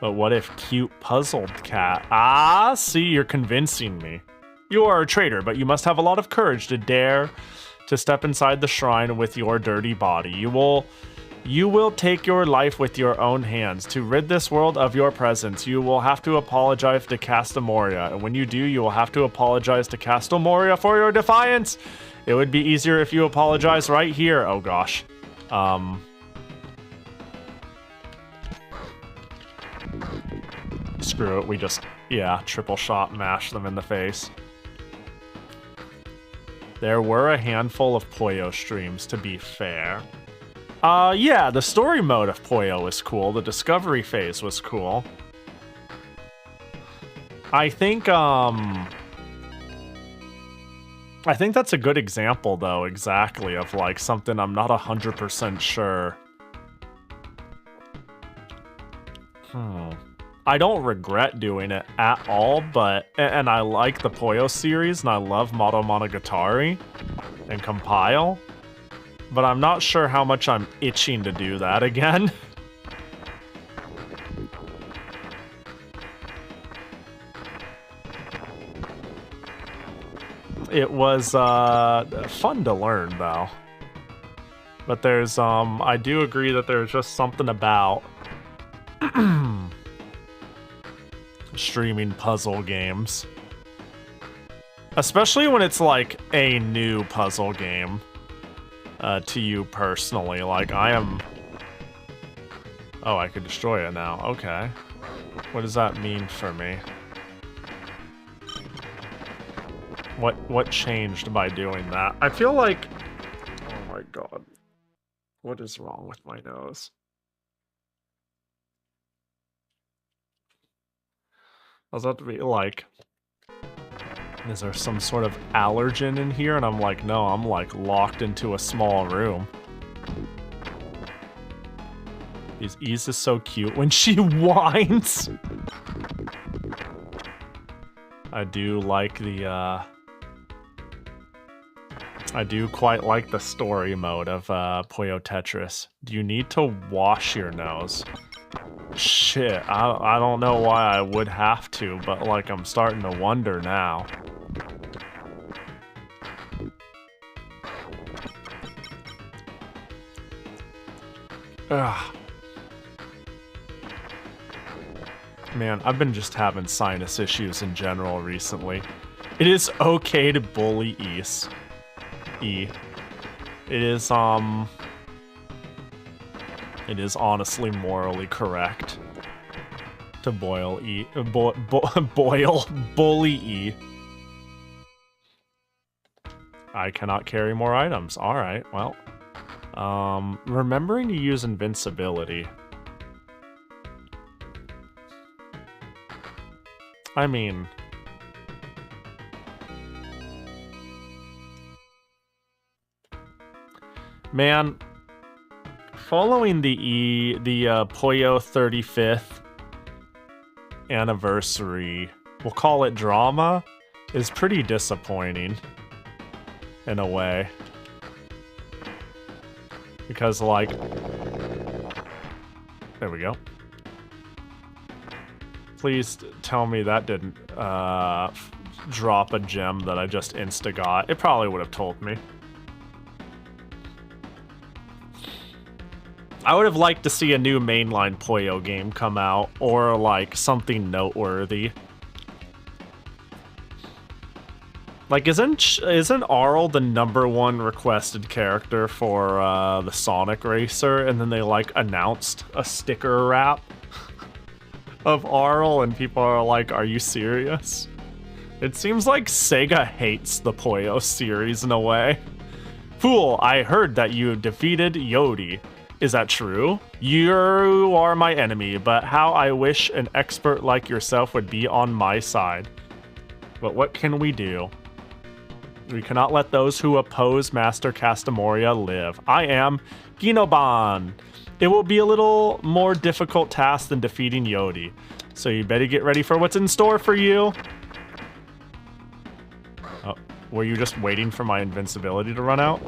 A: But what if cute puzzled cat? Ah, see, you're convincing me. You are a traitor, but you must have a lot of courage to dare to step inside the shrine with your dirty body. You will take your life with your own hands. To rid this world of your presence, you will have to apologize to Castamoria. And when you do, you will have to apologize to Castamoria for your defiance. It would be easier if you apologize right here. Oh gosh. Screw it, we just, yeah, triple shot mash them in the face. There were a handful of Puyo streams, to be fair. Yeah, the story mode of Puyo was cool. The discovery phase was cool. I think that's a good example, though, exactly, of, like, something I'm not 100% sure. I don't regret doing it at all, but... And I like the Puyo series, and I love Monogatari and Compile. But I'm not sure how much I'm itching to do that again. It was fun to learn, though. But there's, I do agree that there's just something about streaming puzzle games. Especially when it's like a new puzzle game to you personally. Like, I am... Oh, I could destroy it now. Okay. What does that mean for me? What changed by doing that? I feel like... Oh my god. What is wrong with my nose? I was about to be like... Is there some sort of allergen in here? And I'm like, no, I'm like locked into a small room. Ys is so cute when she whines. I do like the, I do quite like the story mode of Puyo Tetris. Do you need to wash your nose? Shit, I don't know why I would have to, but like I'm starting to wonder now. Ugh. Man, I've been just having sinus issues in general recently. It is okay to bully Ys. It is, it is honestly morally correct to bully E. I cannot carry more items. Alright, well. Remembering to use invincibility. I mean... Man, following the Puyo 35th anniversary, we'll call it drama, is pretty disappointing, in a way. Because, like... There we go. Please tell me that didn't drop a gem that I just insta-got. It probably would have told me. I would have liked to see a new mainline Puyo game come out, or like something noteworthy. Like, isn't Arl the #1 requested character for the Sonic Racer, and then they like announced a sticker wrap of Arl, and people are like, "Are you serious?" It seems like Sega hates the Puyo series in a way. Fool! I heard that you defeated Yodi. Is that true? You are my enemy, but how I wish an expert like yourself would be on my side. But what can we do? We cannot let those who oppose Master Castamoria live. I am Ginoban. It will be a little more difficult task than defeating Yodi, so you better get ready for what's in store for you. Oh, were you just waiting for my invincibility to run out?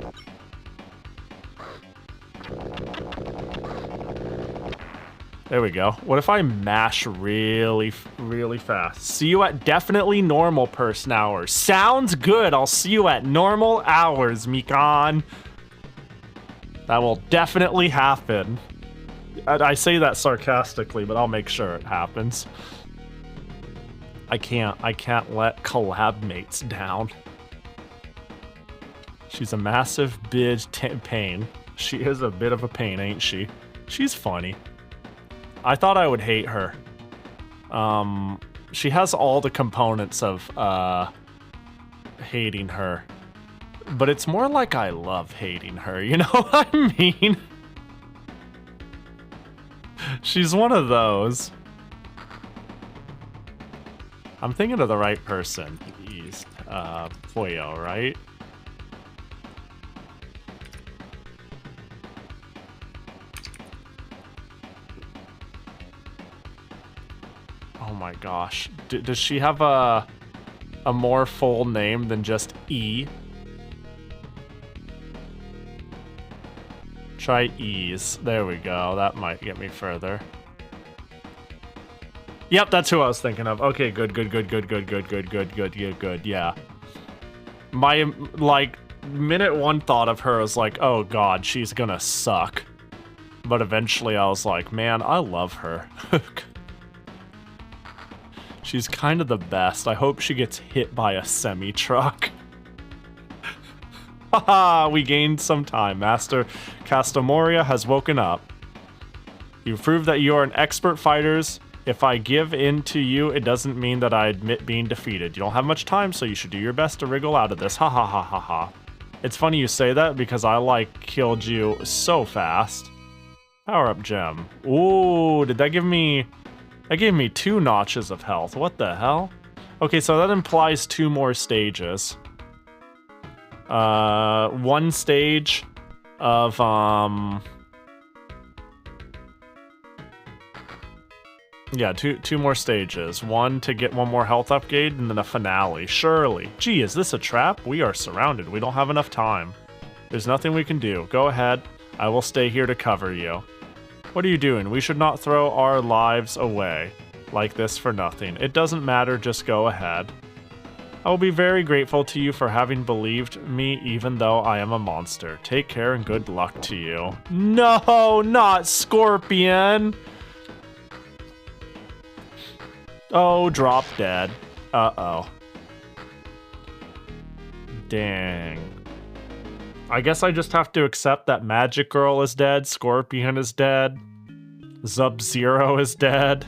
A: There we go. What if I mash really, really fast? See you at definitely normal person hours. Sounds good. I'll see you at normal hours, Mikan. That will definitely happen. I say that sarcastically, but I'll make sure it happens. I can't let collab mates down. She's a massive bitch pain. She is a bit of a pain, ain't she? She's funny. I thought I would hate her. She has all the components of hating her. But it's more like I love hating her, you know what I mean? She's one of those. I'm thinking of the right person. He's Poyo, right? Oh my gosh. Does she have a more full name than just E? Try ease. There we go. That might get me further. Yep, that's who I was thinking of. Okay, good. Yeah. My, like, minute one thought of her was like, oh god, she's gonna suck. But eventually I was like, man, I love her. She's kind of the best. I hope she gets hit by a semi-truck. Haha, we gained some time. Master Castamoria has woken up. You've proved that you are an expert fighters. If I give in to you, it doesn't mean that I admit being defeated. You don't have much time, so you should do your best to wriggle out of this. Ha ha ha ha ha. It's funny you say that because I, like, killed you so fast. Power up gem. Ooh, did that give me... That gave me 2 notches of health. What the hell? Okay, so that implies 2 more stages. 1 stage of, yeah, two more stages. 1 to get 1 more health upgrade, and then a finale. Surely. Gee, is this a trap? We are surrounded. We don't have enough time. There's nothing we can do. Go ahead. I will stay here to cover you. What are you doing? We should not throw our lives away like this for nothing. It doesn't matter, just go ahead. I will be very grateful to you for having believed me even though I am a monster. Take care and good luck to you. No, not Scorpion! Oh, drop dead. Uh-oh. Dang. I guess I just have to accept that Magic Girl is dead, Scorpion is dead, Sub-Zero is dead.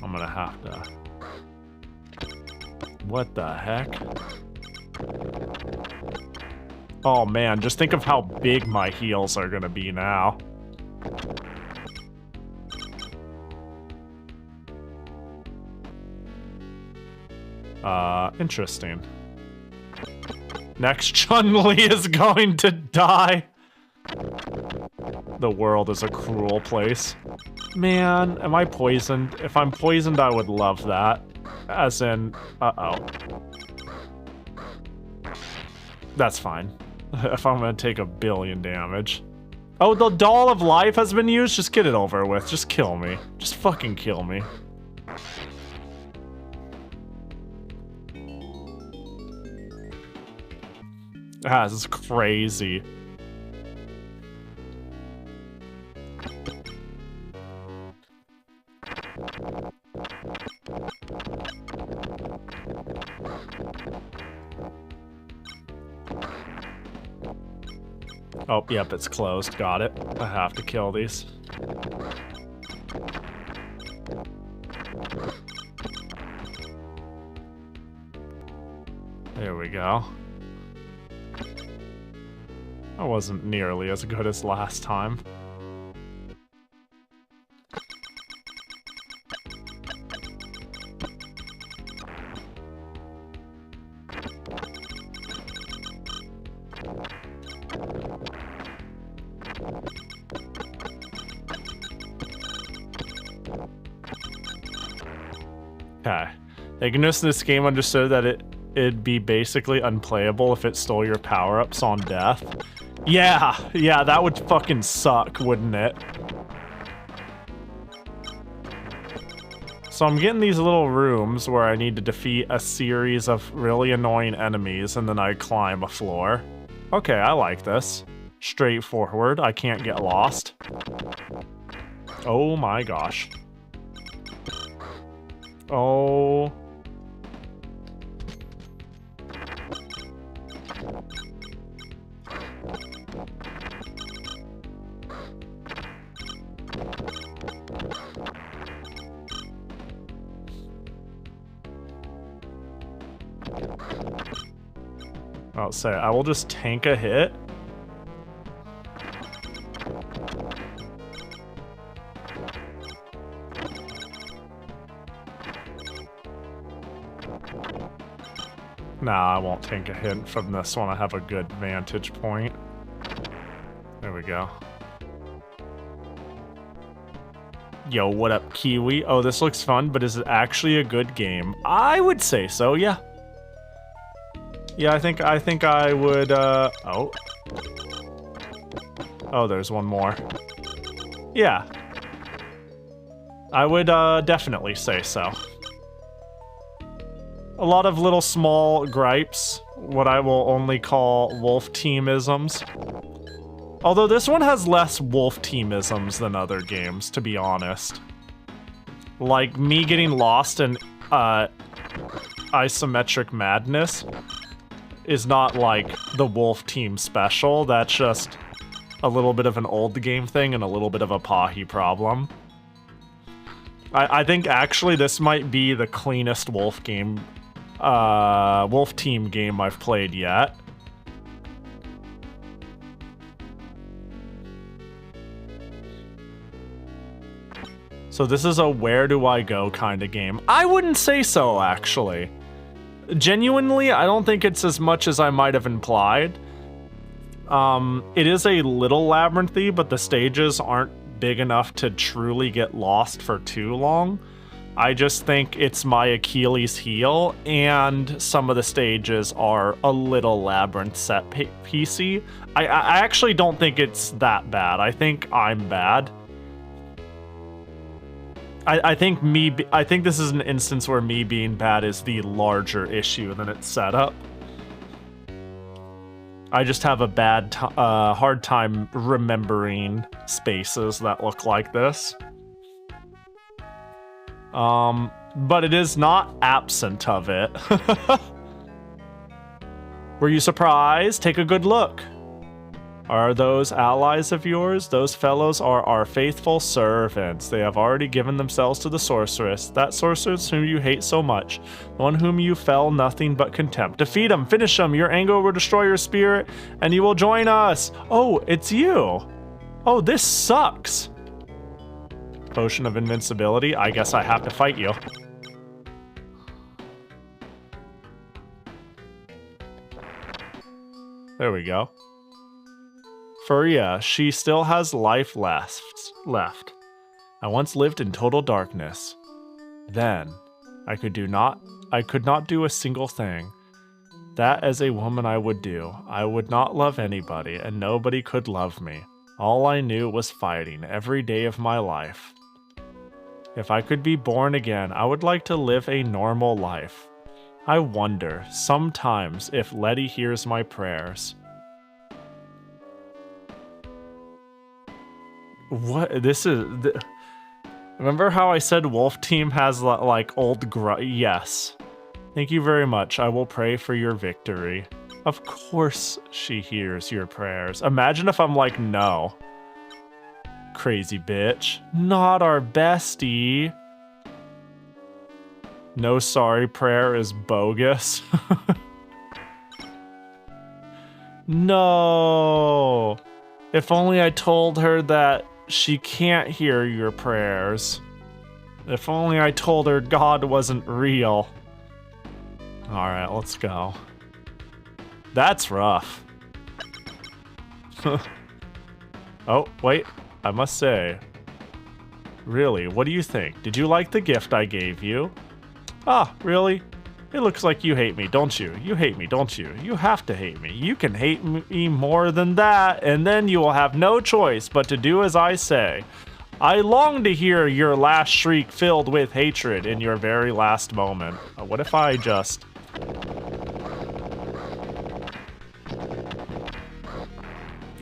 A: I'm gonna have to... What the heck? Oh man, just think of how big my heals are gonna be now. Interesting. Next, Chun-Li is going to die. The world is a cruel place. Man, am I poisoned? If I'm poisoned, I would love that. As in, uh-oh. That's fine. If I'm gonna take 1 billion damage. Oh, the Doll of Life has been used? Just get it over with. Just kill me. Just fucking kill me. Ah, this is crazy. Oh, yep, it's closed. Got it. I have to kill these. There we go. That wasn't nearly as good as last time. Okay. Thank goodness this game understood that it'd be basically unplayable if it stole your power-ups on death. Yeah, that would fucking suck, wouldn't it? So I'm getting these little rooms where I need to defeat a series of really annoying enemies, and then I climb a floor. Okay, I like this. Straightforward, I can't get lost. Oh my gosh. Oh... I'll say, I will just tank a hit. Nah, I won't tank a hit from this one. I have a good vantage point. There we go. Yo, what up, Kiwi? Oh, this looks fun, but is it actually a good game? I would say so, yeah. Yeah, I think I would, oh. Oh, there's one more. Yeah. I would, definitely say so. A lot of little small gripes, what I will only call wolf team-isms. Although this one has less wolf team-isms than other games, to be honest. Like, me getting lost in, isometric madness is not like the wolf team special. That's just a little bit of an old game thing and a little bit of a Pahi problem. I think actually this might be the cleanest wolf team game I've played yet. So this is a where do I go kind of game. I wouldn't say so, actually. Genuinely, I don't think it's as much as I might have implied. It is a little labyrinthy, but the stages aren't big enough to truly get lost for too long. I just think it's my Achilles heel, and some of the stages are a little labyrinth set piecey. I actually don't think it's that bad. I think I'm bad. I think this is an instance where me being bad is the larger issue than its setup. I just have a bad, hard time remembering spaces that look like this. But it is not absent of it. Were you surprised? Take a good look. Are those allies of yours? Those fellows are our faithful servants. They have already given themselves to the sorceress. That sorceress whom you hate so much. The one whom you fell nothing but contempt. Defeat him, finish him. Your anger will destroy your spirit, and you will join us. Oh, it's you. Oh, this sucks. Potion of invincibility. I guess I have to fight you. There we go. Furia, she still has life left. I once lived in total darkness. Then, I could not do a single thing. That as a woman I would do. I would not love anybody, and nobody could love me. All I knew was fighting every day of my life. If I could be born again, I would like to live a normal life. I wonder, sometimes, if Letty hears my prayers. What? This is... Remember how I said Wolf Team has, like, old Yes. Thank you very much. I will pray for your victory. Of course she hears your prayers. Imagine if I'm like, no. Crazy bitch. Not our bestie. No sorry prayer is bogus. No. If only I told her that she can't hear your prayers. If only I told her God wasn't real. Alright, let's go. That's rough. Oh, wait. I must say. Really, what do you think? Did you like the gift I gave you? Ah, really? It looks like you hate me, don't you? You hate me, don't you? You have to hate me. You can hate me more than that, and then you will have no choice but to do as I say. I long to hear your last shriek filled with hatred in your very last moment. What if I just...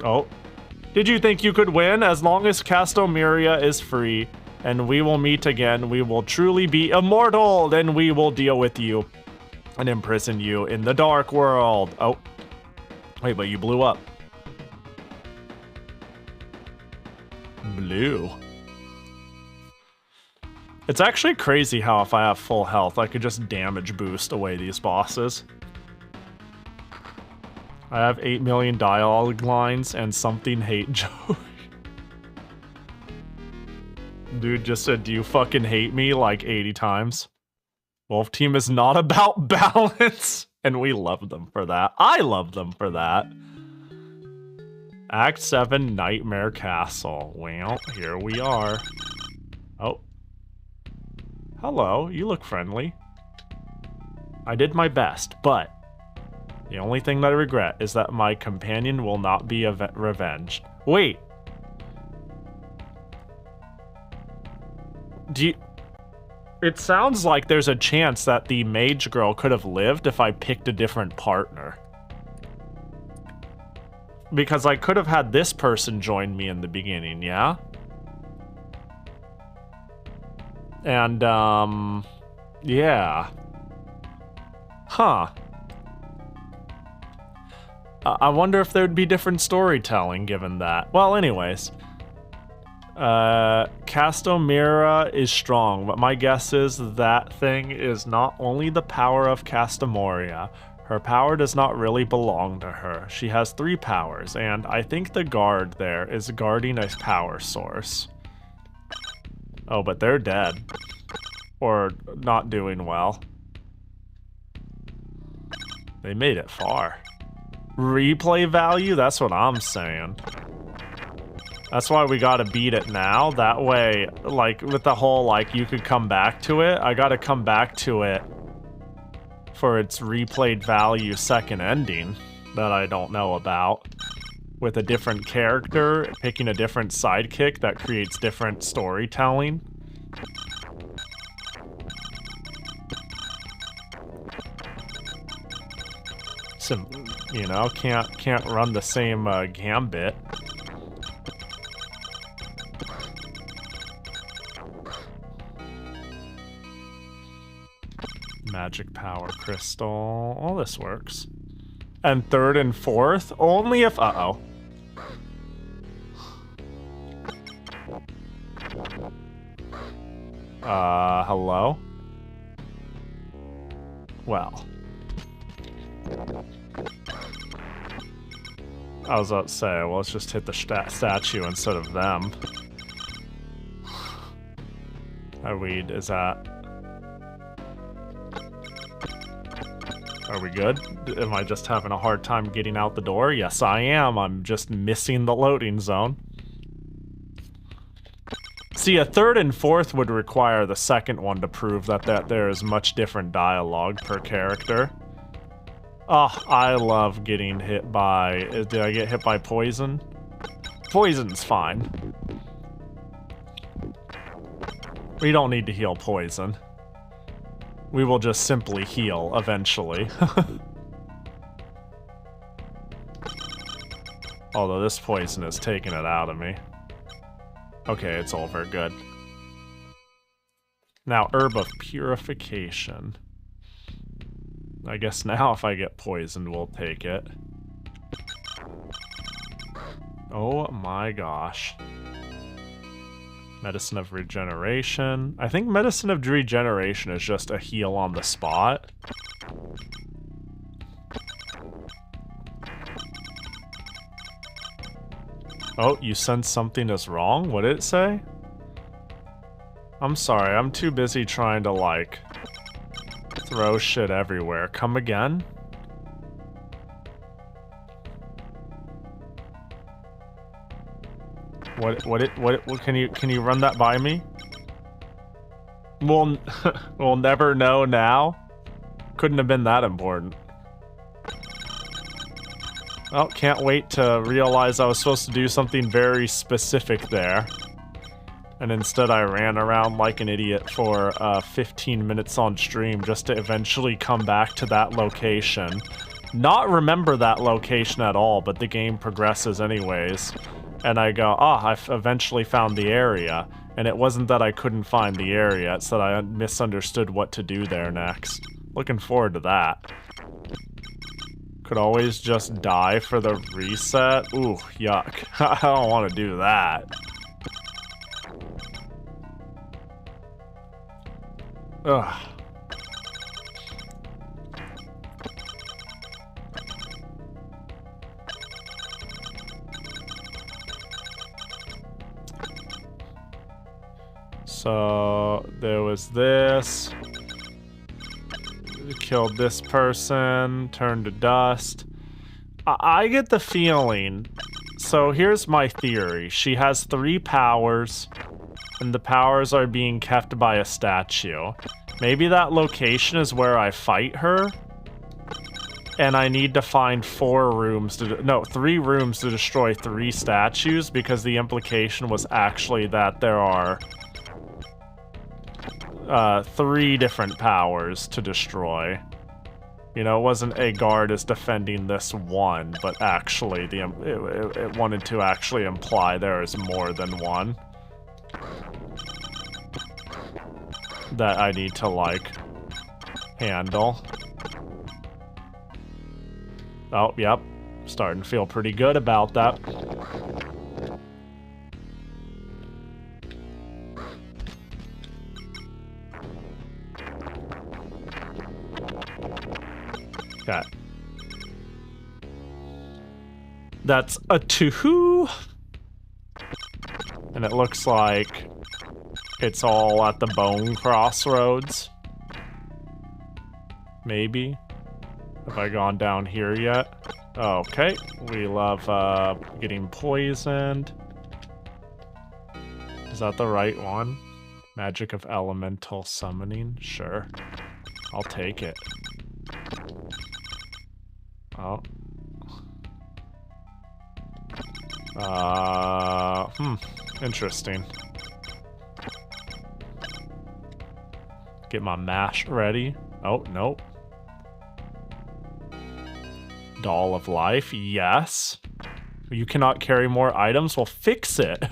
A: Oh. Did you think you could win? As long as Castomeria is free, and we will meet again, we will truly be immortal, then we will deal with you and imprison you in the dark world. Oh. Wait, but you blew up. Blue. It's actually crazy how if I have full health, I could just damage boost away these bosses. I have 8 million dialogue lines and something hate Joey. Dude just said, do you fucking hate me like 80 times? Wolf Team is not about balance. And we love them for that. I love them for that. Act 7, Nightmare Castle. Well, here we are. Oh. Hello, you look friendly. I did my best, but the only thing that I regret is that my companion will not be revenged. Wait. Do you... It sounds like there's a chance that the mage girl could have lived if I picked a different partner. Because I could have had this person join me in the beginning, yeah? And, yeah. Huh. I wonder if there'd be different storytelling given that. Well, anyways. Castomera is strong, but my guess is that thing is not only the power of Castomoria. Her power does not really belong to her. She has 3 powers, and I think the guard there is guarding a power source. Oh, but they're dead. Or not doing well. They made it far. Replay value? That's what I'm saying. That's why we gotta beat it now. That way, like, with the whole, like, you could come back to it, I gotta come back to it for its replayed value second ending that I don't know about. With a different character, picking a different sidekick that creates different storytelling. So, you know, can't run the same gambit. Magic power crystal. All this works. And 3rd and 4th? Only if... Uh-oh. Hello? Well. I was about to say, well, let's just hit the statue instead of them. How weed is that? Are we good? Am I just having a hard time getting out the door? Yes, I am. I'm just missing the loading zone. See, a 3rd and 4th would require the second one to prove that there is much different dialogue per character. Oh, I love getting hit by... Did I get hit by poison? Poison's fine. We don't need to heal poison. We will just simply heal eventually. Although this poison is taking it out of me. Okay, it's over. Good. Now, Herb of Purification. I guess now if I get poisoned, we'll take it. Oh my gosh. Medicine of Regeneration. I think Medicine of Regeneration is just a heal on the spot. Oh, you sense something is wrong? What did it say? I'm sorry, I'm too busy trying to, like, throw shit everywhere. Come again? What can you run that by me? We'll never know now. Couldn't have been that important. Oh, can't wait to realize I was supposed to do something very specific there. And instead I ran around like an idiot for 15 minutes on stream just to eventually come back to that location. Not remember that location at all, but the game progresses anyways. And I go, I've eventually found the area. And it wasn't that I couldn't find the area, it's that I misunderstood what to do there next. Looking forward to that. Could always just die for the reset. Ooh, yuck. I don't want to do that. Ugh. So there was this. Killed this person, turned to dust. I get the feeling. So here's my theory. She has 3 powers, and the powers are being kept by a statue. Maybe that location is where I fight her, and I need to find 3 rooms to destroy 3 statues, because the implication was actually that there are 3 different powers to destroy. You know, it wasn't a guard is defending this one, but actually it wanted to actually imply there is more than one that I need to, like, handle. Oh, yep. Starting to feel pretty good about that. Okay. That's a 2. And it looks like it's all at the bone crossroads. Maybe. Have I gone down here yet? Okay. We love getting poisoned. Is that the right one? Magic of elemental summoning? Sure. I'll take it. Oh. Interesting. Get my mash ready. Oh, nope. Doll of Life, yes. You cannot carry more items? Well, fix it.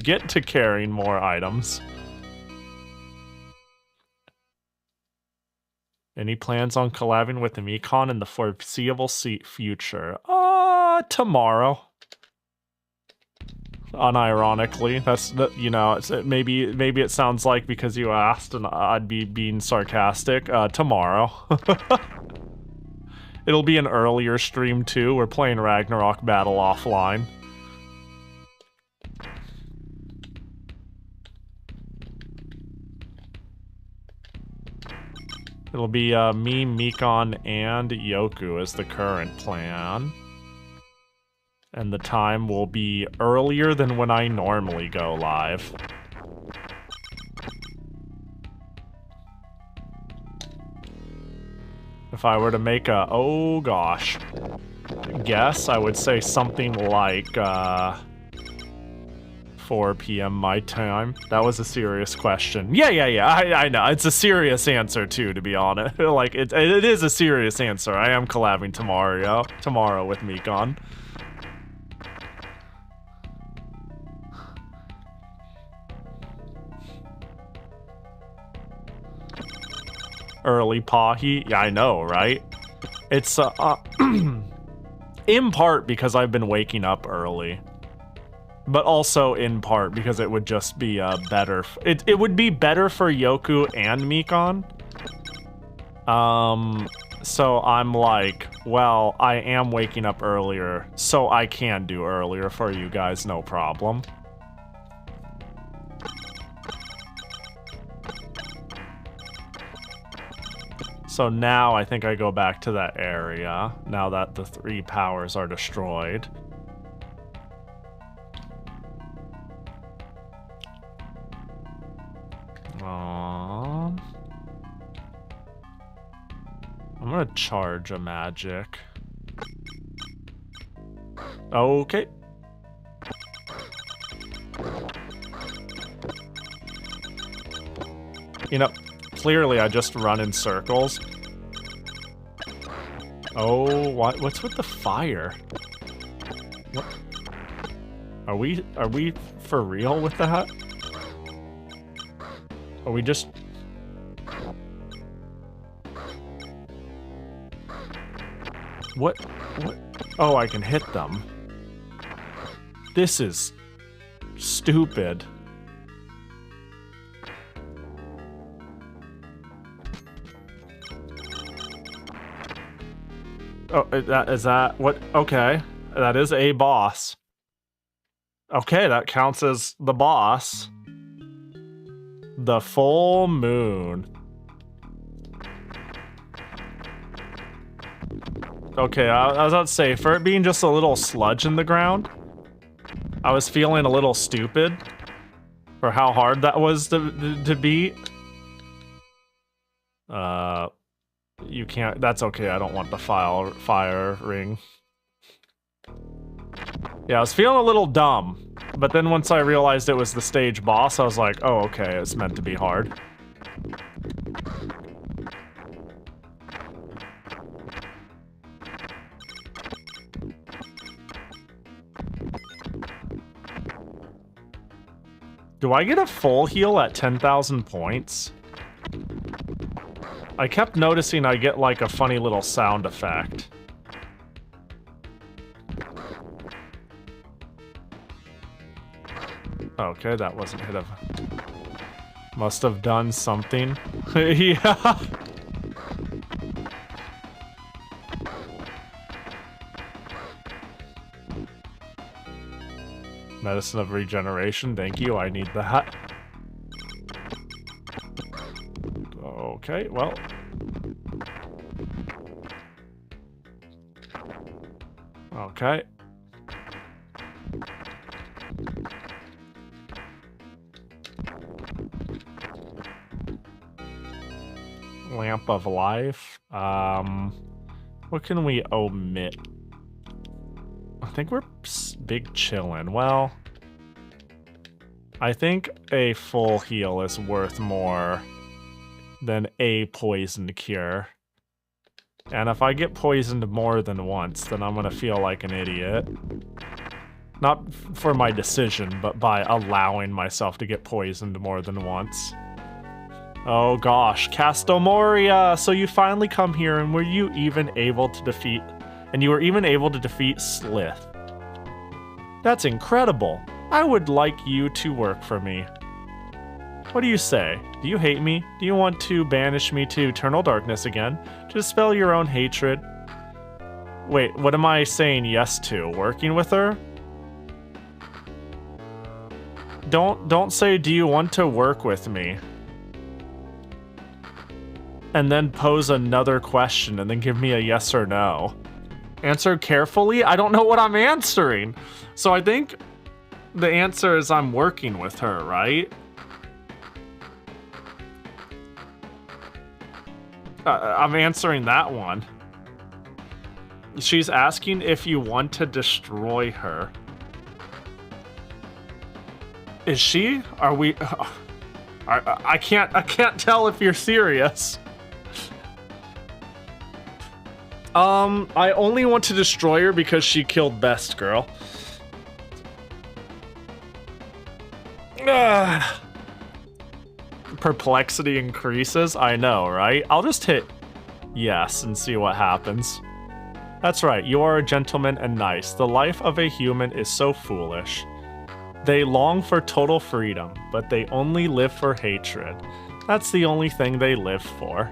A: Get to carrying more items. Any plans on collabing with the Mekon in the foreseeable future? Tomorrow. Unironically, that's, you know, maybe it sounds like because you asked and I'd be being sarcastic. Tomorrow. It'll be an earlier stream too. We're playing Ragnarok Battle offline. It'll be me, Mekon, and Yoku as the current plan. And the time will be earlier than when I normally go live. If I were to make a, oh gosh, guess, I would say something like 4 p.m. my time. That was a serious question. Yeah, I know. It's a serious answer too, to be honest. Like, it is a serious answer. I am collabing tomorrow with Mekon. Early Pahi. Yeah, I know, right? It's in part because I've been waking up early, but also in part because it would just be better. It would be better for Yoku and Mekon. So I'm like, well, I am waking up earlier, so I can do earlier for you guys, no problem. So now I think I go back to that area, now that the 3 powers are destroyed. Aww. gonna charge a magic. Okay. You know, clearly I just run in circles. Oh, what's with the fire? What? Are we for real with that? Are we just... What? Oh, I can hit them. This is stupid. Oh, is that what? Okay, that is a boss. Okay, that counts as the boss. The full moon. Okay, I was about to say, for it being just a little sludge in the ground, I was feeling a little stupid for how hard that was to beat. You can't, that's okay, I don't want the fire ring. Yeah, I was feeling a little dumb, but then once I realized it was the stage boss, I was like, oh, okay, it's meant to be hard. Do I get a full heal at 10,000 points? I kept noticing I get like a funny little sound effect. Okay, that wasn't hit of... Must have done something. Yeah. Medicine of regeneration, thank you, I need that. Okay, well. Okay. Lamp of life. What can we omit? I think we're big chillin'. Well, I think a full heal is worth more than a poisoned cure. And if I get poisoned more than once, then I'm gonna feel like an idiot. Not for my decision, but by allowing myself to get poisoned more than once. Oh gosh, Castomoria! So you finally come here, and were you even able to defeat... And you were even able to defeat Slith. That's incredible. I would like you to work for me. What do you say? Do you hate me? Do you want to banish me to eternal darkness again? To dispel your own hatred? Wait, what am I saying yes to? Working with her? Don't say, do you want to work with me? And then pose another question and then give me a yes or no. Answer carefully? I don't know what I'm answering. So I think the answer is I'm working with her, right? I'm answering that one. She's asking if you want to destroy her. Is she? Are we? I can't tell if you're serious. I only want to destroy her because she killed Best Girl. Ugh. Perplexity increases? I know, right? I'll just hit yes and see what happens. That's right, you are a gentleman and nice. The life of a human is so foolish. They long for total freedom, but they only live for hatred. That's the only thing they live for.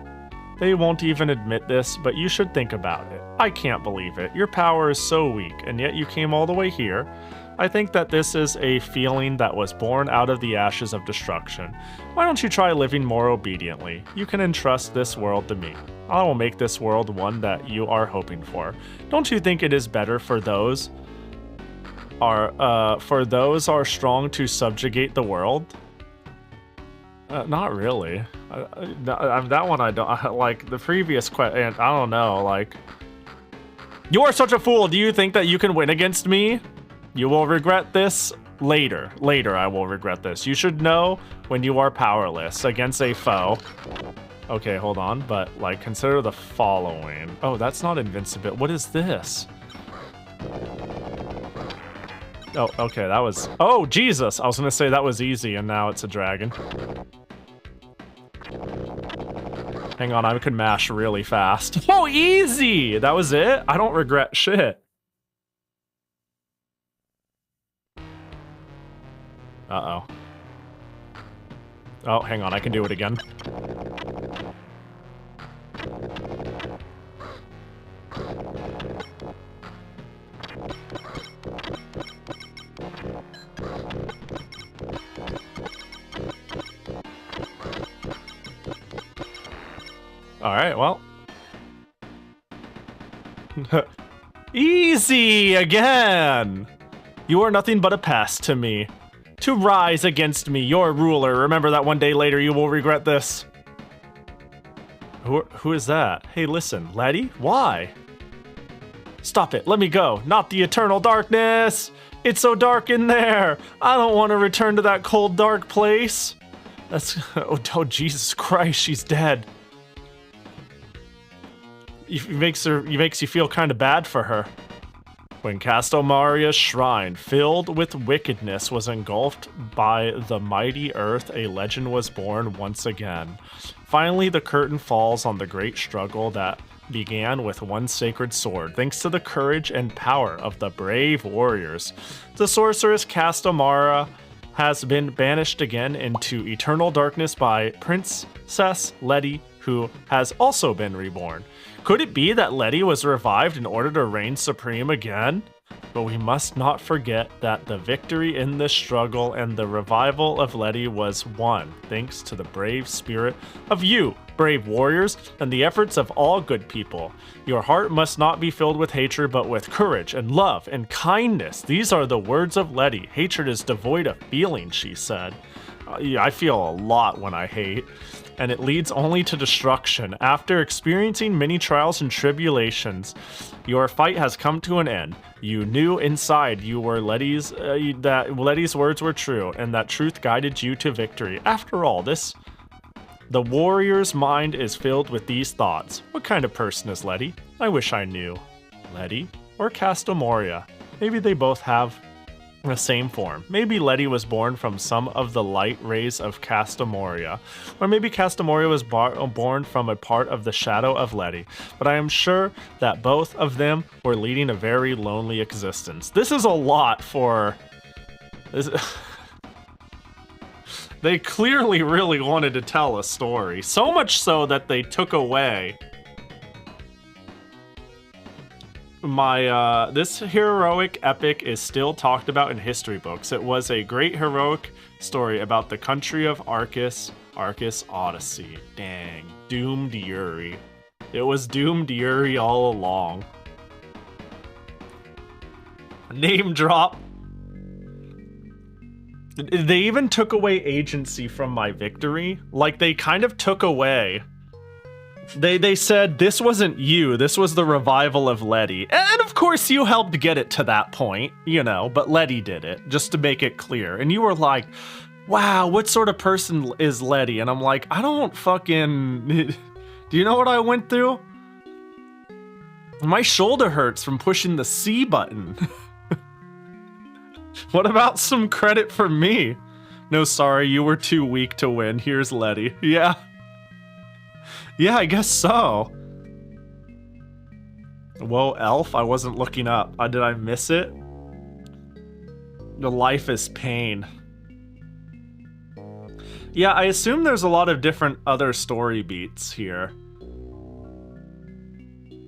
A: They won't even admit this, but you should think about it. I can't believe it. Your power is so weak, and yet you came all the way here. I think that this is a feeling that was born out of the ashes of destruction. Why don't you try living more obediently? You can entrust this world to me. I will make this world one that you are hoping for. Don't you think it is better for those are strong to subjugate the world? Not really. That one I don't like. The previous question, I don't know. Like, you are such a fool. Do you think that you can win against me? You will regret this later. Later, I will regret this. You should know when you are powerless against a foe. Okay, hold on. But like, consider the following. Oh, that's not invincible. What is this? Oh, okay, that was... Oh, Jesus! I was gonna say that was easy, and now it's a dragon. Hang on, I could mash really fast. Oh, easy! That was it? I don't regret shit. Uh-oh. Oh, hang on, I can do it again. Alright, well. Easy again! You are nothing but a pest to me. To rise against me, your ruler. Remember that one day later you will regret this. Who is that? Hey, listen, Letty? Why? Stop it, let me go. Not the eternal darkness! It's so dark in there! I don't want to return to that cold, dark place. That's... Oh, Jesus Christ, she's dead. It makes you feel kind of bad for her. When Castelmaria's shrine, filled with wickedness, was engulfed by the mighty earth, a legend was born once again. Finally, the curtain falls on the great struggle that began with one sacred sword, thanks to the courage and power of the brave warriors. The sorceress Castelmaria has been banished again into eternal darkness by Princess Letty, who has also been reborn. Could it be that Letty was revived in order to reign supreme again? But we must not forget that the victory in this struggle and the revival of Letty was won, thanks to the brave spirit of you, brave warriors, and the efforts of all good people. Your heart must not be filled with hatred, but with courage and love and kindness. These are the words of Letty. Hatred is devoid of feeling, she said. I feel a lot when I hate, and it leads only to destruction. After experiencing many trials and tribulations, your fight has come to an end. You knew inside you were that Letty's words were true, and that truth guided you to victory. After all, the warrior's mind is filled with these thoughts. What kind of person is Letty? I wish I knew. Letty or Castelmaria? Maybe they both have the same form. Maybe Letty was born from some of the light rays of Castelmaria, or maybe Castelmaria was born from a part of the shadow of Letty, but I am sure that both of them were leading a very lonely existence. This is a lot for... They clearly really wanted to tell a story, so much so that they took away this heroic epic is still talked about in history books. It was a great heroic story about the country of Arcus Odyssey. Dang, doomed Yuri. It was doomed Yuri all along. Name drop. They even took away agency from my victory. Like, they kind of took away. They said, this wasn't you, this was the revival of Letty. And of course you helped get it to that point, you know, but Letty did it, just to make it clear. And you were like, wow, what sort of person is Letty? And I'm like, I don't fucking... Do you know what I went through? My shoulder hurts from pushing the C button. What about some credit for me? No, sorry, you were too weak to win. Here's Letty. Yeah. Yeah, I guess so. Whoa, elf? I wasn't looking up. Did I miss it? The life is pain. Yeah, I assume there's a lot of different other story beats here.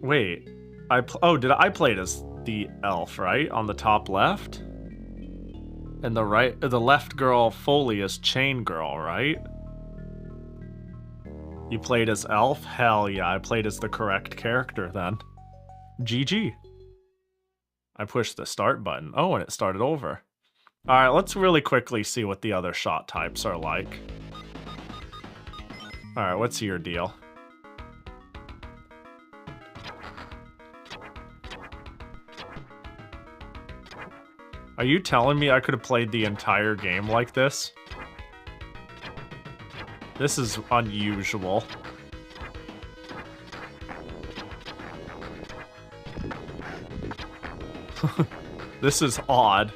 A: Wait. I played as the elf, right? On the top left? And the left girl Foley is Chain Girl, right? You played as elf? Hell yeah, I played as the correct character then. GG. I pushed the start button. Oh, and it started over. Alright, let's really quickly see what the other shot types are like. Alright, what's your deal? Are you telling me I could have played the entire game like this? This is unusual. This is odd.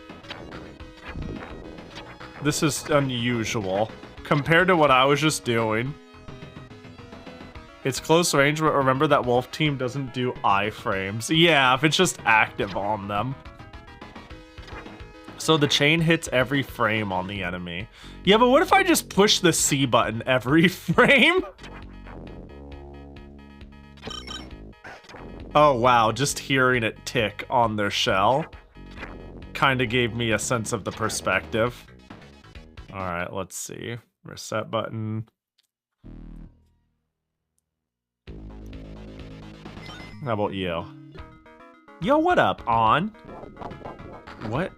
A: This is unusual. Compared to what I was just doing. It's close range, but remember that Wolf Team doesn't do iframes. Yeah, if it's just active on them. So the chain hits every frame on the enemy. Yeah, but what if I just push the C button every frame? Oh wow, just hearing it tick on their shell kind of gave me a sense of the perspective. Alright, let's see. Reset button. How about you? Yo, what up, On? What?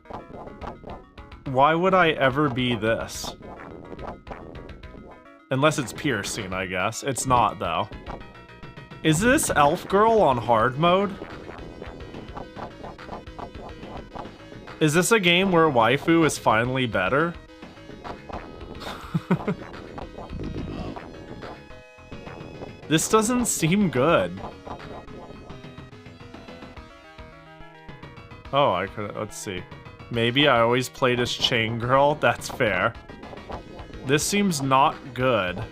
A: Why would I ever be this? Unless it's piercing, I guess. It's not, though. Is this Elf Girl on hard mode? Is this a game where waifu is finally better? This doesn't seem good. Oh, I could. Let's see. Maybe I always played as Chain Girl. That's fair. This seems not good.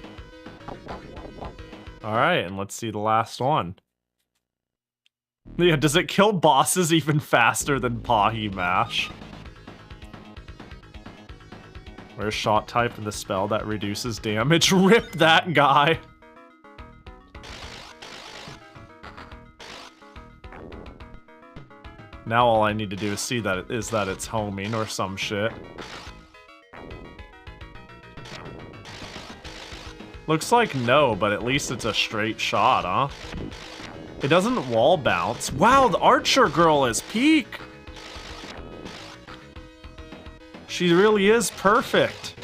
A: Alright, and let's see the last one. Yeah, does it kill bosses even faster than Pahi Mash? Where's shot type and the spell that reduces damage? Rip that guy! Now all I need to do is see that it's homing or some shit. Looks like no, but at least it's a straight shot, huh? It doesn't wall bounce. Wow, the Archer Girl is peak! She really is perfect.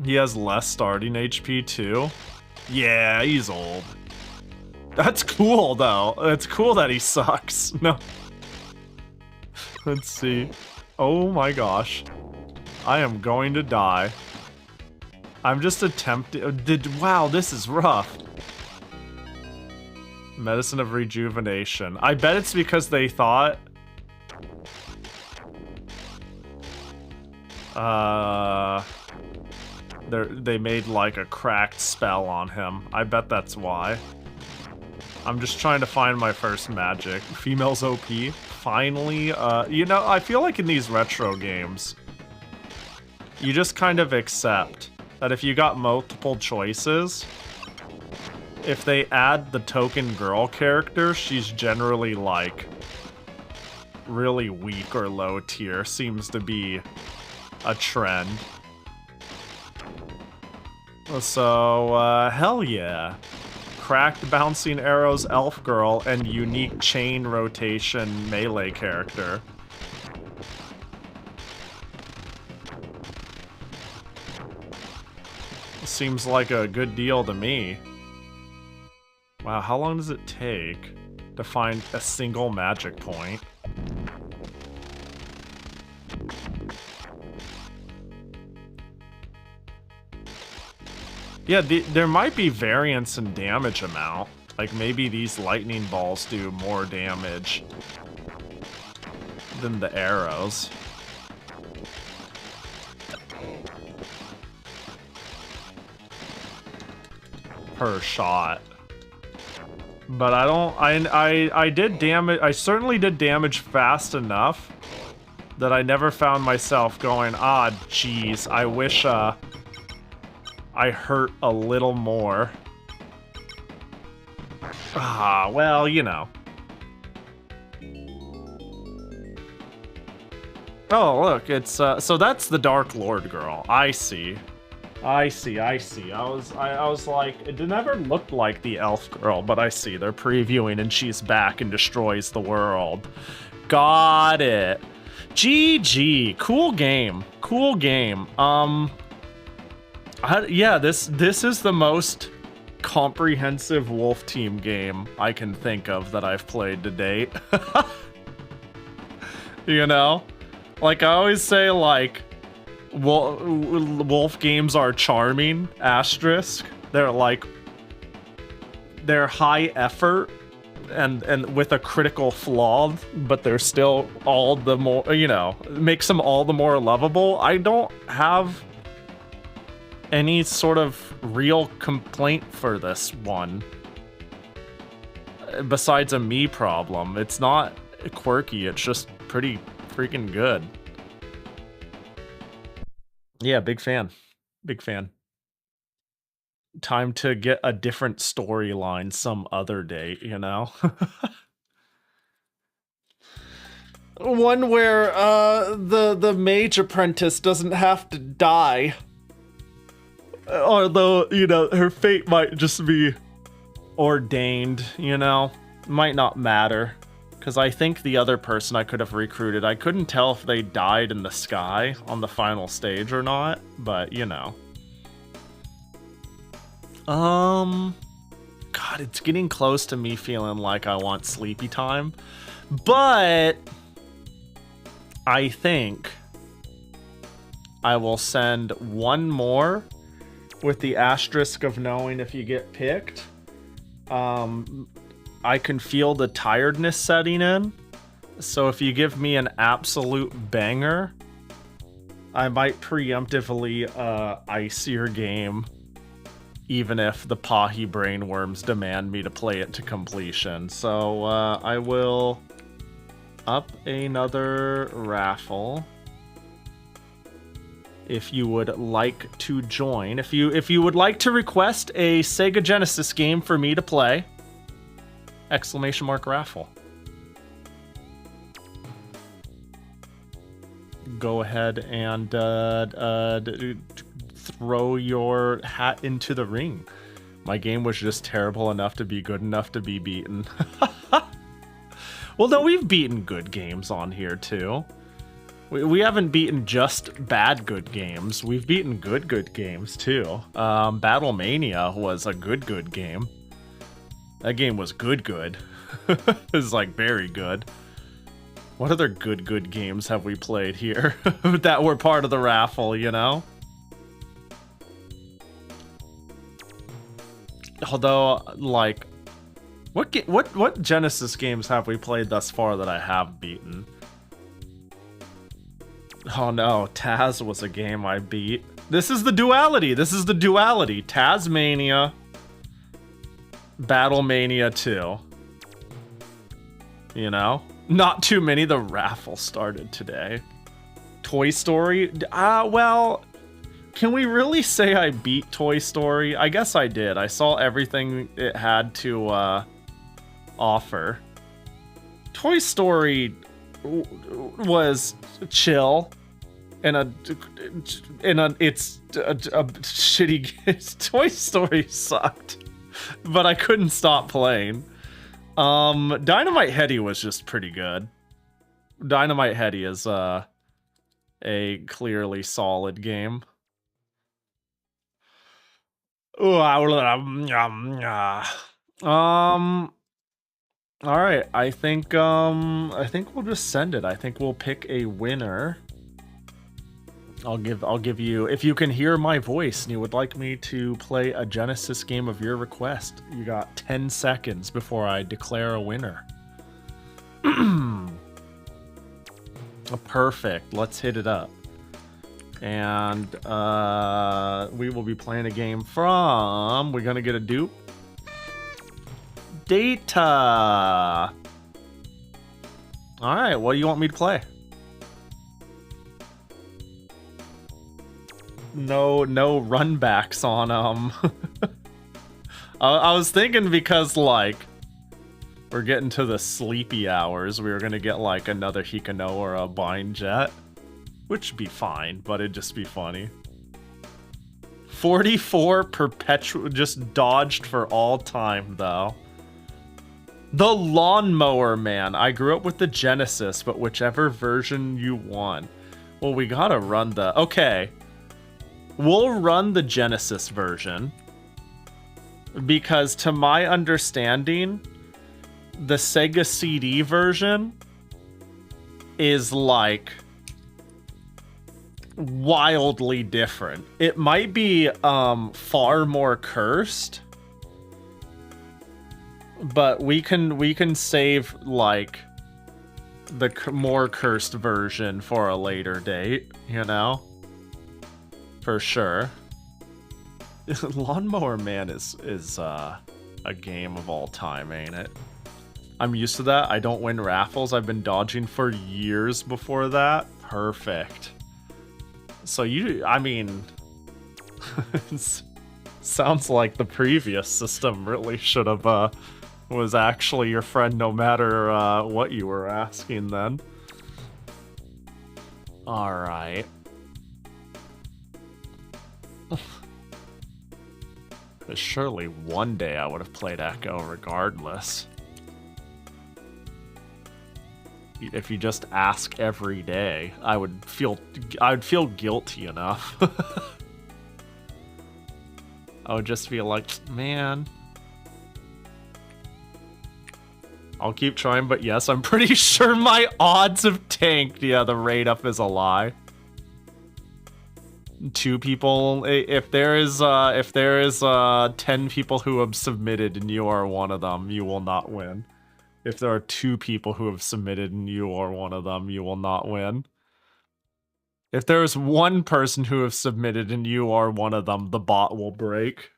A: He has less starting HP too. Yeah, he's old. That's cool, though. It's cool that he sucks. No. Let's see. Oh my gosh. I am going to die. I'm just attempting... Wow, this is rough. Medicine of Rejuvenation. I bet it's because they thought... They made like a cracked spell on him. I bet that's why. I'm just trying to find my first magic. Females OP. Finally, you know, I feel like in these retro games, you just kind of accept that if you got multiple choices, if they add the token girl character, she's generally like really weak or low tier. Seems to be a trend. So, hell yeah. Cracked bouncing arrows elf girl and unique chain rotation melee character. Seems like a good deal to me. Wow, how long does it take to find a single magic point? Yeah, there might be variance in damage amount. Like maybe these lightning balls do more damage than the arrows. Per shot. But I don't, I did damage, I certainly did damage fast enough that I never found myself going, ah, geez, I wish, I hurt a little more. Ah, well, you know. Oh, look, it's, so that's the Dark Lord girl. I see. I see. I was like, it never looked like the elf girl, but I see. They're previewing and she's back and destroys the world. Got it. GG. Cool game. Cool game. Yeah, this is the most comprehensive Wolf Team game I can think of that I've played to date. You know? Like, I always say, like, Wolf games are charming, asterisk. They're, like, they're high effort and with a critical flaw, but they're still all the more, you know, makes them all the more lovable. I don't have any sort of real complaint for this one besides a me problem. It's not quirky, it's just pretty freaking good. Yeah, big fan. Big fan. Time to get a different storyline some other day, you know? One where the mage apprentice doesn't have to die. Although, you know, her fate might just be ordained, you know? Might not matter. Because I think the other person I could have recruited, I couldn't tell if they died in the sky on the final stage or not, but, you know. God, it's getting close to me feeling like I want sleepy time. But I think I will send one more with the asterisk of knowing if you get picked. I can feel the tiredness setting in. So if you give me an absolute banger, I might preemptively ice your game, even if the Pahi brainworms demand me to play it to completion. So I will up another raffle. If you would like to join, if you would like to request a Sega Genesis game for me to play, ! Raffle. Go ahead and throw your hat into the ring. My game was just terrible enough to be good enough to be beaten. Well, no, we've beaten good games on here too. We haven't beaten just bad good games. We've beaten good games too. Battlemania was a good game. That game was good. It was like very good. What other good games have we played here that were part of the raffle, you know? Although, like, what Genesis games have we played thus far that I have beaten? Oh no, Taz was a game I beat. This is the duality. Tazmania, Battlemania 2. You know? Not too many. The raffle started today. Toy Story? Well, can we really say I beat Toy Story? I guess I did. I saw everything it had to offer. Toy Story was chill. It's a shitty. Toy Story sucked, but I couldn't stop playing. Dynamite Headdy was just pretty good. Dynamite Headdy is a clearly solid game. All right, I think we'll just send it. I think we'll pick a winner. I'll give you, if you can hear my voice and you would like me to play a Genesis game of your request, you got 10 seconds before I declare a winner. Perfect. Let's hit it up. And we will be playing a game from, we're gonna get a dupe. Data. All right, what do you want me to play? No runbacks on I was thinking because, like, we're getting to the sleepy hours, we were gonna get like another Hikano or a Bind Jet, which would be fine, but it'd just be funny. 44 perpetual, just dodged for all time though. The Lawnmower Man. I grew up with the Genesis, but whichever version you want. Well, we gotta run the... Okay. We'll run the Genesis version. Because to my understanding, the Sega CD version is like wildly different. It might be far more cursed, but we can save like the more cursed version for a later date, you know? For sure. Lawnmower Man is a game of all time, ain't it? I'm used to that. I don't win raffles. I've been dodging for years before that. Perfect. So I mean, sounds like the previous system really should have was actually your friend no matter what you were asking then. All right. Surely one day I would have played Echo regardless. If you just ask every day, I would feel guilty enough. I would just feel like, man, I'll keep trying, but yes, I'm pretty sure my odds have tanked. Yeah, the rate up is a lie. 2 people, if there is 10 people who have submitted and you are one of them, you will not win. If there are 2 people who have submitted and you are one of them, you will not win. If there is 1 person who has submitted and you are one of them, the bot will break.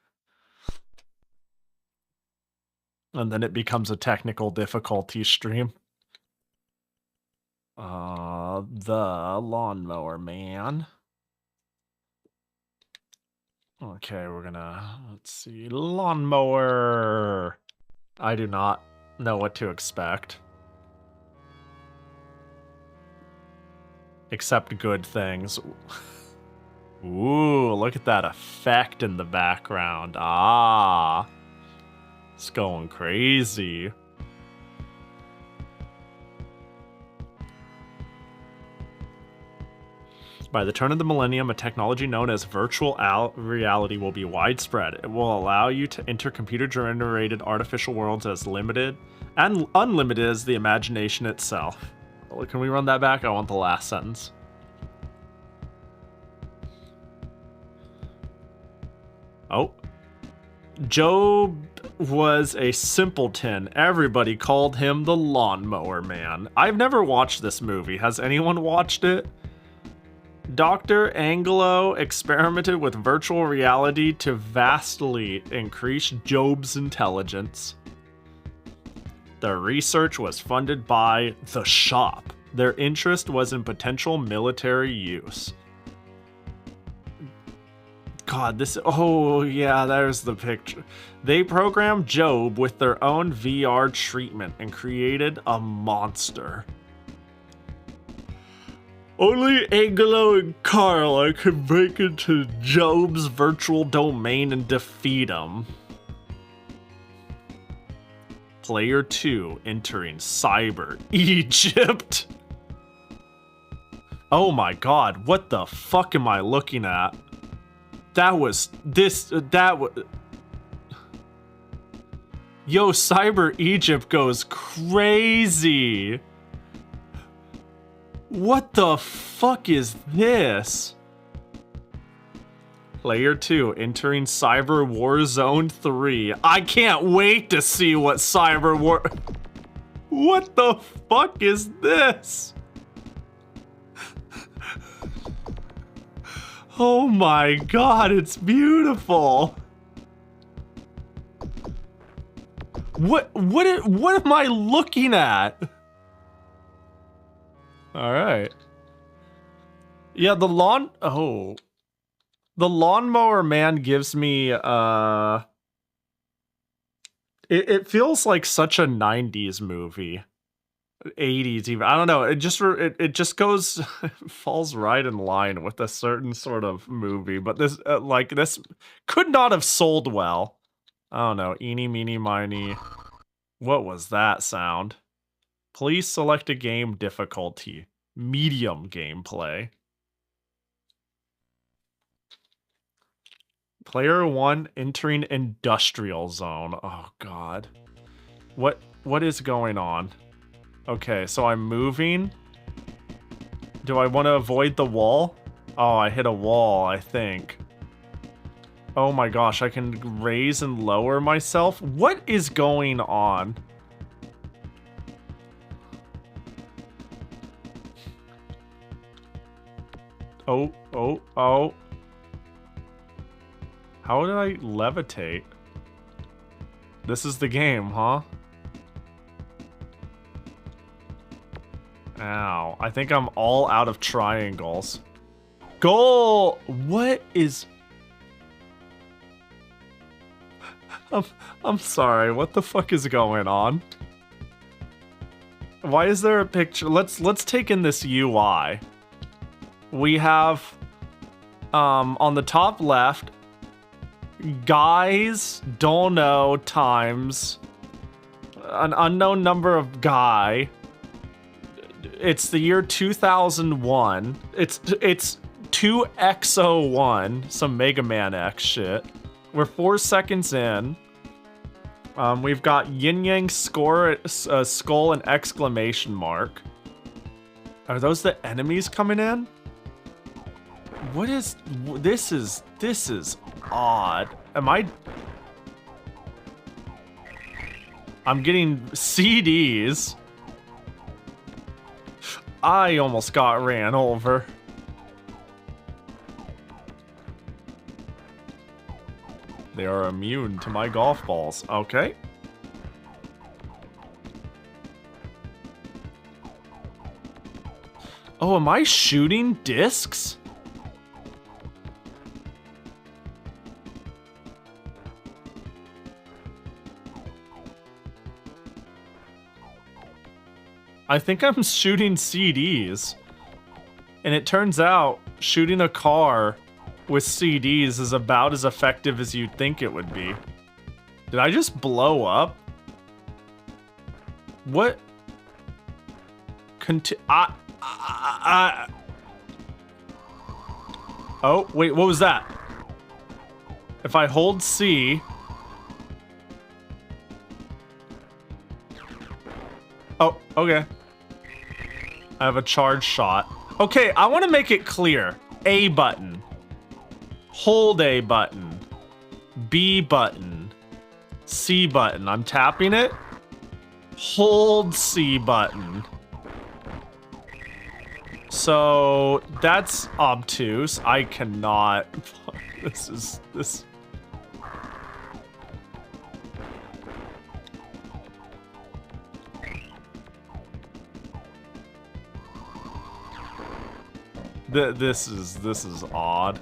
A: And then it becomes a technical difficulty stream. The Lawnmower Man. Okay, we're gonna, let's see, Lawnmower. I do not know what to expect. Except good things. Ooh, look at that effect in the background. Ah. It's going crazy. By the turn of the millennium, a technology known as virtual reality will be widespread. It will allow you to enter computer-generated artificial worlds as limited and unlimited as the imagination itself. Can we run that back? I want the last sentence. Oh. Job was a simpleton. Everybody called him the Lawnmower Man. I've never watched this movie. Has anyone watched it? Dr. Angelo experimented with virtual reality to vastly increase Job's intelligence. The research was funded by the shop. Their interest was in potential military use. God, this... Oh, yeah, there's the picture. They programmed Job with their own VR treatment and created a monster. Only Angelo and Carla can break into Job's virtual domain and defeat him. Player 2 entering Cyber Egypt. Oh my god, what the fuck am I looking at? That was... Yo, Cyber Egypt goes crazy. What the fuck is this? Player 2 entering Cyber Warzone 3. I can't wait to see what Cyber War... What the fuck is this? Oh my god, it's beautiful. What am I looking at? All right. Yeah, the Lawnmower Man gives me it feels like such a 90s movie. 80s even. I don't know. It just goes falls right in line with a certain sort of movie, but this this could not have sold well. I don't know. Eeny, meeny, miny. What was that sound? Please select a game difficulty. Medium gameplay. Player 1 entering industrial zone. Oh god. What is going on? Okay, so I'm moving. Do I want to avoid the wall? Oh, I hit a wall, I think. Oh my gosh, I can raise and lower myself? What is going on? Oh, oh, oh. How did I levitate? This is the game, huh? Ow. I think I'm all out of triangles. Goal! What is... I'm sorry, what the fuck is going on? Why is there a picture? Let's take in this UI. We have on the top left, guys don't know times an unknown number of guy. It's the year 2001. It's 2X01, some Mega Man X shit. We're 4 seconds in. We've got yin yang skull and exclamation mark. Are those the enemies coming in? What is this? This is odd. I'm getting CDs. I almost got ran over. They are immune to my golf balls. Okay. Oh, am I shooting discs? I think I'm shooting CDs. And it turns out shooting a car with CDs is about as effective as you'd think it would be. Did I just blow up? What? Oh, wait, what was that? If I hold C... Oh, okay. I have a charge shot. Okay, I want to make it clear. A button. Hold A button. B button. C button. I'm tapping it. Hold C button. So that's obtuse. I cannot. This. This is odd.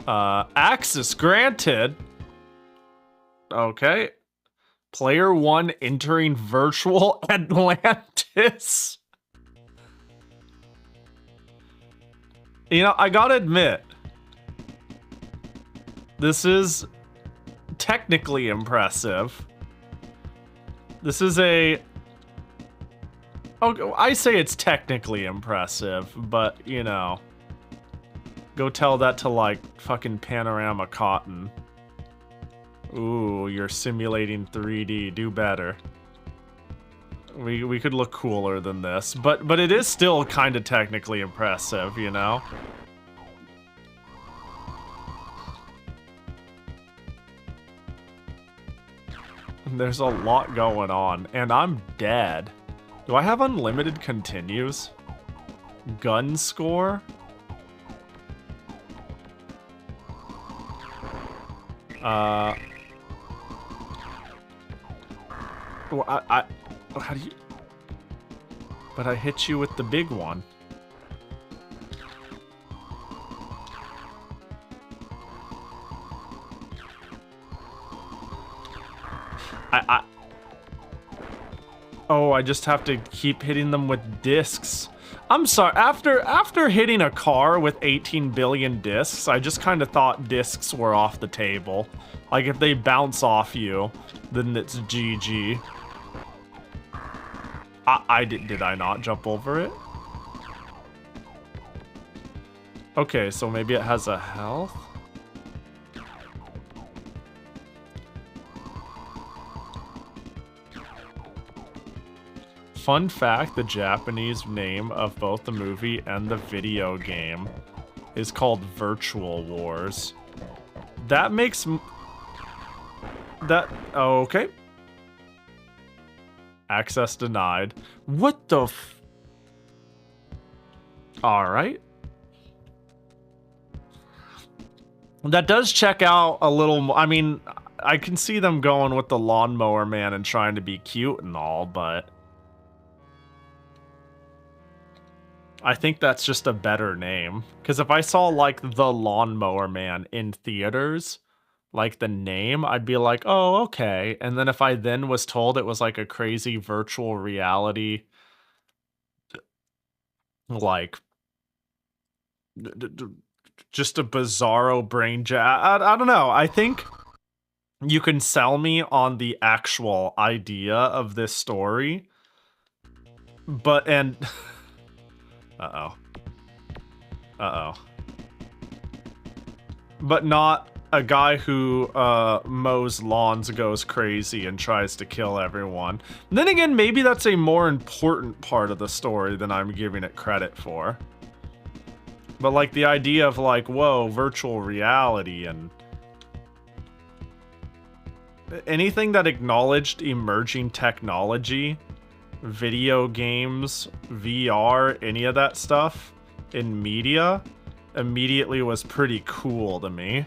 A: Access granted. Okay. Player 1 entering virtual Atlantis. You know, I gotta admit, this is technically impressive. This is a... Oh, I say it's technically impressive, but, you know, go tell that to, like, fucking Panorama Cotton. Ooh, you're simulating 3D. Do better. We could look cooler than this, but it is still kind of technically impressive, you know? There's a lot going on, and I'm dead. Do I have unlimited continues? Gun score? Well, how do you... But I hit you with the big one. Oh, I just have to keep hitting them with discs. I'm sorry. After hitting a car with 18 billion discs, I just kind of thought discs were off the table. Like if they bounce off you, then it's GG. Did I not jump over it? Okay, so maybe it has a health? Fun fact, the Japanese name of both the movie and the video game is called Virtual Wars. That makes... okay. Access denied. What the f... Alright. That does check out a little... I mean, I can see them going with the Lawnmower Man and trying to be cute and all, but... I think that's just a better name. Because if I saw, like, the Lawnmower Man in theaters, like, the name, I'd be like, oh, okay. And then if I then was told it was, like, a crazy virtual reality, like, just a bizarro brain I don't know. I think you can sell me on the actual idea of this story. But, and... Uh-oh. Uh-oh. But not a guy who mows lawns goes crazy and tries to kill everyone. And then again, maybe that's a more important part of the story than I'm giving it credit for. But like the idea of like, whoa, virtual reality and anything that acknowledged emerging technology, video games, VR, any of that stuff in media immediately was pretty cool to me.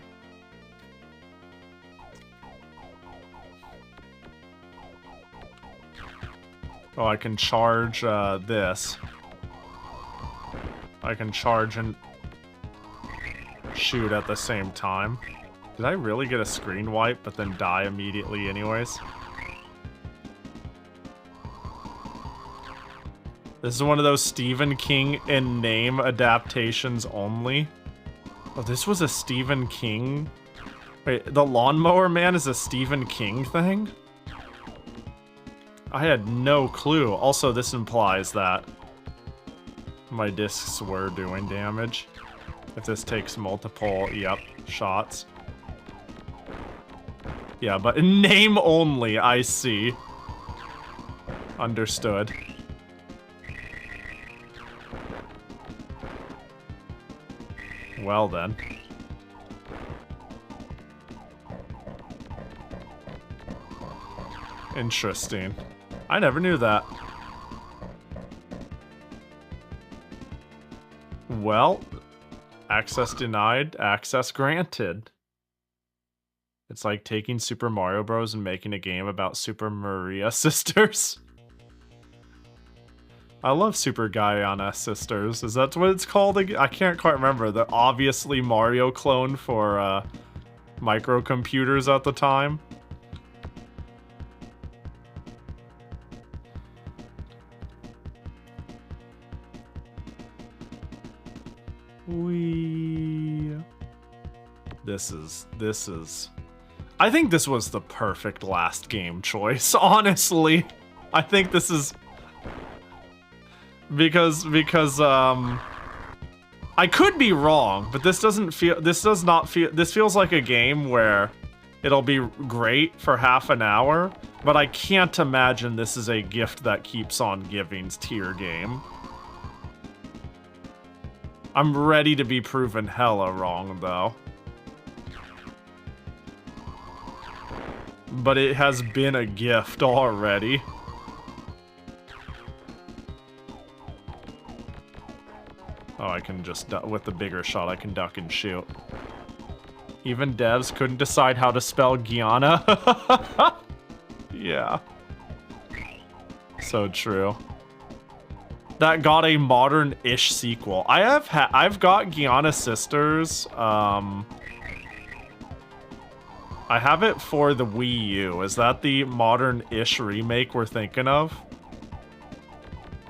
A: Oh, I can charge this. I can charge and shoot at the same time. Did I really get a screen wipe but then die immediately anyways? This is one of those Stephen King in name adaptations only. Oh, this was a Stephen King? Wait, the Lawnmower Man is a Stephen King thing? I had no clue. Also, this implies that my discs were doing damage. If this takes multiple, yep, shots. Yeah, but in name only, I see. Understood. Well then. Interesting. I never knew that. Well, access denied, access granted. It's like taking Super Mario Bros. And making a game about Super Maria Sisters. I love Super Guyana Sisters. Is that what it's called again? I can't quite remember. The obviously Mario clone for microcomputers at the time. This is... I think this was the perfect last game choice, honestly. I think this is... Because I could be wrong, but this does not feel, this feels like a game where it'll be great for half an hour, but I can't imagine this is a gift that keeps on giving's tier game. I'm ready to be proven hella wrong, though. But it has been a gift already. Oh, I can just, with the bigger shot, I can duck and shoot. Even devs couldn't decide how to spell Guyana. Yeah. So true. That got a modern-ish sequel. I've got Guyana Sisters. I have it for the Wii U. Is that the modern-ish remake we're thinking of?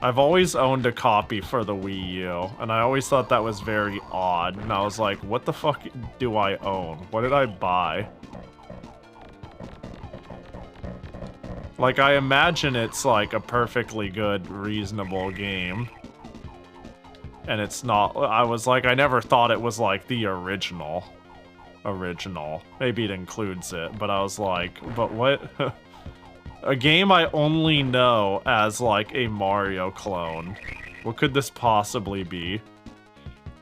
A: I've always owned a copy for the Wii U, and I always thought that was very odd. And I was like, what the fuck do I own? What did I buy? Like, I imagine it's like a perfectly good, reasonable game. And it's not. I was like, I never thought it was like the original. Maybe it includes it, but I was like, but what? A game I only know as like a Mario clone. What could this possibly be?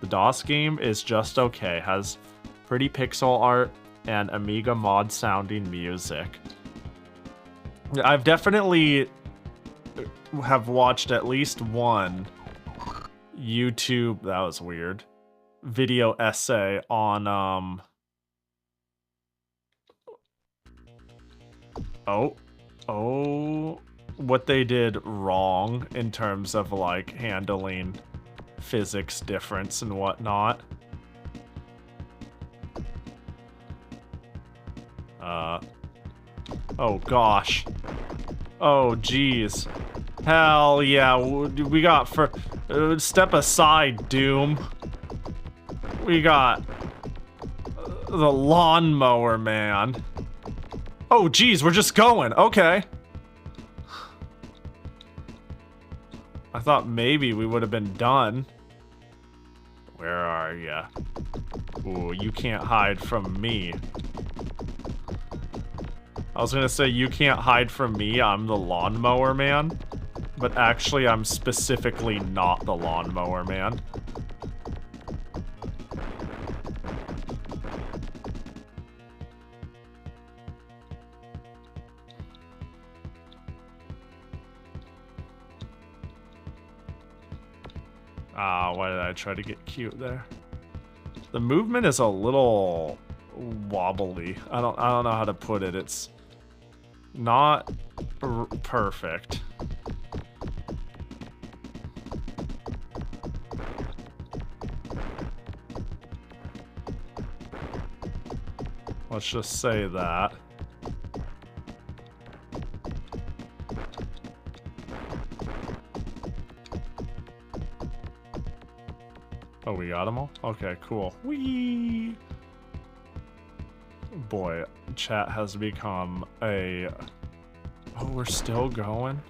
A: The DOS game is just okay. Has pretty pixel art and Amiga mod sounding music. I've definitely have watched at least one YouTube, that was weird, video essay on what they did wrong in terms of like handling physics difference and whatnot. Oh gosh. Oh geez. Hell yeah, we got for step aside, Doom. We got the lawnmower man. Oh geez, we're just going. Okay. I thought maybe we would have been done. Where are ya? Ooh, you can't hide from me. I was gonna say you can't hide from me, I'm the lawnmower man. But actually I'm specifically not the lawnmower man. Ah, why did I try to get cute there? The movement is a little wobbly. I don't know how to put it. It's not perfect. Let's just say that. Oh, we got them all? Okay, cool. Whee! Boy, chat has become a... Oh, we're still going?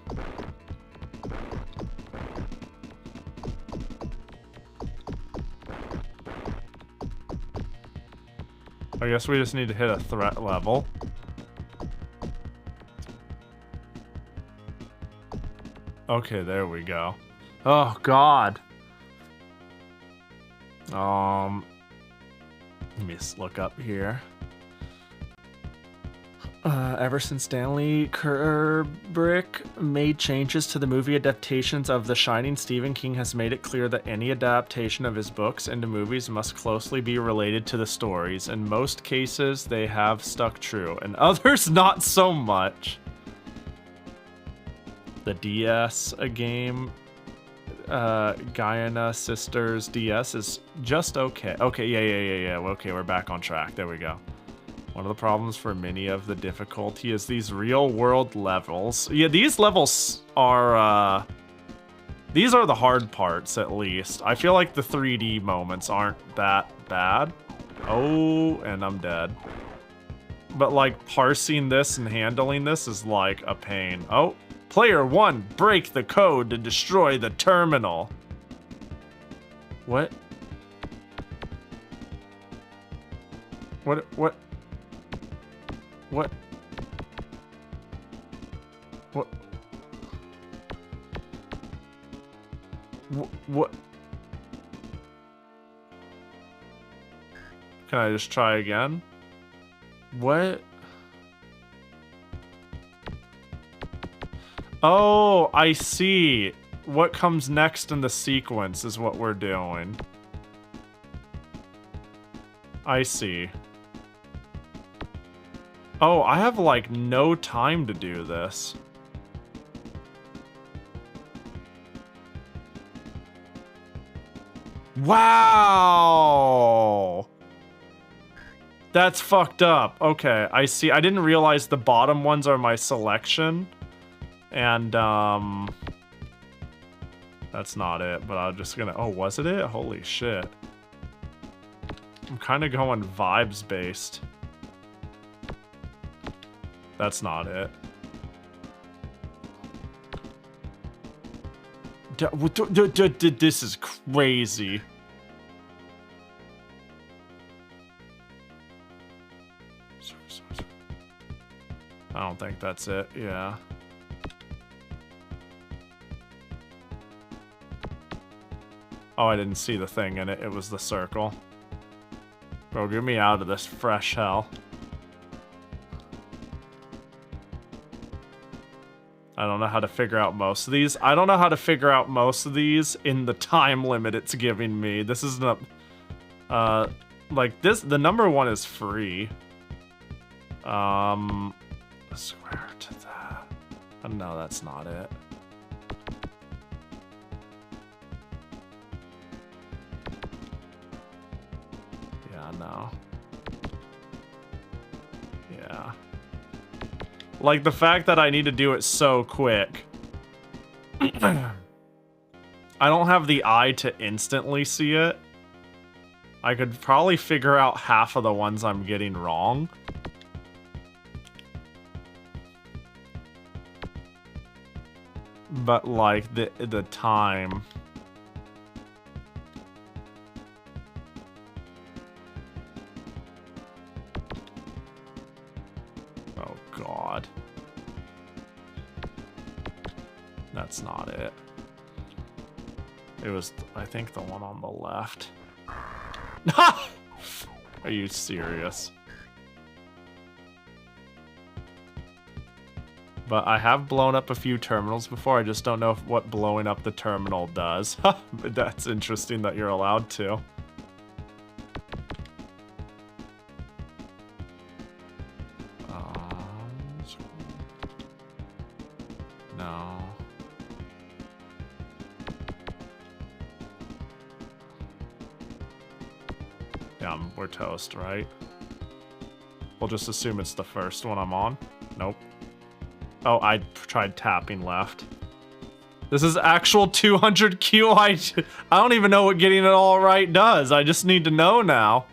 A: I guess we just need to hit a threat level. Okay, there we go. Oh, God. Let me just look up here. Ever since Stanley Kubrick made changes to the movie adaptations of The Shining, Stephen King has made it clear that any adaptation of his books into movies must closely be related to the stories. In most cases, they have stuck true, and others not so much. The DS game, Guyana Sisters DS is just okay. Okay, yeah. Okay, we're back on track. There we go. One of the problems for many of the difficulty is these real-world levels. Yeah, these levels are, these are the hard parts, at least. I feel like the 3D moments aren't that bad. Oh, and I'm dead. But, like, parsing this and handling this is, like, a pain. Oh, player 1, break the code to destroy the terminal. What? What? What? What? What? Can I just try again? What? Oh, I see. What comes next in the sequence is what we're doing. I see. Oh, I have, like, no time to do this. Wow! That's fucked up. Okay, I see. I didn't realize the bottom ones are my selection. And, That's not it, but I'm just gonna... Oh, was it it? Holy shit. I'm kind of going vibes based. That's not it. This is crazy. I don't think that's it, yeah. Oh, I didn't see the thing in it. It was the circle. Bro, get me out of this fresh hell. I don't know how to figure out most of these. I don't know how to figure out most of these in the time limit it's giving me. This is not... like, this... The number 1 is free. Square to that. No, that's not it. Yeah, no. Yeah. Like, the fact that I need to do it so quick. I don't have the eye to instantly see it. I could probably figure out half of the ones I'm getting wrong. But, like, the time... Oh, God. That's not it. It was, I think, the one on the left. Are you serious? But I have blown up a few terminals before. I just don't know what blowing up the terminal does. But that's interesting that you're allowed to. No. Yeah, we're toast, right? We'll just assume it's the first one I'm on. Nope. Oh, I tried tapping left. This is actual 200Q. I don't even know what getting it all right does. I just need to know now.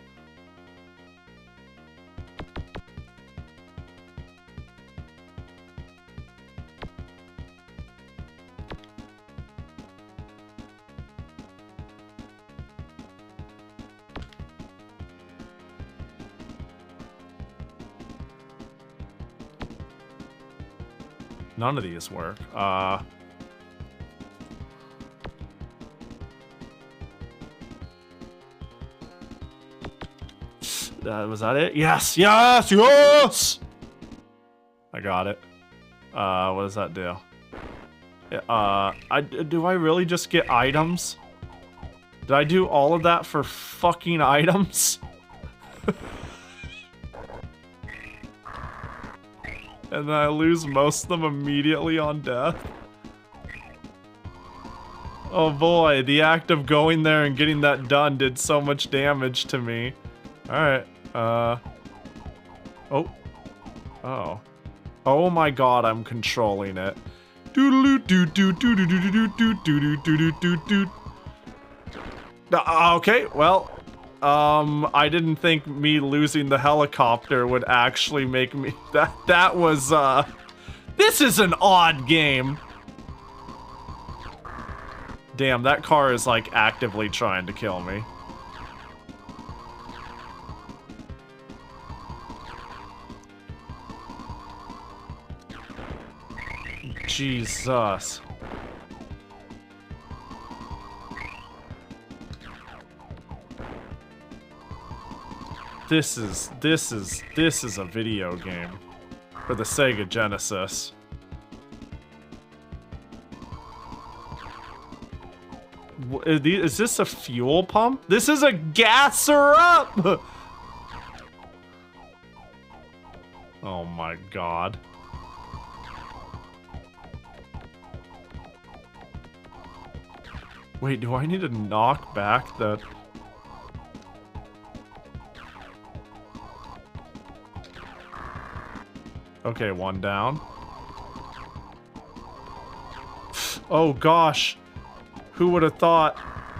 A: None of these work. Was that it? Yes! Yes! Yes! I got it. What does that do? Do I really just get items? Did I do all of that for fucking items? And then I lose most of them immediately on death. Oh boy, the act of going there and getting that done did so much damage to me. Alright, Oh. Oh. Oh my god, I'm controlling it. Okay, well, I didn't think me losing the helicopter would actually make me... That was, This is an odd game. Damn, that car is, like, actively trying to kill me. Jesus. This is a video game for the Sega Genesis. Is this a fuel pump? This is a gasser up! Oh my god. Wait, do I need to knock back the... Okay, one down. Oh gosh. Who would have thought?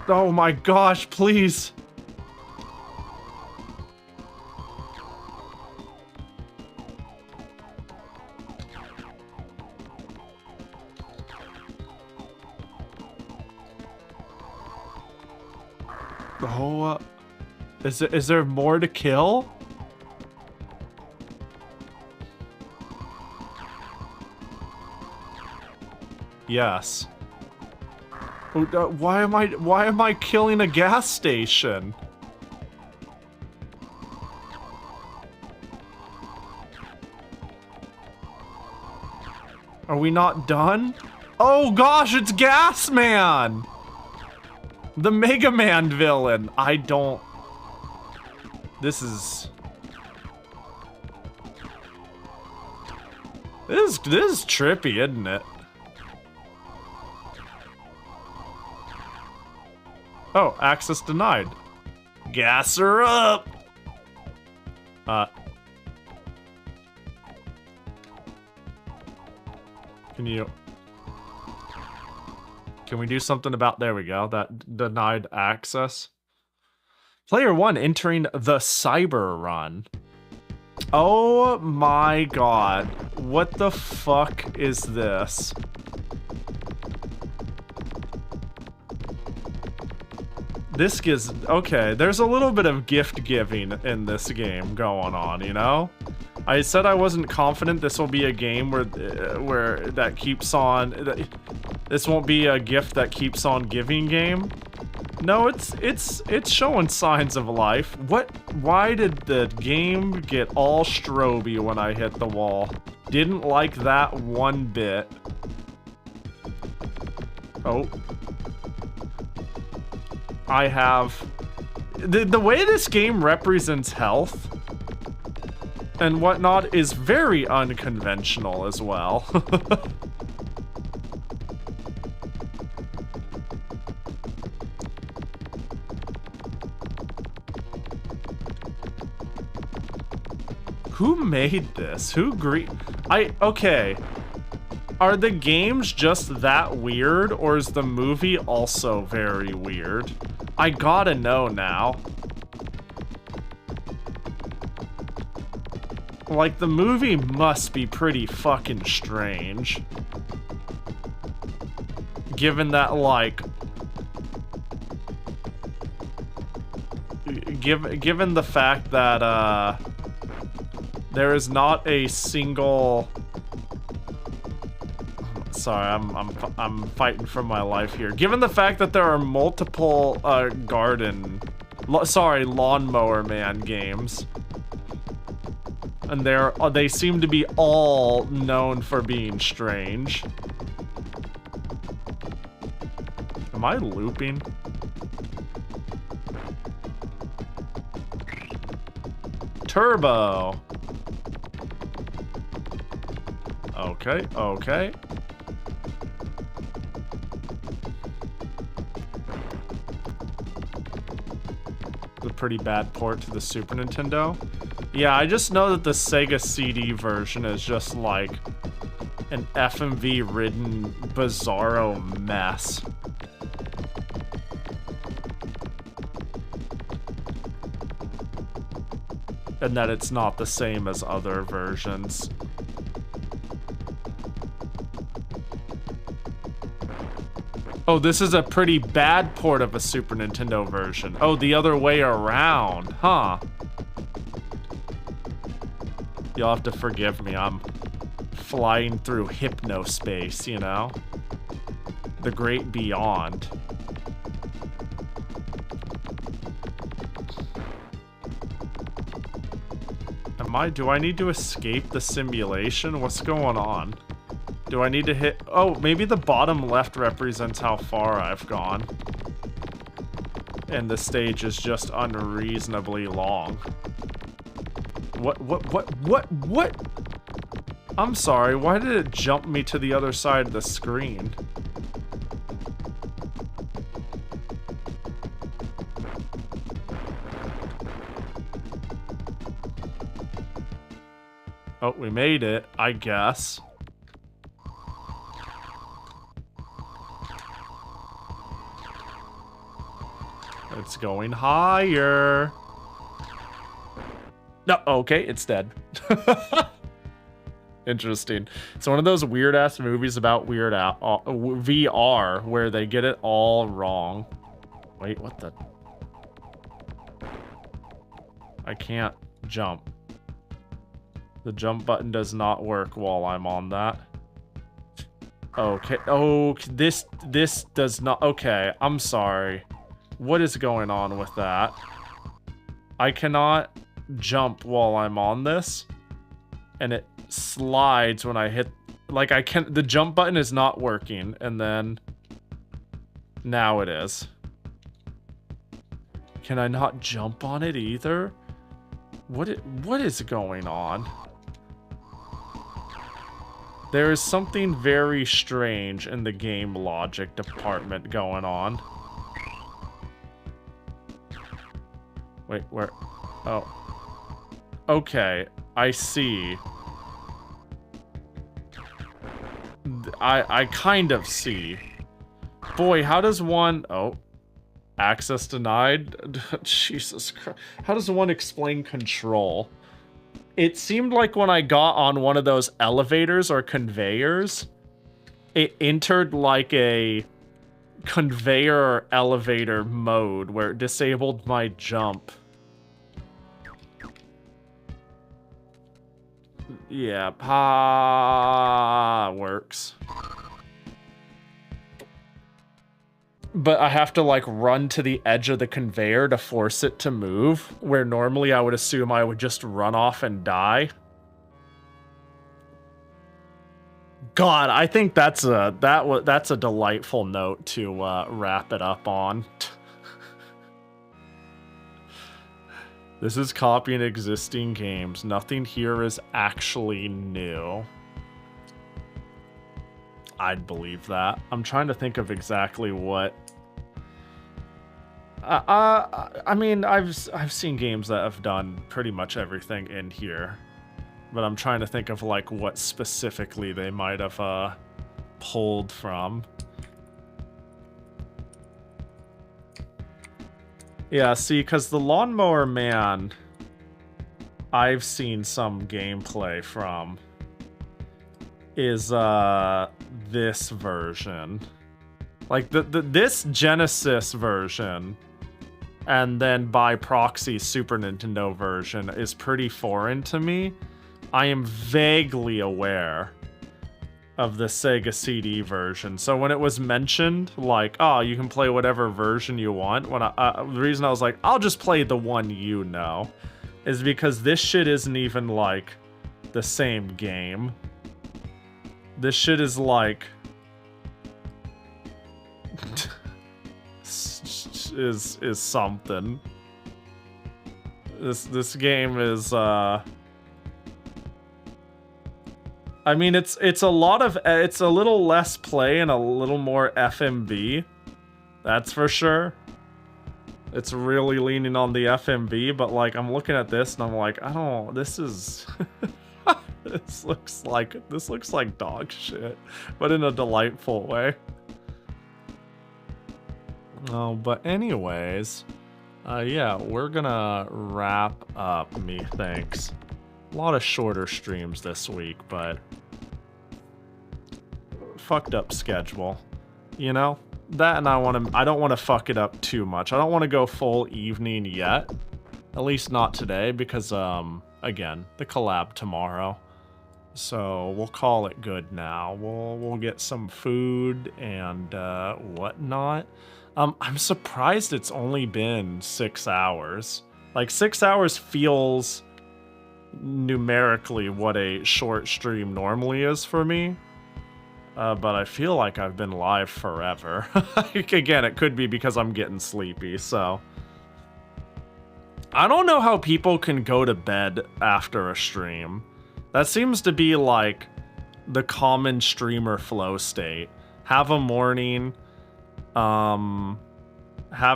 A: Oh my gosh, please. Oh, is there more to kill? Yes. Oh, why am I killing a gas station? Are we not done? Oh gosh, it's Gas Man! The Mega Man villain. I don't... This is trippy, isn't it? Oh, access denied. Gas her up! Can we do something about... There we go. That denied access. Player 1 entering the Cyber Run. Oh my god. What the fuck is this? This gives... Okay, there's a little bit of gift giving in this game going on, you know? I said I wasn't confident this will be a game where that keeps on... This won't be a gift that keeps on giving game. No, it's showing signs of life. What? Why did the game get all stroby when I hit the wall? Didn't like that one bit. Oh. I have... The way this game represents health and whatnot is very unconventional as well. Who made this? Okay. Are the games just that weird, or is the movie also very weird? I gotta know now. Like, the movie must be pretty fucking strange. Given that, like... Given the fact that, there is not a single... Sorry, I'm fighting for my life here. Given the fact that there are multiple, Lawnmower Man games. And they seem to be all known for being strange. Am I looping? Turbo. Okay, okay. A pretty bad port to the Super Nintendo. Yeah, I just know that the Sega CD version is just like an FMV-ridden bizarro mess. And that it's not the same as other versions. Oh, this is a pretty bad port of a Super Nintendo version. Oh, the other way around, huh? You'll have to forgive me, I'm flying through hypnospace, you know? The great beyond. Do I need to escape the simulation? What's going on? Do I need to hit... Oh, maybe the bottom left represents how far I've gone. And the stage is just unreasonably long. What? I'm sorry, why did it jump me to the other side of the screen? Oh, we made it, I guess. It's going higher. No, okay, it's dead. Interesting. It's one of those weird-ass movies about VR where they get it all wrong. Wait, what the... I can't jump. The jump button does not work while I'm on that. Okay. Oh, this does not... Okay, I'm sorry. What is going on with that? I cannot jump while I'm on this. And it slides when I hit... Like, I can... The jump button is not working. And then... Now it is. Can I not jump on it either? What is going on? There is something very strange in the game logic department going on. Wait, where? Oh. Okay, I see. I kind of see. Boy, how does one... Oh. Access denied? Jesus Christ. How does one explain control? It seemed like when I got on one of those elevators or conveyors, it entered like a conveyor or elevator mode where it disabled my jump. Yeah, works. But I have to, like, run to the edge of the conveyor to force it to move, where normally I would assume I would just run off and die. God, I think that's a delightful note to wrap it up on. This is copying existing games. Nothing here is actually new. I'd believe that. I'm trying to think of exactly what... I mean, I've seen games that have done pretty much everything in here, but I'm trying to think of like what specifically they might have pulled from. Yeah, see, because the Lawnmower Man, I've seen some gameplay from, is this version. Like this Genesis version, and then by proxy Super Nintendo version is pretty foreign to me. I am vaguely aware of the Sega CD version. So when it was mentioned, like, oh, you can play whatever version you want, when the reason I was like, I'll just play the one you know, is because this shit isn't even like the same game. This shit is like is something. This game is I mean, it's a lot of, it's a little less play and a little more FMV. That's for sure. It's really leaning on the FMV, but like I'm looking at this and I'm like, I don't, this is this looks like dog shit, but in a delightful way. Oh, but anyways, yeah, we're gonna wrap up, methinks. A lot of shorter streams this week, but fucked up schedule, you know? That, and I don't want to fuck it up too much. I don't want to go full evening yet, at least not today, because again, the collab tomorrow. So we'll call it good now. We'll get some food and whatnot. I'm surprised it's only been 6 hours. Like 6 hours feels numerically what a short stream normally is for me. But I feel like I've been live forever. Again, it could be because I'm getting sleepy, so. I don't know how people can go to bed after a stream. That seems to be like the common streamer flow state. Have a morning, have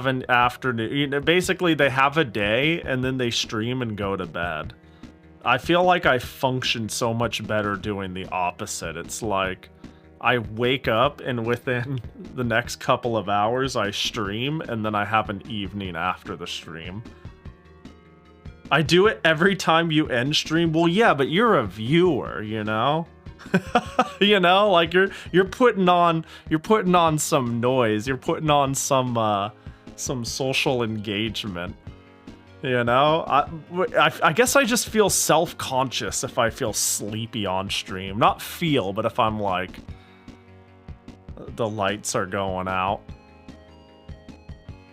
A: an afternoon. Basically, they have a day and then they stream and go to bed. I feel like I function so much better doing the opposite. It's like I wake up and within the next couple of hours I stream, and then I have an evening after the stream. I do it every time you end stream. Well, yeah, but you're a viewer, you know? You know, like you're putting on some noise. You're putting on some social engagement. You know, I guess I just feel self-conscious if I feel sleepy on stream. Not feel, but if I'm like, the lights are going out.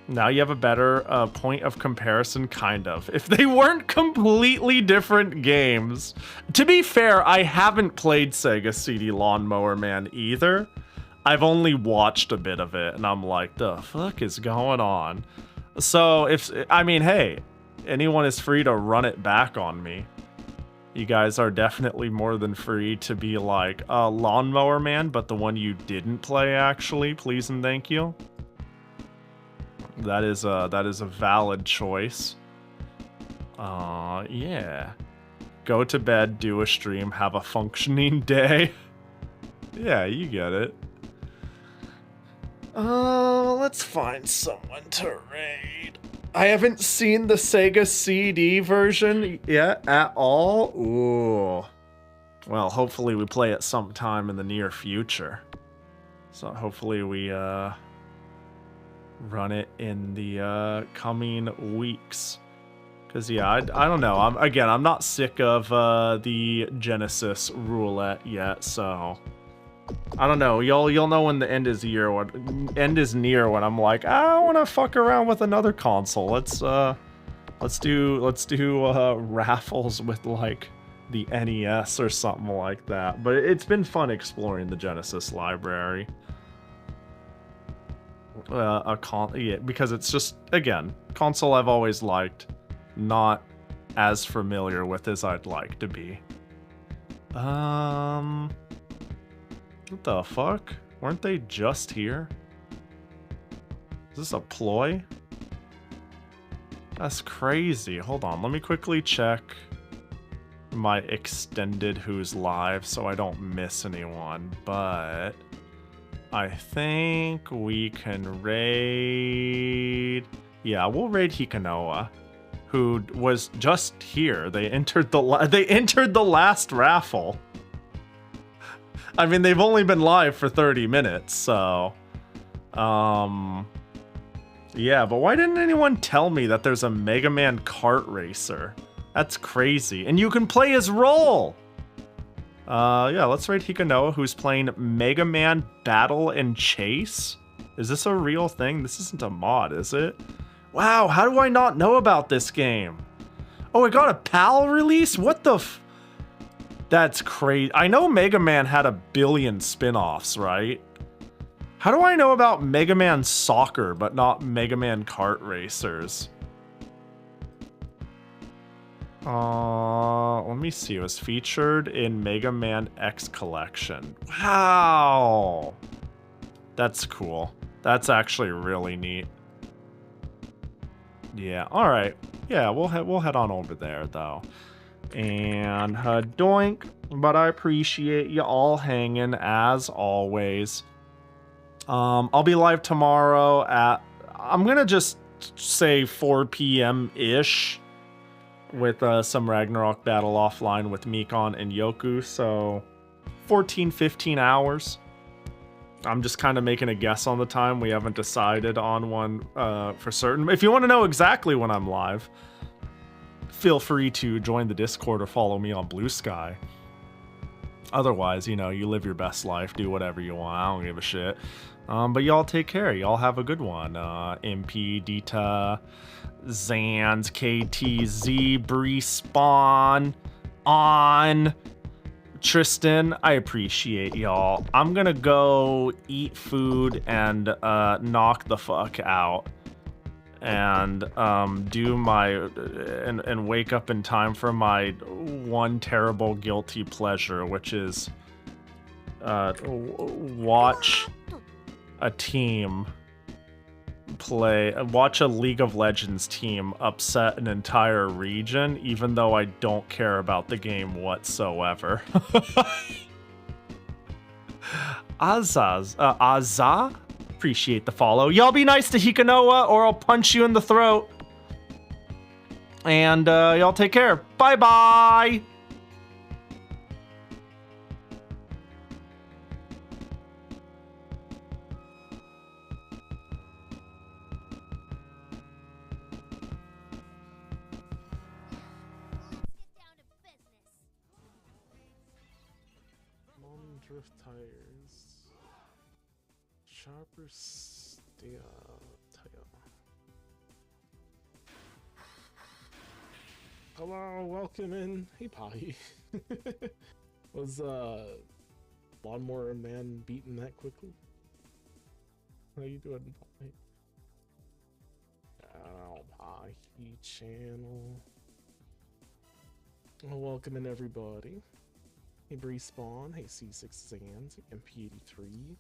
A: Now you have a better point of comparison, kind of. If they weren't completely different games. To be fair, I haven't played Sega CD Lawnmower Man either. I've only watched a bit of it, and I'm like, the fuck is going on? So, hey, anyone is free to run it back on me. You guys are definitely more than free to be like, Lawnmower Man, but the one you didn't play, actually. Please and thank you. That is a valid choice. Yeah. Go to bed, do a stream, have a functioning day. Yeah, you get it. Let's find someone to raid. I haven't seen the Sega CD version yet at all. Ooh. Well, hopefully we play it sometime in the near future. So hopefully we run it in the coming weeks. Cause yeah, I don't know. I'm not sick of the Genesis roulette yet, so I don't know. You'll know when the end is near when I'm like, I want to fuck around with another console. Let's do raffles with like the NES or something like that. But it's been fun exploring the Genesis library. Yeah, because it's just, again, console I've always liked, not as familiar with as I'd like to be. What the fuck? Weren't they just here? Is this a ploy? That's crazy. Hold on, let me quickly check my extended who's live so I don't miss anyone, but I think we can raid... Yeah, we'll raid Hikanoa, who was just here. They entered the last raffle. I mean, they've only been live for 30 minutes, so... Yeah, but why didn't anyone tell me that there's a Mega Man kart racer? That's crazy. And you can play his role! Yeah, let's raid Hikanoa, who's playing Mega Man Battle and Chase? Is this a real thing? This isn't a mod, is it? Wow, how do I not know about this game? Oh, it got a PAL release? What the f... That's crazy. I know Mega Man had 1 billion spin-offs, right? How do I know about Mega Man Soccer, but not Mega Man Kart Racers? Let me see. It was featured in Mega Man X Collection. Wow! That's cool. That's actually really neat. Yeah, alright. Yeah, we'll head on over there, though. And doink. But I appreciate you all hanging, as always. I'll be live tomorrow at... I'm gonna just say 4 p.m.-ish. With some Ragnarok Battle offline with Mikon and Yoku, so 14-15 hours. I'm just kind of making a guess on the time. We haven't decided on one for certain. If you want to know exactly when I'm live, feel free to join the Discord or follow me on Blue Sky. Otherwise, you know, you live your best life, do whatever you want. I don't give a shit. But y'all take care. Y'all have a good one. MP, Dita, Zans, KTZ, Bree, Spawn, On, Tristan. I appreciate y'all. I'm gonna go eat food and knock the fuck out. And do my and wake up in time for my one terrible guilty pleasure, which is watch a team watch a League of Legends team upset an entire region, even though I don't care about the game whatsoever. Azza? Appreciate the follow. Y'all be nice to Hikanoa or I'll punch you in the throat. And y'all take care. Bye-bye.
J: Drift tires. Sharper steel tire. Hello, welcome in. Hey, Pahi. Was Lawnmower Man beaten that quickly? How you doing, Pahi? Oh, Pahi channel. Well, welcome in, everybody. Hey, Respawn. Hey, C6 Zans. Hey, MP83.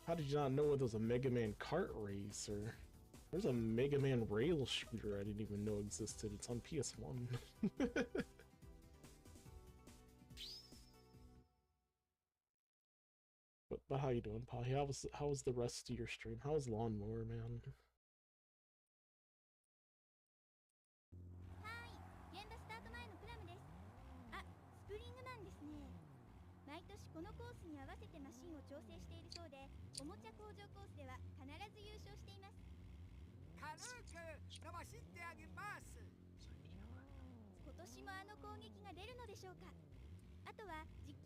J: How did you not know it was a Mega Man kart racer? There's a Mega Man rail shooter I didn't even know existed. It's on PS1. But how you doing, Pahi? How was the rest of your stream? How was Lawnmower Man?